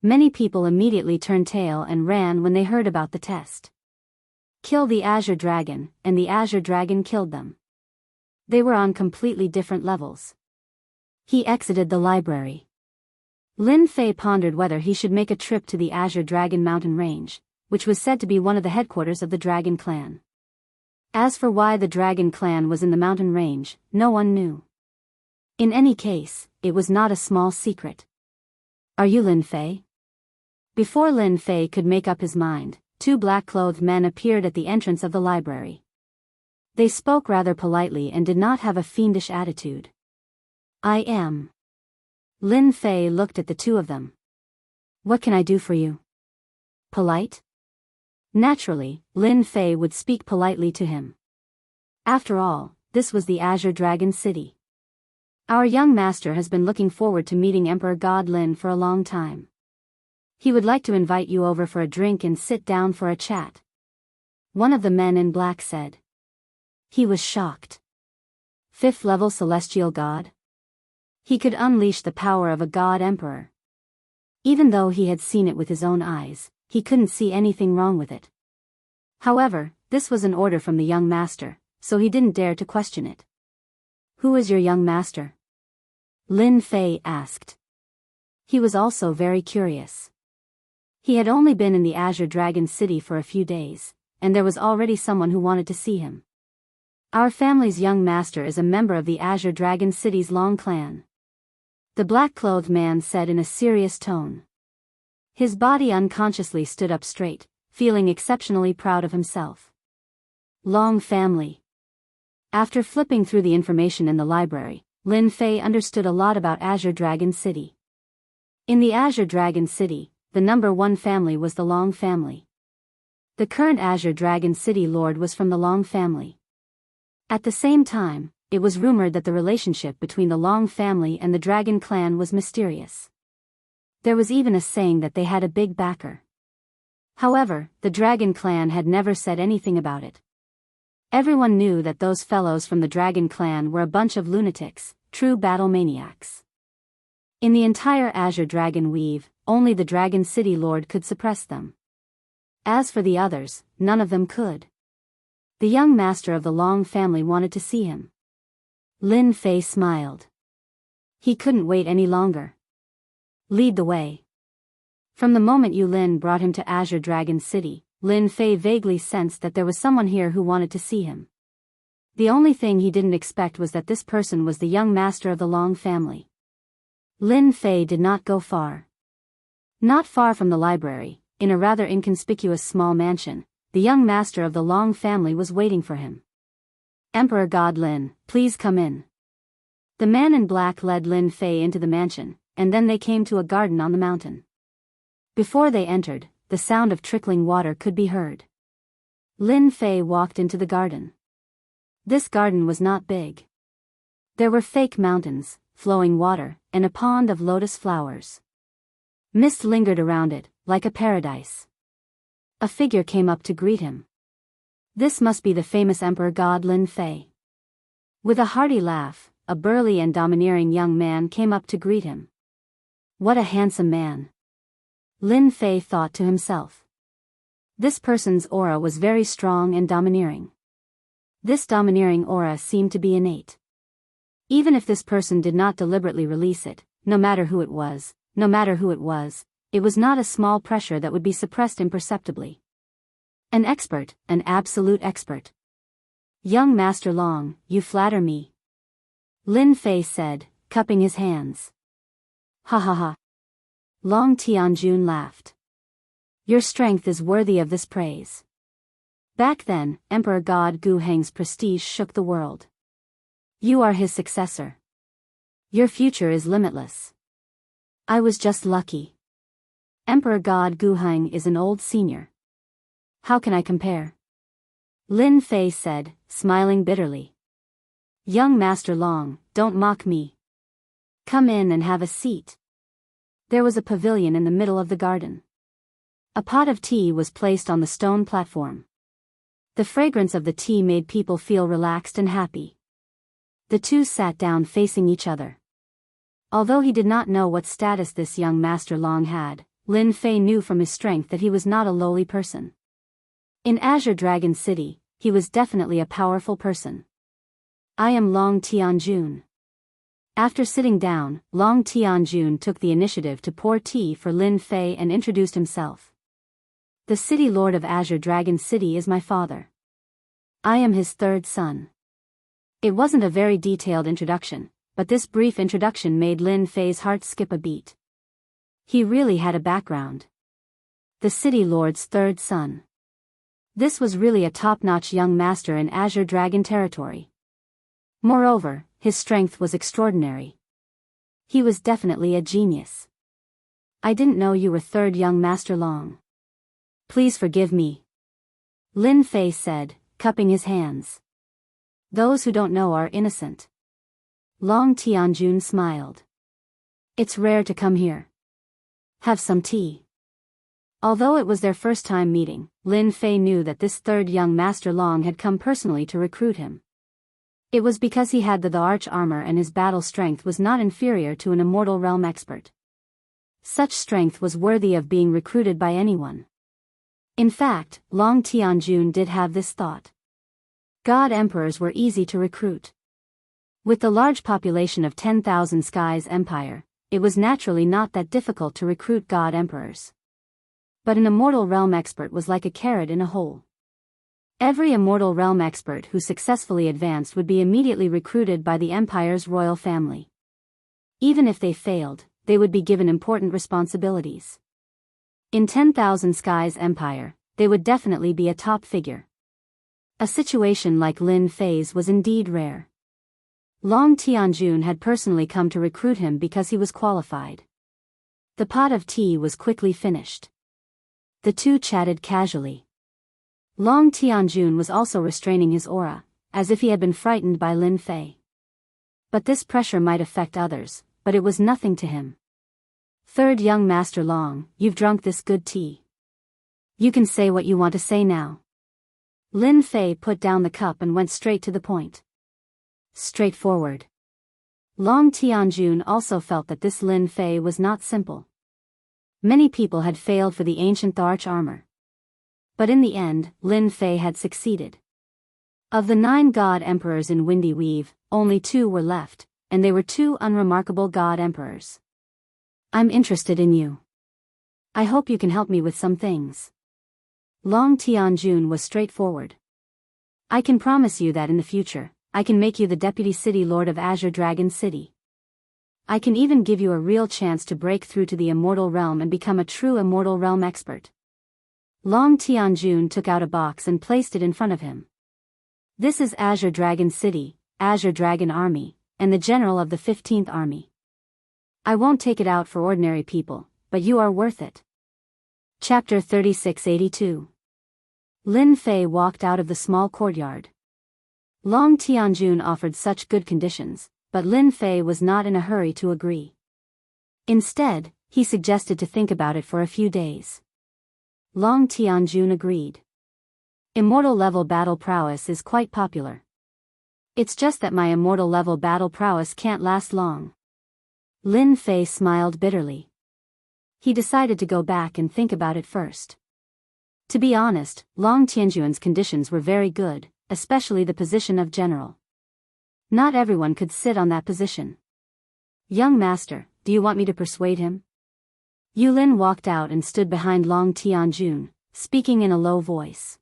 Many people immediately turned tail and ran when they heard about the test. Kill the Azure Dragon, and the Azure Dragon killed them. They were on completely different levels. He exited the library. Lin Fei pondered whether he should make a trip to the Azure Dragon mountain range, which was said to be one of the headquarters of the Dragon Clan. As for why the Dragon Clan was in the mountain range, no one knew. In any case, it was not a small secret. Are you Lin Fei? Before Lin Fei could make up his mind, 2 black-clothed men appeared at the entrance of the library. They spoke rather politely and did not have a fiendish attitude. I am. Lin Fei looked at the 2 of them. What can I do for you? Polite? Naturally, Lin Fei would speak politely to him. After all, this was the Azure Dragon City. Our young master has been looking forward to meeting Emperor God Lin for a long time. He would like to invite you over for a drink and sit down for a chat. One of the men in black said. He was shocked. 5th-level celestial god? He could unleash the power of a god emperor. Even though he had seen it with his own eyes, he couldn't see anything wrong with it. However, this was an order from the young master, so he didn't dare to question it. Who is your young master? Lin Fei asked. He was also very curious. He had only been in the Azure Dragon City for a few days, and there was already someone who wanted to see him. Our family's young master is a member of the Azure Dragon City's Long Clan. The black-clothed man said in a serious tone. His body unconsciously stood up straight, feeling exceptionally proud of himself. Long family. After flipping through the information in the library, Lin Fei understood a lot about Azure Dragon City. In the Azure Dragon City, the number 1 family was the Long family. The current Azure Dragon City Lord was from the Long family. At the same time, it was rumored that the relationship between the Long family and the Dragon Clan was mysterious. There was even a saying that they had a big backer. However, the Dragon Clan had never said anything about it. Everyone knew that those fellows from the Dragon Clan were a bunch of lunatics, true battle maniacs. In the entire Azure Dragon Weave, only the Dragon City Lord could suppress them. As for the others, none of them could. The young master of the Long family wanted to see him. Lin Fei smiled. He couldn't wait any longer. Lead the way. From the moment Yu Lin brought him to Azure Dragon City, Lin Fei vaguely sensed that there was someone here who wanted to see him. The only thing he didn't expect was that this person was the young master of the Long family. Lin Fei did not go far. Not far from the library, in a rather inconspicuous small mansion, the young master of the Long family was waiting for him. Emperor God Lin, please come in. The man in black led Lin Fei into the mansion, and then they came to a garden on the mountain. Before they entered, the sound of trickling water could be heard. Lin Fei walked into the garden. This garden was not big. There were fake mountains, flowing water, and a pond of lotus flowers. Mist lingered around it, like a paradise. A figure came up to greet him. This must be the famous Emperor God Lin Fei. With a hearty laugh, a burly and domineering young man came up to greet him. What a handsome man. Lin Fei thought to himself. This person's aura was very strong and domineering. This domineering aura seemed to be innate. Even if this person did not deliberately release it, no matter who it was, it was not a small pressure that would be suppressed imperceptibly. An expert, an absolute expert. Young Master Long, you flatter me. Lin Fei said, cupping his hands. Ha ha ha. Long Tianjun laughed. Your strength is worthy of this praise. Back then, Emperor God Gu Heng's prestige shook the world. You are his successor. Your future is limitless. I was just lucky. Emperor God Gu Heng is an old senior. How can I compare? Lin Fei said, smiling bitterly. Young Master Long, don't mock me. Come in and have a seat. There was a pavilion in the middle of the garden. A pot of tea was placed on the stone platform. The fragrance of the tea made people feel relaxed and happy. The two sat down facing each other. Although he did not know what status this young Master Long had, Lin Fei knew from his strength that he was not a lowly person. In Azure Dragon City, he was definitely a powerful person. I am Long Tianjun. After sitting down, Long Tianjun took the initiative to pour tea for Lin Fei and introduced himself. The city lord of Azure Dragon City is my father. I am his third son. It wasn't a very detailed introduction, but this brief introduction made Lin Fei's heart skip a beat. He really had a background. The city lord's third son. This was really a top-notch young master in Azure Dragon territory. Moreover, his strength was extraordinary. He was definitely a genius. I didn't know you were third young Master Long. Please forgive me. Lin Fei said, cupping his hands. Those who don't know are innocent. Long Tianjun smiled. It's rare to come here. Have some tea. Although it was their first time meeting, Lin Fei knew that this third young Master Long had come personally to recruit him. It was because he had the arch armor and his battle strength was not inferior to an immortal realm expert. Such strength was worthy of being recruited by anyone. In fact, Long Tianjun did have this thought. God Emperors were easy to recruit. With the large population of 10,000 Skies Empire, it was naturally not that difficult to recruit God Emperors. But an immortal realm expert was like a carrot in a hole. Every immortal realm expert who successfully advanced would be immediately recruited by the Empire's royal family. Even if they failed, they would be given important responsibilities. In 10,000 Skies Empire, they would definitely be a top figure. A situation like Lin Fei's was indeed rare. Long Tianjun had personally come to recruit him because he was qualified. The pot of tea was quickly finished. The two chatted casually. Long Tianjun was also restraining his aura, as if he had been frightened by Lin Fei. But this pressure might affect others, but it was nothing to him. Third young Master Long, you've drunk this good tea. You can say what you want to say now. Lin Fei put down the cup and went straight to the point. Straightforward. Long Tianjun also felt that this Lin Fei was not simple. Many people had failed for the ancient arch armor. But in the end, Lin Fei had succeeded. Of the 9 God Emperors in Windy Weave, only 2 were left, and they were 2 unremarkable God Emperors. I'm interested in you. I hope you can help me with some things. Long Tianjun was straightforward. I can promise you that in the future, I can make you the Deputy City Lord of Azure Dragon City. I can even give you a real chance to break through to the Immortal Realm and become a true Immortal Realm expert. Long Tianjun took out a box and placed it in front of him. This is Azure Dragon City, Azure Dragon Army, and the General of the 15th Army. I won't take it out for ordinary people, but you are worth it. Chapter 3682. Lin Fei walked out of the small courtyard. Long Tianjun offered such good conditions, but Lin Fei was not in a hurry to agree. Instead, he suggested to think about it for a few days. Long Tianjun agreed. Immortal level battle prowess is quite popular. It's just that my immortal level battle prowess can't last long. Lin Fei smiled bitterly. He decided to go back and think about it first. To be honest, Long Tianjun's conditions were very good, especially the position of general. Not everyone could sit on that position. Young master, do you want me to persuade him? Yulin walked out and stood behind Long Tianjun, speaking in a low voice.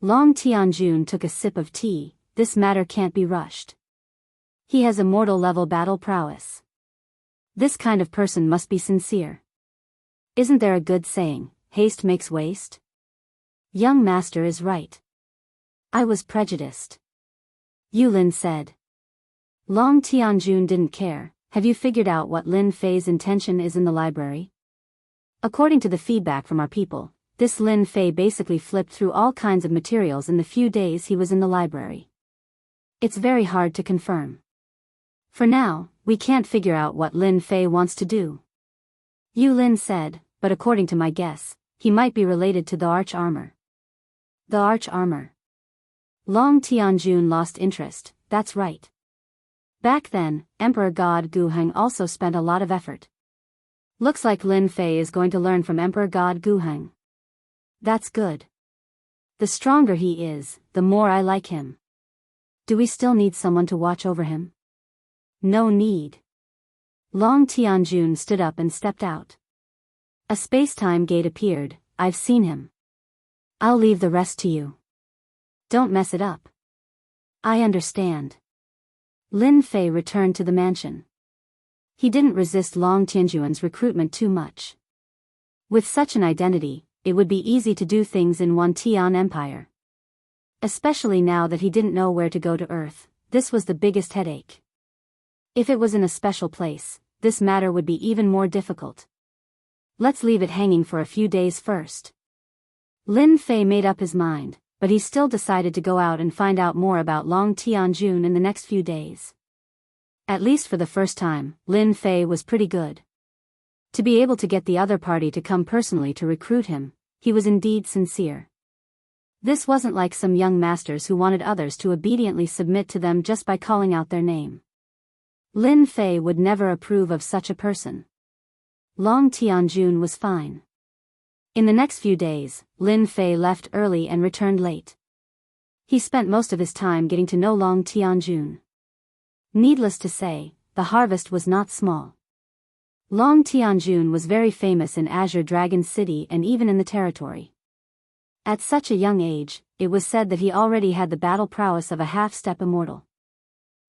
Long Tianjun took a sip of tea. This matter can't be rushed. He has immortal level battle prowess. This kind of person must be sincere. Isn't there a good saying, haste makes waste? Young master is right. I was prejudiced. Yulin said. Long Tianjun didn't care. Have you figured out what Lin Fei's intention is in the library? According to the feedback from our people, this Lin Fei basically flipped through all kinds of materials in the few days he was in the library. It's very hard to confirm. For now, we can't figure out what Lin Fei wants to do. Yu Lin said, but according to my guess, he might be related to the Arch-Armor. The Arch-Armor. Long Tianjun lost interest, that's right. Back then, Emperor God Guheng also spent a lot of effort. Looks like Lin Fei is going to learn from Emperor God Guheng. That's good. The stronger he is, the more I like him. Do we still need someone to watch over him? No need. Long Tianjun stood up and stepped out. A space-time gate appeared. I've seen him. I'll leave the rest to you. Don't mess it up. I understand. Lin Fei returned to the mansion. He didn't resist Long Tianjun's recruitment too much. With such an identity, it would be easy to do things in one Tian Empire. Especially now that he didn't know where to go to Earth, this was the biggest headache. If it was in a special place, this matter would be even more difficult. Let's leave it hanging for a few days first. Lin Fei made up his mind, but he still decided to go out and find out more about Long Tianjun in the next few days. At least for the first time, Lin Fei was pretty good. To be able to get the other party to come personally to recruit him, he was indeed sincere. This wasn't like some young masters who wanted others to obediently submit to them just by calling out their name. Lin Fei would never approve of such a person. Long Tianjun was fine. In the next few days, Lin Fei left early and returned late. He spent most of his time getting to know Long Tianjun. Needless to say, the harvest was not small. Long Tianjun was very famous in Azure Dragon City and even in the territory. At such a young age, it was said that he already had the battle prowess of a half-step immortal.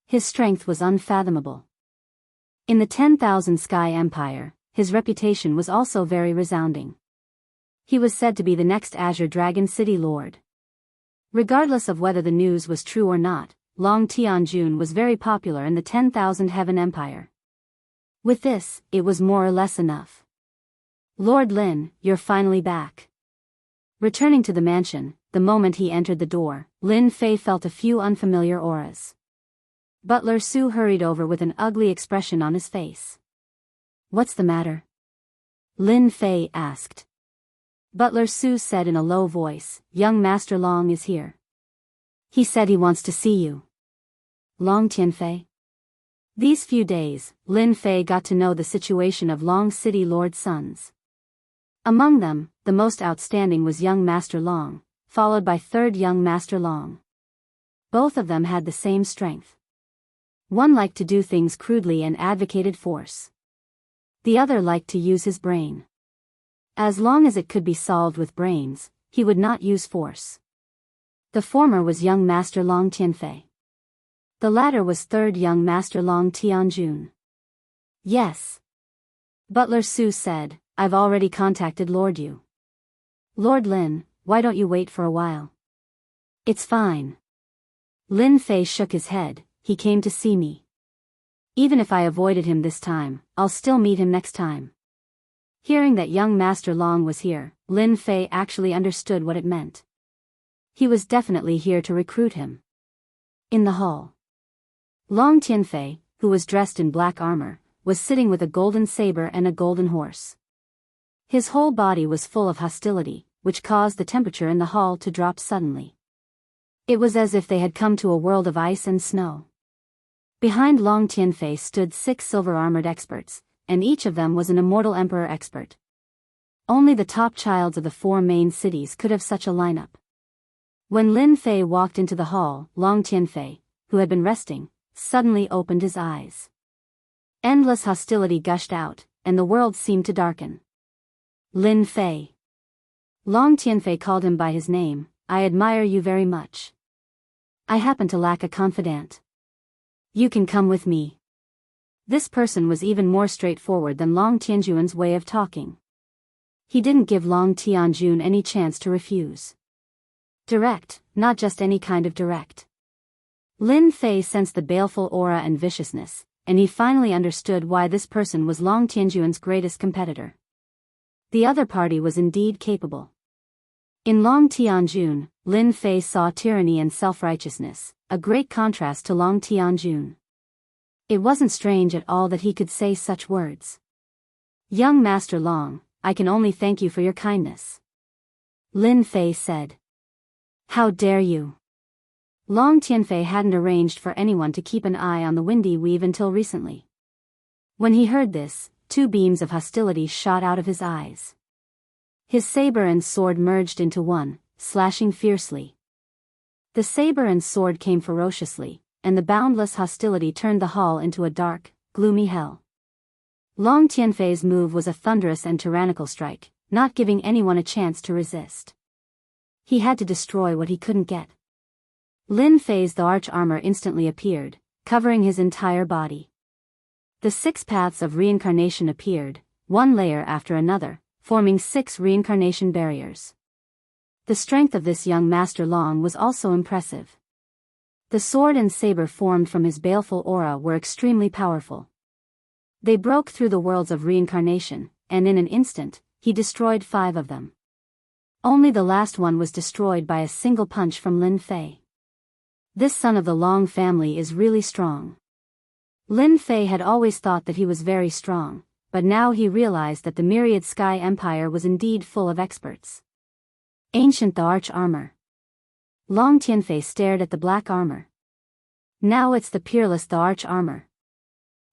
His strength was unfathomable. In the 10,000 Sky Empire, his reputation was also very resounding. He was said to be the next Azure Dragon City Lord. Regardless of whether the news was true or not, Long Tianjun was very popular in the 10,000 Heaven Empire. With this, it was more or less enough. Lord Lin, you're finally back. Returning to the mansion, the moment he entered the door, Lin Fei felt a few unfamiliar auras. Butler Su hurried over with an ugly expression on his face. What's the matter? Lin Fei asked. Butler Su said in a low voice, Young Master Long is here. He said he wants to see you. Long Tianfei? These few days, Lin Fei got to know the situation of Long City Lord's sons. Among them, the most outstanding was young Master Long, followed by third young Master Long. Both of them had the same strength. One liked to do things crudely and advocated force. The other liked to use his brain. As long as it could be solved with brains, he would not use force. The former was young Master Long Tianfei. The latter was third young Master Long Tianjun. Yes. Butler Su said, I've already contacted Lord Yu. Lord Lin, why don't you wait for a while? It's fine. Lin Fei shook his head, he came to see me. Even if I avoided him this time, I'll still meet him next time. Hearing that young Master Long was here, Lin Fei actually understood what it meant. He was definitely here to recruit him. In the hall, Long Tianfei, who was dressed in black armor, was sitting with a golden saber and a golden horse. His whole body was full of hostility, which caused the temperature in the hall to drop suddenly. It was as if they had come to a world of ice and snow. Behind Long Tianfei stood 6 silver-armored experts, and each of them was an immortal emperor expert. Only the top childs of the 4 main cities could have such a lineup. When Lin Fei walked into the hall, Long Tianfei, who had been resting, suddenly opened his eyes. Endless hostility gushed out, and the world seemed to darken. Lin Fei. Long Tianfei called him by his name. I admire you very much. I happen to lack a confidant. You can come with me. This person was even more straightforward than Long Tianjun's way of talking. He didn't give Long Tianjun any chance to refuse. Direct, not just any kind of direct. Lin Fei sensed the baleful aura and viciousness, and he finally understood why this person was Long Tianjun's greatest competitor. The other party was indeed capable. In Long Tianjun, Lin Fei saw tyranny and self-righteousness, a great contrast to Long Tianjun. It wasn't strange at all that he could say such words. Young Master Long, I can only thank you for your kindness. Lin Fei said. How dare you? Long Tianfei hadn't arranged for anyone to keep an eye on the windy weave until recently. When he heard this, two beams of hostility shot out of his eyes. His saber and sword merged into one, slashing fiercely. The saber and sword came ferociously, and the boundless hostility turned the hall into a dark, gloomy hell. Long Tianfei's move was a thunderous and tyrannical strike, not giving anyone a chance to resist. He had to destroy what he couldn't get. Lin Fei's the arch armor instantly appeared, covering his entire body. The 6 paths of reincarnation appeared, one layer after another, forming 6 reincarnation barriers. The strength of this young Master Long was also impressive. The sword and saber formed from his baleful aura were extremely powerful. They broke through the worlds of reincarnation, and in an instant, he destroyed 5 of them. Only the last one was destroyed by a single punch from Lin Fei. This son of the Long family is really strong. Lin Fei had always thought that he was very strong, but now he realized that the myriad Sky Empire was indeed full of experts. Ancient the arch armor. Long Tianfei stared at the black armor. Now it's the peerless the arch armor.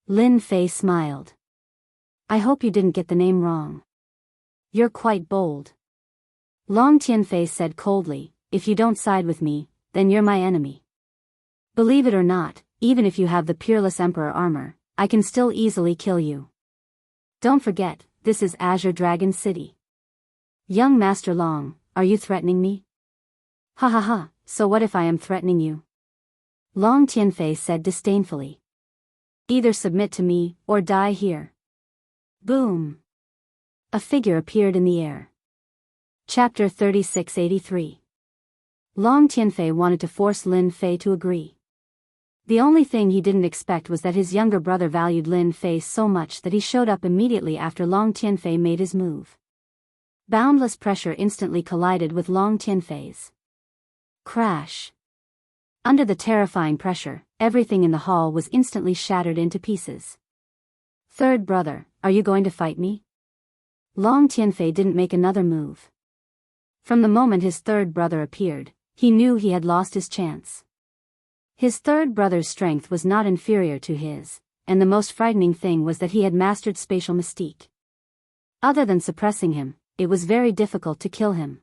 Lin Fei smiled. I hope you didn't get the name wrong. You're quite bold. Long Tianfei said coldly, if you don't side with me, then you're my enemy. Believe it or not, even if you have the peerless emperor armor, I can still easily kill you. Don't forget, this is Azure Dragon City. Young Master Long, are you threatening me? Ha ha ha, so what if I am threatening you? Long Tianfei said disdainfully. Either submit to me, or die here. Boom. A figure appeared in the air. Chapter 3683. Long Tianfei wanted to force Lin Fei to agree. The only thing he didn't expect was that his younger brother valued Lin Fei so much that he showed up immediately after Long Tianfei made his move. Boundless pressure instantly collided with Long Tianfei's. Crash. Under the terrifying pressure, everything in the hall was instantly shattered into pieces. Third brother, are you going to fight me? Long Tianfei didn't make another move. From the moment his third brother appeared, he knew he had lost his chance. His third brother's strength was not inferior to his, and the most frightening thing was that he had mastered spatial mystique. Other than suppressing him, it was very difficult to kill him.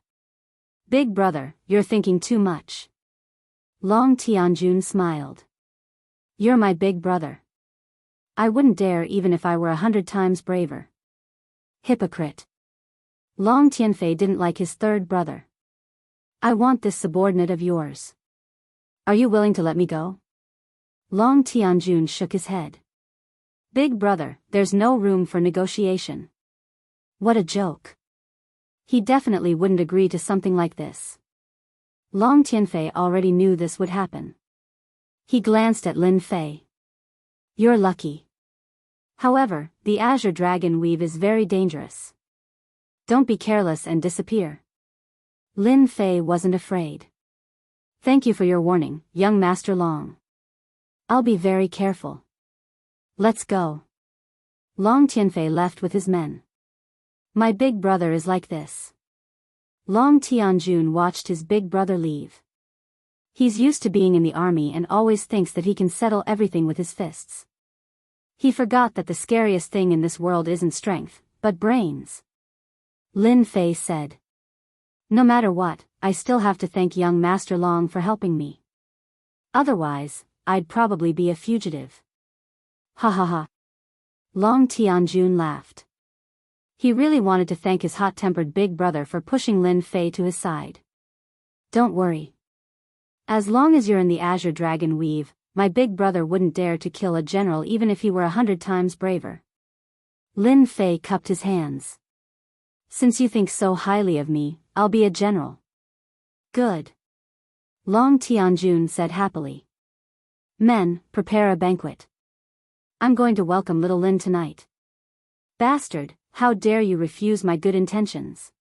Big brother, you're thinking too much. Long Tianjun smiled. You're my big brother. I wouldn't dare even if I were 100 times braver. Hypocrite. Long Tianfei didn't like his third brother. I want this subordinate of yours. Are you willing to let me go? Long Tianjun shook his head. Big brother, there's no room for negotiation. What a joke. He definitely wouldn't agree to something like this. Long Tianfei already knew this would happen. He glanced at Lin Fei. You're lucky. However, the Azure Dragon Weave is very dangerous. Don't be careless and disappear. Lin Fei wasn't afraid. Thank you for your warning, young Master Long. I'll be very careful. Let's go. Long Tianfei left with his men. My big brother is like this. Long Tianjun watched his big brother leave. He's used to being in the army and always thinks that he can settle everything with his fists. He forgot that the scariest thing in this world isn't strength, but brains. Lin Fei said. No matter what, I still have to thank young Master Long for helping me. Otherwise, I'd probably be a fugitive. Ha ha ha. Long Tianjun laughed. He really wanted to thank his hot-tempered big brother for pushing Lin Fei to his side. Don't worry. As long as you're in the Azure Dragon Weave, my big brother wouldn't dare to kill a general even if he were 100 times braver. Lin Fei cupped his hands. Since you think so highly of me, I'll be a general. Good. Long Tianjun said happily. Men, prepare a banquet. I'm going to welcome little Lin tonight. Bastard, how dare you refuse my good intentions?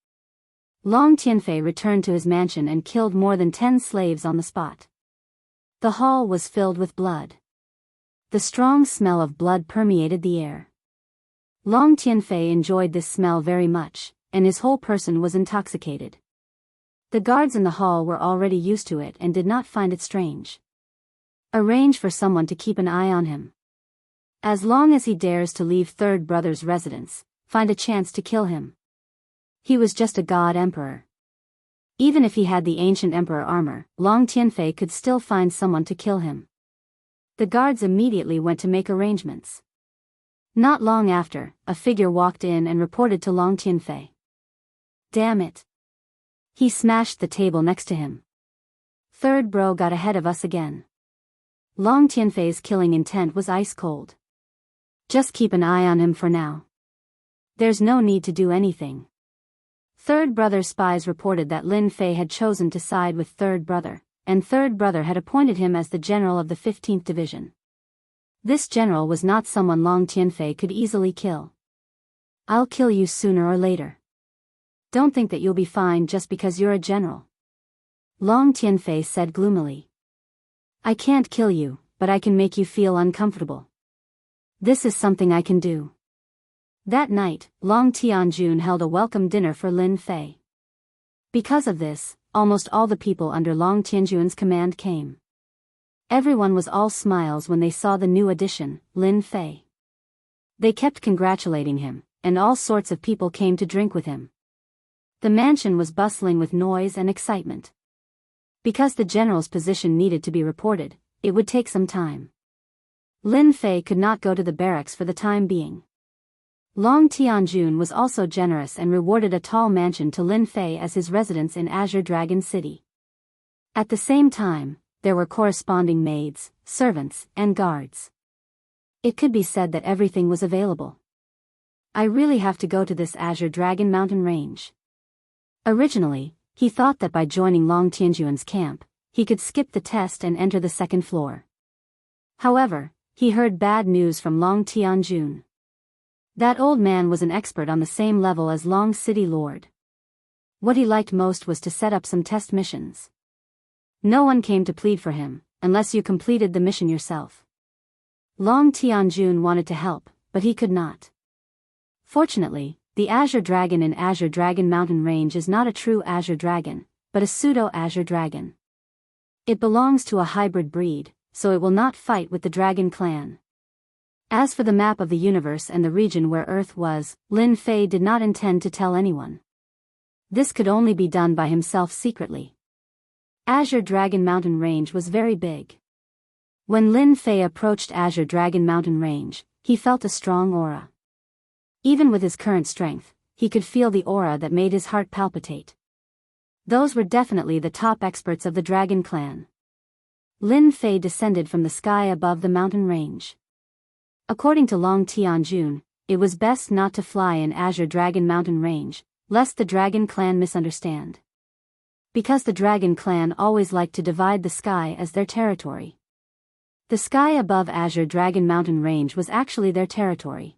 Long Tianfei returned to his mansion and killed more than 10 slaves on the spot. The hall was filled with blood. The strong smell of blood permeated the air. Long Tianfei enjoyed this smell very much, and his whole person was intoxicated. The guards in the hall were already used to it and did not find it strange. Arrange for someone to keep an eye on him. As long as he dares to leave third brother's residence, find a chance to kill him. He was just a god emperor. Even if he had the ancient emperor armor, Long Tianfei could still find someone to kill him. The guards immediately went to make arrangements. Not long after, a figure walked in and reported to Long Tianfei. Damn it. He smashed the table next to him. Third bro got ahead of us again. Long Tianfei's killing intent was ice cold. Just keep an eye on him for now. There's no need to do anything. Third brother's spies reported that Lin Fei had chosen to side with third brother, and third brother had appointed him as the general of the 15th Division. This general was not someone Long Tianfei could easily kill. I'll kill you sooner or later. Don't think that you'll be fine just because you're a general. Long Tianfei said gloomily. I can't kill you, but I can make you feel uncomfortable. This is something I can do. That night, Long Tianjun held a welcome dinner for Lin Fei. Because of this, almost all the people under Long Tianjun's command came. Everyone was all smiles when they saw the new addition, Lin Fei. They kept congratulating him, and all sorts of people came to drink with him. The mansion was bustling with noise and excitement. Because the general's position needed to be reported, it would take some time. Lin Fei could not go to the barracks for the time being. Long Tianjun was also generous and rewarded a tall mansion to Lin Fei as his residence in Azure Dragon City. At the same time, there were corresponding maids, servants, and guards. It could be said that everything was available. I really have to go to this Azure Dragon mountain range. Originally, he thought that by joining Long Tianjun's camp, he could skip the test and enter the second floor. However, he heard bad news from Long Tianjun. That old man was an expert on the same level as Long City Lord. What he liked most was to set up some test missions. No one came to plead for him, unless you completed the mission yourself. Long Tianjun wanted to help, but he could not. Fortunately, the Azure Dragon in Azure Dragon Mountain Range is not a true Azure Dragon, but a pseudo-Azure Dragon. It belongs to a hybrid breed, so it will not fight with the Dragon Clan. As for the map of the universe and the region where Earth was, Lin Fei did not intend to tell anyone. This could only be done by himself secretly. Azure Dragon Mountain Range was very big. When Lin Fei approached Azure Dragon Mountain Range, he felt a strong aura. Even with his current strength, he could feel the aura that made his heart palpitate. Those were definitely the top experts of the Dragon Clan. Lin Fei descended from the sky above the mountain range. According to Long Tianjun, it was best not to fly in Azure Dragon Mountain Range, lest the Dragon Clan misunderstand. Because the Dragon Clan always liked to divide the sky as their territory. The sky above Azure Dragon Mountain Range was actually their territory.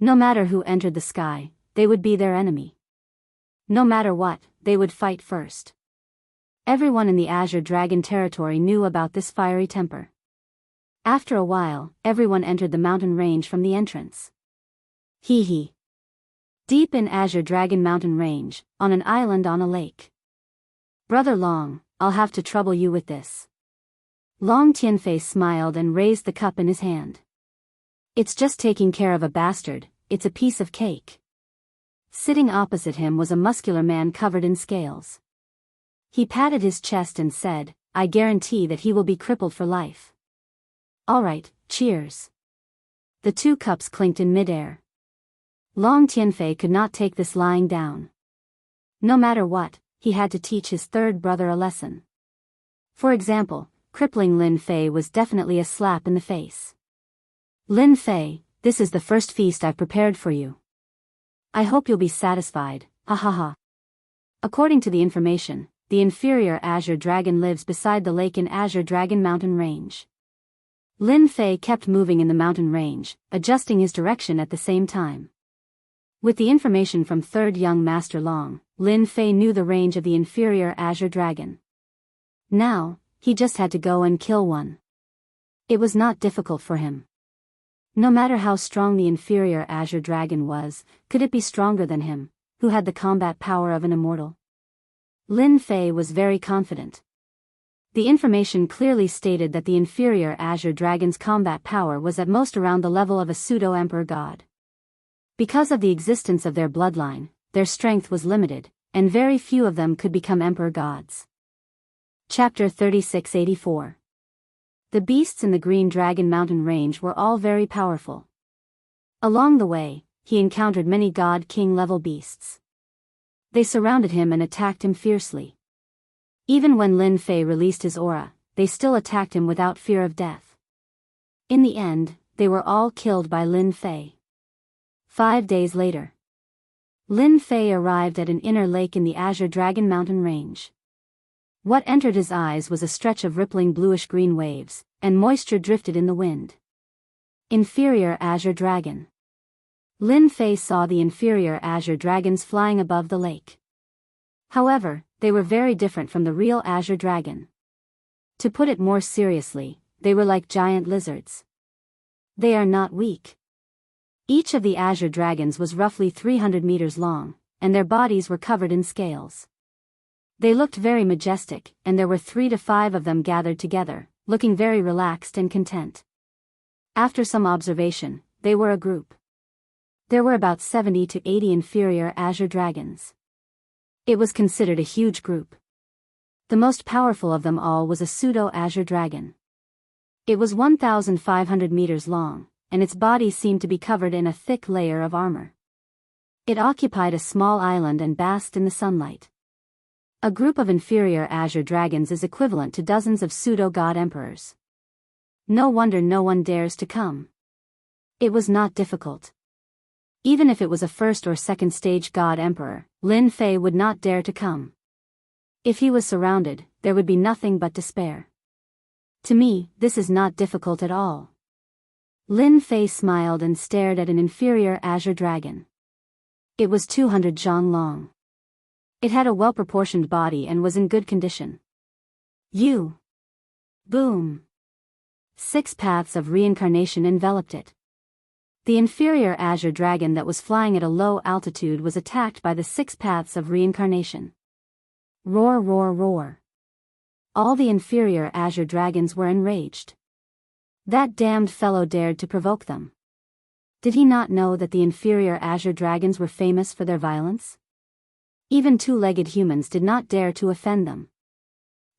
No matter who entered the sky, they would be their enemy. No matter what, they would fight first. Everyone in the Azure Dragon territory knew about this fiery temper. After a while, everyone entered the mountain range from the entrance. Hee hee. Deep in Azure Dragon Mountain Range, on an island on a lake. Brother Long, I'll have to trouble you with this. Long Tianfei smiled and raised the cup in his hand. It's just taking care of a bastard, it's a piece of cake. Sitting opposite him was a muscular man covered in scales. He patted his chest and said, I guarantee that he will be crippled for life. Alright, cheers. The two cups clinked in midair. Long Tianfei could not take this lying down. No matter what, he had to teach his third brother a lesson. For example, crippling Lin Fei was definitely a slap in the face. Lin Fei, this is the first feast I've prepared for you. I hope you'll be satisfied, ha ha ha. According to the information, the inferior Azure Dragon lives beside the lake in Azure Dragon Mountain Range. Lin Fei kept moving in the mountain range, adjusting his direction at the same time. With the information from Third Young Master Long, Lin Fei knew the range of the inferior Azure Dragon. Now, he just had to go and kill one. It was not difficult for him. No matter how strong the inferior azure dragon was, could it be stronger than him, who had the combat power of an immortal? Lin Fei was very confident. The information clearly stated that the inferior azure dragon's combat power was at most around the level of a pseudo-emperor god. Because of the existence of their bloodline, their strength was limited, and very few of them could become emperor gods. Chapter 3684. The beasts in the Green Dragon Mountain range were all very powerful. Along the way, he encountered many god-king level beasts. They surrounded him and attacked him fiercely. Even when Lin Fei released his aura, they still attacked him without fear of death. In the end, they were all killed by Lin Fei. 5 days later, Lin Fei arrived at an inner lake in the Azure Dragon Mountain range. What entered his eyes was a stretch of rippling bluish-green waves, and moisture drifted in the wind. Inferior Azure Dragon. Lin Fei saw the inferior azure dragons flying above the lake. However, they were very different from the real azure dragon. To put it more seriously, they were like giant lizards. They are not weak. Each of the azure dragons was roughly 300 meters long, and their bodies were covered in scales. They looked very majestic, and there were 3 to 5 of them gathered together, looking very relaxed and content. After some observation, they were a group. There were about 70 to 80 inferior azure dragons. It was considered a huge group. The most powerful of them all was a pseudo-azure dragon. It was 1,500 meters long, and its body seemed to be covered in a thick layer of armor. It occupied a small island and basked in the sunlight. A group of inferior azure dragons is equivalent to dozens of pseudo-god emperors. No wonder no one dares to come. It was not difficult. Even if it was a first or second stage god emperor, Lin Fei would not dare to come. If he was surrounded, there would be nothing but despair. To me, this is not difficult at all. Lin Fei smiled and stared at an inferior azure dragon. It was 200 zhang long. It had a well-proportioned body and was in good condition. You! Boom! 6 paths of reincarnation enveloped it. The inferior azure dragon that was flying at a low altitude was attacked by the 6 paths of reincarnation. Roar, roar, roar. All the inferior azure dragons were enraged. That damned fellow dared to provoke them. Did he not know that the inferior azure dragons were famous for their violence? Even 2-legged humans did not dare to offend them.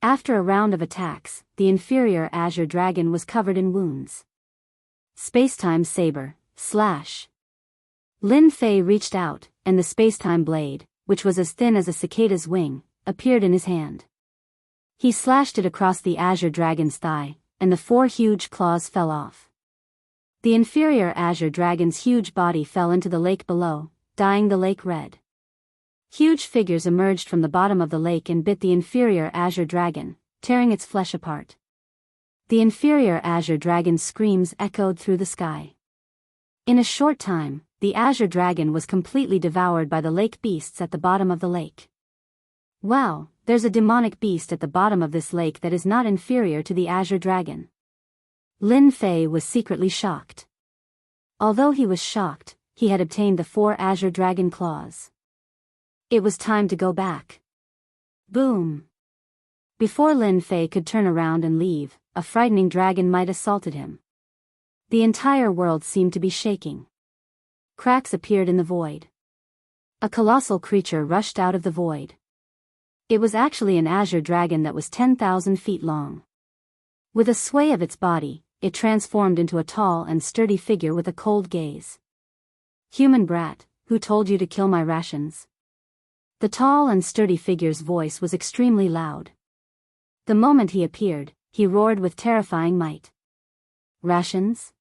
After a round of attacks, the inferior azure dragon was covered in wounds. Spacetime saber, slash. Lin Fei reached out, and the spacetime blade, which was as thin as a cicada's wing, appeared in his hand. He slashed it across the azure dragon's thigh, and the 4 huge claws fell off. The inferior azure dragon's huge body fell into the lake below, dyeing the lake red. Huge figures emerged from the bottom of the lake and bit the inferior azure dragon, tearing its flesh apart. The inferior azure dragon's screams echoed through the sky. In a short time, the azure dragon was completely devoured by the lake beasts at the bottom of the lake. Wow, there's a demonic beast at the bottom of this lake that is not inferior to the azure dragon. Lin Fei was secretly shocked. Although he was shocked, he had obtained the 4 azure dragon claws. It was time to go back. Boom! Before Lin Fei could turn around and leave, a frightening dragon might assaulted him. The entire world seemed to be shaking. Cracks appeared in the void. A colossal creature rushed out of the void. It was actually an azure dragon that was 10,000 feet long. With a sway of its body, it transformed into a tall and sturdy figure with a cold gaze. Human brat, who told you to kill my rations? The tall and sturdy figure's voice was extremely loud. The moment he appeared, he roared with terrifying might. Rations?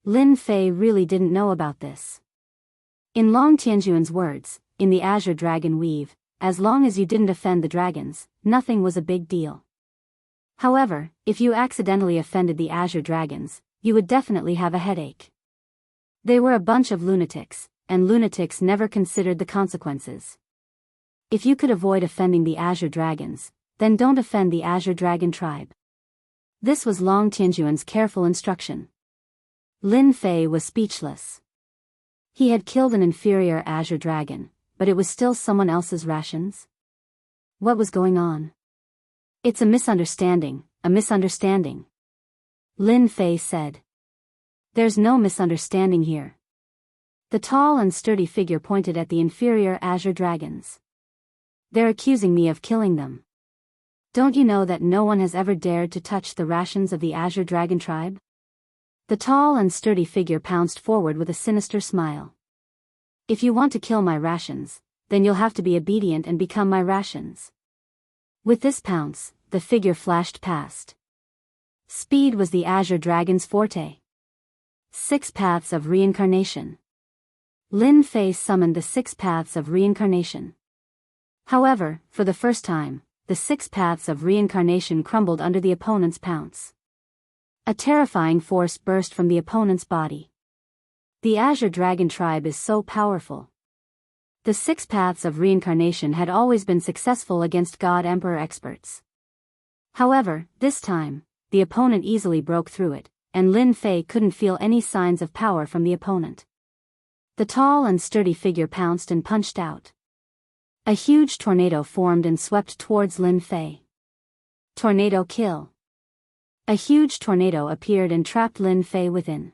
Lin Fei really didn't know about this. In Long Tianjuan's words, in the azure dragon weave, as long as you didn't offend the dragons, nothing was a big deal. However, if you accidentally offended the azure dragons, you would definitely have a headache. They were a bunch of lunatics, and lunatics never considered the consequences. If you could avoid offending the azure dragons, then don't offend the azure dragon tribe. This was Long Tianjuan's careful instruction. Lin Fei was speechless. He had killed an inferior azure dragon, but it was still someone else's rations? What was going on? It's a misunderstanding, a misunderstanding. Lin Fei said. There's no misunderstanding here. The tall and sturdy figure pointed at the inferior azure dragons. They're accusing me of killing them. Don't you know that no one has ever dared to touch the rations of the azure dragon tribe? The tall and sturdy figure pounced forward with a sinister smile. If you want to kill my rations, then you'll have to be obedient and become my rations. With this pounce, the figure flashed past. Speed was the azure dragon's forte. 6 paths of reincarnation. Lin Fei summoned the 6 paths of reincarnation. However, for the first time, the 6 paths of reincarnation crumbled under the opponent's pounce. A terrifying force burst from the opponent's body. The azure dragon tribe is so powerful. The 6 paths of reincarnation had always been successful against God Emperor experts. However, this time, the opponent easily broke through it, and Lin Fei couldn't feel any signs of power from the opponent. The tall and sturdy figure pounced and punched out. A huge tornado formed and swept towards Lin Fei. Tornado kill. A huge tornado appeared and trapped Lin Fei within.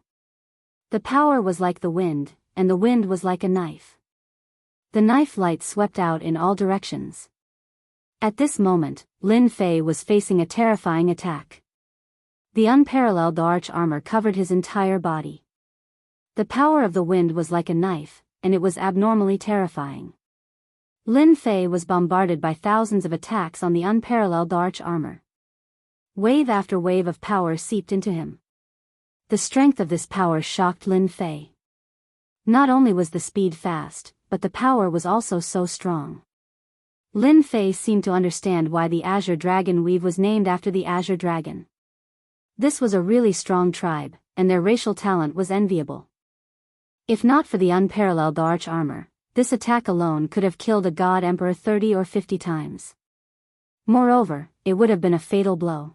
The power was like the wind, and the wind was like a knife. The knife light swept out in all directions. At this moment, Lin Fei was facing a terrifying attack. The unparalleled arch armor covered his entire body. The power of the wind was like a knife, and it was abnormally terrifying. Lin Fei was bombarded by thousands of attacks on the unparalleled arch armor. Wave after wave of power seeped into him. The strength of this power shocked Lin Fei. Not only was the speed fast, but the power was also so strong. Lin Fei seemed to understand why the azure dragon weave was named after the azure dragon. This was a really strong tribe, and their racial talent was enviable. If not for the unparalleled arch armor, this attack alone could have killed a god emperor 30 or 50 times. Moreover, it would have been a fatal blow.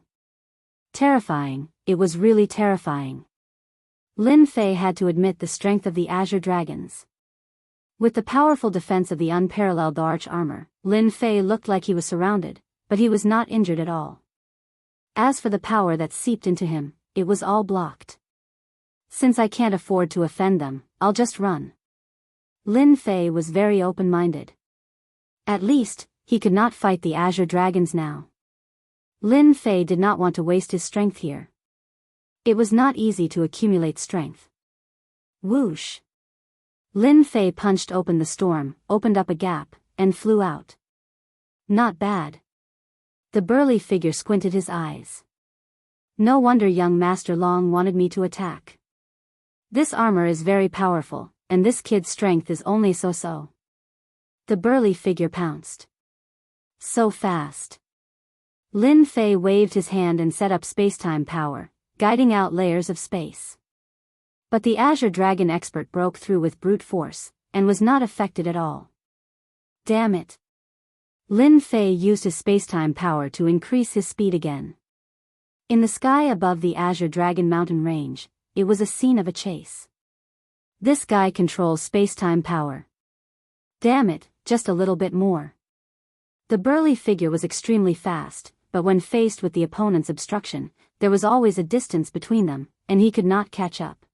Terrifying, it was really terrifying. Lin Fei had to admit the strength of the azure dragons. With the powerful defense of the unparalleled arch armor, Lin Fei looked like he was surrounded, but he was not injured at all. As for the power that seeped into him, it was all blocked. Since I can't afford to offend them, I'll just run. Lin Fei was very open-minded. At least, he could not fight the azure dragons now. Lin Fei did not want to waste his strength here. It was not easy to accumulate strength. Whoosh! Lin Fei punched open the storm, opened up a gap, and flew out. Not bad. The burly figure squinted his eyes. No wonder young Master Long wanted me to attack. This armor is very powerful, and this kid's strength is only so-so. The burly figure pounced. So fast. Lin Fei waved his hand and set up spacetime power, guiding out layers of space. But the azure dragon expert broke through with brute force, and was not affected at all. Damn it. Lin Fei used his spacetime power to increase his speed again. In the sky above the azure dragon mountain range, it was a scene of a chase. This guy controls spacetime power. Damn it, just a little bit more. The burly figure was extremely fast, but when faced with the opponent's obstruction, there was always a distance between them, and he could not catch up.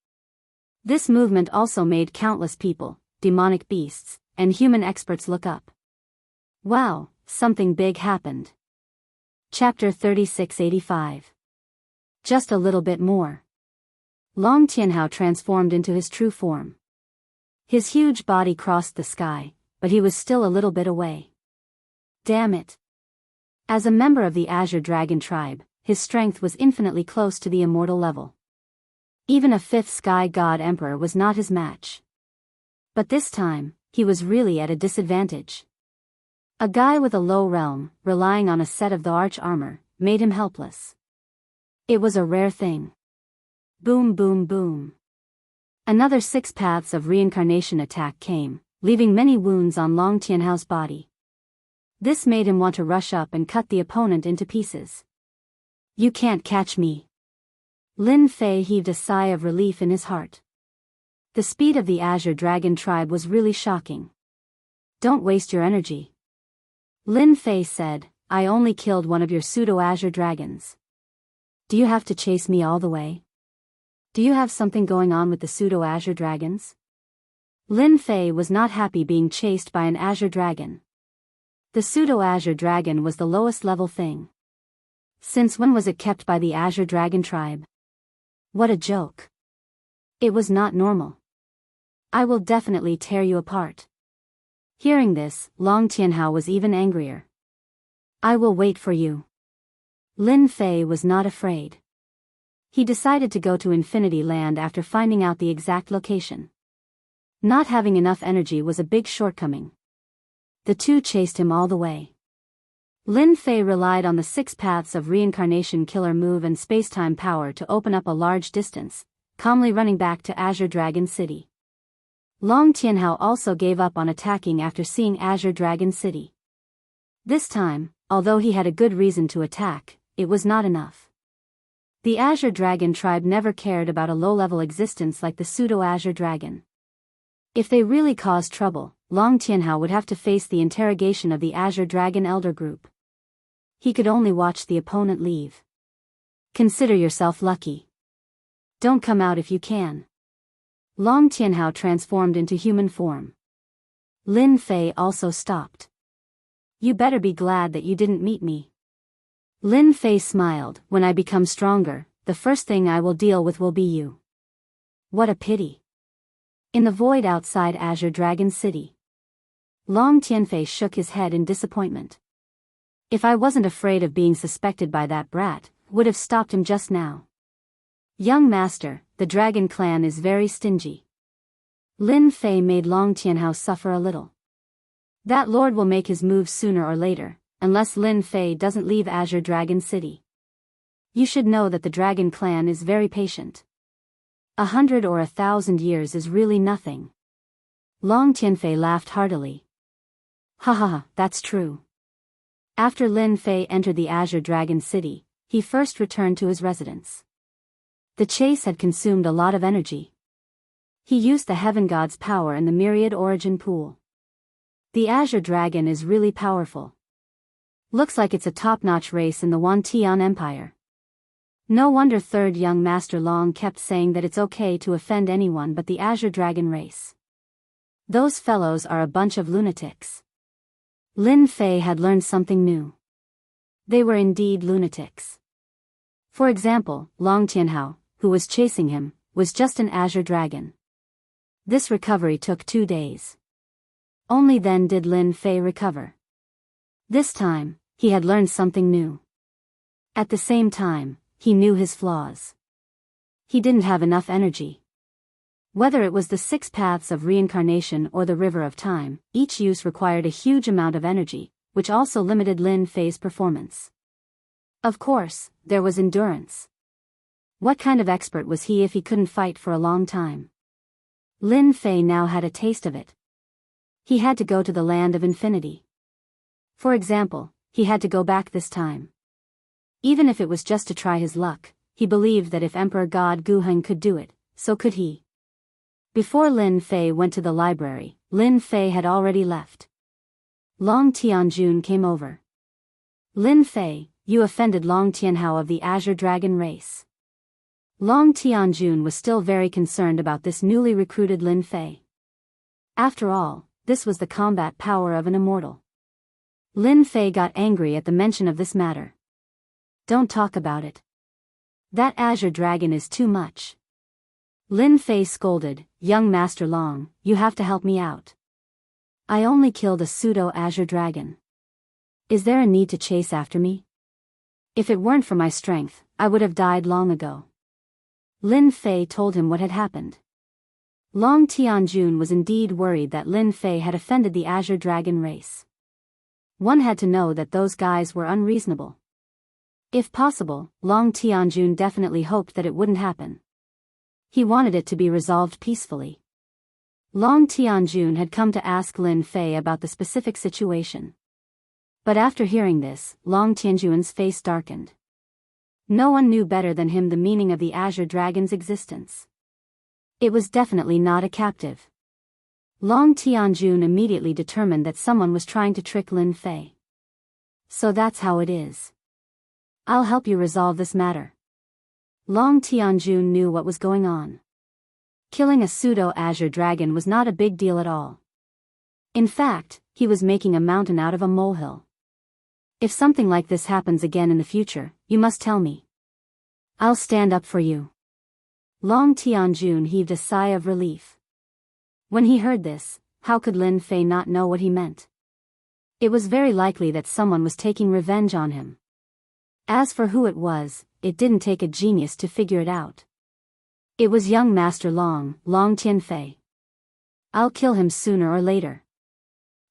This movement also made countless people, demonic beasts, and human experts look up. Wow, something big happened. Chapter 3685. Just a little bit more. Long Tianhao transformed into his true form. His huge body crossed the sky, but he was still a little bit away. Damn it. As a member of the Azure Dragon tribe, his strength was infinitely close to the immortal level. Even a 5th Sky God Emperor was not his match. But this time, he was really at a disadvantage. A guy with a low realm, relying on a set of the arch armor, made him helpless. It was a rare thing. Boom boom boom. Another 6 paths of reincarnation attack came, leaving many wounds on Long Tianhao's body. This made him want to rush up and cut the opponent into pieces. You can't catch me. Lin Fei heaved a sigh of relief in his heart. The speed of the Azure Dragon tribe was really shocking. Don't waste your energy. Lin Fei said, I only killed one of your pseudo-Azure dragons. Do you have to chase me all the way? Do you have something going on with the pseudo-Azure dragons? Lin Fei was not happy being chased by an Azure dragon. The pseudo-Azure dragon was the lowest level thing. Since when was it kept by the Azure Dragon tribe? What a joke. It was not normal. I will definitely tear you apart. Hearing this, Long Tianhao was even angrier. I will wait for you. Lin Fei was not afraid. He decided to go to Infinity Land after finding out the exact location. Not having enough energy was a big shortcoming. The two chased him all the way. Lin Fei relied on the 6 paths of reincarnation killer move and space-time power to open up a large distance, calmly running back to Azure Dragon City. Long Tianhao also gave up on attacking after seeing Azure Dragon City. This time, although he had a good reason to attack, it was not enough. The Azure Dragon tribe never cared about a low-level existence like the pseudo-Azure Dragon. If they really caused trouble, Long Tianhao would have to face the interrogation of the Azure Dragon Elder Group. He could only watch the opponent leave. Consider yourself lucky. Don't come out if you can. Long Tianhao transformed into human form. Lin Fei also stopped. You better be glad that you didn't meet me. Lin Fei smiled. When I become stronger, the first thing I will deal with will be you. What a pity. In the void outside Azure Dragon City, Long Tianfei shook his head in disappointment. If I wasn't afraid of being suspected by that brat, would have stopped him just now. Young master, the Dragon Clan is very stingy. Lin Fei made Long Tianhao suffer a little. That lord will make his move sooner or later, unless Lin Fei doesn't leave Azure Dragon City. You should know that the Dragon Clan is very patient. 100 or 1,000 years is really nothing. Long Tianfei laughed heartily. Ha ha ha, that's true. After Lin Fei entered the Azure Dragon City, he first returned to his residence. The chase had consumed a lot of energy. He used the Heaven God's power in the Myriad Origin Pool. The Azure Dragon is really powerful. Looks like it's a top-notch race in the Wantian Empire. No wonder third young Master Long kept saying that it's okay to offend anyone but the Azure Dragon race. Those fellows are a bunch of lunatics. Lin Fei had learned something new. They were indeed lunatics. For example, Long Tianhao, who was chasing him, was just an Azure Dragon. This recovery took 2 days. Only then did Lin Fei recover. This time, he had learned something new. At the same time, he knew his flaws. He didn't have enough energy. Whether it was the 6 paths of reincarnation or the river of time, each use required a huge amount of energy, which also limited Lin Fei's performance. Of course, there was endurance. What kind of expert was he if he couldn't fight for a long time? Lin Fei now had a taste of it. He had to go to the land of infinity. For example, he had to go back this time. Even if it was just to try his luck, he believed that if Emperor God Guheng could do it, so could he. Before Lin Fei went to the library, Lin Fei had already left. Long Tianjun came over. Lin Fei, you offended Long Tianhao of the Azure Dragon race. Long Tianjun was still very concerned about this newly recruited Lin Fei. After all, this was the combat power of an immortal. Lin Fei got angry at the mention of this matter. Don't talk about it. That Azure Dragon is too much. Lin Fei scolded, young Master Long, you have to help me out. I only killed a pseudo-Azure Dragon. Is there a need to chase after me? If it weren't for my strength, I would have died long ago. Lin Fei told him what had happened. Long Tianjun was indeed worried that Lin Fei had offended the Azure Dragon race. One had to know that those guys were unreasonable. If possible, Long Tianjun definitely hoped that it wouldn't happen. He wanted it to be resolved peacefully. Long Tianjun had come to ask Lin Fei about the specific situation. But after hearing this, Long Tianjun's face darkened. No one knew better than him the meaning of the Azure Dragon's existence. It was definitely not a captive. Long Tianjun immediately determined that someone was trying to trick Lin Fei. So that's how it is. I'll help you resolve this matter. Long Tianjun knew what was going on. Killing a pseudo-Azure Dragon was not a big deal at all. In fact, he was making a mountain out of a molehill. If something like this happens again in the future, you must tell me. I'll stand up for you. Long Tianjun heaved a sigh of relief. When he heard this, how could Lin Fei not know what he meant? It was very likely that someone was taking revenge on him. As for who it was, it didn't take a genius to figure it out. It was young Master Long Tianfei. I'll kill him sooner or later.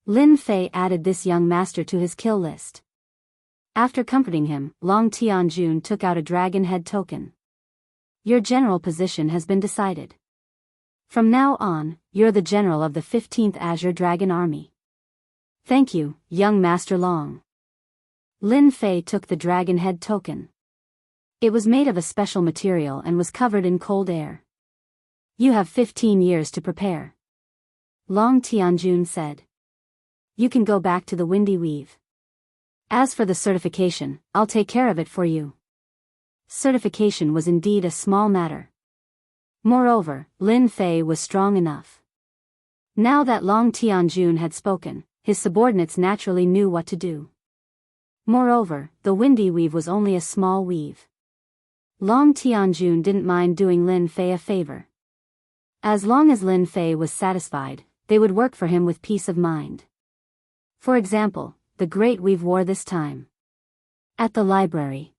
Lin Fei added this young master to his kill list. After comforting him, Long Tianjun took out a dragon head token. Your general position has been decided. From now on, you're the general of the 15th Azure Dragon Army. Thank you, young Master Long. Lin Fei took the dragon head token. It was made of a special material and was covered in cold air. You have 15 years to prepare. Long Tianjun said. You can go back to the Windy Weave. As for the certification, I'll take care of it for you. Certification was indeed a small matter. Moreover, Lin Fei was strong enough. Now that Long Tianjun had spoken, his subordinates naturally knew what to do. Moreover, the Windy Weave was only a small weave. Long Tianjun didn't mind doing Lin Fei a favor. As long as Lin Fei was satisfied, they would work for him with peace of mind. For example, the Great Weave War this time. At the library.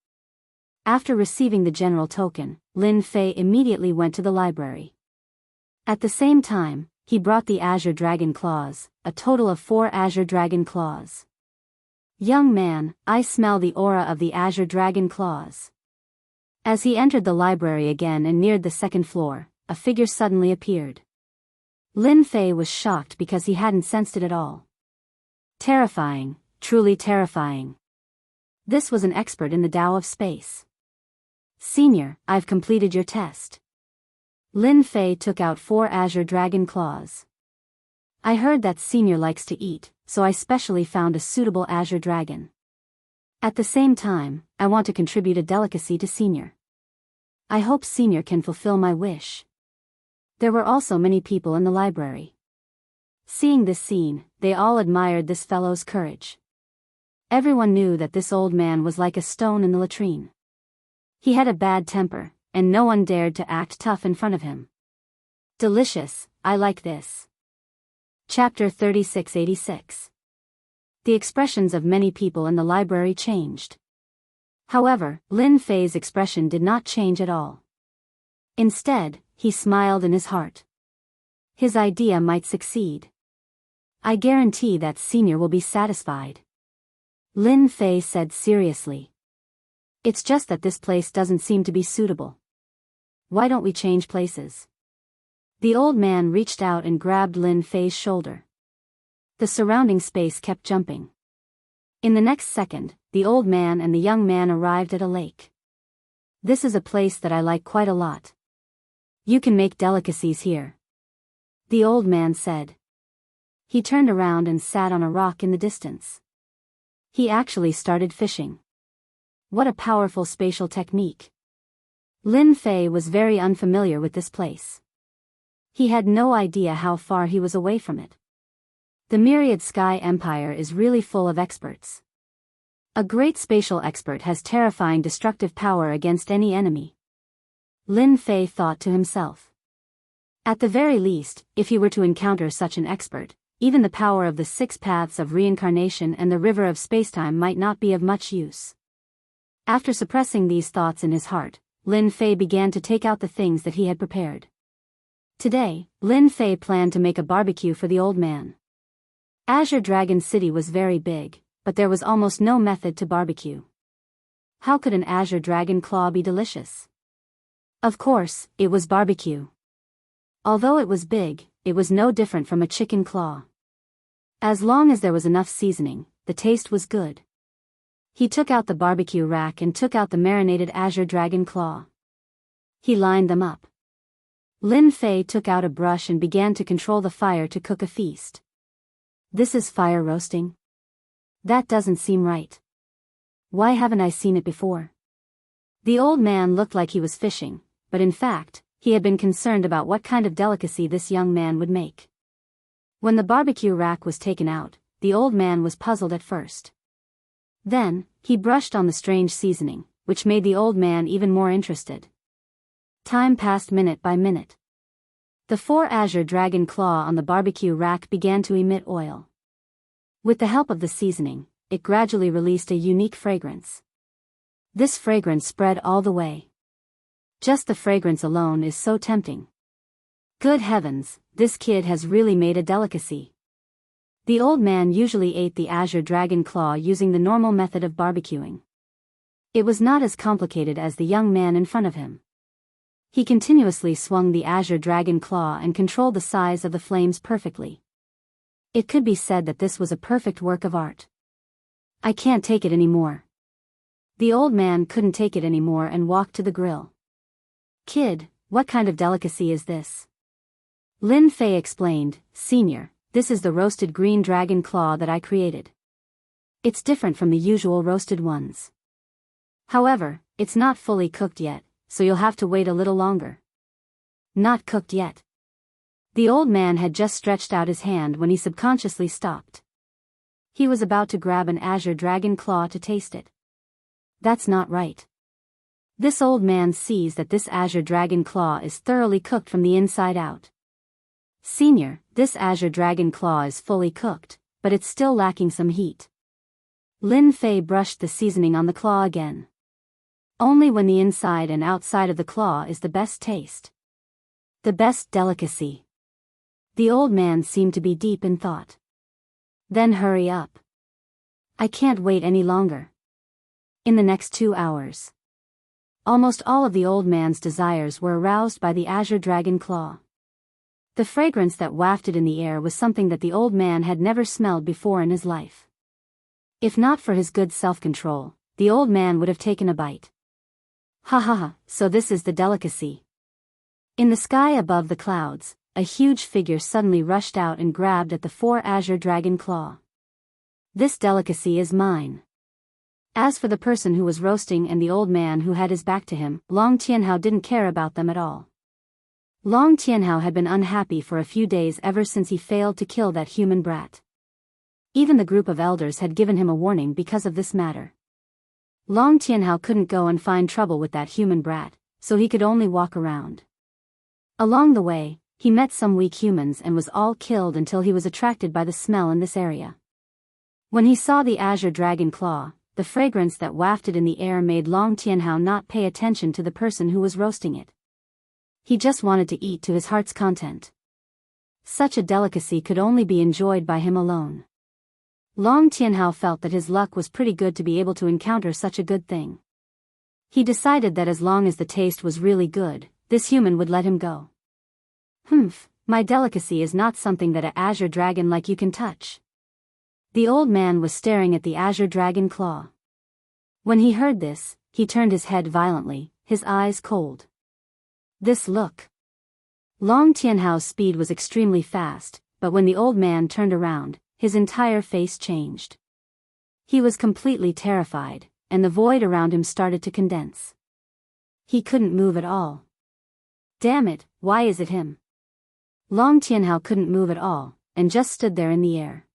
After receiving the general token, Lin Fei immediately went to the library. At the same time, he brought the Azure Dragon Claws, a total of 4 Azure Dragon Claws. Young man, I smell the aura of the Azure Dragon Claws. As he entered the library again and neared the second floor, a figure suddenly appeared. Lin Fei was shocked because he hadn't sensed it at all. Terrifying, truly terrifying. This was an expert in the Tao of space. Senior, I've completed your test. Lin Fei took out 4 Azure Dragon Claws. I heard that Senior likes to eat, so I specially found a suitable Azure Dragon. At the same time, I want to contribute a delicacy to Senior. I hope Senior can fulfill my wish. There were also many people in the library. Seeing this scene, they all admired this fellow's courage. Everyone knew that this old man was like a stone in the latrine. He had a bad temper, and no one dared to act tough in front of him. Delicious, I like this. Chapter 3686. The expressions of many people in the library changed. However, Lin Fei's expression did not change at all. Instead, he smiled in his heart. His idea might succeed. I guarantee that Senior will be satisfied. Lin Fei said seriously. It's just that this place doesn't seem to be suitable. Why don't we change places? The old man reached out and grabbed Lin Fei's shoulder. The surrounding space kept jumping. In the next second, the old man and the young man arrived at a lake. This is a place that I like quite a lot. You can make delicacies here. The old man said. He turned around and sat on a rock in the distance. He actually started fishing. What a powerful spatial technique. Lin Fei was very unfamiliar with this place. He had no idea how far he was away from it. The Myriad Sky Empire is really full of experts. A great spatial expert has terrifying destructive power against any enemy. Lin Fei thought to himself. At the very least, if he were to encounter such an expert, even the power of the 6 paths of reincarnation and the river of spacetime might not be of much use. After suppressing these thoughts in his heart, Lin Fei began to take out the things that he had prepared. Today, Lin Fei planned to make a barbecue for the old man. Azure Dragon City was very big, but there was almost no method to barbecue. How could an Azure Dragon claw be delicious? Of course, it was barbecue. Although it was big, it was no different from a chicken claw. As long as there was enough seasoning, the taste was good. He took out the barbecue rack and took out the marinated azure dragon claw. He lined them up. Lin Fei took out a brush and began to control the fire to cook a feast. This is fire roasting? That doesn't seem right. Why haven't I seen it before? The old man looked like he was fishing, but in fact, he had been concerned about what kind of delicacy this young man would make. When the barbecue rack was taken out, the old man was puzzled at first. Then, he brushed on the strange seasoning, which made the old man even more interested. Time passed minute by minute. The 4 azure dragon claw on the barbecue rack began to emit oil. With the help of the seasoning, it gradually released a unique fragrance. This fragrance spread all the way. Just the fragrance alone is so tempting. Good heavens, this kid has really made a delicacy. The old man usually ate the azure dragon claw using the normal method of barbecuing. It was not as complicated as the young man in front of him. He continuously swung the azure dragon claw and controlled the size of the flames perfectly. It could be said that this was a perfect work of art. I can't take it anymore. The old man couldn't take it anymore and walked to the grill. Kid, what kind of delicacy is this? Lin Fei explained, Senior, this is the roasted green dragon claw that I created. It's different from the usual roasted ones. However, it's not fully cooked yet, so you'll have to wait a little longer. Not cooked yet. The old man had just stretched out his hand when he subconsciously stopped. He was about to grab an azure dragon claw to taste it. That's not right. This old man sees that this azure dragon claw is thoroughly cooked from the inside out. Senior, this azure dragon claw is fully cooked, but it's still lacking some heat. Lin Fei brushed the seasoning on the claw again. Only when the inside and outside of the claw is the best taste. The best delicacy. The old man seemed to be deep in thought. Then hurry up. I can't wait any longer. In the next 2 hours. Almost all of the old man's desires were aroused by the azure dragon claw. The fragrance that wafted in the air was something that the old man had never smelled before in his life. If not for his good self-control, the old man would have taken a bite. Ha ha ha, so this is the delicacy. In the sky above the clouds, a huge figure suddenly rushed out and grabbed at the 4 azure dragon claw. This delicacy is mine. As for the person who was roasting and the old man who had his back to him, Long Tianhao didn't care about them at all. Long Tianhao had been unhappy for a few days ever since he failed to kill that human brat. Even the group of elders had given him a warning because of this matter. Long Tianhao couldn't go and find trouble with that human brat, so he could only walk around. Along the way, he met some weak humans and was all killed until he was attracted by the smell in this area. When he saw the azure dragon claw, the fragrance that wafted in the air made Long Tianhao not pay attention to the person who was roasting it. He just wanted to eat to his heart's content. Such a delicacy could only be enjoyed by him alone. Long Tianhao felt that his luck was pretty good to be able to encounter such a good thing. He decided that as long as the taste was really good, this human would let him go. Humph, my delicacy is not something that a azure dragon like you can touch. The old man was staring at the azure dragon claw. When he heard this, he turned his head violently, his eyes cold. This look. Long Tianhao's speed was extremely fast, but when the old man turned around, his entire face changed. He was completely terrified, and the void around him started to condense. He couldn't move at all. Damn it, why is it him? Long Tianhao couldn't move at all, and just stood there in the air.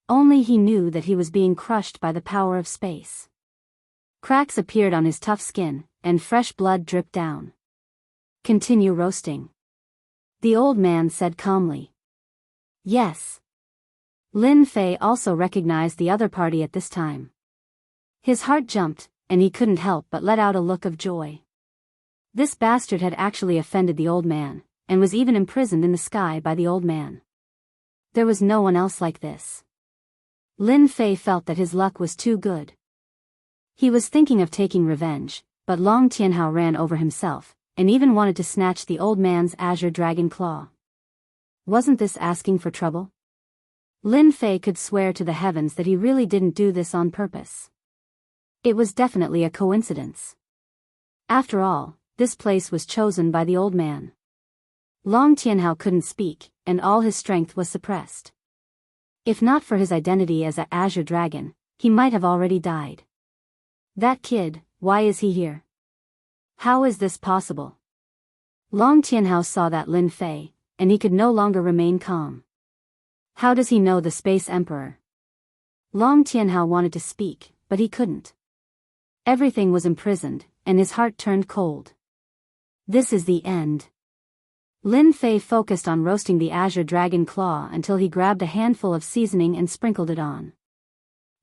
Only he knew that he was being crushed by the power of space. Cracks appeared on his tough skin, and fresh blood dripped down. Continue roasting. The old man said calmly. Yes. Lin Fei also recognized the other party at this time. His heart jumped, and he couldn't help but let out a look of joy. This bastard had actually offended the old man, and was even imprisoned in the sky by the old man. There was no one else like this. Lin Fei felt that his luck was too good. He was thinking of taking revenge, but Long Tianhao ran over himself, and even wanted to snatch the old man's azure dragon claw. Wasn't this asking for trouble? Lin Fei could swear to the heavens that he really didn't do this on purpose. It was definitely a coincidence. After all, this place was chosen by the old man. Long Tianhao couldn't speak, and all his strength was suppressed. If not for his identity as a azure dragon, he might have already died. That kid, why is he here? How is this possible? Long Tianhao saw that Lin Fei, and he could no longer remain calm. How does he know the Space Emperor? Long Tianhao wanted to speak, but he couldn't. Everything was imprisoned, and his heart turned cold. This is the end. Lin Fei focused on roasting the azure dragon claw until he grabbed a handful of seasoning and sprinkled it on.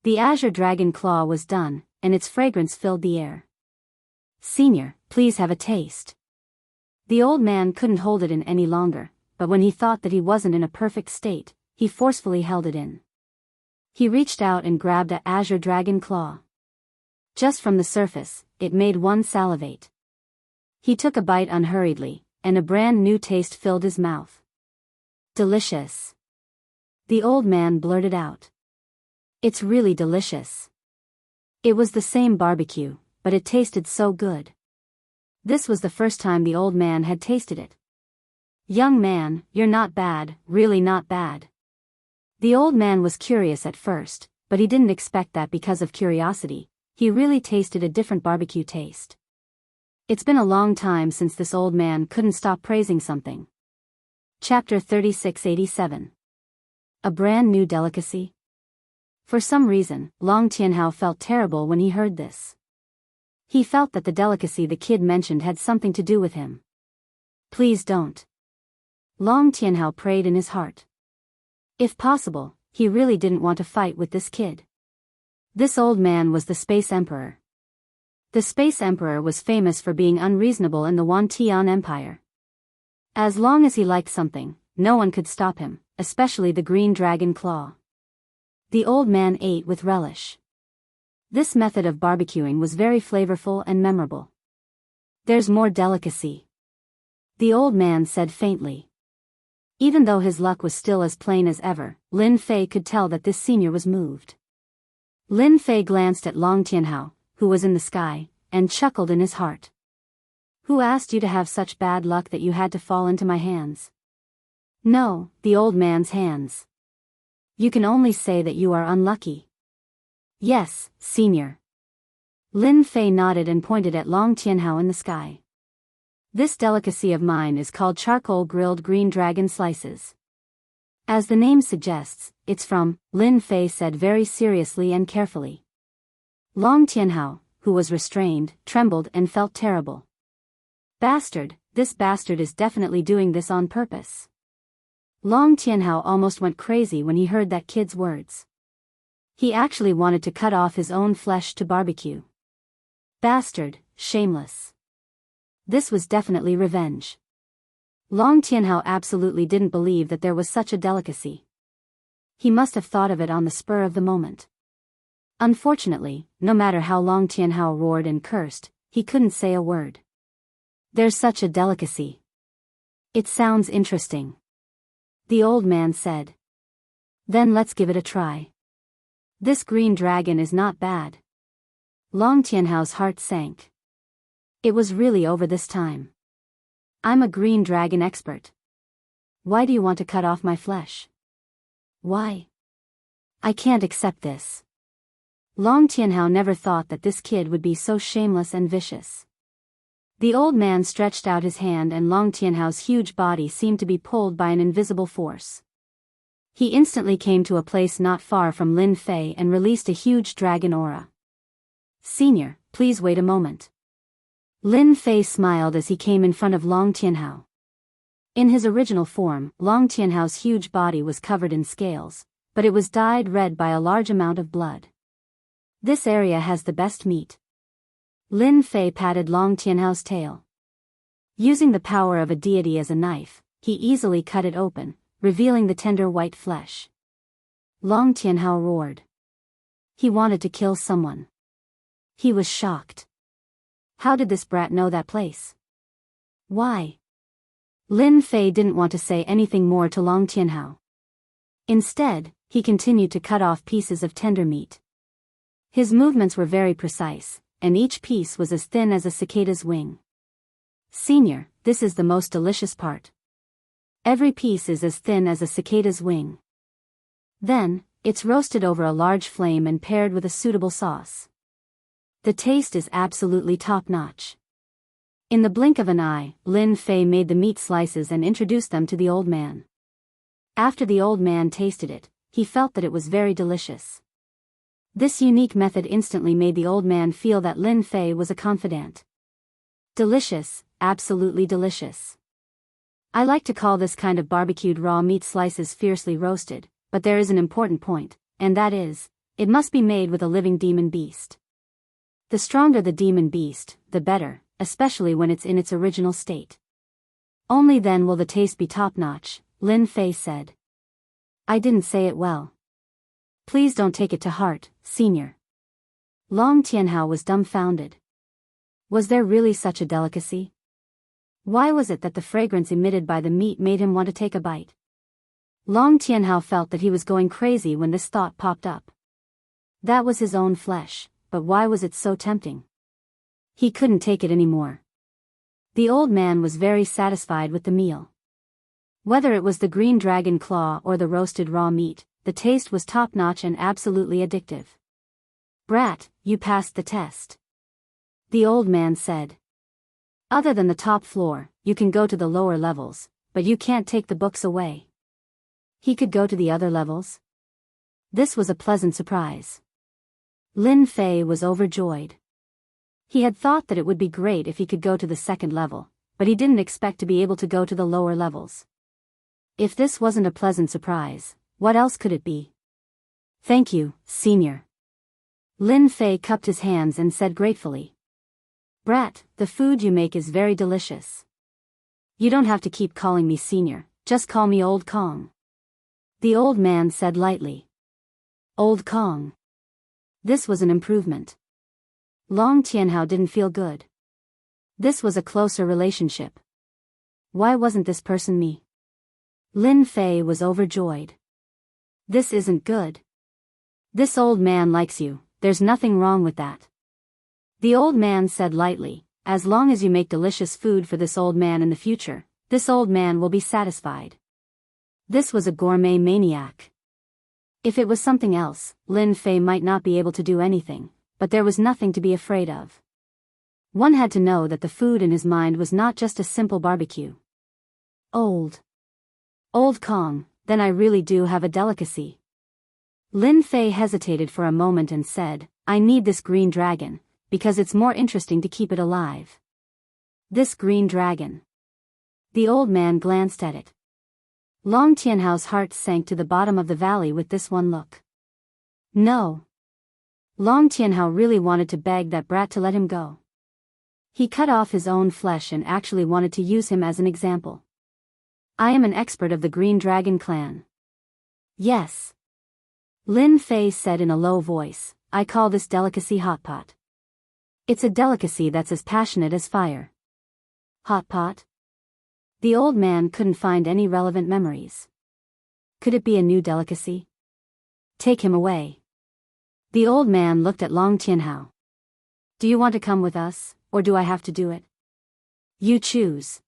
The azure dragon claw was done, and its fragrance filled the air. Senior, please have a taste. The old man couldn't hold it in any longer, but when he thought that he wasn't in a perfect state, he forcefully held it in. He reached out and grabbed a azure dragon claw. Just from the surface, it made one salivate. He took a bite unhurriedly, and a brand new taste filled his mouth. Delicious. The old man blurted out. It's really delicious. It was the same barbecue, but it tasted so good. This was the first time the old man had tasted it. Young man, you're not bad, really not bad. The old man was curious at first, but he didn't expect that because of curiosity, he really tasted a different barbecue taste. It's been a long time since this old man couldn't stop praising something. Chapter 3687. A brand new delicacy? For some reason, Long Tianhao felt terrible when he heard this. He felt that the delicacy the kid mentioned had something to do with him. Please don't. Long Tianhao prayed in his heart. If possible, he really didn't want to fight with this kid. This old man was the Space Emperor. The Space Emperor was famous for being unreasonable in the Wantian Empire. As long as he liked something, no one could stop him, especially the green dragon claw. The old man ate with relish. This method of barbecuing was very flavorful and memorable. There's more delicacy. The old man said faintly. Even though his luck was still as plain as ever, Lin Fei could tell that this senior was moved. Lin Fei glanced at Long Tianhao, who was in the sky, and chuckled in his heart. Who asked you to have such bad luck that you had to fall into my hands? No, the old man's hands. You can only say that you are unlucky. Yes, senior. Lin Fei nodded and pointed at Long Tianhao in the sky. This delicacy of mine is called charcoal grilled green dragon slices. As the name suggests, it's from, Lin Fei said very seriously and carefully. Long Tianhao, who was restrained, trembled and felt terrible. Bastard, this bastard is definitely doing this on purpose. Long Tianhao almost went crazy when he heard that kid's words. He actually wanted to cut off his own flesh to barbecue. Bastard, shameless. This was definitely revenge. Long Tianhao absolutely didn't believe that there was such a delicacy. He must have thought of it on the spur of the moment. Unfortunately, no matter how Long Tianhao roared and cursed, he couldn't say a word. There's such a delicacy. It sounds interesting. The old man said. Then let's give it a try. This green dragon is not bad. Long Tianhao's heart sank. It was really over this time. I'm a green dragon expert. Why do you want to cut off my flesh? Why? I can't accept this. Long Tianhao never thought that this kid would be so shameless and vicious. The old man stretched out his hand and Long Tianhao's huge body seemed to be pulled by an invisible force. He instantly came to a place not far from Lin Fei and released a huge dragon aura. Senior, please wait a moment. Lin Fei smiled as he came in front of Long Tianhao. In his original form, Long Tianhao's huge body was covered in scales, but it was dyed red by a large amount of blood. This area has the best meat. Lin Fei patted Long Tianhao's tail. Using the power of a deity as a knife, he easily cut it open, revealing the tender white flesh. Long Tianhao roared. He wanted to kill someone. He was shocked. How did this brat know that place? Why? Lin Fei didn't want to say anything more to Long Tianhao. Instead, he continued to cut off pieces of tender meat. His movements were very precise, and each piece was as thin as a cicada's wing. Senior, this is the most delicious part. Every piece is as thin as a cicada's wing. Then, it's roasted over a large flame and paired with a suitable sauce. The taste is absolutely top-notch. In the blink of an eye, Lin Fei made the meat slices and introduced them to the old man. After the old man tasted it, he felt that it was very delicious. This unique method instantly made the old man feel that Lin Fei was a confidant. Delicious, absolutely delicious. I like to call this kind of barbecued raw meat slices fiercely roasted, but there is an important point, and that is, it must be made with a living demon beast. The stronger the demon beast, the better, especially when it's in its original state. Only then will the taste be top-notch, Lin Fei said. I didn't say it well. Please don't take it to heart, Senior. Long Tianhao was dumbfounded. Was there really such a delicacy? Why was it that the fragrance emitted by the meat made him want to take a bite? Long Tianhao felt that he was going crazy when this thought popped up. That was his own flesh, but why was it so tempting? He couldn't take it anymore. The old man was very satisfied with the meal. Whether it was the green dragon claw or the roasted raw meat, the taste was top-notch and absolutely addictive. Brat, you passed the test. The old man said. Other than the top floor, you can go to the lower levels, but you can't take the books away. He could go to the other levels? This was a pleasant surprise. Lin Fei was overjoyed. He had thought that it would be great if he could go to the second level, but he didn't expect to be able to go to the lower levels. If this wasn't a pleasant surprise, what else could it be? Thank you, Senior. Lin Fei cupped his hands and said gratefully. Brat, the food you make is very delicious. You don't have to keep calling me Senior, just call me Old Kong. The old man said lightly. Old Kong. This was an improvement. Long Tianhao didn't feel good. This was a closer relationship. Why wasn't this person me? Lin Fei was overjoyed. This isn't good. This old man likes you, there's nothing wrong with that. The old man said lightly, as long as you make delicious food for this old man in the future, this old man will be satisfied. This was a gourmet maniac. If it was something else, Lin Fei might not be able to do anything, but there was nothing to be afraid of. One had to know that the food in his mind was not just a simple barbecue. Old Kong, then I really do have a delicacy. Lin Fei hesitated for a moment and said, I need this green dragon, because it's more interesting to keep it alive. This green dragon. The old man glanced at it. Long Tianhao's heart sank to the bottom of the valley with this one look. No. Long Tianhao really wanted to beg that brat to let him go. He cut off his own flesh and actually wanted to use him as an example. I am an expert of the Green Dragon clan. Yes. Lin Fei said in a low voice, I call this delicacy hot pot. It's a delicacy that's as passionate as fire. Hot pot? The old man couldn't find any relevant memories. Could it be a new delicacy? Take him away. The old man looked at Long Tianhao. Do you want to come with us, or do I have to do it? You choose.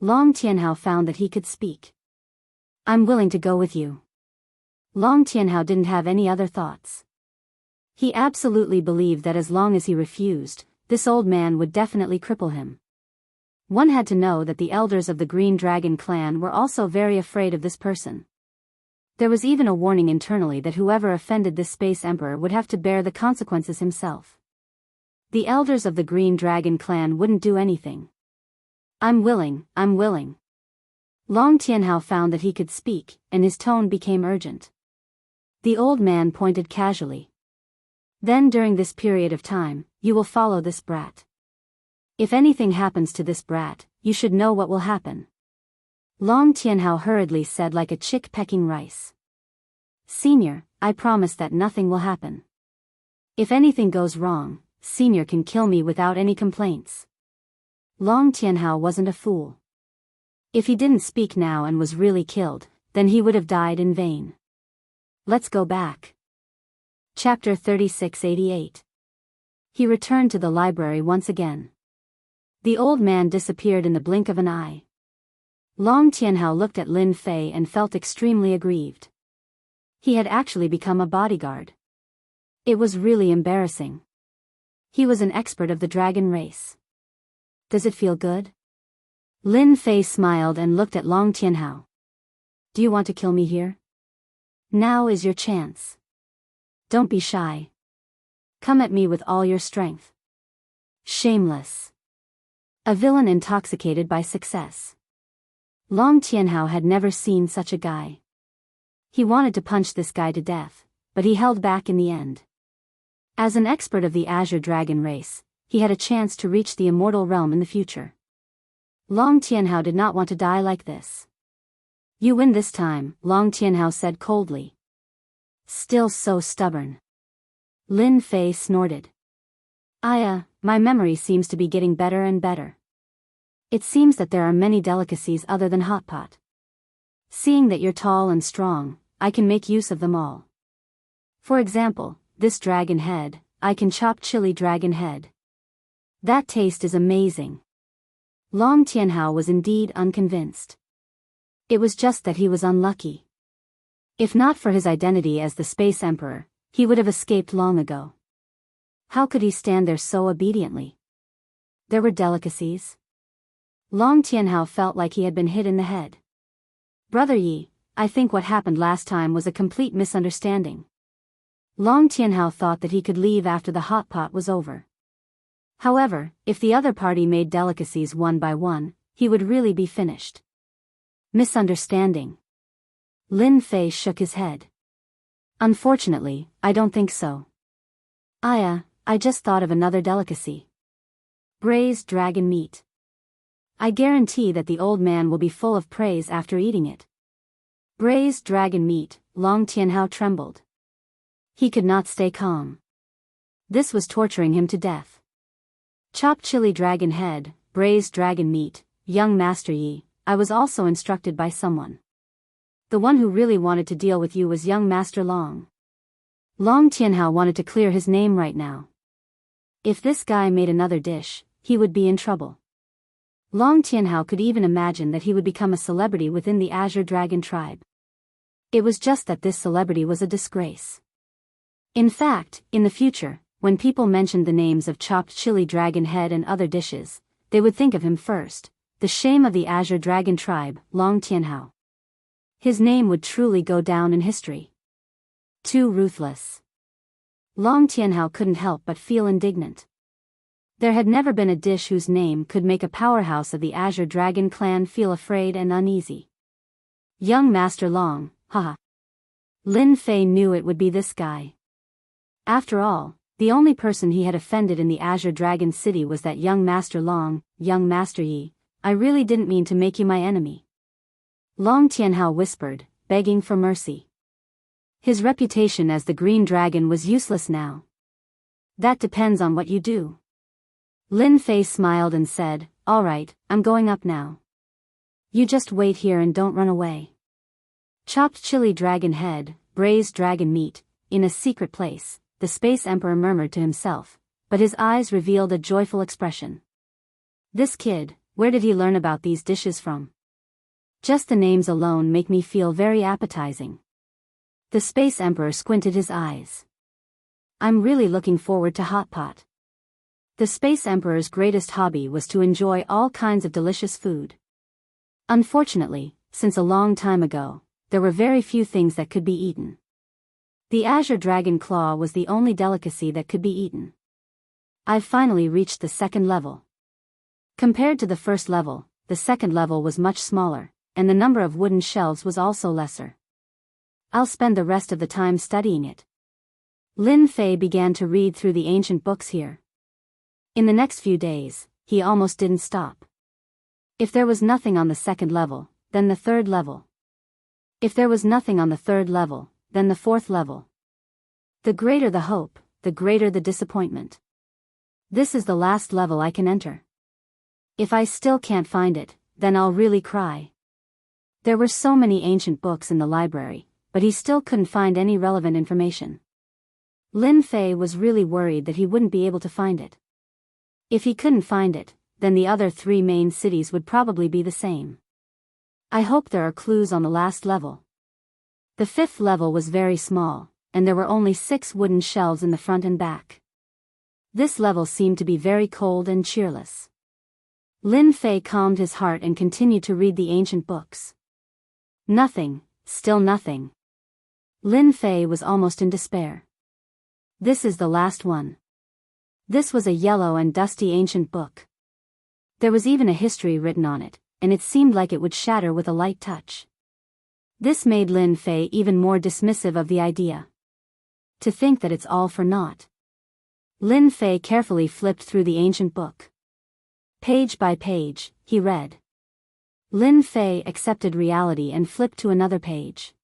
Long Tianhao found that he could speak. I'm willing to go with you. Long Tianhao didn't have any other thoughts. He absolutely believed that as long as he refused, this old man would definitely cripple him. One had to know that the elders of the Green Dragon clan were also very afraid of this person. There was even a warning internally that whoever offended this space emperor would have to bear the consequences himself. The elders of the Green Dragon clan wouldn't do anything. I'm willing. Long Tianhao found that he could speak, and his tone became urgent. The old man pointed casually. Then during this period of time, you will follow this brat. If anything happens to this brat, you should know what will happen. Long Tianhao hurriedly said like a chick pecking rice. Senior, I promise that nothing will happen. If anything goes wrong, Senior can kill me without any complaints. Long Tianhao wasn't a fool. If he didn't speak now and was really killed, then he would have died in vain. Let's go back. Chapter 3688. He returned to the library once again. The old man disappeared in the blink of an eye. Long Tianhao looked at Lin Fei and felt extremely aggrieved. He had actually become a bodyguard. It was really embarrassing. He was an expert of the dragon race. Does it feel good? Lin Fei smiled and looked at Long Tianhao. Do you want to kill me here? Now is your chance. Don't be shy. Come at me with all your strength. Shameless. A villain intoxicated by success. Long Tianhao had never seen such a guy. He wanted to punch this guy to death, but he held back in the end. As an expert of the Azure Dragon race, he had a chance to reach the immortal realm in the future. Long Tianhao did not want to die like this. You win this time, Long Tianhao said coldly. Still so stubborn. Lin Fei snorted. My memory seems to be getting better and better. It seems that there are many delicacies other than hot pot. Seeing that you're tall and strong, I can make use of them all. For example, this dragon head, I can chop chili dragon head. That taste is amazing. Long Tianhao was indeed unconvinced. It was just that he was unlucky. If not for his identity as the Space Emperor, he would have escaped long ago. How could he stand there so obediently? There were delicacies. Long Tianhao felt like he had been hit in the head. Brother Yi, I think what happened last time was a complete misunderstanding. Long Tianhao thought that he could leave after the hot pot was over. However, if the other party made delicacies one by one, he would really be finished. Misunderstanding. Lin Fei shook his head. Unfortunately, I don't think so. I just thought of another delicacy. Braised dragon meat. I guarantee that the old man will be full of praise after eating it. Braised dragon meat, Long Tianhao trembled. He could not stay calm. This was torturing him to death. Chopped chili dragon head, braised dragon meat, young Master Yi, I was also instructed by someone. The one who really wanted to deal with you was young Master Long. Long Tianhao wanted to clear his name right now. If this guy made another dish, he would be in trouble. Long Tianhao could even imagine that he would become a celebrity within the Azure Dragon tribe. It was just that this celebrity was a disgrace. In fact, in the future, when people mentioned the names of chopped chili dragon head and other dishes, they would think of him first, the shame of the Azure Dragon tribe, Long Tianhao. His name would truly go down in history. Too ruthless. Long Tianhao couldn't help but feel indignant. There had never been a dish whose name could make a powerhouse of the Azure Dragon clan feel afraid and uneasy. Young Master Long, haha. Lin Fei knew it would be this guy. After all, the only person he had offended in the Azure Dragon city was that young Master Long, young Master Yi. I really didn't mean to make you my enemy. Long Tianhao whispered, begging for mercy. His reputation as the Green Dragon was useless now. That depends on what you do. Lin Fei smiled and said, all right, I'm going up now. You just wait here and don't run away. Chopped chili dragon head, braised dragon meat, in a secret place, the Space Emperor murmured to himself, but his eyes revealed a joyful expression. This kid, where did he learn about these dishes from? Just the names alone make me feel very appetizing. The Space Emperor squinted his eyes. I'm really looking forward to hot pot. The Space Emperor's greatest hobby was to enjoy all kinds of delicious food. Unfortunately, since a long time ago, there were very few things that could be eaten. The Azure Dragon Claw was the only delicacy that could be eaten. I've finally reached the second level. Compared to the first level, the second level was much smaller, and the number of wooden shelves was also lesser. I'll spend the rest of the time studying it. Lin Fei began to read through the ancient books here. In the next few days, he almost didn't stop. If there was nothing on the second level, then the third level. If there was nothing on the third level, then the fourth level. The greater the hope, the greater the disappointment. This is the last level I can enter. If I still can't find it, then I'll really cry. There were so many ancient books in the library, but he still couldn't find any relevant information. Lin Fei was really worried that he wouldn't be able to find it. If he couldn't find it, then the other 3 main cities would probably be the same. I hope there are clues on the last level. The 5th level was very small, and there were only 6 wooden shelves in the front and back. This level seemed to be very cold and cheerless. Lin Fei calmed his heart and continued to read the ancient books. Nothing, still nothing. Lin Fei was almost in despair. This is the last one. This was a yellow and dusty ancient book. There was even a history written on it, and it seemed like it would shatter with a light touch. This made Lin Fei even more dismissive of the idea. To think that it's all for naught. Lin Fei carefully flipped through the ancient book. Page by page, he read. Lin Fei accepted reality and flipped to another page.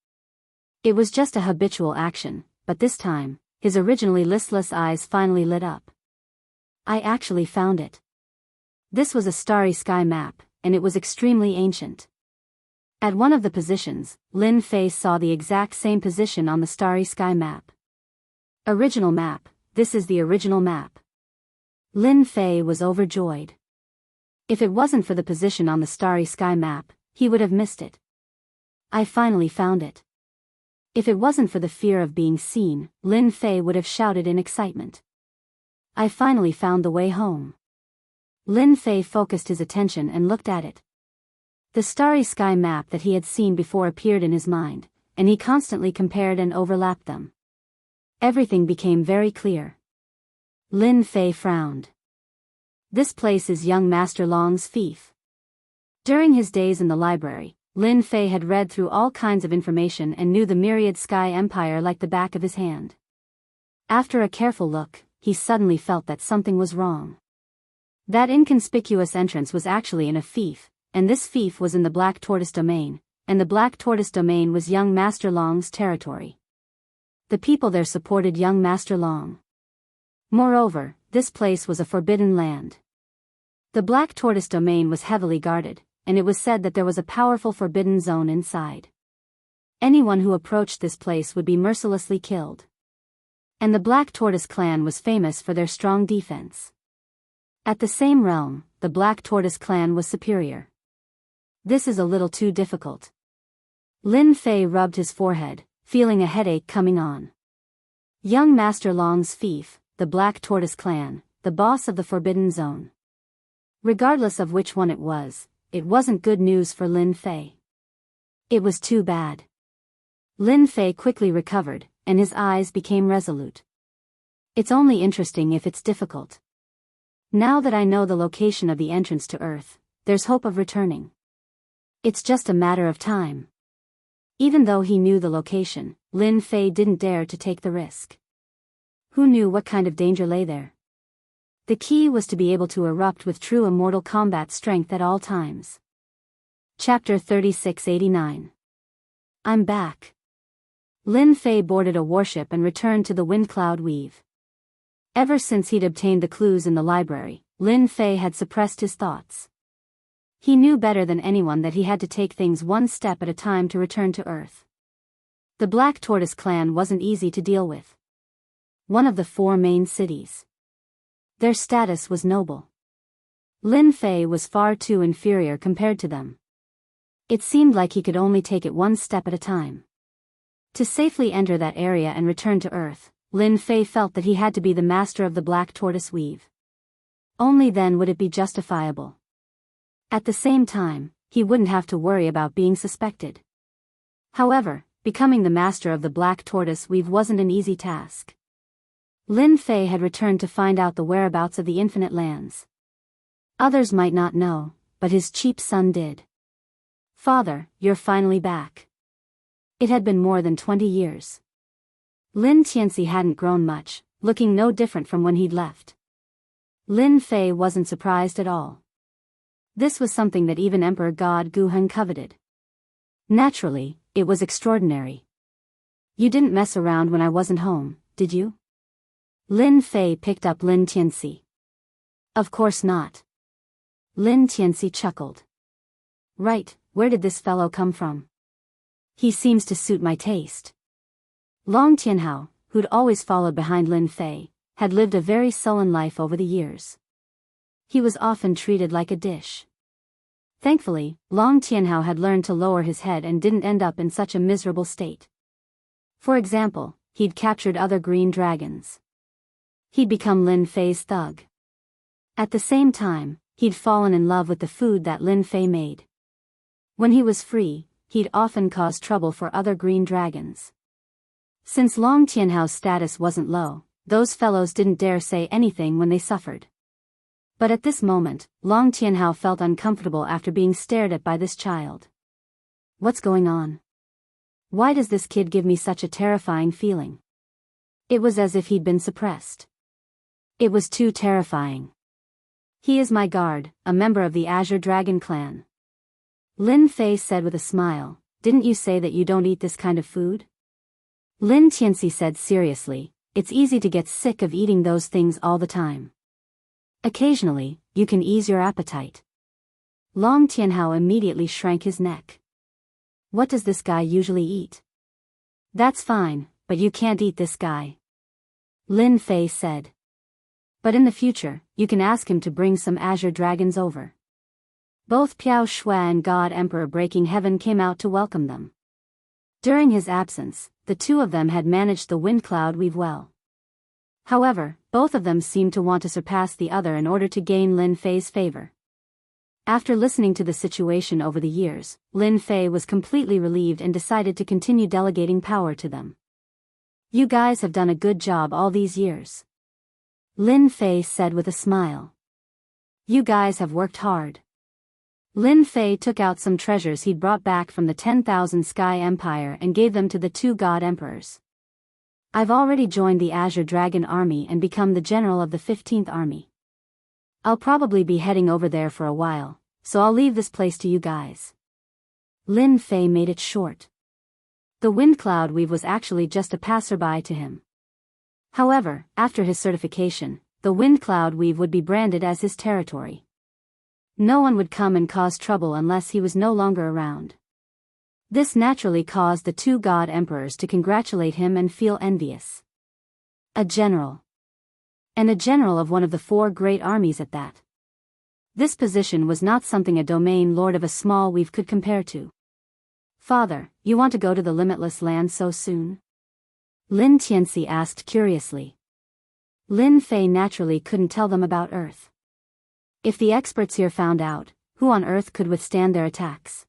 It was just a habitual action, but this time, his originally listless eyes finally lit up. I actually found it. This was a starry sky map, and it was extremely ancient. At one of the positions, Lin Fei saw the exact same position on the starry sky map. Original map, this is the original map. Lin Fei was overjoyed. If it wasn't for the position on the starry sky map, he would have missed it. I finally found it. If it wasn't for the fear of being seen, Lin Fei would have shouted in excitement. I finally found the way home. Lin Fei focused his attention and looked at it. The starry sky map that he had seen before appeared in his mind, and he constantly compared and overlapped them. Everything became very clear. Lin Fei frowned. This place is young Master Long's fief. During his days in the library, Lin Fei had read through all kinds of information and knew the myriad sky empire like the back of his hand. After a careful look, he suddenly felt that something was wrong. That inconspicuous entrance was actually in a fief, and this fief was in the Black Tortoise domain, and the Black Tortoise domain was young Master Long's territory. The people there supported young Master Long. Moreover, this place was a forbidden land. The Black Tortoise domain was heavily guarded, and it was said that there was a powerful forbidden zone inside. Anyone who approached this place would be mercilessly killed. And the Black Tortoise clan was famous for their strong defense. At the same realm, the Black Tortoise clan was superior. This is a little too difficult. Lin Fei rubbed his forehead, feeling a headache coming on. Young Master Long's fief, the Black Tortoise clan, the boss of the Forbidden Zone. Regardless of which one it wasn't good news for Lin Fei. It was too bad. Lin Fei quickly recovered, and his eyes became resolute. It's only interesting if it's difficult. Now that I know the location of the entrance to Earth, there's hope of returning. It's just a matter of time. Even though he knew the location, Lin Fei didn't dare to take the risk. Who knew what kind of danger lay there? The key was to be able to erupt with true immortal combat strength at all times. Chapter 3689. I'm back. Lin Fei boarded a warship and returned to the Wind Cloud Weave. Ever since he'd obtained the clues in the library, Lin Fei had suppressed his thoughts. He knew better than anyone that he had to take things one step at a time to return to Earth. The Black Tortoise clan wasn't easy to deal with. One of the 4 main cities. Their status was noble. Lin Fei was far too inferior compared to them. It seemed like he could only take it one step at a time. To safely enter that area and return to Earth, Lin Fei felt that he had to be the master of the Black Tortoise Weave. Only then would it be justifiable. At the same time, he wouldn't have to worry about being suspected. However, becoming the master of the Black Tortoise Weave wasn't an easy task. Lin Fei had returned to find out the whereabouts of the Infinite Lands. Others might not know, but his cheap son did. Father, you're finally back. It had been more than 20 years. Lin Tianxi hadn't grown much, looking no different from when he'd left. Lin Fei wasn't surprised at all. This was something that even Emperor God Guheng coveted. Naturally, it was extraordinary. You didn't mess around when I wasn't home, did you? Lin Fei picked up Lin Tianxi. Of course not. Lin Tianxi chuckled. Right, where did this fellow come from? He seems to suit my taste. Long Tianhao, who'd always followed behind Lin Fei, had lived a very sullen life over the years. He was often treated like a dish. Thankfully, Long Tianhao had learned to lower his head and didn't end up in such a miserable state. For example, he'd captured other green dragons. He'd become Lin Fei's thug. At the same time, he'd fallen in love with the food that Lin Fei made. When he was free, he'd often cause trouble for other green dragons. Since Long Tianhao's status wasn't low, those fellows didn't dare say anything when they suffered. But at this moment, Long Tianhao felt uncomfortable after being stared at by this child. What's going on? Why does this kid give me such a terrifying feeling? It was as if he'd been suppressed. It was too terrifying. He is my guard, a member of the Azure Dragon clan. Lin Fei said with a smile, didn't you say that you don't eat this kind of food? Lin Tianxi said seriously, it's easy to get sick of eating those things all the time. Occasionally, you can ease your appetite. Long Tianhao immediately shrank his neck. What does this guy usually eat? That's fine, but you can't eat this guy. Lin Fei said. But in the future, you can ask him to bring some Azure Dragons over. Both Piao Shui and God Emperor Breaking Heaven came out to welcome them. During his absence, the two of them had managed the wind cloud weave well. However, both of them seemed to want to surpass the other in order to gain Lin Fei's favor. After listening to the situation over the years, Lin Fei was completely relieved and decided to continue delegating power to them. You guys have done a good job all these years. Lin Fei said with a smile. You guys have worked hard. Lin Fei took out some treasures he'd brought back from the 10,000 Sky Empire and gave them to the two God Emperors. I've already joined the Azure Dragon Army and become the general of the 15th Army. I'll probably be heading over there for a while, so I'll leave this place to you guys. Lin Fei made it short. The wind cloud weave was actually just a passerby to him. However, after his certification, the wind cloud weave would be branded as his territory. No one would come and cause trouble unless he was no longer around. This naturally caused the two God Emperors to congratulate him and feel envious. A general. And a general of one of the 4 great armies at that. This position was not something a domain lord of a small weave could compare to. Father, you want to go to the limitless land so soon? Lin Tianxi asked curiously. Lin Fei naturally couldn't tell them about Earth. If the experts here found out, who on Earth could withstand their attacks?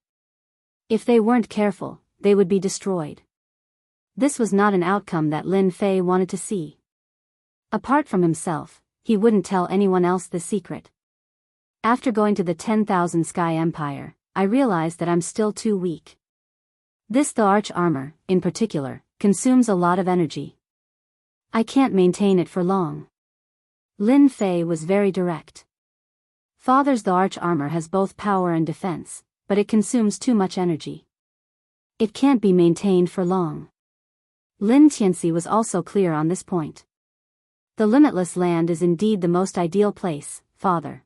If they weren't careful, they would be destroyed. This was not an outcome that Lin Fei wanted to see. Apart from himself, he wouldn't tell anyone else the secret. After going to the 10,000 Sky Empire, I realized that I'm still too weak. The arch armor, in particular, consumes a lot of energy. I can't maintain it for long. Lin Fei was very direct. Father's the arch armor has both power and defense, but it consumes too much energy. It can't be maintained for long. Lin Tianxi was also clear on this point. The limitless land is indeed the most ideal place, father.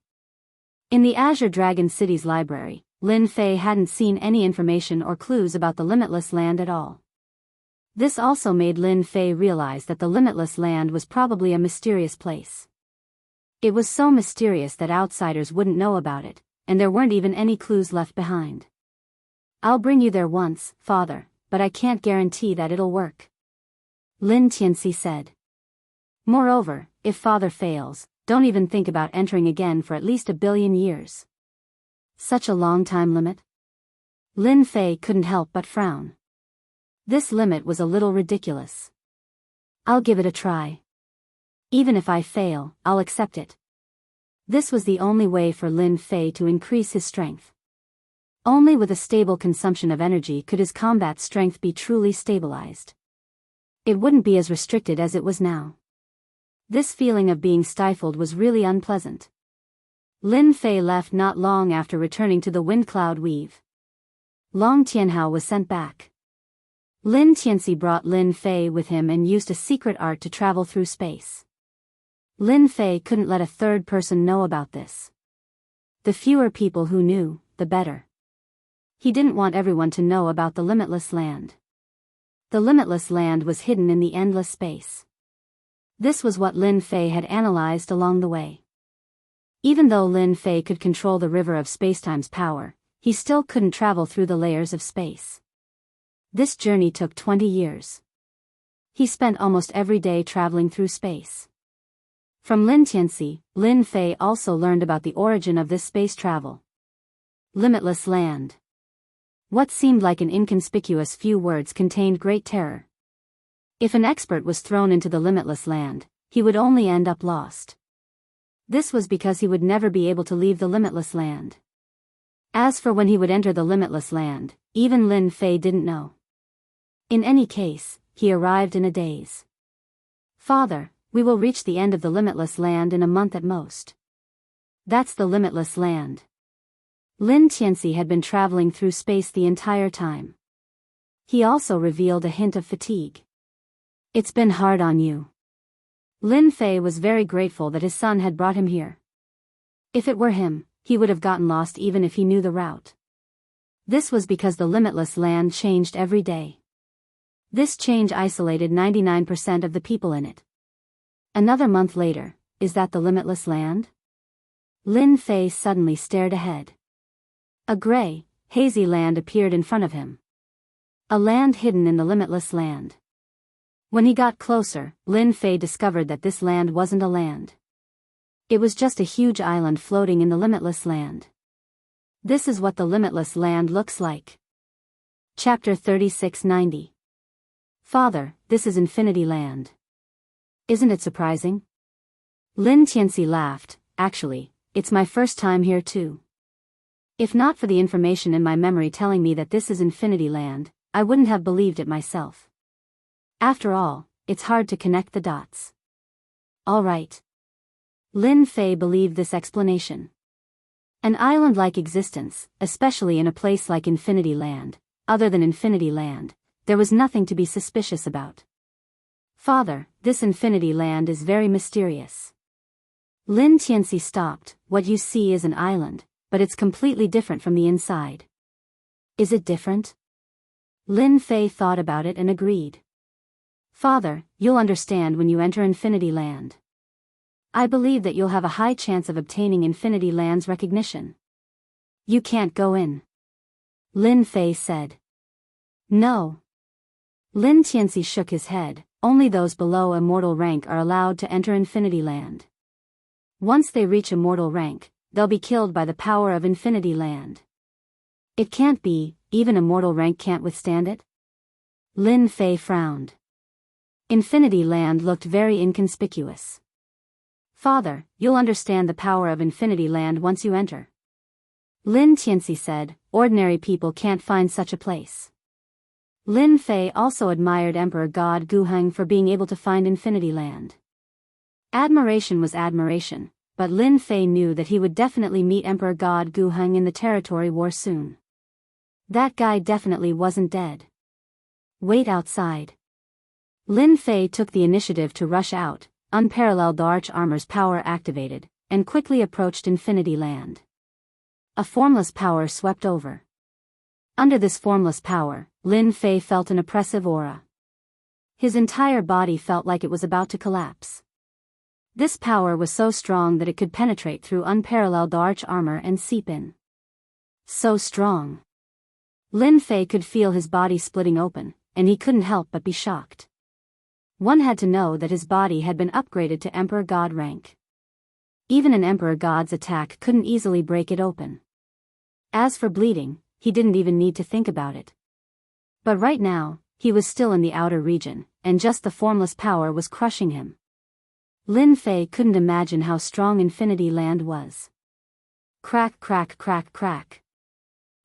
In the Azure Dragon City's library, Lin Fei hadn't seen any information or clues about the limitless land at all. This also made Lin Fei realize that the limitless land was probably a mysterious place. It was so mysterious that outsiders wouldn't know about it, and there weren't even any clues left behind. I'll bring you there once, father, but I can't guarantee that it'll work. Lin Tianxi said. Moreover, if father fails, don't even think about entering again for at least 1 billion years. Such a long time limit? Lin Fei couldn't help but frown. This limit was a little ridiculous. I'll give it a try. Even if I fail, I'll accept it. This was the only way for Lin Fei to increase his strength. Only with a stable consumption of energy could his combat strength be truly stabilized. It wouldn't be as restricted as it was now. This feeling of being stifled was really unpleasant. Lin Fei left not long after returning to the wind cloud weave. Long Tianhao was sent back. Lin Tianxi brought Lin Fei with him and used a secret art to travel through space. Lin Fei couldn't let a third person know about this. The fewer people who knew, the better. He didn't want everyone to know about the limitless land. The limitless land was hidden in the endless space. This was what Lin Fei had analyzed along the way. Even though Lin Fei could control the river of spacetime's power, he still couldn't travel through the layers of space. This journey took 20 years. He spent almost every day traveling through space. From Lin Tianxi, Lin Fei also learned about the origin of this space travel. Limitless land. What seemed like an inconspicuous few words contained great terror. If an expert was thrown into the limitless land, he would only end up lost. This was because he would never be able to leave the limitless land. As for when he would enter the limitless land, even Lin Fei didn't know. In any case, he arrived in a daze. "Father, we will reach the end of the limitless land in a month at most." That's the limitless land. Lin Tianxi had been traveling through space the entire time. He also revealed a hint of fatigue. "It's been hard on you." Lin Fei was very grateful that his son had brought him here. If it were him, he would have gotten lost even if he knew the route. This was because the limitless land changed every day. This change isolated 99% of the people in it. Another month later, is that the limitless land? Lin Fei suddenly stared ahead. A gray, hazy land appeared in front of him. A land hidden in the limitless land. When he got closer, Lin Fei discovered that this land wasn't a land. It was just a huge island floating in the limitless land. This is what the limitless land looks like. Chapter 3690. Father, this is Infinity Land. Isn't it surprising? Lin Tianxi laughed. Actually, it's my first time here too. If not for the information in my memory telling me that this is Infinity Land, I wouldn't have believed it myself. After all, it's hard to connect the dots. All right. Lin Fei believed this explanation. An island-like existence, especially in a place like Infinity Land, other than Infinity Land, there was nothing to be suspicious about. Father, this Infinity Land is very mysterious. Lin Tianxi stopped. What you see is an island, but it's completely different from the inside. Is it different? Lin Fei thought about it and agreed. Father, you'll understand when you enter Infinity Land. I believe that you'll have a high chance of obtaining Infinity Land's recognition. You can't go in. Lin Fei said. No. Lin Tianxi shook his head. Only those below immortal rank are allowed to enter Infinity Land. Once they reach immortal rank, they'll be killed by the power of Infinity Land. It can't be, even immortal rank can't withstand it? Lin Fei frowned. Infinity Land looked very inconspicuous. Father, you'll understand the power of Infinity Land once you enter. Lin Tianxi said, ordinary people can't find such a place. Lin Fei also admired Emperor God Guheng for being able to find Infinity Land. Admiration was admiration, but Lin Fei knew that he would definitely meet Emperor God Guheng in the territory war soon. That guy definitely wasn't dead. Wait outside. Lin Fei took the initiative to rush out, unparalleled arch armor's power activated, and quickly approached Infinity Land. A formless power swept over. Under this formless power, Lin Fei felt an oppressive aura. His entire body felt like it was about to collapse. This power was so strong that it could penetrate through unparalleled arch armor and seep in. So strong. Lin Fei could feel his body splitting open, and he couldn't help but be shocked. One had to know that his body had been upgraded to Emperor God rank. Even an Emperor God's attack couldn't easily break it open. As for bleeding, he didn't even need to think about it. But right now, he was still in the outer region, and just the formless power was crushing him. Lin Fei couldn't imagine how strong Infinity Land was. Crack, crack, crack, crack.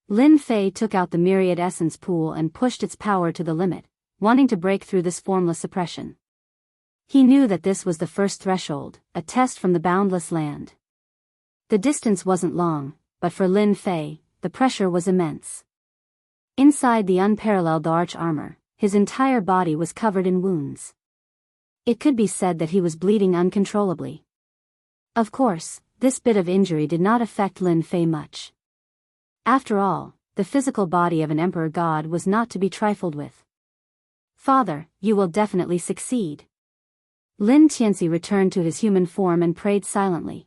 Lin Fei took out the myriad essence pool and pushed its power to the limit, wanting to break through this formless suppression. He knew that this was the first threshold, a test from the Boundless Land. The distance wasn't long, but for Lin Fei, the pressure was immense. Inside the unparalleled arch armor, his entire body was covered in wounds. It could be said that he was bleeding uncontrollably. Of course, this bit of injury did not affect Lin Fei much. After all, the physical body of an Emperor God was not to be trifled with. Father, you will definitely succeed. Lin Tianxi returned to his human form and prayed silently.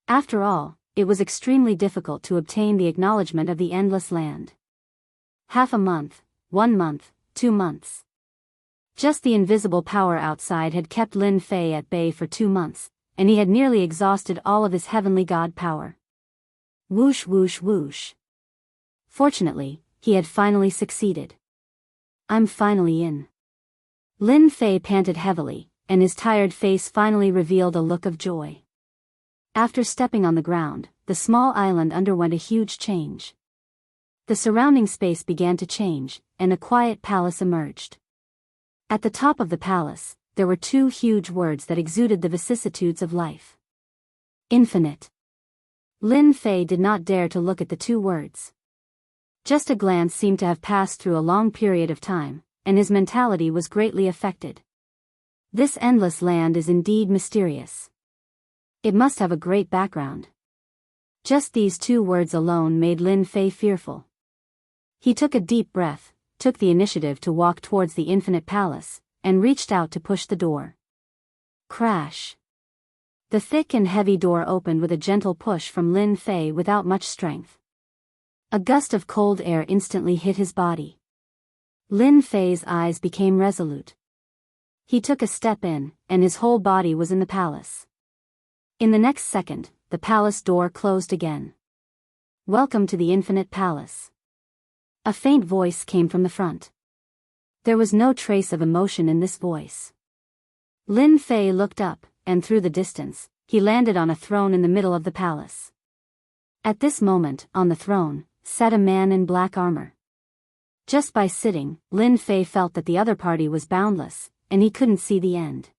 After all, it was extremely difficult to obtain the acknowledgement of the endless land. Half a month, 1 month, 2 months. Just the invisible power outside had kept Lin Fei at bay for 2 months, and he had nearly exhausted all of his heavenly god power. Whoosh whoosh whoosh. Fortunately, he had finally succeeded. I'm finally in. Lin Fei panted heavily, and his tired face finally revealed a look of joy. After stepping on the ground, the small island underwent a huge change. The surrounding space began to change, and a quiet palace emerged. At the top of the palace, there were 2 huge words that exuded the vicissitudes of life. Infinite. Lin Fei did not dare to look at the 2 words. Just a glance seemed to have passed through a long period of time, and his mentality was greatly affected. This endless land is indeed mysterious. It must have a great background. Just these 2 words alone made Lin Fei fearful. He took a deep breath, took the initiative to walk towards the infinite palace, and reached out to push the door. Crash. The thick and heavy door opened with a gentle push from Lin Fei without much strength. A gust of cold air instantly hit his body. Lin Fei's eyes became resolute. He took a step in, and his whole body was in the palace. In the next second, the palace door closed again. Welcome to the infinite palace. A faint voice came from the front. There was no trace of emotion in this voice. Lin Fei looked up, and through the distance, he landed on a throne in the middle of the palace. At this moment, on the throne, sat a man in black armor. Just by sitting, Lin Fei felt that the other party was boundless, and he couldn't see the end.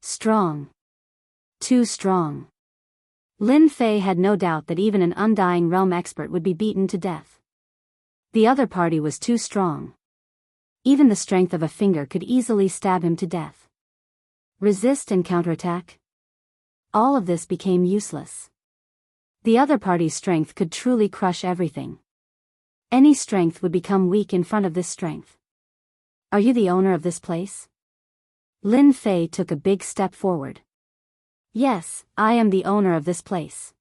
Strong. Too strong. Lin Fei had no doubt that even an undying realm expert would be beaten to death. The other party was too strong. Even the strength of a finger could easily stab him to death. Resist and counterattack? All of this became useless. The other party's strength could truly crush everything. Any strength would become weak in front of this strength. Are you the owner of this place? Lin Fei took a big step forward. Yes, I am the owner of this place.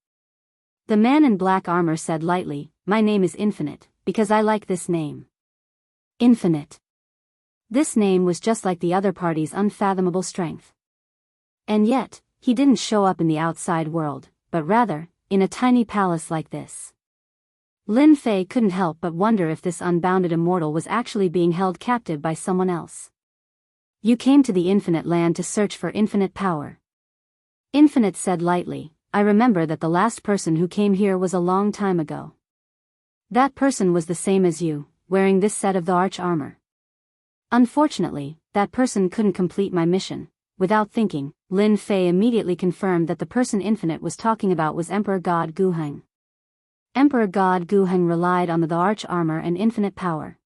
The man in black armor said lightly, my name is Infinite, because I like this name. Infinite. This name was just like the other party's unfathomable strength. And yet, he didn't show up in the outside world, but rather, in a tiny palace like this. Lin Fei couldn't help but wonder if this unbounded immortal was actually being held captive by someone else. You came to the infinite land to search for infinite power. Infinite said lightly, I remember that the last person who came here was a long time ago. That person was the same as you, wearing this set of the arch armor. Unfortunately, that person couldn't complete my mission. Without thinking, Lin Fei immediately confirmed that the person Infinite was talking about was Emperor God Guheng. Emperor God Guheng relied on the arch armor and infinite power.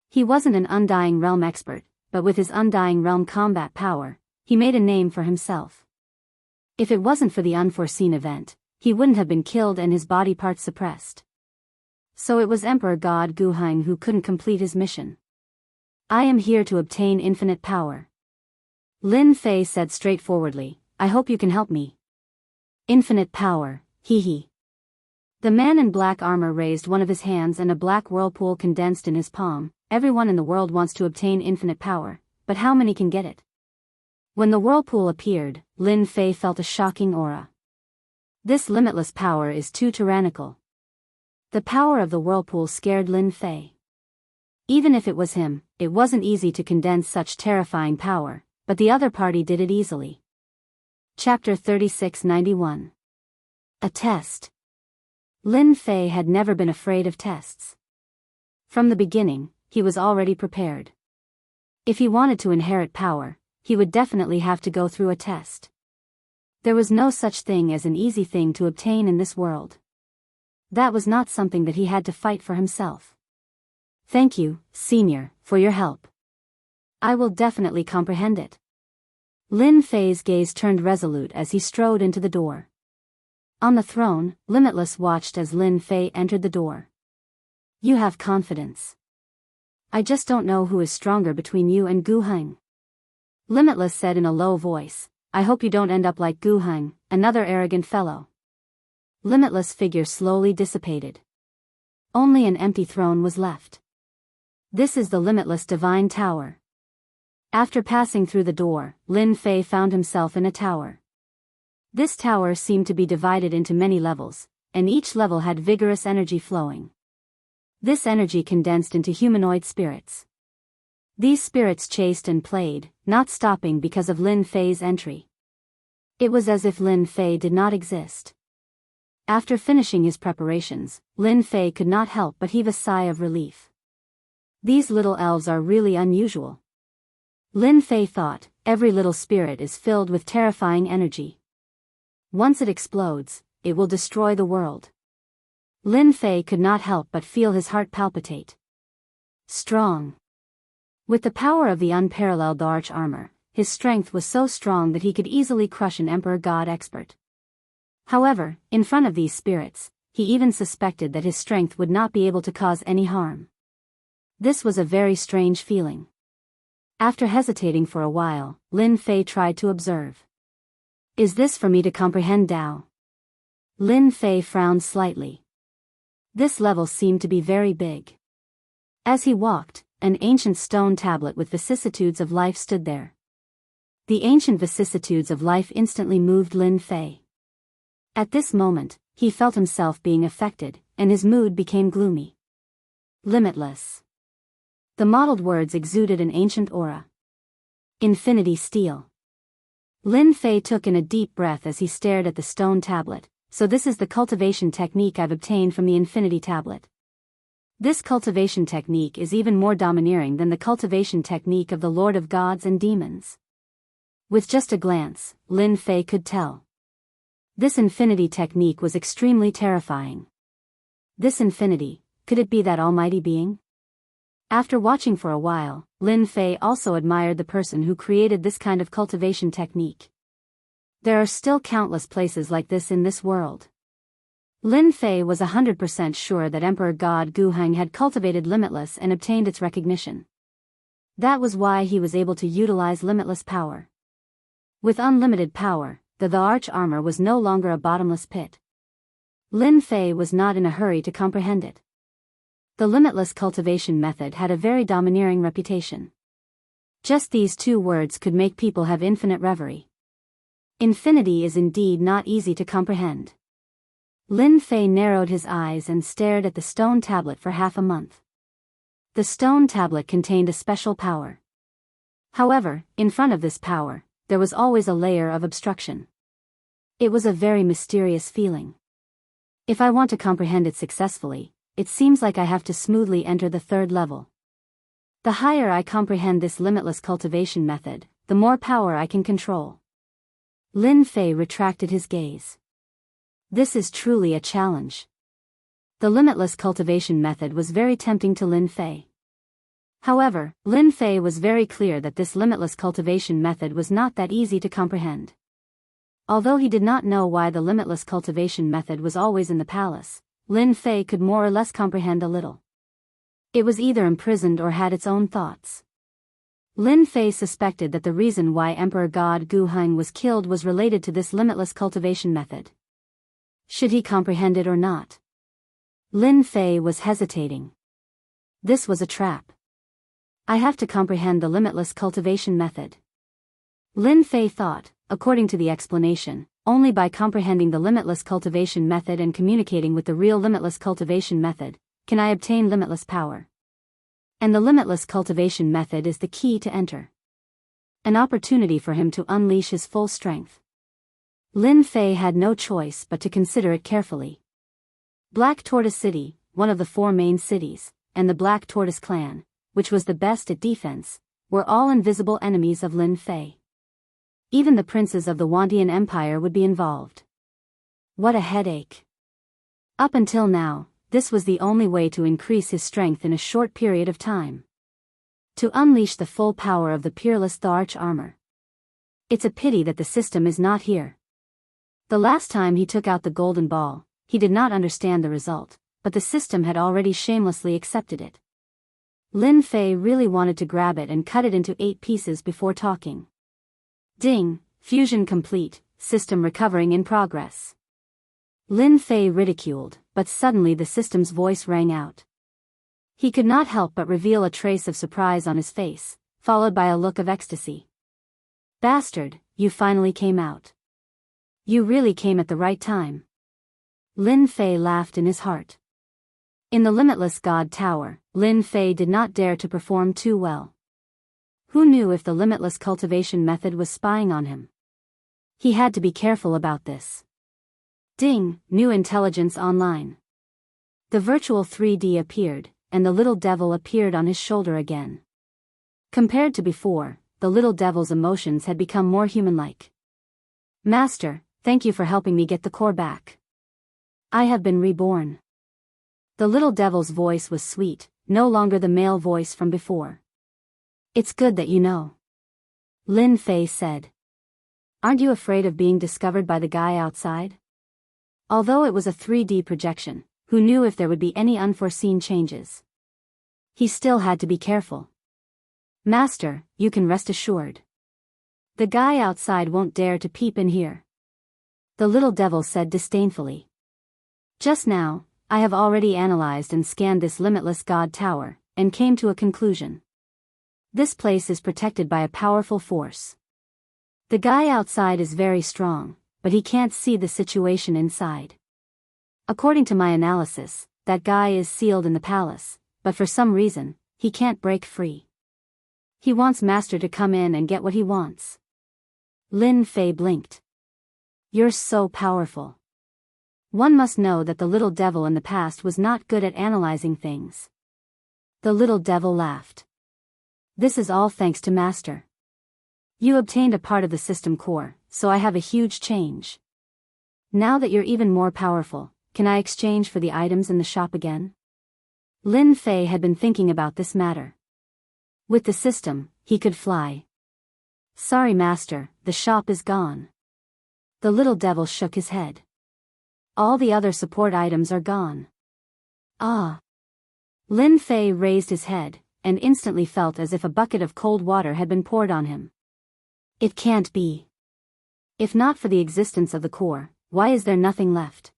He wasn't an undying realm expert, but with his undying realm combat power, he made a name for himself. If it wasn't for the unforeseen event, he wouldn't have been killed and his body parts suppressed. So it was Emperor God Guheng who couldn't complete his mission. I am here to obtain infinite power. Lin Fei said straightforwardly, I hope you can help me. Infinite power, hee hee. The man in black armor raised one of his hands and a black whirlpool condensed in his palm. Everyone in the world wants to obtain infinite power, but how many can get it? When the whirlpool appeared, Lin Fei felt a shocking aura. This limitless power is too tyrannical. The power of the whirlpool scared Lin Fei. Even if it was him, it wasn't easy to condense such terrifying power, but the other party did it easily. Chapter 3691. A test. Lin Fei had never been afraid of tests. From the beginning, he was already prepared. If he wanted to inherit power, he would definitely have to go through a test. There was no such thing as an easy thing to obtain in this world. That was not something that he had to fight for himself. Thank you, Senior, for your help. I will definitely comprehend it. Lin Fei's gaze turned resolute as he strode into the door. On the throne, Limitless watched as Lin Fei entered the door. You have confidence. I just don't know who is stronger between you and Gu Heng. Limitless said in a low voice, I hope you don't end up like Gu Heng, another arrogant fellow. Limitless' figure slowly dissipated. Only an empty throne was left. This is the Limitless Divine Tower. After passing through the door, Lin Fei found himself in a tower. This tower seemed to be divided into many levels, and each level had vigorous energy flowing. This energy condensed into humanoid spirits. These spirits chased and played, not stopping because of Lin Fei's entry. It was as if Lin Fei did not exist. After finishing his preparations, Lin Fei could not help but heave a sigh of relief. These little elves are really unusual. Lin Fei thought, every little spirit is filled with terrifying energy. Once it explodes, it will destroy the world. Lin Fei could not help but feel his heart palpitate. Strong. With the power of the unparalleled arch armor, his strength was so strong that he could easily crush an Emperor God expert. However, in front of these spirits, he even suspected that his strength would not be able to cause any harm. This was a very strange feeling. After hesitating for a while, Lin Fei tried to observe. Is this for me to comprehend Tao? Lin Fei frowned slightly. This level seemed to be very big. As he walked, an ancient stone tablet with vicissitudes of life stood there. The ancient vicissitudes of life instantly moved Lin Fei. At this moment, he felt himself being affected, and his mood became gloomy. Limitless. The mottled words exuded an ancient aura. Infinity steel. Lin Fei took in a deep breath as he stared at the stone tablet. So this is the cultivation technique I've obtained from the Infinity Tablet. This cultivation technique is even more domineering than the cultivation technique of the Lord of Gods and Demons. With just a glance, Lin Fei could tell. This infinity technique was extremely terrifying. This infinity, could it be that almighty being? After watching for a while, Lin Fei also admired the person who created this kind of cultivation technique. There are still countless places like this in this world. Lin Fei was 100% sure that Emperor God Gu Heng had cultivated Limitless and obtained its recognition. That was why he was able to utilize limitless power. With unlimited power, the arch armor was no longer a bottomless pit. Lin Fei was not in a hurry to comprehend it. The limitless cultivation method had a very domineering reputation. Just these two words could make people have infinite reverie. Infinity is indeed not easy to comprehend. Lin Fei narrowed his eyes and stared at the stone tablet for half a month. The stone tablet contained a special power. However, in front of this power, there was always a layer of obstruction. It was a very mysterious feeling. If I want to comprehend it successfully, it seems like I have to smoothly enter the third level. The higher I comprehend this limitless cultivation method, the more power I can control. Lin Fei retracted his gaze. This is truly a challenge. The limitless cultivation method was very tempting to Lin Fei. However, Lin Fei was very clear that this limitless cultivation method was not that easy to comprehend. Although he did not know why the limitless cultivation method was always in the palace, Lin Fei could more or less comprehend a little. It was either imprisoned or had its own thoughts. Lin Fei suspected that the reason why Emperor God Gu Heng was killed was related to this limitless cultivation method. Should he comprehend it or not? Lin Fei was hesitating. This was a trap. I have to comprehend the limitless cultivation method. Lin Fei thought, according to the explanation, only by comprehending the limitless cultivation method and communicating with the real limitless cultivation method, can I obtain limitless power. And the limitless cultivation method is the key to enter. An opportunity for him to unleash his full strength. Lin Fei had no choice but to consider it carefully. Black Tortoise City, one of the 4 main cities, and the Black Tortoise clan, which was the best at defense, were all invisible enemies of Lin Fei. Even the princes of the Wantian Empire would be involved. What a headache. Up until now, this was the only way to increase his strength in a short period of time. To unleash the full power of the peerless arch armor. It's a pity that the system is not here. The last time he took out the golden ball, he did not understand the result, but the system had already shamelessly accepted it. Lin Fei really wanted to grab it and cut it into 8 pieces before talking. Ding, fusion complete, system recovering in progress. Lin Fei ridiculed, but suddenly the system's voice rang out. He could not help but reveal a trace of surprise on his face, followed by a look of ecstasy. Bastard, you finally came out. You really came at the right time. Lin Fei laughed in his heart. In the Limitless God Tower, Lin Fei did not dare to perform too well. Who knew if the limitless cultivation method was spying on him? He had to be careful about this. Ding, new intelligence online. The virtual 3D appeared, and the little devil appeared on his shoulder again. Compared to before, the little devil's emotions had become more human-like. Master, thank you for helping me get the core back. I have been reborn. The little devil's voice was sweet, no longer the male voice from before. It's good that you know. Lin Fei said. Aren't you afraid of being discovered by the guy outside? Although it was a 3D projection, who knew if there would be any unforeseen changes? He still had to be careful. Master, you can rest assured. The guy outside won't dare to peep in here. The little devil said disdainfully. Just now, I have already analyzed and scanned this limitless God Tower, and came to a conclusion. This place is protected by a powerful force. The guy outside is very strong, but he can't see the situation inside. According to my analysis, that guy is sealed in the palace, but for some reason, he can't break free. He wants Master to come in and get what he wants. Lin Fei blinked. You're so powerful. One must know that the little devil in the past was not good at analyzing things. The little devil laughed. This is all thanks to Master. You obtained a part of the system core, so I have a huge change. Now that you're even more powerful, can I exchange for the items in the shop again? Lin Fei had been thinking about this matter. With the system, he could fly. Sorry Master, the shop is gone. The little devil shook his head. All the other support items are gone. Ah. Lin Fei raised his head, and instantly felt as if a bucket of cold water had been poured on him. It can't be. If not for the existence of the core, why is there nothing left?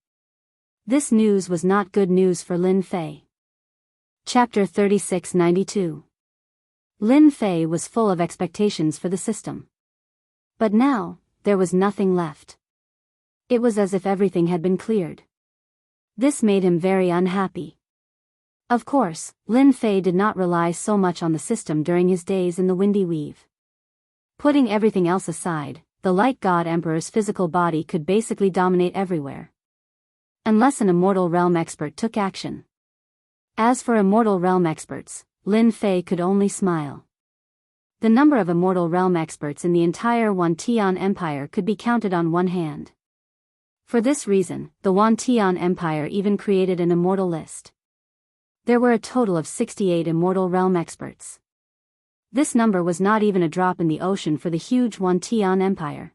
This news was not good news for Lin Fei. Chapter 3692. Lin Fei was full of expectations for the system. But now, there was nothing left. It was as if everything had been cleared. This made him very unhappy. Of course, Lin Fei did not rely so much on the system during his days in the Windy Weave. Putting everything else aside, the Light God Emperor's physical body could basically dominate everywhere. Unless an Immortal Realm expert took action. As for Immortal Realm experts, Lin Fei could only smile. The number of Immortal Realm experts in the entire Wantian Empire could be counted on one hand. For this reason, the Wantian Empire even created an immortal list. There were a total of 68 Immortal Realm experts. This number was not even a drop in the ocean for the huge Wantian Empire.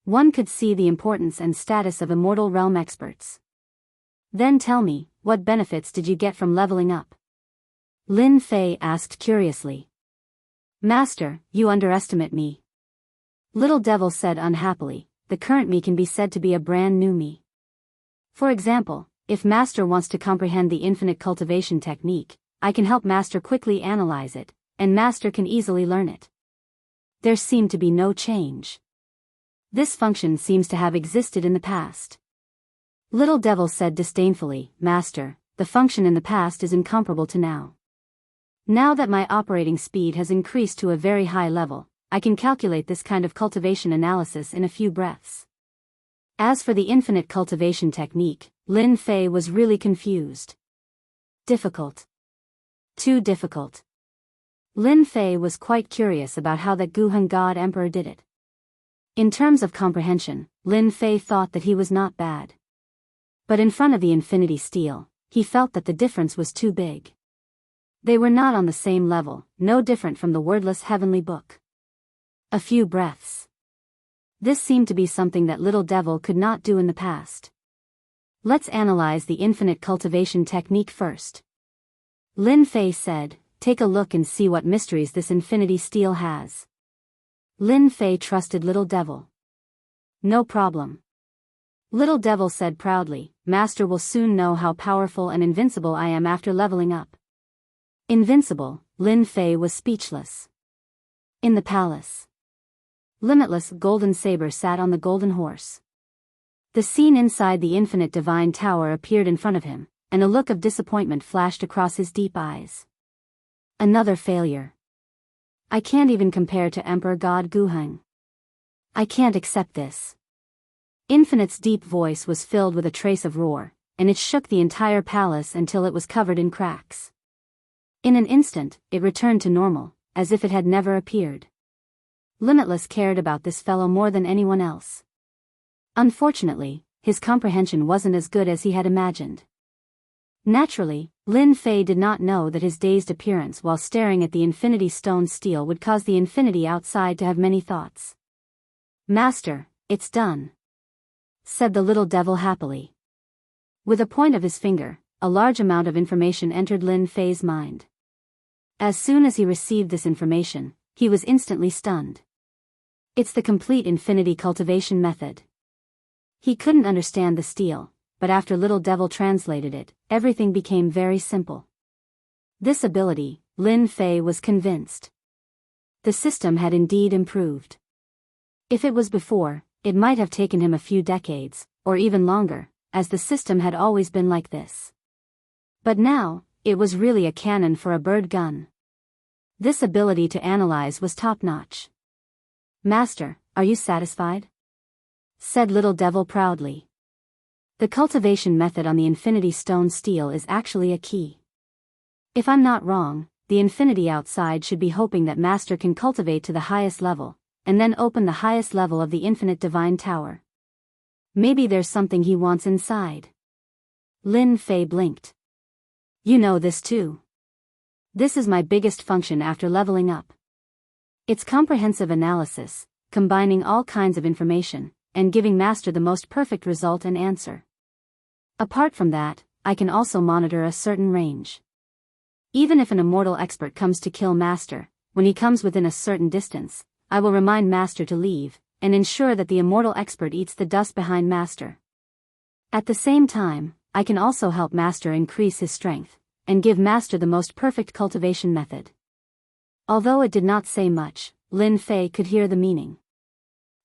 One could see the importance and status of Immortal Realm experts. Then tell me, what benefits did you get from leveling up? Lin Fei asked curiously. Master, you underestimate me. Little Devil said unhappily, the current me can be said to be a brand new me. For example, if Master wants to comprehend the infinite cultivation technique, I can help Master quickly analyze it, and Master can easily learn it. There seemed to be no change. This function seems to have existed in the past. Little Devil said disdainfully, Master, the function in the past is incomparable to now. Now that my operating speed has increased to a very high level, I can calculate this kind of cultivation analysis in a few breaths. As for the infinite cultivation technique, Lin Fei was really confused. Difficult. Too difficult. Lin Fei was quite curious about how that Guheng God Emperor did it. In terms of comprehension, Lin Fei thought that he was not bad. But in front of the Infinity Steel, he felt that the difference was too big. They were not on the same level, no different from the wordless heavenly book. A few breaths. This seemed to be something that Little Devil could not do in the past. Let's analyze the infinite cultivation technique first. Lin Fei said, take a look and see what mysteries this infinity steel has. Lin Fei trusted Little Devil. No problem. Little Devil said proudly, Master will soon know how powerful and invincible I am after leveling up. Invincible, Lin Fei was speechless. In the palace. Limitless Golden Saber sat on the golden horse. The scene inside the infinite divine tower appeared in front of him, and a look of disappointment flashed across his deep eyes. Another failure. I can't even compare to Emperor God Guheng. I can't accept this. Infinite's deep voice was filled with a trace of roar, and it shook the entire palace until it was covered in cracks. In an instant, it returned to normal, as if it had never appeared. Limitless cared about this fellow more than anyone else. Unfortunately, his comprehension wasn't as good as he had imagined. Naturally, Lin Fei did not know that his dazed appearance while staring at the infinity stone steel would cause the infinity outside to have many thoughts. Master, it's done, said the Little Devil happily. With a point of his finger, a large amount of information entered Lin Fei's mind. As soon as he received this information, he was instantly stunned. It's the complete infinity cultivation method. He couldn't understand the steel, but after Little Devil translated it, everything became very simple. This ability, Lin Fei was convinced. The system had indeed improved. If it was before, it might have taken him a few decades, or even longer, as the system had always been like this. But now, it was really a cannon for a bird gun. This ability to analyze was top-notch. Master, are you satisfied? Said Little Devil proudly. The cultivation method on the infinity stone steel is actually a key. If I'm not wrong, the infinity outside should be hoping that Master can cultivate to the highest level, and then open the highest level of the infinite divine tower. Maybe there's something he wants inside. Lin Fei blinked. You know this too. This is my biggest function after leveling up. It's comprehensive analysis, combining all kinds of information, and giving Master the most perfect result and answer. Apart from that, I can also monitor a certain range. Even if an immortal expert comes to kill Master, when he comes within a certain distance, I will remind Master to leave, and ensure that the immortal expert eats the dust behind Master. At the same time, I can also help Master increase his strength, and give Master the most perfect cultivation method. Although it did not say much, Lin Fei could hear the meaning.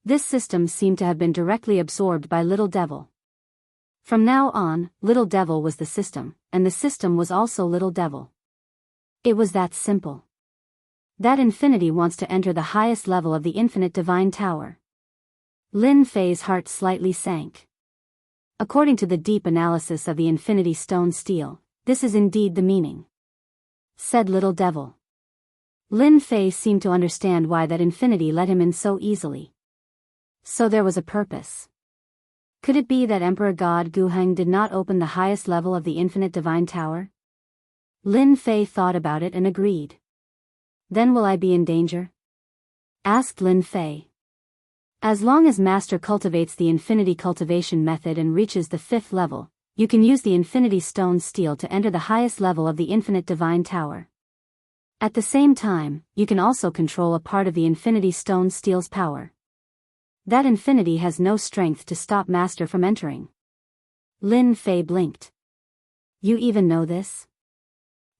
This system seemed to have been directly absorbed by Little Devil. From now on, Little Devil was the system, and the system was also Little Devil. It was that simple. That infinity wants to enter the highest level of the infinite divine tower. Lin Fei's heart slightly sank. According to the deep analysis of the infinity stone steel, this is indeed the meaning. Said Little Devil. Lin Fei seemed to understand why that infinity let him in so easily. So there was a purpose. Could it be that Emperor God Guheng did not open the highest level of the infinite divine tower? Lin Fei thought about it and agreed. Then will I be in danger? Asked Lin Fei. As long as Master cultivates the infinity cultivation method and reaches the 5th level, you can use the infinity stone steel to enter the highest level of the infinite divine tower. At the same time, you can also control a part of the infinity stone steel's power. That infinity has no strength to stop Master from entering. Lin Fei blinked. You even know this?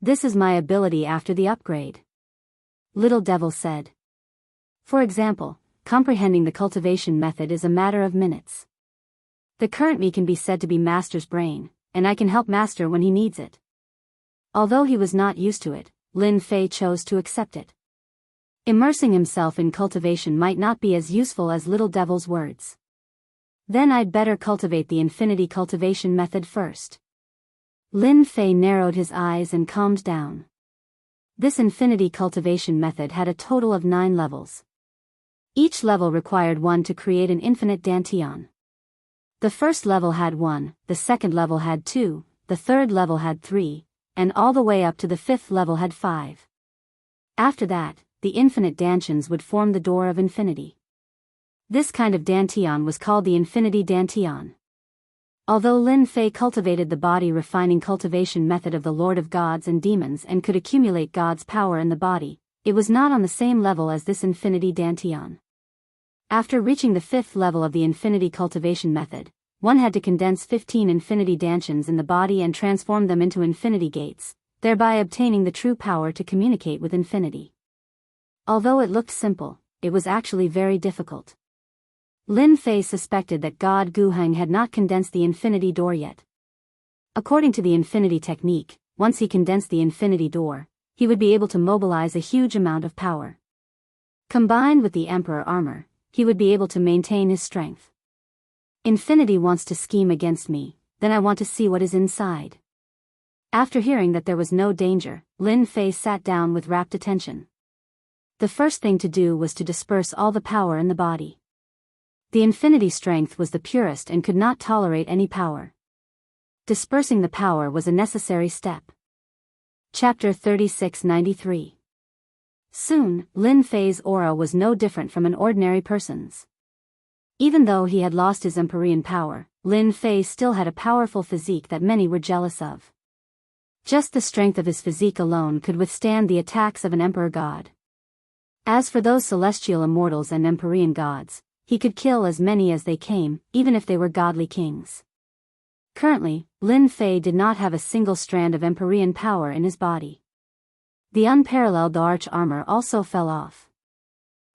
This is my ability after the upgrade. Little Devil said. For example, comprehending the cultivation method is a matter of minutes. The current me can be said to be Master's brain, and I can help Master when he needs it. Although he was not used to it, Lin Fei chose to accept it. Immersing himself in cultivation might not be as useful as Little Devil's words. Then I'd better cultivate the infinity cultivation method first. Lin Fei narrowed his eyes and calmed down. This infinity cultivation method had a total of 9 levels. Each level required 1 to create an infinite dantian. The first level had 1, the second level had 2, the third level had 3, and all the way up to the 5th level had 5. After that, the infinite dantians would form the door of infinity. This kind of dantian was called the infinity dantian. Although Lin Fei cultivated the body-refining cultivation method of the Lord of Gods and Demons and could accumulate God's power in the body, it was not on the same level as this Infinity Dantian. After reaching the 5th level of the Infinity cultivation method, one had to condense 15 Infinity Dantians in the body and transform them into Infinity Gates, thereby obtaining the true power to communicate with Infinity. Although it looked simple, it was actually very difficult. Lin Fei suspected that God Guheng had not condensed the Infinity Door yet. According to the Infinity technique, once he condensed the Infinity Door, he would be able to mobilize a huge amount of power. Combined with the Emperor armor, he would be able to maintain his strength. Infinity wants to scheme against me, then I want to see what is inside. After hearing that there was no danger, Lin Fei sat down with rapt attention. The first thing to do was to disperse all the power in the body. The Infinity strength was the purest and could not tolerate any power. Dispersing the power was a necessary step. Chapter 3693. Soon, Lin Fei's aura was no different from an ordinary person's. Even though he had lost his Empyrean power, Lin Fei still had a powerful physique that many were jealous of. Just the strength of his physique alone could withstand the attacks of an Emperor God. As for those celestial immortals and Empyrean gods, he could kill as many as they came, even if they were godly kings. Currently, Lin Fei did not have a single strand of Empyrean power in his body. The unparalleled arch armor also fell off.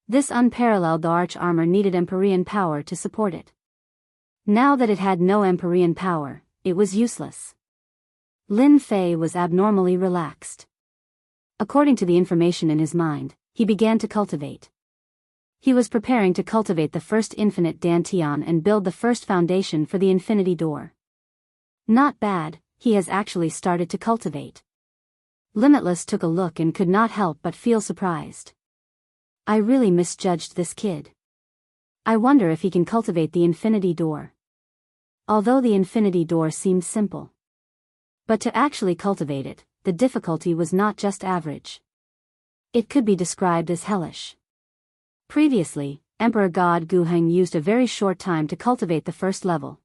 This unparalleled arch armor needed Empyrean power to support it. Now that it had no Empyrean power, it was useless. Lin Fei was abnormally relaxed. According to the information in his mind, he began to cultivate. He was preparing to cultivate the first infinite Dantian and build the first foundation for the Infinity Door. Not bad, he has actually started to cultivate. Limitless took a look and could not help but feel surprised. I really misjudged this kid. I wonder if he can cultivate the Infinity Door. Although the Infinity Door seemed simple. But to actually cultivate it, the difficulty was not just average. It could be described as hellish. Previously, Emperor God Guheng used a very short time to cultivate the first level.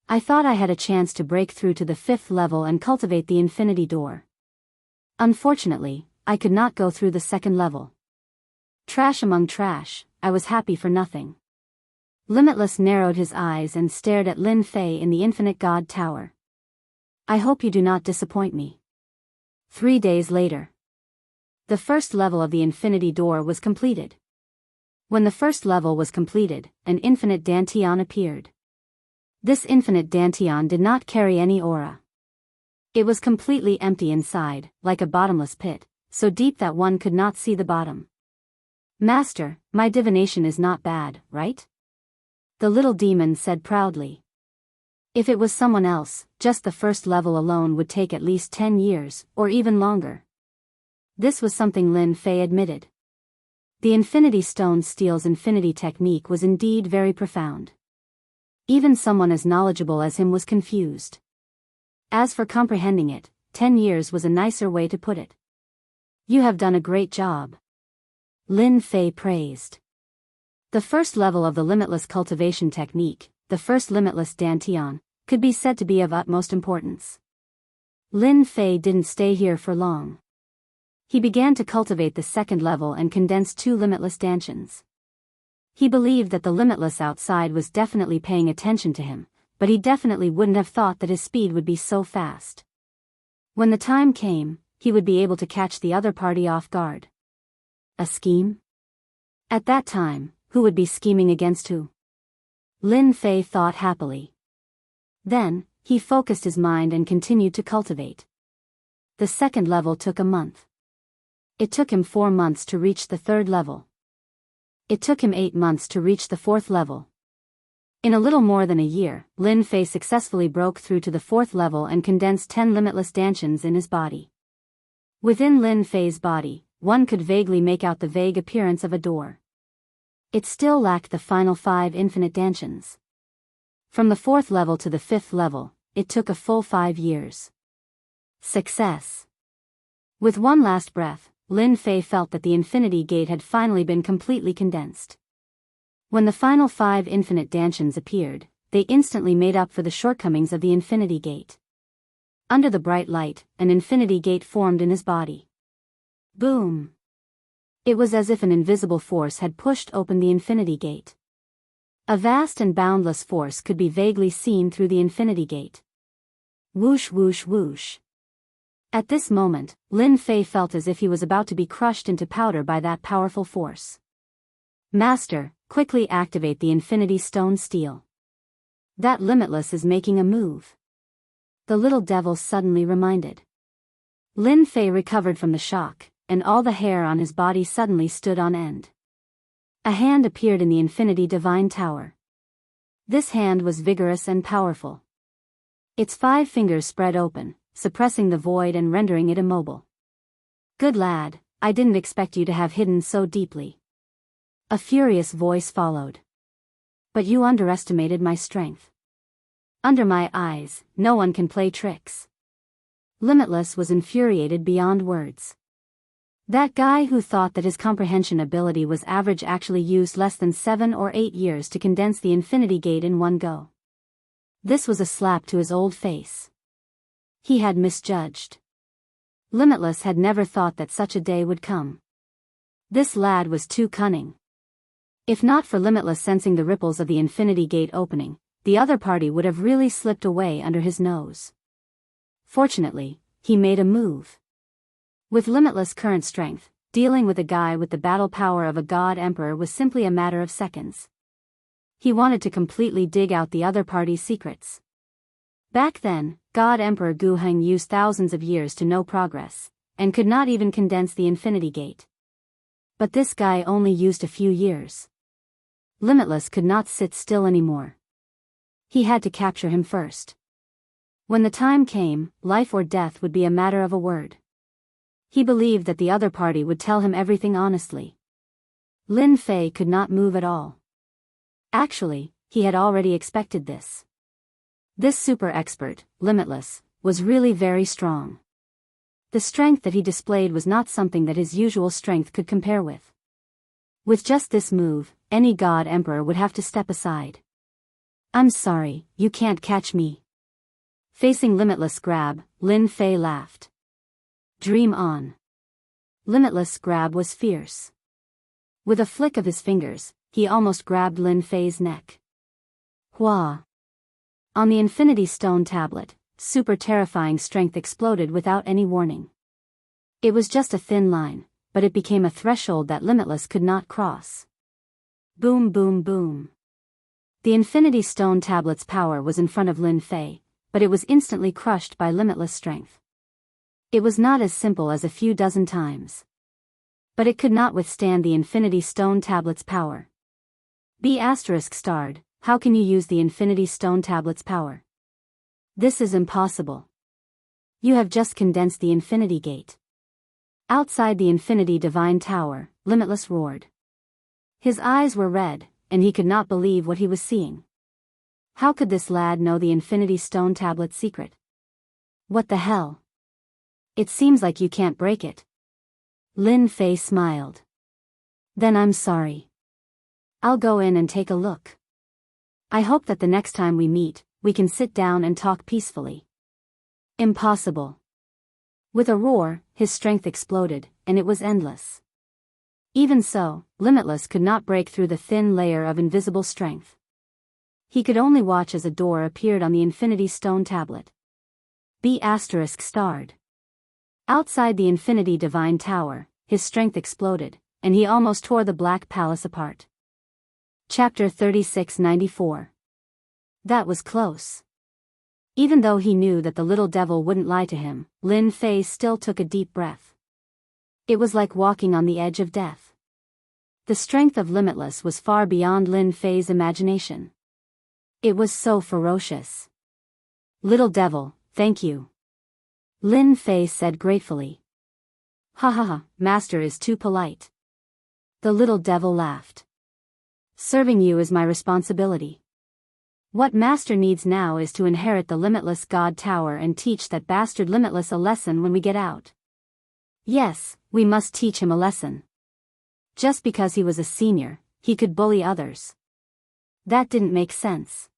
I thought I had a chance to break through to the 5th level and cultivate the Infinity Door. Unfortunately, I could not go through the 2nd level. Trash among trash, I was happy for nothing. Limitless narrowed his eyes and stared at Lin Fei in the Infinite God Tower. I hope you do not disappoint me. 3 days later. The first level of the Infinity Door was completed. When the first level was completed, an infinite Dantian appeared. This infinite Dantian did not carry any aura. It was completely empty inside, like a bottomless pit, so deep that one could not see the bottom. Master, my divination is not bad, right? The little demon said proudly. If it was someone else, just the first level alone would take at least 10 years, or even longer. This was something Lin Fei admitted. The Infinity Stone Steel's Infinity technique was indeed very profound. Even someone as knowledgeable as him was confused. As for comprehending it, 10 years was a nicer way to put it. You have done a great job. Lin Fei praised. The first level of the limitless cultivation technique, the first limitless Dantian, could be said to be of utmost importance. Lin Fei didn't stay here for long. He began to cultivate the 2nd level and condensed 2 limitless Dantians. He believed that the limitless outside was definitely paying attention to him, but he definitely wouldn't have thought that his speed would be so fast. When the time came, he would be able to catch the other party off guard. A scheme? At that time, who would be scheming against who? Lin Fei thought happily. Then, he focused his mind and continued to cultivate. The 2nd level took a month. It took him 4 months to reach the 3rd level. It took him 8 months to reach the 4th level. In a little more than a year, Lin Fei successfully broke through to the 4th level and condensed 10 limitless Dantians in his body. Within Lin Fei's body, one could vaguely make out the vague appearance of a door. It still lacked the final 5 infinite Dantians. From the 4th level to the 5th level, it took a full 5 years. Success. With one last breath, Lin Fei felt that the Infinity Gate had finally been completely condensed. When the final 5 infinite Dantians appeared, they instantly made up for the shortcomings of the Infinity Gate. Under the bright light, an Infinity Gate formed in his body. Boom! It was as if an invisible force had pushed open the Infinity Gate. A vast and boundless force could be vaguely seen through the Infinity Gate. Whoosh whoosh whoosh. At this moment, Lin Fei felt as if he was about to be crushed into powder by that powerful force. Master, quickly activate the Infinity Stone Steel. That Limitless is making a move. The little devil suddenly reminded. Lin Fei recovered from the shock, and all the hair on his body suddenly stood on end. A hand appeared in the Infinity Divine Tower. This hand was vigorous and powerful. Its 5 fingers spread open, suppressing the void and rendering it immobile. Good lad, I didn't expect you to have hidden so deeply. A furious voice followed. But you underestimated my strength. Under my eyes, no one can play tricks. Limitless was infuriated beyond words. That guy who thought that his comprehension ability was average actually used less than 7 or 8 years to condense the Infinity Gate in one go. This was a slap to his old face. He had misjudged. Limitless had never thought that such a day would come. This lad was too cunning. If not for Limitless sensing the ripples of the Infinity Gate opening, the other party would have really slipped away under his nose. Fortunately, he made a move. With Limitless' current strength, dealing with a guy with the battle power of a god emperor was simply a matter of seconds. He wanted to completely dig out the other party's secrets. Back then, God Emperor Gu Heng used thousands of years to no progress, and could not even condense the Infinity Gate. But this guy only used a few years. Limitless could not sit still anymore. He had to capture him first. When the time came, life or death would be a matter of a word. He believed that the other party would tell him everything honestly. Lin Fei could not move at all. Actually, he had already expected this. This super expert, Limitless, was really very strong. The strength that he displayed was not something that his usual strength could compare with. With just this move, any god emperor would have to step aside. I'm sorry, you can't catch me. Facing Limitless' grab, Lin Fei laughed. Dream on. Limitless' grab was fierce. With a flick of his fingers, he almost grabbed Lin Fei's neck. Hua! On the Infinity Stone tablet, super terrifying strength exploded without any warning. It was just a thin line, but it became a threshold that Limitless could not cross. Boom boom boom. The Infinity Stone tablet's power was in front of Lin Fei, but it was instantly crushed by Limitless' strength. It was not as simple as a few dozen times. But it could not withstand the Infinity Stone tablet's power. B*****, how can you use the Infinity Stone tablet's power? This is impossible. You have just condensed the Infinity Gate. Outside the Infinity Divine Tower, Limitless roared. His eyes were red, and he could not believe what he was seeing. How could this lad know the Infinity Stone tablet's secret? What the hell? It seems like you can't break it. Lin Fei smiled. Then I'm sorry. I'll go in and take a look. I hope that the next time we meet, we can sit down and talk peacefully. Impossible. With a roar, his strength exploded, and it was endless. Even so, Limitless could not break through the thin layer of invisible strength. He could only watch as a door appeared on the Infinity Stone tablet. B*****. Outside the Infinity Divine Tower, his strength exploded, and he almost tore the Black Palace apart. Chapter 3694. That was close. Even though he knew that the little devil wouldn't lie to him, Lin Fei still took a deep breath. It was like walking on the edge of death. The strength of Limitless was far beyond Lin Fei's imagination. It was so ferocious. Little devil, thank you. Lin Fei said gratefully. Ha ha ha, master is too polite. The little devil laughed. Serving you is my responsibility. What master needs now is to inherit the Limitless God Tower and teach that bastard Limitless a lesson when we get out. Yes, we must teach him a lesson. Just because he was a senior, he could bully others. That didn't make sense.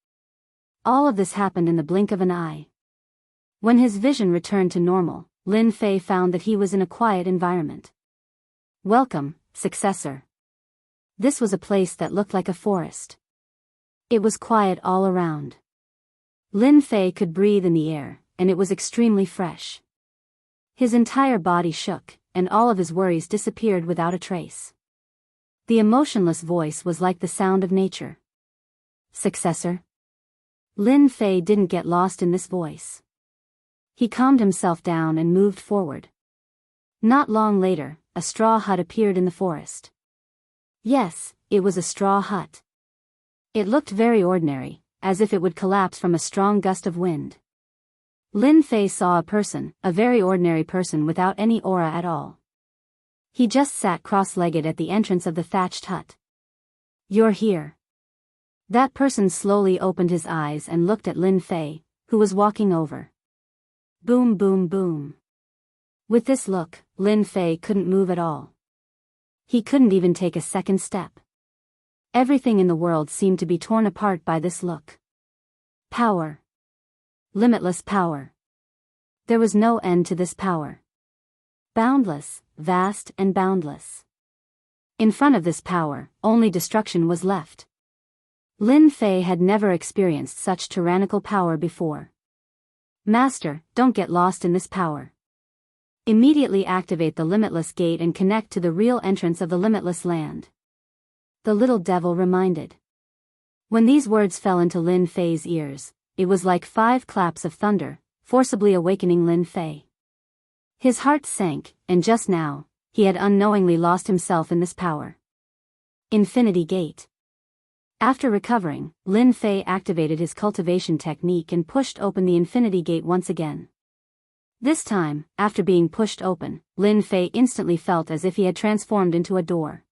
All of this happened in the blink of an eye. When his vision returned to normal, Lin Fei found that he was in a quiet environment. Welcome, successor. This was a place that looked like a forest. It was quiet all around. Lin Fei could breathe in the air, and it was extremely fresh. His entire body shook, and all of his worries disappeared without a trace. The emotionless voice was like the sound of nature. Successor? Lin Fei didn't get lost in this voice. He calmed himself down and moved forward. Not long later, a straw hut appeared in the forest. Yes, it was a straw hut. It looked very ordinary, as if it would collapse from a strong gust of wind. Lin Fei saw a very ordinary person without any aura at all. He just sat cross-legged at the entrance of the thatched hut. You're here. That person slowly opened his eyes and looked at Lin Fei, who was walking over. Boom boom boom. With this look, Lin Fei couldn't move at all. He couldn't even take a second step. Everything in the world seemed to be torn apart by this look. Power. Limitless power. There was no end to this power. Boundless, vast and boundless. In front of this power, only destruction was left. Lin Fei had never experienced such tyrannical power before. Master, don't get lost in this power. Immediately activate the limitless gate and connect to the real entrance of the limitless land. The little devil reminded. When these words fell into Lin Fei's ears, it was like 5 claps of thunder, forcibly awakening Lin Fei. His heart sank, and just now, he had unknowingly lost himself in this power. Infinity Gate. After recovering, Lin Fei activated his cultivation technique and pushed open the Infinity Gate once again. This time, after being pushed open, Lin Fei instantly felt as if he had transformed into a door.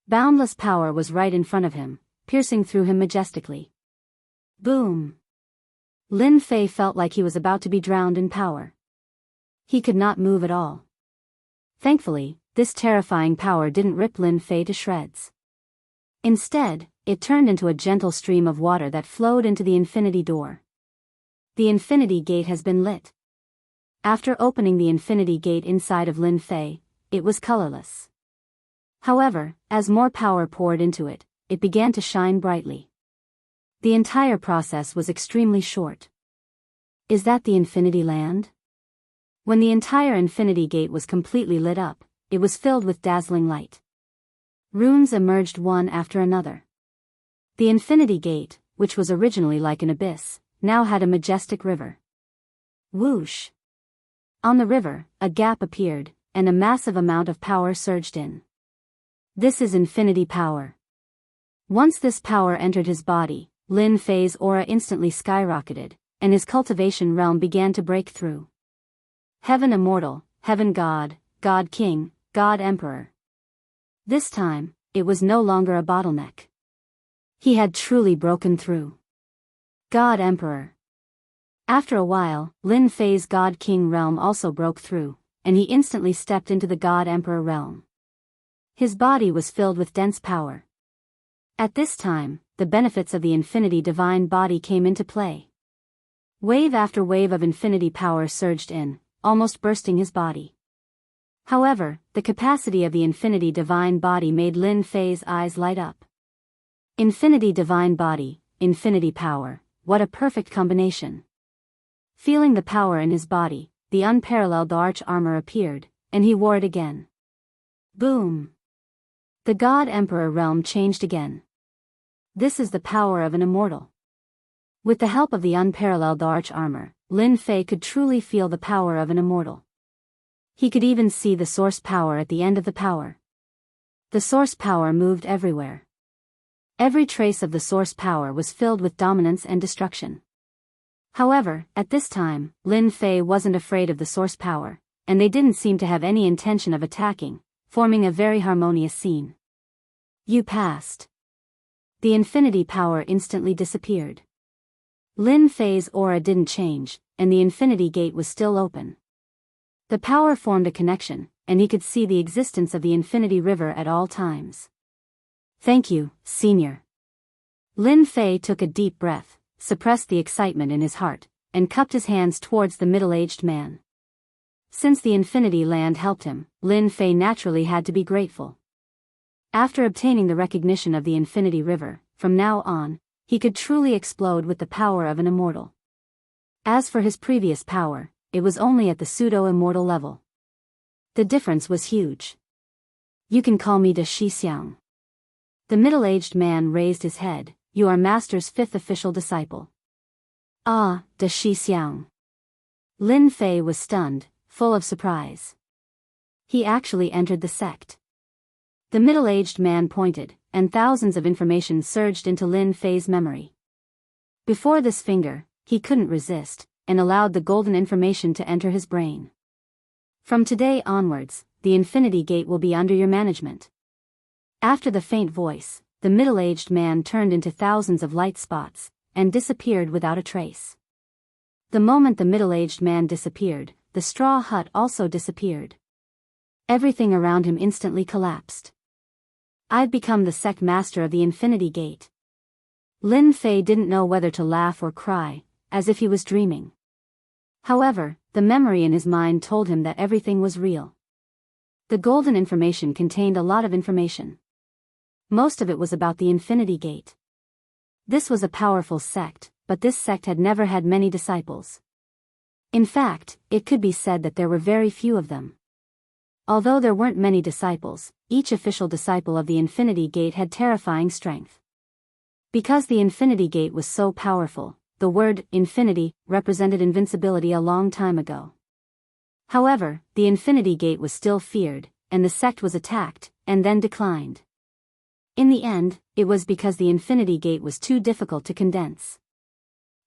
Boundless power was right in front of him, piercing through him majestically. Boom! Lin Fei felt like he was about to be drowned in power. He could not move at all. Thankfully, this terrifying power didn't rip Lin Fei to shreds. Instead, it turned into a gentle stream of water that flowed into the infinity door. The Infinity Gate has been lit. After opening the Infinity Gate inside of Lin Fei, it was colorless. However, as more power poured into it, it began to shine brightly. The entire process was extremely short. Is that the Infinity Land? When the entire Infinity Gate was completely lit up, it was filled with dazzling light. Runes emerged one after another. The Infinity Gate, which was originally like an abyss, now had a majestic river. Whoosh! On the river, a gap appeared, and a massive amount of power surged in. This is infinity power. Once this power entered his body, Lin Fei's aura instantly skyrocketed, and his cultivation realm began to break through. Heaven Immortal, Heaven God, God King, God Emperor. This time, it was no longer a bottleneck. He had truly broken through. God Emperor. After a while, Lin Fei's God King realm also broke through, and he instantly stepped into the God Emperor realm. His body was filled with dense power. At this time, the benefits of the Infinity Divine Body came into play. Wave after wave of infinity power surged in, almost bursting his body. However, the capacity of the Infinity Divine Body made Lin Fei's eyes light up. Infinity Divine Body, infinity power, what a perfect combination. Feeling the power in his body, the unparalleled arch armor appeared, and he wore it again. Boom! The God Emperor realm changed again. This is the power of an immortal. With the help of the unparalleled arch armor, Lin Fei could truly feel the power of an immortal. He could even see the source power at the end of the power. The source power moved everywhere. Every trace of the source power was filled with dominance and destruction. However, at this time, Lin Fei wasn't afraid of the source power, and they didn't seem to have any intention of attacking, forming a very harmonious scene. You passed. The infinity power instantly disappeared. Lin Fei's aura didn't change, and the Infinity Gate was still open. The power formed a connection, and he could see the existence of the Infinity River at all times. Thank you, Senior. Lin Fei took a deep breath, suppressed the excitement in his heart, and cupped his hands towards the middle-aged man. Since the Infinity Land helped him, Lin Fei naturally had to be grateful. After obtaining the recognition of the Infinity River, from now on, he could truly explode with the power of an immortal. As for his previous power, it was only at the pseudo-immortal level. The difference was huge. You can call me De Shixiang. The middle-aged man raised his head. You are Master's 5th official disciple. Ah, De Shixiang. Lin Fei was stunned, full of surprise. He actually entered the sect. The middle-aged man pointed, and thousands of information surged into Lin Fei's memory. Before this finger, he couldn't resist, and allowed the golden information to enter his brain. From today onwards, the Infinity Gate will be under your management. After the faint voice, the middle-aged man turned into thousands of light spots, and disappeared without a trace. The moment the middle-aged man disappeared, the straw hut also disappeared. Everything around him instantly collapsed. I've become the sect master of the Infinity Gate. Lin Fei didn't know whether to laugh or cry, as if he was dreaming. However, the memory in his mind told him that everything was real. The golden information contained a lot of information. Most of it was about the Infinity Gate. This was a powerful sect, but this sect had never had many disciples. In fact, it could be said that there were very few of them. Although there weren't many disciples, each official disciple of the Infinity Gate had terrifying strength. Because the Infinity Gate was so powerful, the word infinity represented invincibility a long time ago. However, the Infinity Gate was still feared, and the sect was attacked, and then declined. In the end, it was because the Infinity Gate was too difficult to condense.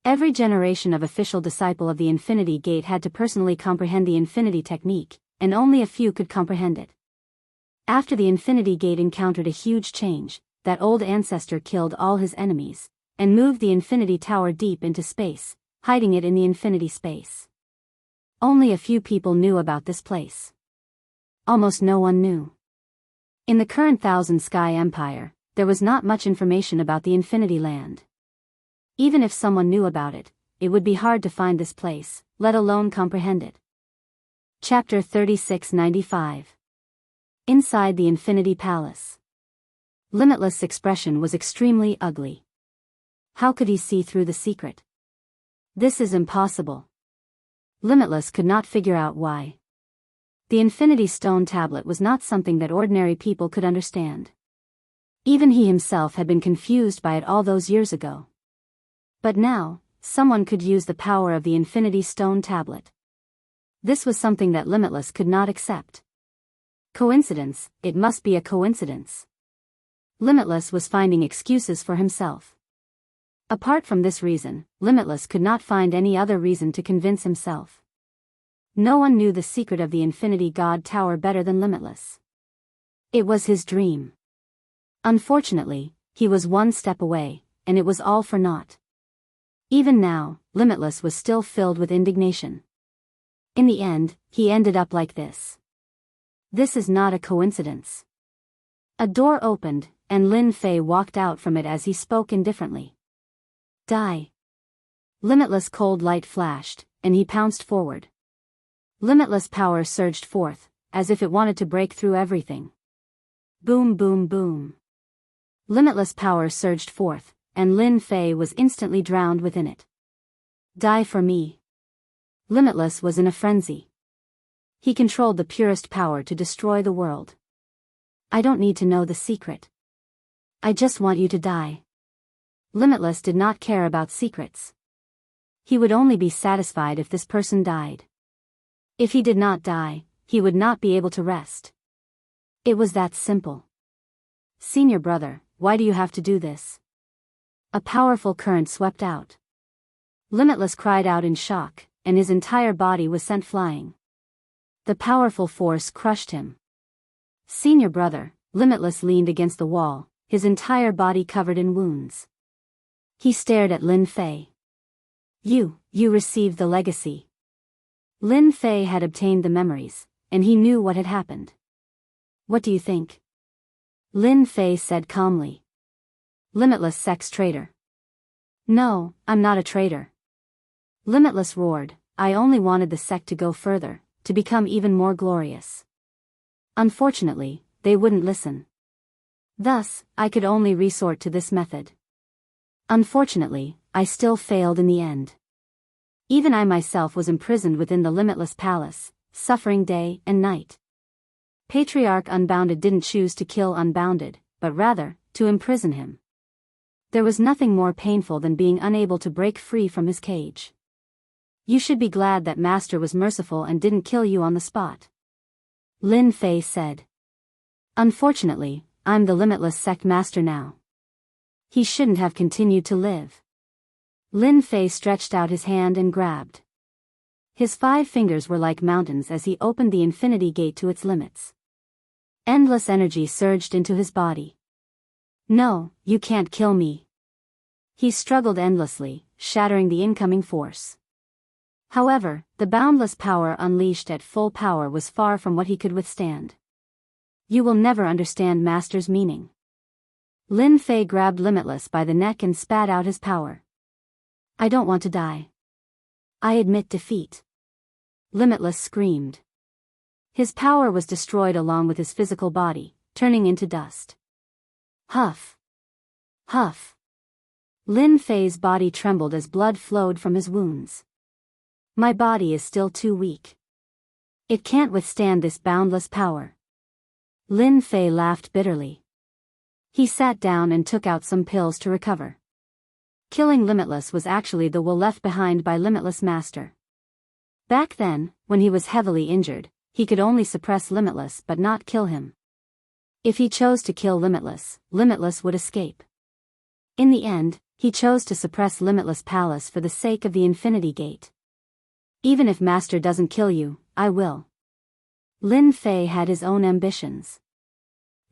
Every generation of official disciple of the Infinity Gate had to personally comprehend the Infinity Technique, and only a few could comprehend it. After the Infinity Gate encountered a huge change, that old ancestor killed all his enemies, and moved the Infinity Tower deep into space, hiding it in the Infinity Space. Only a few people knew about this place. Almost no one knew. In the current Thousand Sky Empire, there was not much information about the Infinity Land. Even if someone knew about it, it would be hard to find this place, let alone comprehend it. Chapter 3695. Inside the Infinity Palace. Limitless' expression was extremely ugly. How could he see through the secret? This is impossible. Limitless could not figure out why. The Infinity Stone Tablet was not something that ordinary people could understand. Even he himself had been confused by it all those years ago. But now, someone could use the power of the Infinity Stone Tablet. This was something that Limitless could not accept. Coincidence, it must be a coincidence. Limitless was finding excuses for himself. Apart from this reason, Limitless could not find any other reason to convince himself. No one knew the secret of the Infinity God Tower better than Limitless. It was his dream. Unfortunately, he was one step away, and it was all for naught. Even now, Limitless was still filled with indignation. In the end, he ended up like this. This is not a coincidence. A door opened, and Lin Fei walked out from it as he spoke indifferently. Die. Limitless cold light flashed, and he pounced forward. Limitless power surged forth, as if it wanted to break through everything. Boom boom boom. Limitless power surged forth, and Lin Fei was instantly drowned within it. Die for me. Limitless was in a frenzy. He controlled the purest power to destroy the world. I don't need to know the secret. I just want you to die. Limitless did not care about secrets. He would only be satisfied if this person died. If he did not die, he would not be able to rest. It was that simple. Senior brother, why do you have to do this? A powerful current swept out. Limitless cried out in shock, and his entire body was sent flying. The powerful force crushed him. Senior brother, Limitless leaned against the wall, his entire body covered in wounds. He stared at Lin Fei. You received the legacy. Lin Fei had obtained the memories, and he knew what had happened. What do you think? Lin Fei said calmly. Limitless sex traitor. No, I'm not a traitor. Limitless roared, I only wanted the sect to go further, to become even more glorious. Unfortunately, they wouldn't listen. Thus, I could only resort to this method. Unfortunately, I still failed in the end. Even I myself was imprisoned within the limitless palace, suffering day and night. Patriarch Unbounded didn't choose to kill Unbounded, but rather, to imprison him. There was nothing more painful than being unable to break free from his cage. You should be glad that Master was merciful and didn't kill you on the spot. Lin Fei said. Unfortunately, I'm the limitless sect master now. He shouldn't have continued to live. Lin Fei stretched out his hand and grabbed. His 5 fingers were like mountains as he opened the infinity gate to its limits. Endless energy surged into his body. No, you can't kill me. He struggled endlessly, shattering the incoming force. However, the boundless power unleashed at full power was far from what he could withstand. You will never understand Master's meaning. Lin Fei grabbed Limitless by the neck and spat out his power. I don't want to die. I admit defeat. Limitless screamed. His power was destroyed along with his physical body, turning into dust. Huff. Huff. Lin Fei's body trembled as blood flowed from his wounds. My body is still too weak. It can't withstand this boundless power. Lin Fei laughed bitterly. He sat down and took out some pills to recover. Killing Limitless was actually the will left behind by Limitless Master. Back then, when he was heavily injured, he could only suppress Limitless but not kill him. If he chose to kill Limitless, Limitless would escape. In the end, he chose to suppress Limitless Palace for the sake of the Infinity Gate. Even if Master doesn't kill you, I will. Lin Fei had his own ambitions.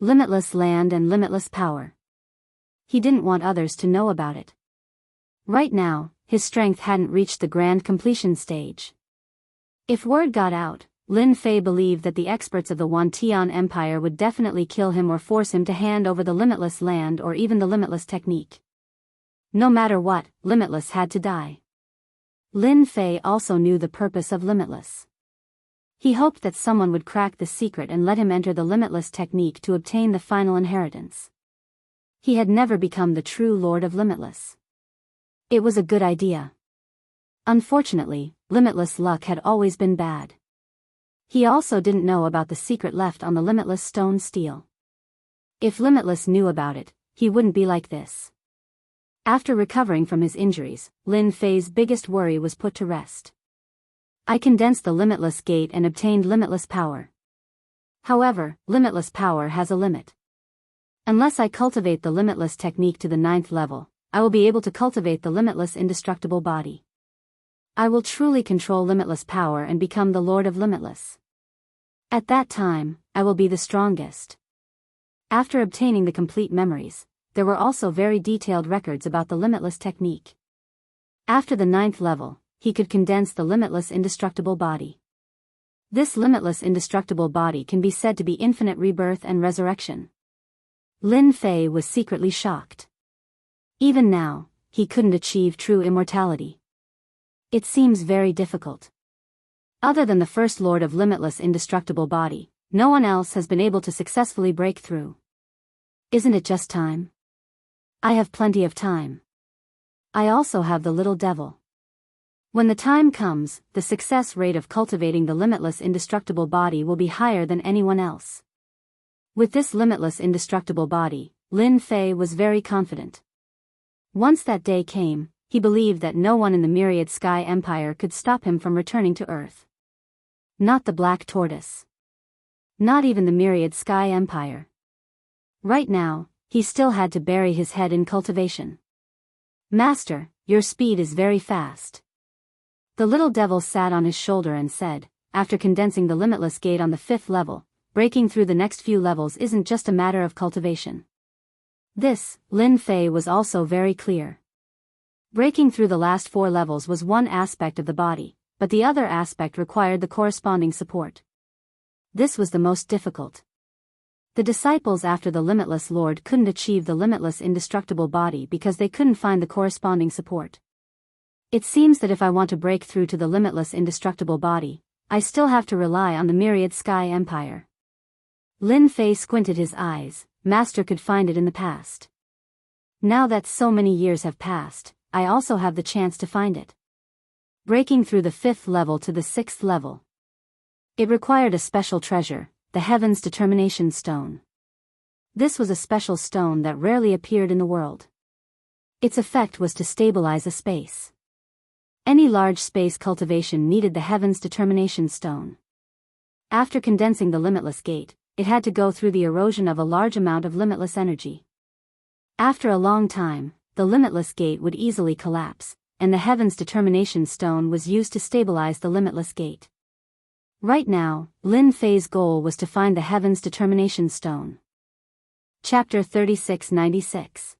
Limitless land and limitless power. He didn't want others to know about it. Right now, his strength hadn't reached the grand completion stage. If word got out, Lin Fei believed that the experts of the Wantian Empire would definitely kill him or force him to hand over the limitless land or even the limitless technique. No matter what, Limitless had to die. Lin Fei also knew the purpose of Limitless. He hoped that someone would crack the secret and let him enter the limitless technique to obtain the final inheritance. He had never become the true Lord of Limitless. It was a good idea. Unfortunately, Limitless luck had always been bad. He also didn't know about the secret left on the limitless stone steel. If Limitless knew about it, he wouldn't be like this. After recovering from his injuries, Lin Fei's biggest worry was put to rest. I condensed the limitless gate and obtained limitless power. However, limitless power has a limit. Unless I cultivate the limitless technique to the 9th level, I will be able to cultivate the limitless indestructible body. I will truly control limitless power and become the Lord of Limitless. At that time, I will be the strongest. After obtaining the complete memories, there were also very detailed records about the limitless technique. After the 9th level, he could condense the limitless indestructible body. This limitless indestructible body can be said to be infinite rebirth and resurrection. Lin Fei was secretly shocked. Even now, he couldn't achieve true immortality. It seems very difficult. Other than the first Lord of Limitless Indestructible Body, no one else has been able to successfully break through. Isn't it just time? I have plenty of time. I also have the little devil. When the time comes, the success rate of cultivating the limitless indestructible body will be higher than anyone else. With this limitless indestructible body, Lin Fei was very confident. Once that day came, he believed that no one in the Myriad Sky Empire could stop him from returning to Earth. Not the Black Tortoise. Not even the Myriad Sky Empire. Right now, he still had to bury his head in cultivation. Master, your speed is very fast. The little devil sat on his shoulder and said, after condensing the limitless gate on the 5th level, breaking through the next few levels isn't just a matter of cultivation. This, Lin Fei was also very clear. Breaking through the last 4 levels was one aspect of the body, but the other aspect required the corresponding support. This was the most difficult. The disciples after the limitless Lord couldn't achieve the limitless indestructible body because they couldn't find the corresponding support. It seems that if I want to break through to the limitless indestructible body, I still have to rely on the myriad sky empire. Lin Fei squinted his eyes. Master could find it in the past. Now that so many years have passed, I also have the chance to find it. Breaking through the 5th level to the 6th level. It required a special treasure, the Heaven's Determination Stone. This was a special stone that rarely appeared in the world. Its effect was to stabilize a space. Any large space cultivation needed the Heaven's Determination Stone. After condensing the limitless gate, it had to go through the erosion of a large amount of limitless energy. After a long time, the limitless gate would easily collapse, and the Heaven's Determination Stone was used to stabilize the limitless gate. Right now, Lin Fei's goal was to find the Heaven's Determination Stone. Chapter 3696.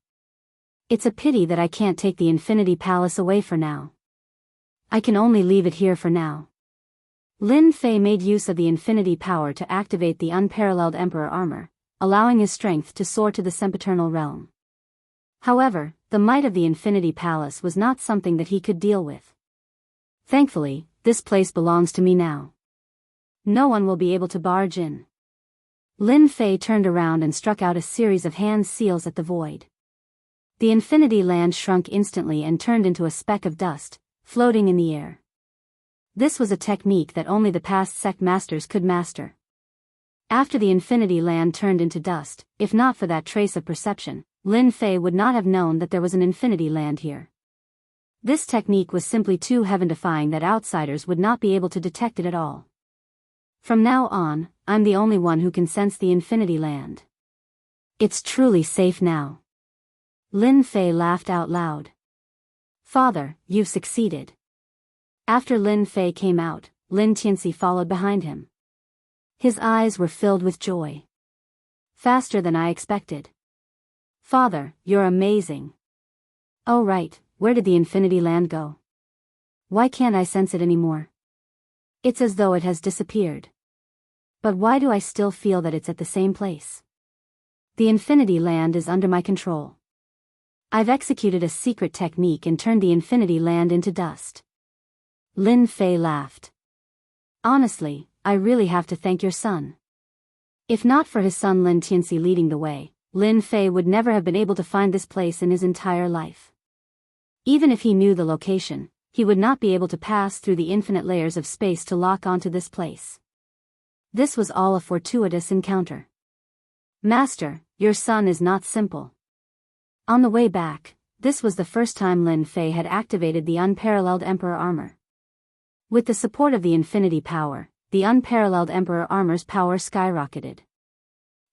It's a pity that I can't take the Infinity Palace away for now. I can only leave it here for now. Lin Fei made use of the infinity power to activate the unparalleled Emperor armor, allowing his strength to soar to the sempiternal realm. However, the might of the Infinity Palace was not something that he could deal with. Thankfully, this place belongs to me now. No one will be able to barge in. Lin Fei turned around and struck out a series of hand seals at the void. The infinity land shrunk instantly and turned into a speck of dust, floating in the air. This was a technique that only the past sect masters could master. After the infinity land turned into dust, if not for that trace of perception, Lin Fei would not have known that there was an infinity land here. This technique was simply too heaven-defying that outsiders would not be able to detect it at all. From now on, I'm the only one who can sense the infinity land. It's truly safe now. Lin Fei laughed out loud. Father, you've succeeded. After Lin Fei came out, Lin Tianxi followed behind him. His eyes were filled with joy. Faster than I expected. Father, you're amazing. Oh right, where did the infinity land go? Why can't I sense it anymore? It's as though it has disappeared. But why do I still feel that it's at the same place? The infinity land is under my control. I've executed a secret technique and turned the infinity land into dust. Lin Fei laughed. Honestly, I really have to thank your son. If not for his son Lin Tianxi leading the way, Lin Fei would never have been able to find this place in his entire life. Even if he knew the location, he would not be able to pass through the infinite layers of space to lock onto this place. This was all a fortuitous encounter. Master, your son is not simple. On the way back, this was the first time Lin Fei had activated the unparalleled Emperor armor. With the support of the infinity power, the unparalleled Emperor armor's power skyrocketed.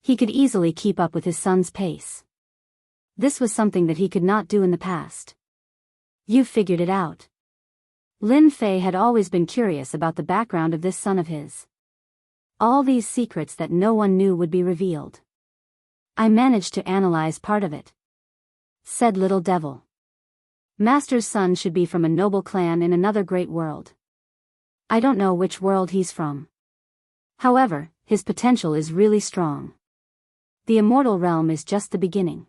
He could easily keep up with his son's pace. This was something that he could not do in the past. You've figured it out. Lin Fei had always been curious about the background of this son of his. All these secrets that no one knew would be revealed. I managed to analyze part of it, said Little Devil. Master's son should be from a noble clan in another great world. I don't know which world he's from. However, his potential is really strong. The immortal realm is just the beginning.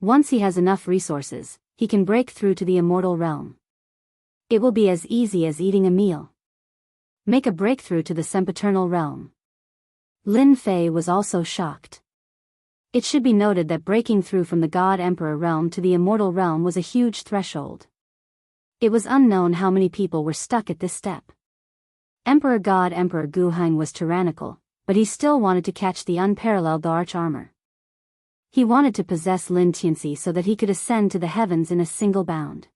Once he has enough resources, he can break through to the immortal realm. It will be as easy as eating a meal. Make a breakthrough to the sempiternal realm. Lin Fei was also shocked. It should be noted that breaking through from the God Emperor realm to the immortal realm was a huge threshold. It was unknown how many people were stuck at this step. Emperor Gu Heng was tyrannical, but he still wanted to catch the unparalleled arch armor. He wanted to possess Lin Tianxi so that he could ascend to the heavens in a single bound.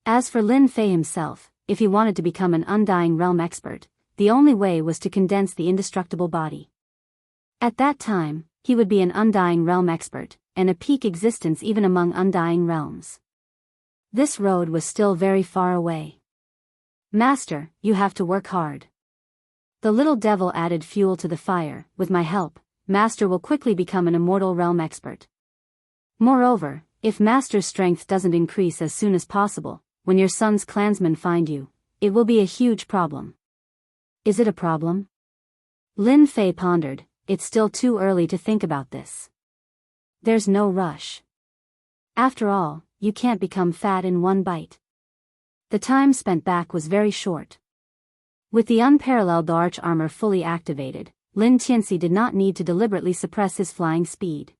As for Lin Fei himself, if he wanted to become an undying realm expert, the only way was to condense the indestructible body. At that time, he would be an undying realm expert, and a peak existence even among undying realms. This road was still very far away. Master, you have to work hard. The little devil added fuel to the fire. With my help, Master will quickly become an immortal realm expert. Moreover, if Master's strength doesn't increase as soon as possible, when your son's clansmen find you, it will be a huge problem. Is it a problem? Lin Fei pondered. it's still too early to think about this. There's no rush. After all, you can't become fat in one bite. The time spent back was very short. With the unparalleled arch armor fully activated, Lin Tianxi did not need to deliberately suppress his flying speed.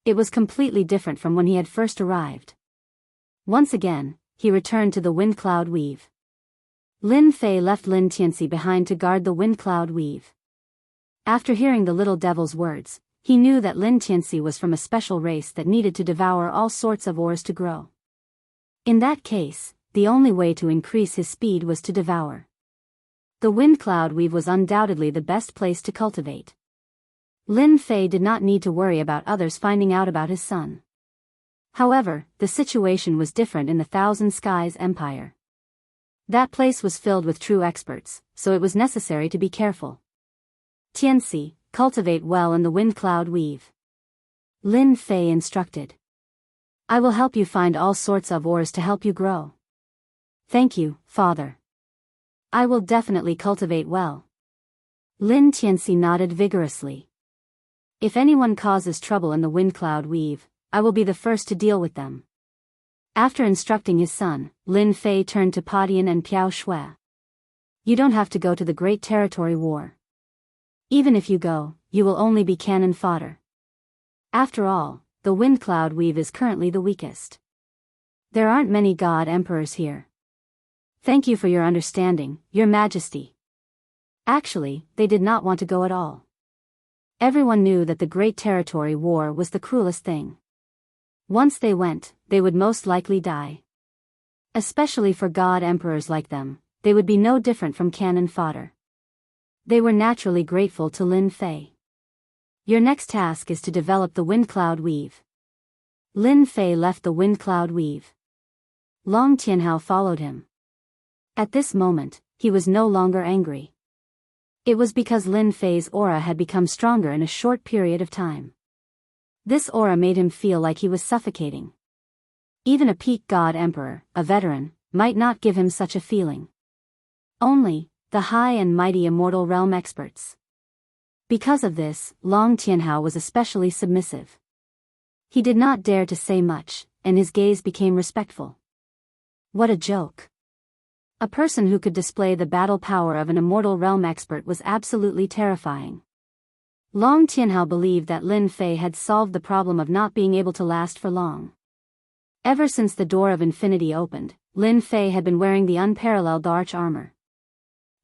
It was completely different from when he had first arrived. Once again, he returned to the wind cloud weave. Lin Fei left Lin Tianxi behind to guard the wind cloud weave. After hearing the little devil's words, he knew that Lin Tianxi was from a special race that needed to devour all sorts of ores to grow. In that case, the only way to increase his speed was to devour. The wind cloud weave was undoubtedly the best place to cultivate. Lin Fei did not need to worry about others finding out about his son. However, the situation was different in the Thousand Skies Empire. That place was filled with true experts, so it was necessary to be careful. Tianxi, cultivate well in the wind cloud weave. Lin Fei instructed. I will help you find all sorts of ores to help you grow. Thank you, father. I will definitely cultivate well. Lin Tianxi nodded vigorously. If anyone causes trouble in the wind cloud weave, I will be the first to deal with them. After instructing his son, Lin Fei turned to Padian and Piao Shui. You don't have to go to the Great Territory War. Even if you go, you will only be cannon fodder. After all, the wind cloud weave is currently the weakest. There aren't many god emperors here. Thank you for your understanding, Your Majesty. Actually, they did not want to go at all. Everyone knew that the Great Territory War was the cruelest thing. Once they went, they would most likely die. Especially for god emperors like them, they would be no different from cannon fodder. They were naturally grateful to Lin Fei. Your next task is to develop the wind cloud weave. Lin Fei left the wind cloud weave. Long Tianhao followed him. At this moment, he was no longer angry. It was because Lin Fei's aura had become stronger in a short period of time. This aura made him feel like he was suffocating. Even a peak god emperor, a veteran, might not give him such a feeling. Only the high and mighty immortal realm experts. Because of this, Long Tianhao was especially submissive. He did not dare to say much, and his gaze became respectful. What a joke. A person who could display the battle power of an immortal realm expert was absolutely terrifying. Long Tianhao believed that Lin Fei had solved the problem of not being able to last for long. Ever since the door of infinity opened, Lin Fei had been wearing the unparalleled arch armor.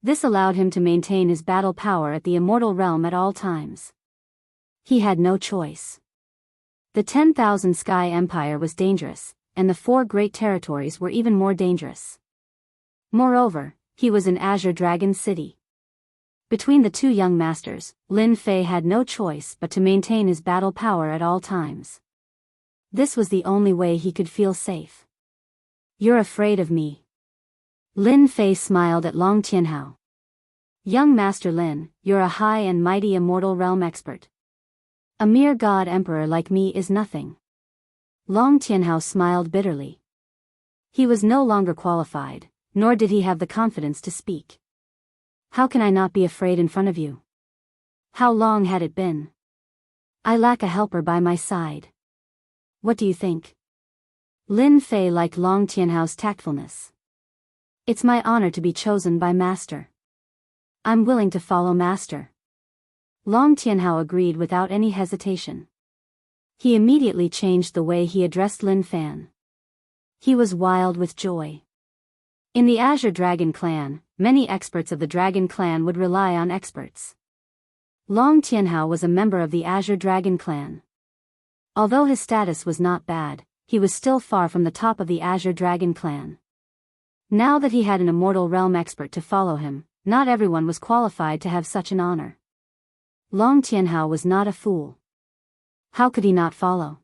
This allowed him to maintain his battle power at the immortal realm at all times. He had no choice. The 10,000 Sky Empire was dangerous, and the 4 great territories were even more dangerous. Moreover, he was in Azure Dragon City. Between the two young masters, Lin Fei had no choice but to maintain his battle power at all times. This was the only way he could feel safe. You're afraid of me. Lin Fei smiled at Long Tianhao. Young Master Lin, you're a high and mighty immortal realm expert. A mere god emperor like me is nothing. Long Tianhao smiled bitterly. He was no longer qualified, nor did he have the confidence to speak. How can I not be afraid in front of you? How long had it been? I lack a helper by my side. What do you think? Lin Fei liked Long Tianhao's tactfulness. It's my honor to be chosen by Master. I'm willing to follow Master. Long Tianhao agreed without any hesitation. He immediately changed the way he addressed Lin Fan. He was wild with joy. In the Azure Dragon Clan, many experts of the Dragon Clan would rely on experts. Long Tianhao was a member of the Azure Dragon Clan. Although his status was not bad, he was still far from the top of the Azure Dragon Clan. Now that he had an immortal realm expert to follow him, not everyone was qualified to have such an honor. Long Tianhao was not a fool. How could he not follow?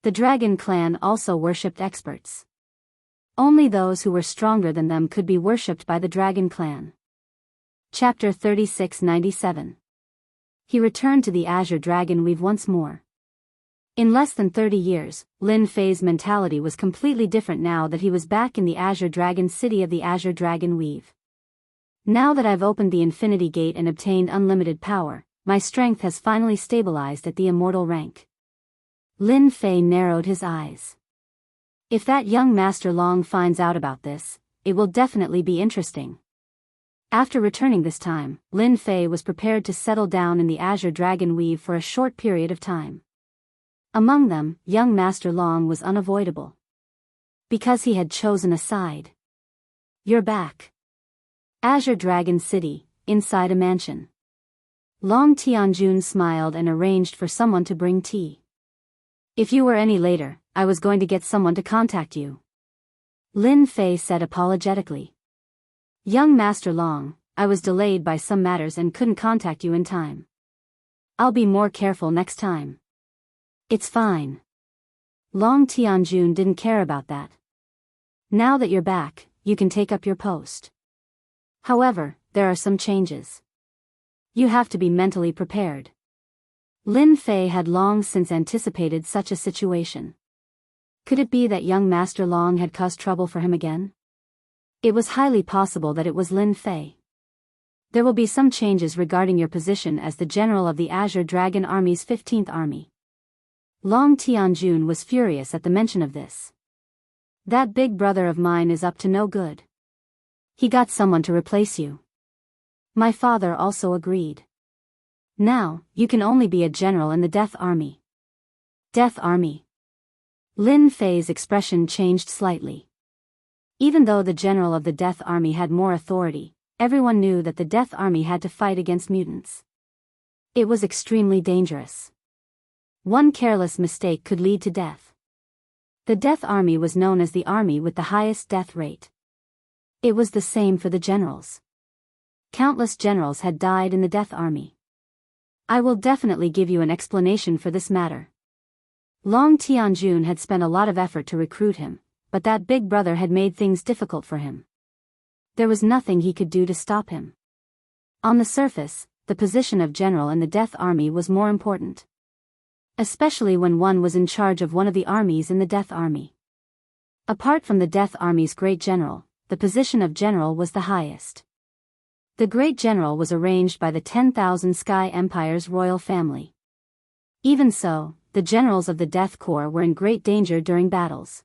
The Dragon Clan also worshipped experts. Only those who were stronger than them could be worshipped by the Dragon Clan. Chapter 3697. He returned to the Azure Dragon Weave once more. In less than 30 years, Lin Fei's mentality was completely different now that he was back in the Azure Dragon City of the Azure Dragon Weave. Now that I've opened the Infinity Gate and obtained unlimited power, my strength has finally stabilized at the immortal rank. Lin Fei narrowed his eyes. If that young Master Long finds out about this, it will definitely be interesting. After returning this time, Lin Fei was prepared to settle down in the Azure Dragon Weave for a short period of time. Among them, young Master Long was unavoidable. Because he had chosen a side. You're back. Azure Dragon City, inside a mansion. Long Tianjun smiled and arranged for someone to bring tea. If you were any later, I was going to get someone to contact you. Lin Fei said apologetically. Young Master Long, I was delayed by some matters and couldn't contact you in time. I'll be more careful next time. It's fine. Long Tianjun didn't care about that. Now that you're back, you can take up your post. However, there are some changes. You have to be mentally prepared. Lin Fei had long since anticipated such a situation. Could it be that young Master Long had caused trouble for him again? It was highly possible that it was Lin Fei. There will be some changes regarding your position as the general of the Azure Dragon Army's 15th Army. Long Tianjun was furious at the mention of this. That big brother of mine is up to no good. He got someone to replace you. My father also agreed. Now, you can only be a general in the Death Army. Death Army. Lin Fei's expression changed slightly. Even though the general of the Death Army had more authority, everyone knew that the Death Army had to fight against mutants. It was extremely dangerous. One careless mistake could lead to death. The Death Army was known as the army with the highest death rate. It was the same for the generals. Countless generals had died in the Death Army. I will definitely give you an explanation for this matter. Long Tianjun had spent a lot of effort to recruit him, but that big brother had made things difficult for him. There was nothing he could do to stop him. On the surface, the position of general in the Death Army was more important. Especially when one was in charge of one of the armies in the Death Army. Apart from the Death Army's great general, the position of general was the highest. The great general was arranged by the 10,000 Sky Empire's royal family. Even so, the generals of the Death Corps were in great danger during battles.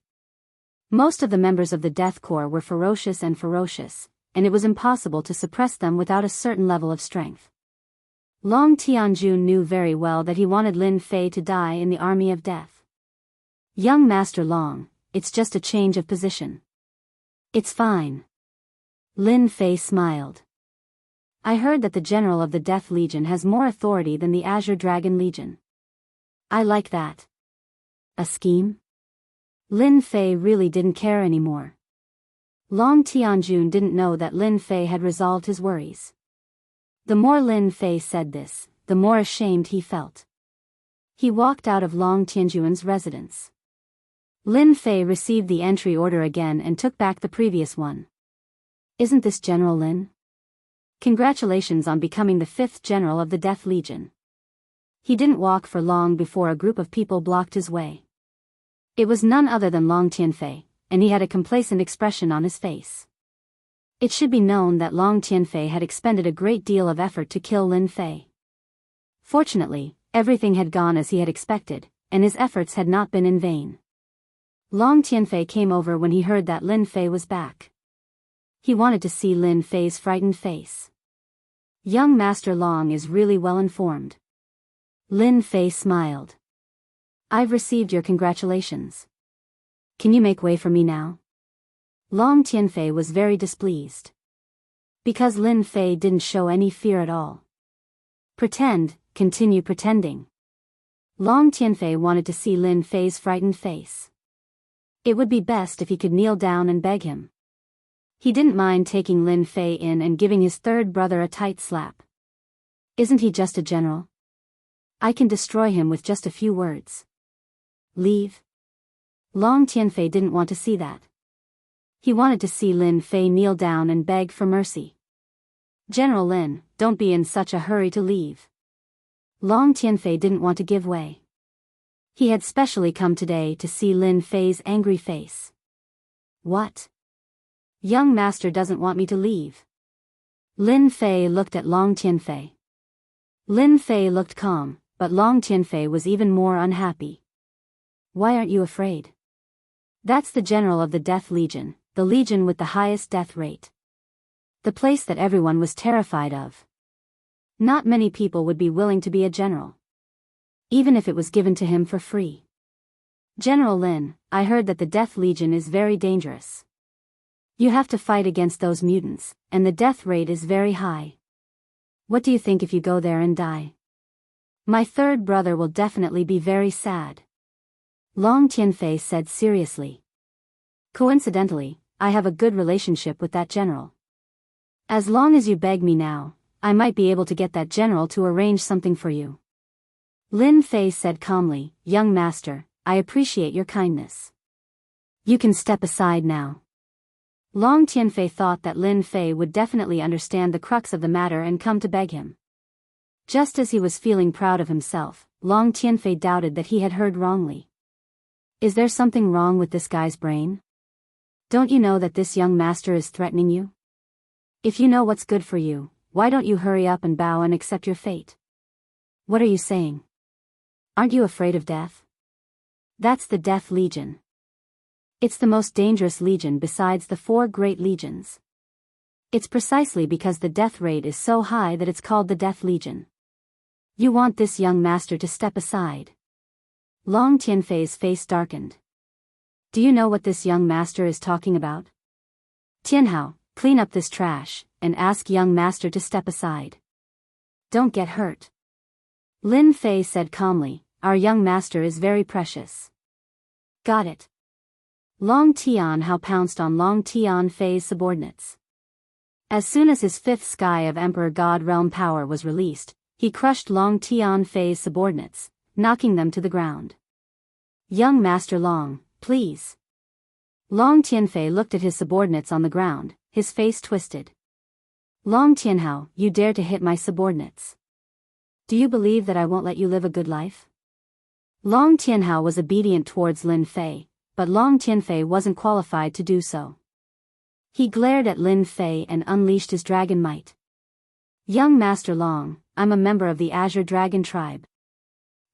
Most of the members of the Death Corps were ferocious, and it was impossible to suppress them without a certain level of strength. Long Tianjun knew very well that he wanted Lin Fei to die in the army of death. Young Master Long, it's just a change of position. It's fine. Lin Fei smiled. I heard that the general of the Death Legion has more authority than the Azure Dragon Legion. I like that. A scheme? Lin Fei really didn't care anymore. Long Tianjun didn't know that Lin Fei had resolved his worries. The more Lin Fei said this, the more ashamed he felt. He walked out of Long Tianjun's residence. Lin Fei received the entry order again and took back the previous one. Isn't this General Lin? Congratulations on becoming the 5th General of the Death Legion. He didn't walk for long before a group of people blocked his way. It was none other than Long Tianfei, and he had a complacent expression on his face. It should be known that Long Tianfei had expended a great deal of effort to kill Lin Fei. Fortunately, everything had gone as he had expected, and his efforts had not been in vain. Long Tianfei came over when he heard that Lin Fei was back. He wanted to see Lin Fei's frightened face. Young Master Long is really well informed. Lin Fei smiled. I've received your congratulations. Can you make way for me now? Long Tianfei was very displeased. Because Lin Fei didn't show any fear at all. Continue pretending. Long Tianfei wanted to see Lin Fei's frightened face. It would be best if he could kneel down and beg him. He didn't mind taking Lin Fei in and giving his third brother a tight slap. Isn't he just a general? I can destroy him with just a few words. Leave. Long Tianfei didn't want to see that. He wanted to see Lin Fei kneel down and beg for mercy. General Lin, don't be in such a hurry to leave. Long Tianfei didn't want to give way. He had specially come today to see Lin Fei's angry face. What? Young master doesn't want me to leave. Lin Fei looked at Long Tianfei. Lin Fei looked calm, but Long Tianfei was even more unhappy. Why aren't you afraid? That's the general of the Death Legion, the legion with the highest death rate. The place that everyone was terrified of. Not many people would be willing to be a general. Even if it was given to him for free. General Lin, I heard that the Death Legion is very dangerous. You have to fight against those mutants, and the death rate is very high. What do you think if you go there and die? My third brother will definitely be very sad. Long Tianfei said seriously. Coincidentally, I have a good relationship with that general. As long as you beg me now, I might be able to get that general to arrange something for you. Lin Fei said calmly, Young master, I appreciate your kindness. You can step aside now. Long Tianfei thought that Lin Fei would definitely understand the crux of the matter and come to beg him. Just as he was feeling proud of himself, Long Tianfei doubted that he had heard wrongly. Is there something wrong with this guy's brain? Don't you know that this young master is threatening you? If you know what's good for you, why don't you hurry up and bow and accept your fate? What are you saying? Aren't you afraid of death? That's the Death Legion. It's the most dangerous legion besides the 4 great legions. It's precisely because the death rate is so high that it's called the Death Legion. You want this young master to step aside. Long Tianfei's face darkened. Do you know what this young master is talking about? Tianhao, clean up this trash, and ask young master to step aside. Don't get hurt. Lin Fei said calmly, our young master is very precious. Got it. Long Tianhao pounced on Long Tianfei's subordinates. As soon as his 5th sky of Emperor God Realm power was released, he crushed Long Tianfei's subordinates, knocking them to the ground. Young Master Long, please. Long Tianfei looked at his subordinates on the ground, his face twisted. Long Tianhao, you dare to hit my subordinates. Do you believe that I won't let you live a good life? Long Tianhao was obedient towards Lin Fei, but Long Tianfei wasn't qualified to do so. He glared at Lin Fei and unleashed his dragon might. Young Master Long, I'm a member of the Azure Dragon tribe.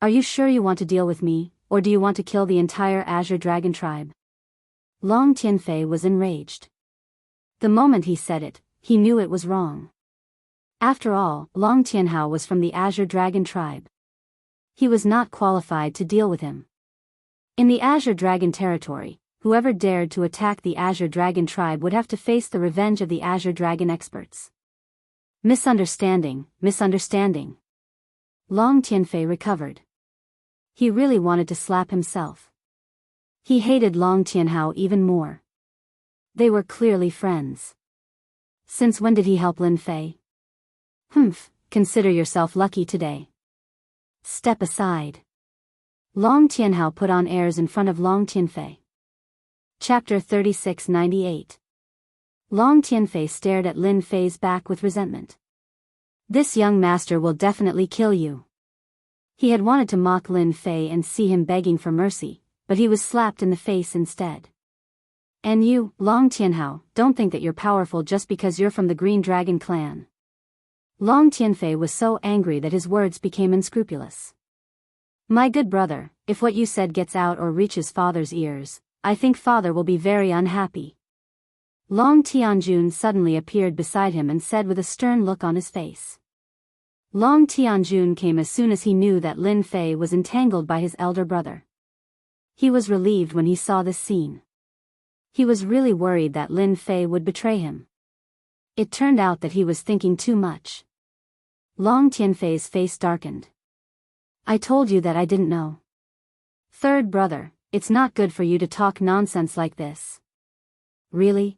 Are you sure you want to deal with me, or do you want to kill the entire Azure Dragon tribe? Long Tianfei was enraged. The moment he said it, he knew it was wrong. After all, Long Tianhao was from the Azure Dragon tribe. He was not qualified to deal with him. In the Azure Dragon territory, whoever dared to attack the Azure Dragon tribe would have to face the revenge of the Azure Dragon experts. Misunderstanding. Long Tianfei recovered. He really wanted to slap himself. He hated Long Tianhao even more. They were clearly friends. Since when did he help Lin Fei? Consider yourself lucky today. Step aside. Long Tianhao put on airs in front of Long Tianfei. Chapter 3698. Long Tianfei stared at Lin Fei's back with resentment. This young master will definitely kill you. He had wanted to mock Lin Fei and see him begging for mercy, but he was slapped in the face instead. And you, Long Tianhao, don't think that you're powerful just because you're from the Green Dragon clan. Long Tianfei was so angry that his words became unscrupulous. My good brother, if what you said gets out or reaches father's ears, I think father will be very unhappy. Long Tianjun suddenly appeared beside him and said with a stern look on his face. Long Tianjun came as soon as he knew that Lin Fei was entangled by his elder brother. He was relieved when he saw this scene. He was really worried that Lin Fei would betray him. It turned out that he was thinking too much. Long Tianfei's face darkened. I told you that I didn't know. Third brother, it's not good for you to talk nonsense like this. Really?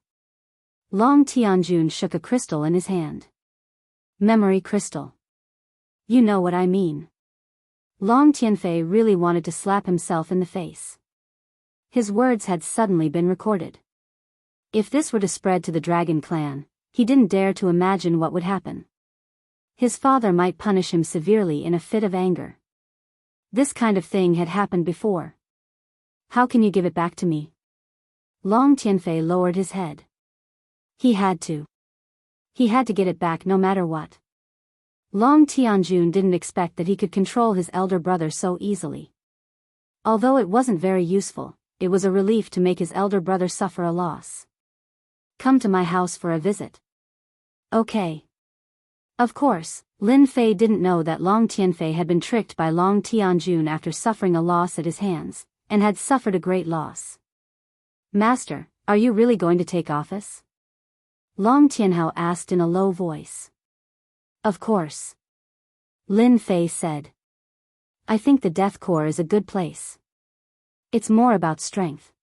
Long Tianjun shook a crystal in his hand. Memory crystal. You know what I mean. Long Tianfei really wanted to slap himself in the face. His words had suddenly been recorded. If this were to spread to the Dragon clan, he didn't dare to imagine what would happen. His father might punish him severely in a fit of anger. This kind of thing had happened before. How can you give it back to me? Long Tianfei lowered his head. He had to. He had to get it back no matter what. Long Tianjun didn't expect that he could control his elder brother so easily. Although it wasn't very useful, it was a relief to make his elder brother suffer a loss. Come to my house for a visit. Okay. Of course, Lin Fei didn't know that Long Tianfei had been tricked by Long Tianjun after suffering a loss at his hands, and had suffered a great loss. Master, are you really going to take office? Long Tianhao asked in a low voice. Of course. Lin Fei said. I think the Death Core is a good place. It's more about strength.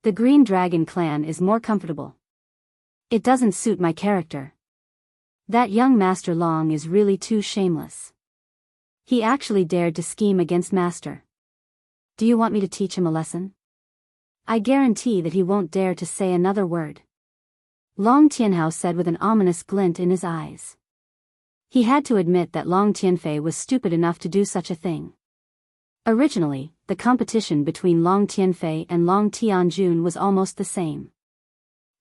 The Green Dragon clan is more comfortable. It doesn't suit my character. That young Master Long is really too shameless. He actually dared to scheme against Master. Do you want me to teach him a lesson? I guarantee that he won't dare to say another word. Long Tianhao said with an ominous glint in his eyes. He had to admit that Long Tianfei was stupid enough to do such a thing. Originally, the competition between Long Tianfei and Long Tianjun was almost the same.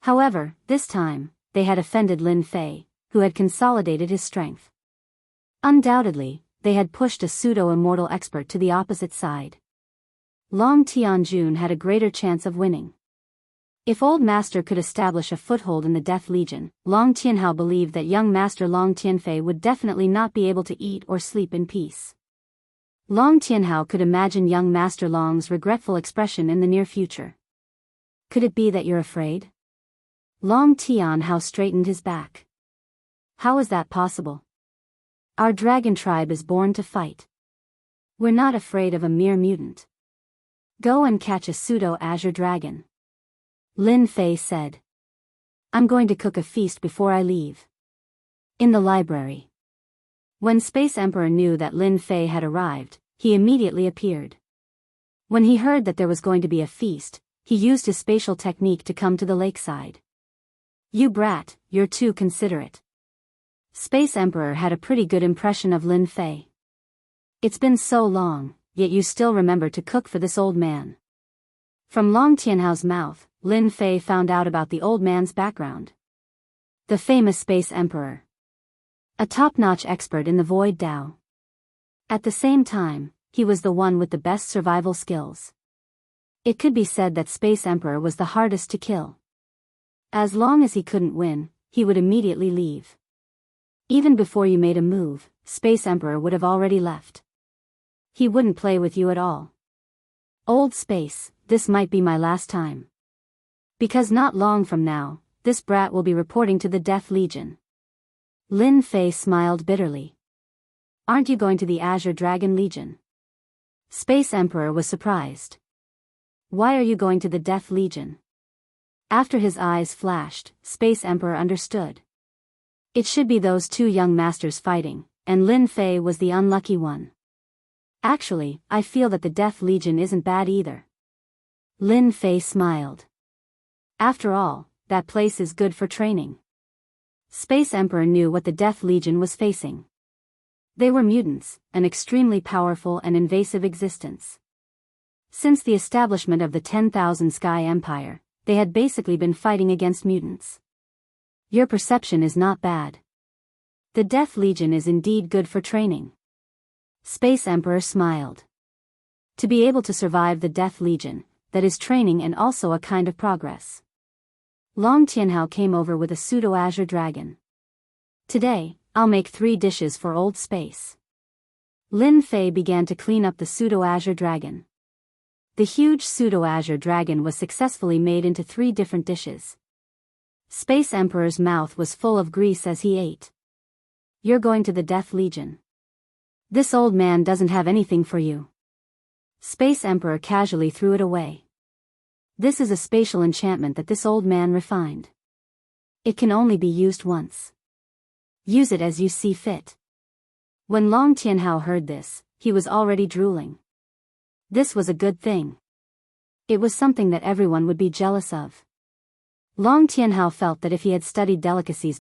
However, this time, they had offended Lin Fei, who had consolidated his strength. Undoubtedly, they had pushed a pseudo-immortal expert to the opposite side. Long Tianjun had a greater chance of winning. If Old Master could establish a foothold in the Death Legion, Long Tianhao believed that young Master Long Tianfei would definitely not be able to eat or sleep in peace. Long Tianhao could imagine young Master Long's regretful expression in the near future. Could it be that you're afraid? Long Tianhao straightened his back. How is that possible? Our dragon tribe is born to fight. We're not afraid of a mere mutant. Go and catch a pseudo-azure dragon. Lin Fei said. I'm going to cook a feast before I leave. In the library. When Space Emperor knew that Lin Fei had arrived, he immediately appeared. When he heard that there was going to be a feast, he used his spatial technique to come to the lakeside. You brat, you're too considerate. Space Emperor had a pretty good impression of Lin Fei. It's been so long, yet you still remember to cook for this old man. From Long Tianhao's mouth, Lin Fei found out about the old man's background. The famous Space Emperor. A top-notch expert in the Void Dao. At the same time, he was the one with the best survival skills. It could be said that Space Emperor was the hardest to kill. As long as he couldn't win, he would immediately leave. Even before you made a move, Space Emperor would have already left. He wouldn't play with you at all. Old Space, this might be my last time. Because not long from now, this brat will be reporting to the Death Legion. Lin Fei smiled bitterly. Aren't you going to the Azure Dragon Legion? Space Emperor was surprised. Why are you going to the Death Legion? After his eyes flashed, Space Emperor understood. It should be those two young masters fighting, and Lin Fei was the unlucky one. Actually, I feel that the Death Legion isn't bad either. Lin Fei smiled. After all, that place is good for training. Space Emperor knew what the Death Legion was facing. They were mutants, an extremely powerful and invasive existence. Since the establishment of the 10,000 Sky Empire, they had basically been fighting against mutants. Your perception is not bad. The Death Legion is indeed good for training. Space Emperor smiled. To be able to survive the Death Legion, that is training and also a kind of progress. Long Tianhao came over with a pseudo-azure dragon. Today, I'll make 3 dishes for Old Space. Lin Fei began to clean up the pseudo-azure dragon. The huge pseudo-azure dragon was successfully made into 3 different dishes. Space Emperor's mouth was full of grease as he ate. You're going to the Death Legion. This old man doesn't have anything for you. Space Emperor casually threw it away. This is a spatial enchantment that this old man refined. It can only be used once. Use it as you see fit. When Long Tianhao heard this, he was already drooling. This was a good thing. It was something that everyone would be jealous of. Long Tianhao felt that if he had studied delicacies